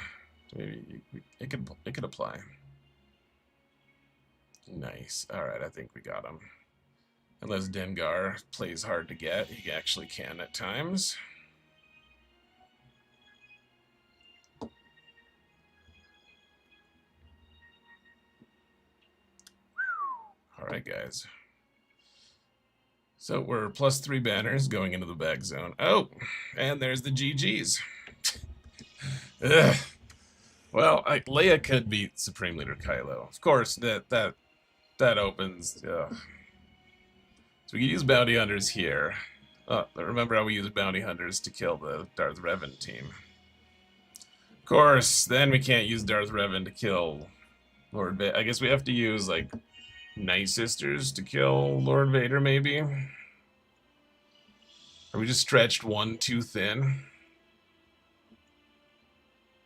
So maybe it could apply. Nice. Alright, I think we got him. Unless Dengar plays hard to get, he actually can at times. Alright, guys. So we're +3 banners going into the back zone. Oh, and there's the GGs. Ugh. Well, Leia could beat Supreme Leader Kylo. Of course, that opens. So we can use bounty hunters here. Remember how we used bounty hunters to kill the Darth Revan team. Of course, then we can't use Darth Revan to kill Lord Vader. I guess we have to use, like, Night Sisters to kill Lord Vader, maybe? Are we just stretched one too thin?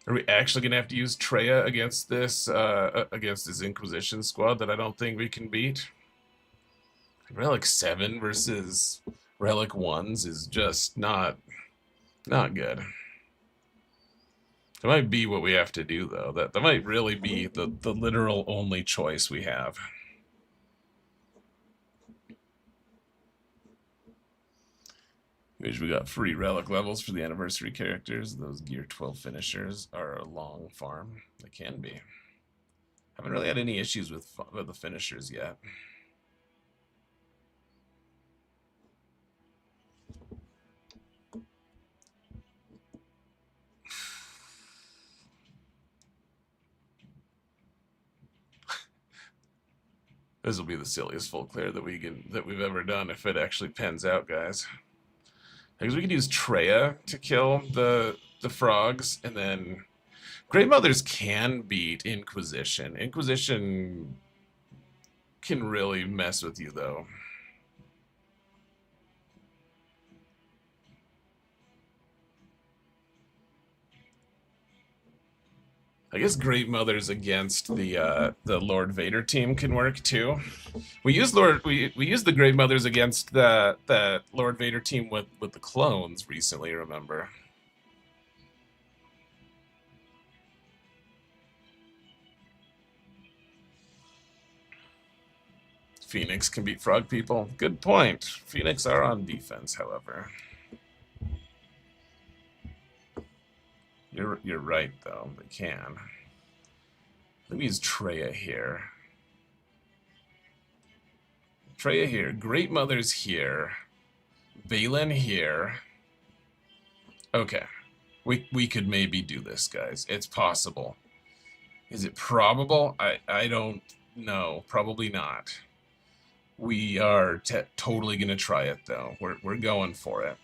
Are we actually gonna have to use Traya against this Inquisition squad that I don't think we can beat? Relic 7 versus Relic 1s is just not good. That might be what we have to do, though. That might really be the literal only choice we have. We got free relic levels for the anniversary characters. Those Gear 12 finishers are a long farm. They can be. Haven't really had any issues with the finishers yet. This will be the silliest full clear that we've ever done if it actually pans out, guys. Because we could use Treya to kill the frogs, and then Great Mothers can beat Inquisition. Inquisition can really mess with you, though. I guess Great Mothers against the Lord Vader team can work too. We used the Great Mothers against that Lord Vader team with the clones recently. Remember? Phoenix can beat frog people. Good point. Phoenix are on defense, however. You're right though. They can. Let me use Treya here. Treya here. Great Mother's here. Valen here. Okay. We could maybe do this, guys. It's possible. Is it probable? I don't know. Probably not. We are totally gonna try it though. We're going for it.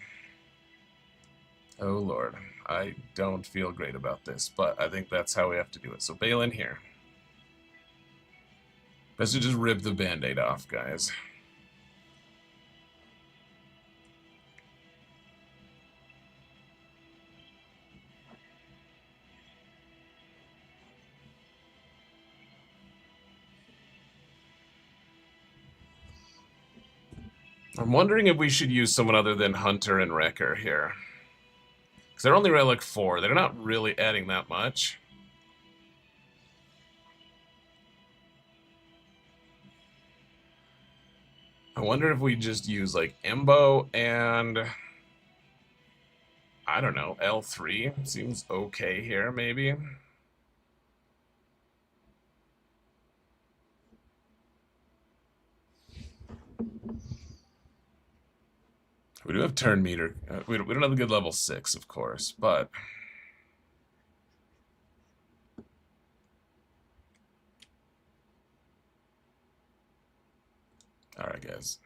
Oh Lord, I don't feel great about this, but I think that's how we have to do it. So Balin here. Best to just rip the band-aid off, guys. I'm wondering if we should use someone other than Hunter and Wrecker here. Because they're only Relic 4. They're not really adding that much. I wonder if we just use, like, Embo and... I don't know, L3 seems okay here, maybe. We do have turn meter. We don't have a good level 6, of course, but... Alright, guys.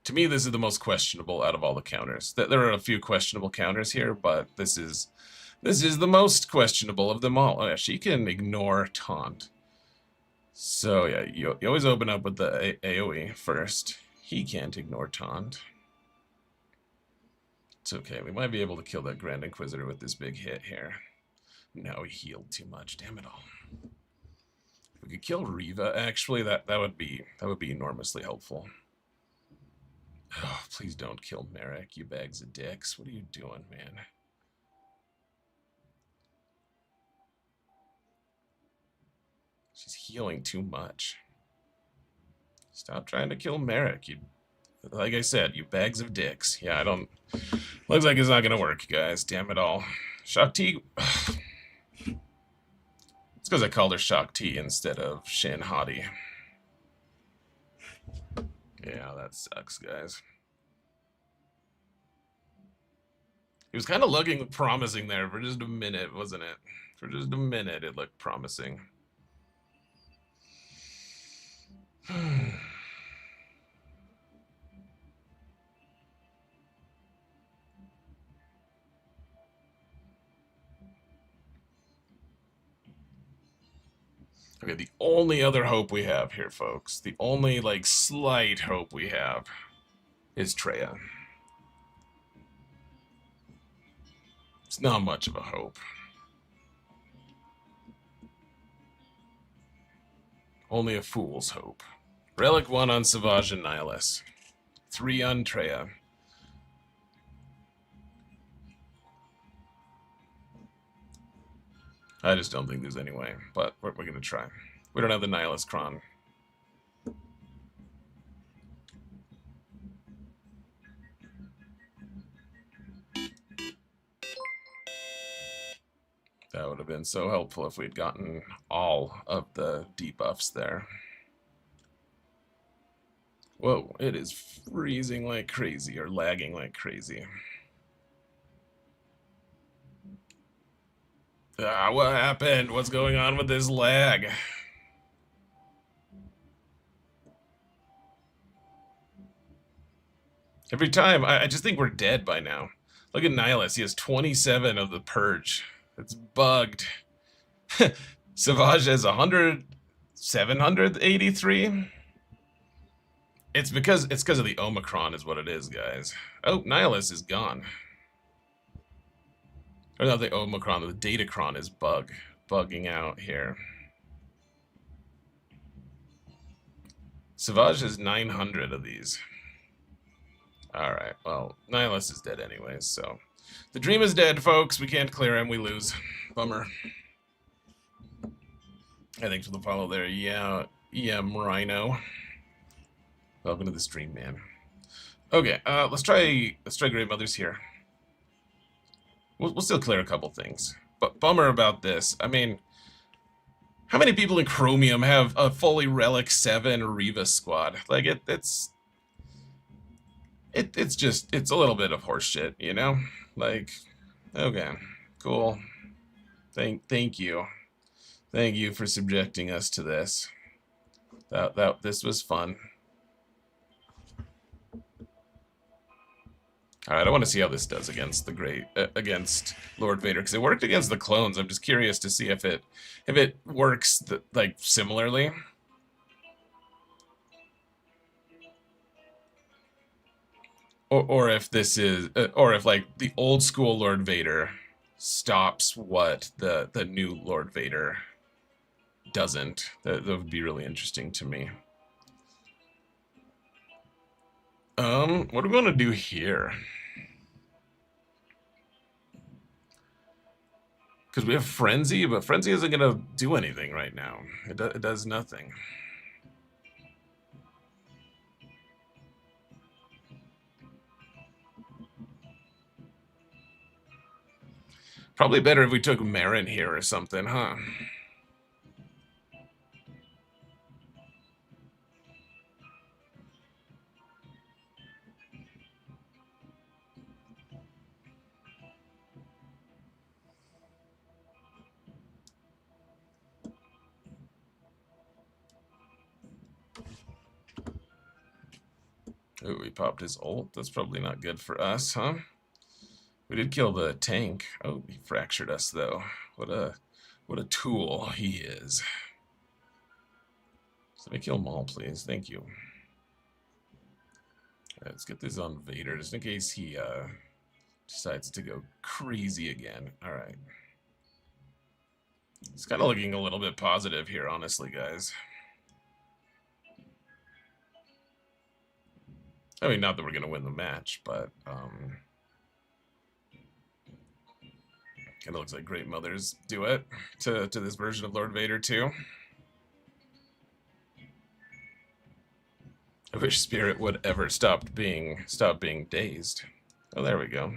To me, this is the most questionable out of all the counters. There are a few questionable counters here, but this is the most questionable of them all. Oh, yeah, she can ignore taunt. So, yeah, you always open up with the AoE first. He can't ignore taunt. It's okay. We might be able to kill that Grand Inquisitor with this big hit here. No, he healed too much. Damn it all. If we could kill Riva, actually, that would be enormously helpful. Oh, please don't kill Merrick, you bags of dicks. What are you doing, man? She's healing too much. Stop trying to kill Merrick. You, like I said, you bags of dicks. Yeah, I don't... Looks like it's not gonna work, guys. Damn it all. Shakti... It's because I called her Shakti instead of Shin Hati. Yeah, that sucks, guys. He was kind of looking promising there for just a minute, wasn't it? For just a minute, it looked promising. Okay, the only other hope we have here, folks, the only, like, slight hope we have is Treya. It's not much of a hope. Only a fool's hope. Relic 1 on Savage and Nihilus. 3 on Treya. I just don't think there's any way, but we're gonna try. We don't have the Nihilist Kron. That would have been so helpful if we'd gotten all of the debuffs there. Whoa, it is freezing like crazy, or lagging like crazy. Ah, what happened? What's going on with this lag? Every time, I just think we're dead by now. Look at Nihilus, he has 27 of the Purge. It's bugged. Savage has 783. It's because of the Omicron is what it is, guys. Oh, Nihilus is gone. Or not the Omicron, the Datacron is bugging out here. Savage has 900 of these. Alright, well, Nihilus is dead anyways, so... The dream is dead, folks. We can't clear him. We lose. Bummer. Thanks for the follow there. Yeah, Rhino. Welcome to the stream, man. Okay, let's try Great Mothers here. We'll still clear a couple things. But bummer about this. I mean, how many people in Chromium have a fully Relic 7 Reva squad? Like, it's a little bit of horseshit, you know? Like, okay, cool. Thank you. Thank you for subjecting us to this. This was fun. All right, I want to see how this does against the against Lord Vader, because it worked against the clones. I'm just curious to see if it works like similarly. Or if this is, or if like the old school Lord Vader stops what the new Lord Vader doesn't. That would be really interesting to me. What do we want to do here? Because we have Frenzy, but Frenzy isn't going to do anything right now. It does nothing. Probably better if we took Marin here or something, huh? Ooh, he popped his ult. That's probably not good for us, huh? We did kill the tank. Oh, he fractured us though. What a tool he is. So let me kill Maul, please. Thank you. Right, let's get this on Vader, just in case he decides to go crazy again. Alright. It's kind of looking a little bit positive here, honestly, guys. I mean, not that we're going to win the match, but kind of looks like Great Mothers do it to this version of Lord Vader too. I wish Spirit would ever stop being dazed. Oh, there we go.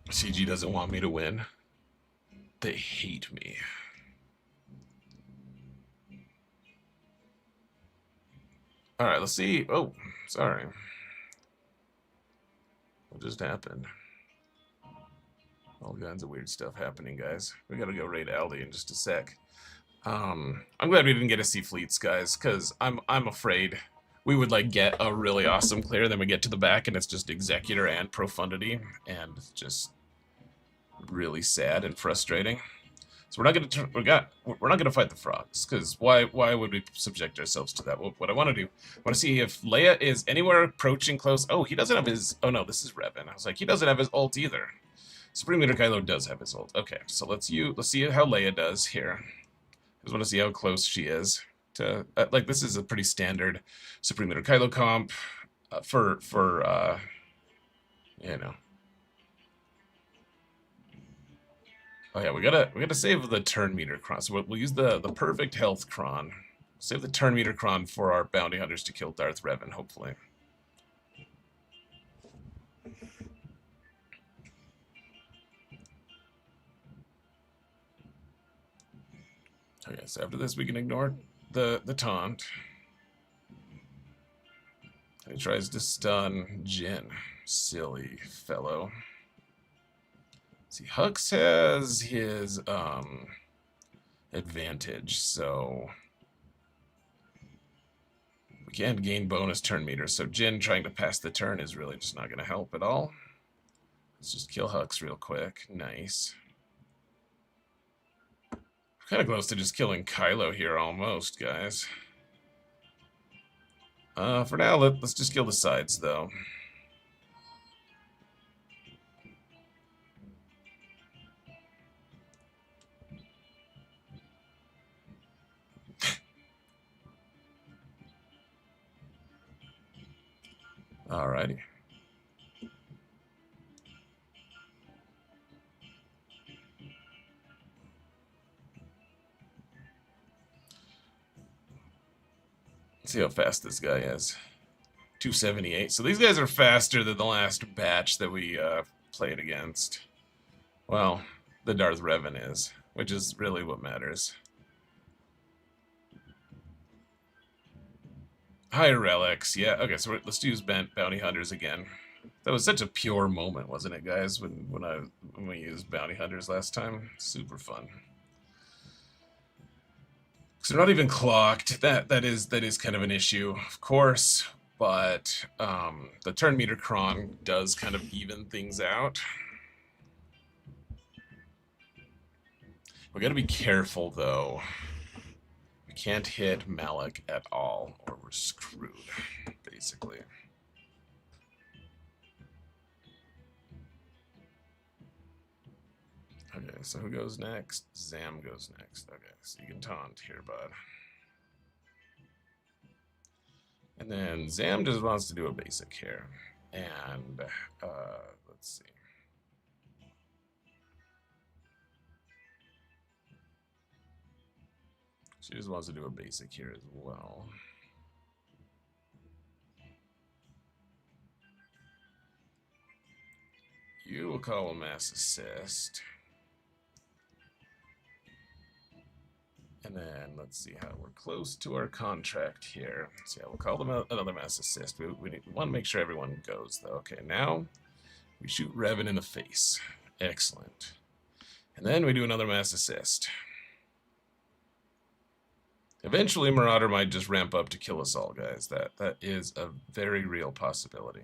CG doesn't want me to win. They hate me. Alright, let's see. Oh, sorry. What just happened? All kinds of weird stuff happening, guys. We gotta go raid Aldi in just a sec. I'm glad we didn't get to see fleets, guys, because I'm afraid we would like get a really awesome clear, then we get to the back and it's just Executor and Profundity, and just really sad and frustrating. So we're not gonna fight the frogs, because why would we subject ourselves to that? What I want to do, I want to see if Leia is anywhere approaching close. Oh, he doesn't have his. Oh no, this is Revan. I was like, he doesn't have his ult either. Supreme Leader Kylo does have his ult. Okay, so let's see how Leia does here. I just want to see how close she is to. Like, this is a pretty standard Supreme Leader Kylo comp. you know. Oh yeah, we gotta save the turn meter cron. So we'll use the perfect health cron. Save the turn meter cron for our bounty hunters to kill Darth Revan, hopefully. Okay, so after this we can ignore the taunt. He tries to stun Jin. Silly fellow. See, Hux has his advantage, so we can't gain bonus turn meters, so Jin trying to pass the turn is really just not going to help at all. Let's just kill Hux real quick. Nice. Kind of close to just killing Kylo here almost, guys. For now, let's just kill the sides, though. Alrighty. Let's see how fast this guy is. 278. So these guys are faster than the last batch that we played against. Well, the Darth Revan is, which is really what matters. Higher relics, yeah. Okay, so let's use bounty hunters again. That was such a pure moment, wasn't it, guys? When we used bounty hunters last time, super fun. So they're not even clocked. That is kind of an issue, of course. But the turn meter cron does kind of even things out. We gotta be careful though. We can't hit Malik at all, or we're screwed, basically. Okay, so who goes next? Zam goes next. Okay, so you can taunt here, bud. And then Zam just wants to do a basic here. And, let's see. She just wants to do a basic here as well. You will call a mass assist. And then let's see how we're close to our contract here. So yeah, we'll call them another mass assist. We want to make sure everyone goes though. Okay, now we shoot Revan in the face. Excellent. And then we do another mass assist. Eventually Marauder might just ramp up to kill us all, guys. That is a very real possibility.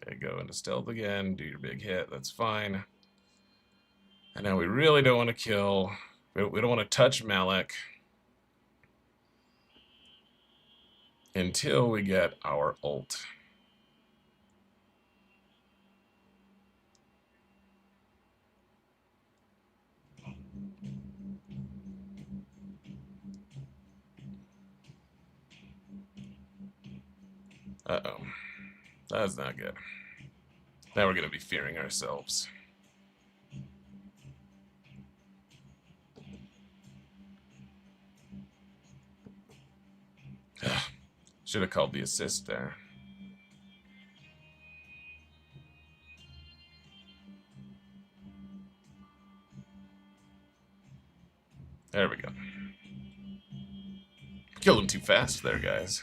Okay, go into stealth again, do your big hit, that's fine. And now we really don't want to kill... We don't want to touch Malik until we get our ult. Uh-oh. That's not good. Now we're going to be fearing ourselves. Should have called the assist there. There we go. Killed him too fast there, guys.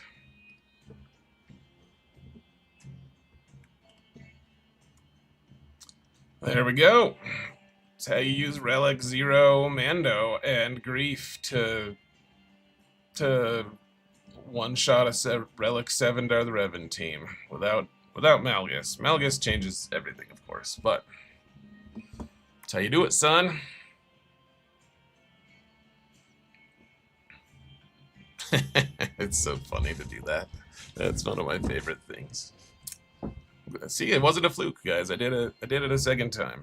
There we go. That's how you use Relic Zero Mando and Grief to one-shot a Relic 7 Darth Revan team without Malgus. Malgus changes everything, of course, but that's how you do it, son. It's so funny to do that. That's one of my favorite things. See, it wasn't a fluke, guys. I did it a second time.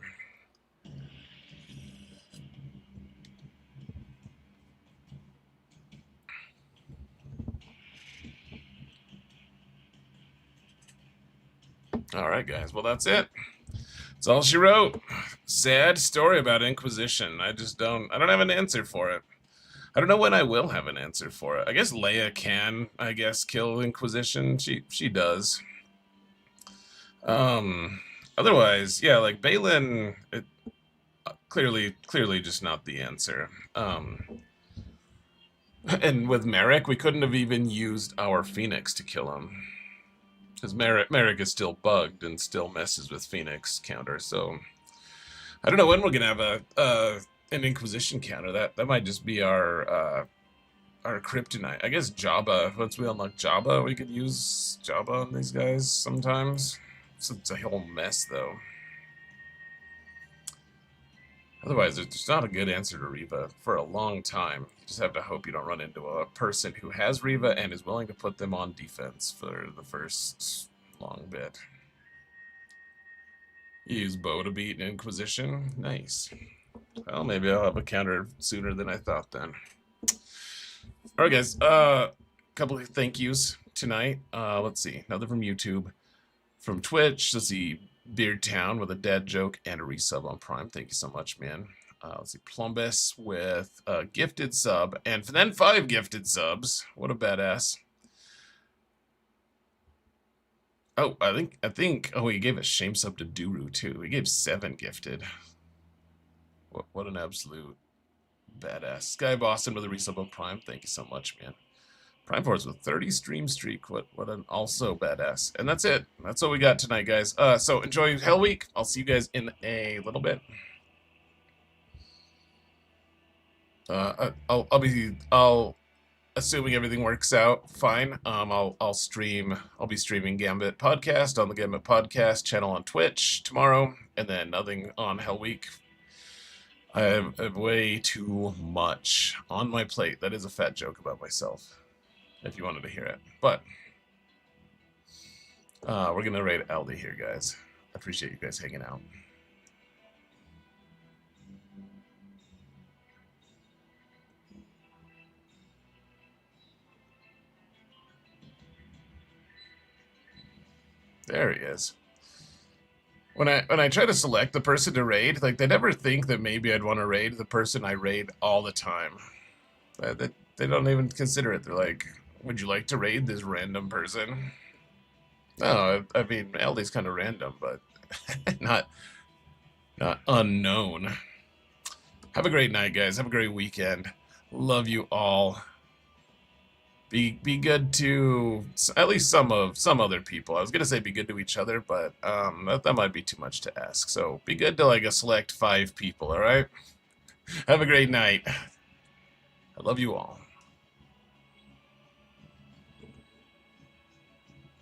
All right, guys. Well, that's it. That's all she wrote. Sad story about Inquisition. I don't have an answer for it. I don't know when I will have an answer for it. I guess Leia can, kill Inquisition. She does. Otherwise, yeah, like Balin, clearly just not the answer. And with Merrick, we couldn't have even used our Phoenix to kill him. Because Merrick is still bugged and still messes with Phoenix counter, so I don't know when we're gonna have an Inquisition counter. That might just be our kryptonite. I guess Jabba. Once we unlock Jabba, we could use Jabba on these guys sometimes. It's a whole mess though. Otherwise, there's not a good answer to Reva for a long time. You just have to hope you don't run into a person who has Reva and is willing to put them on defense for the first long bit. You use Bo to beat Inquisition? Nice. Well, maybe I'll have a counter sooner than I thought then. Alright guys, couple of thank yous tonight. Let's see, another from YouTube. From Twitch, let's see, Beardtown with a dad joke and a resub on Prime. Thank you so much, man. Let's see, Plumbus with a gifted sub, and then 5 gifted subs. What a badass. Oh, I think. Oh, he gave a shame sub to Duru too. He gave 7 gifted. What an absolute badass. Sky Boston with a resub on Prime. Thank you so much, man. Prime Force with 30 stream streak. What an also badass. And that's it. That's what we got tonight, guys. So enjoy Hell Week. I'll see you guys in a little bit. I'll assuming everything works out fine. I'll be streaming Gambit podcast on the Gambit podcast channel on Twitch tomorrow, and then nothing on Hell Week. I have way too much on my plate. That is a fat joke about myself, if you wanted to hear it. But we're gonna raid Aldi here, guys. I appreciate you guys hanging out. There he is. When I try to select the person to raid, like, they never think that maybe I'd want to raid the person I raid all the time. They don't even consider it. They're like, would you like to raid this random person? No, I mean, Aldi's kind of random, but not unknown. Have a great night, guys. Have a great weekend. Love you all. Be good to at least some other people. I was gonna say be good to each other, but that might be too much to ask. So be good to like a select 5 people. All right. Have a great night. I love you all.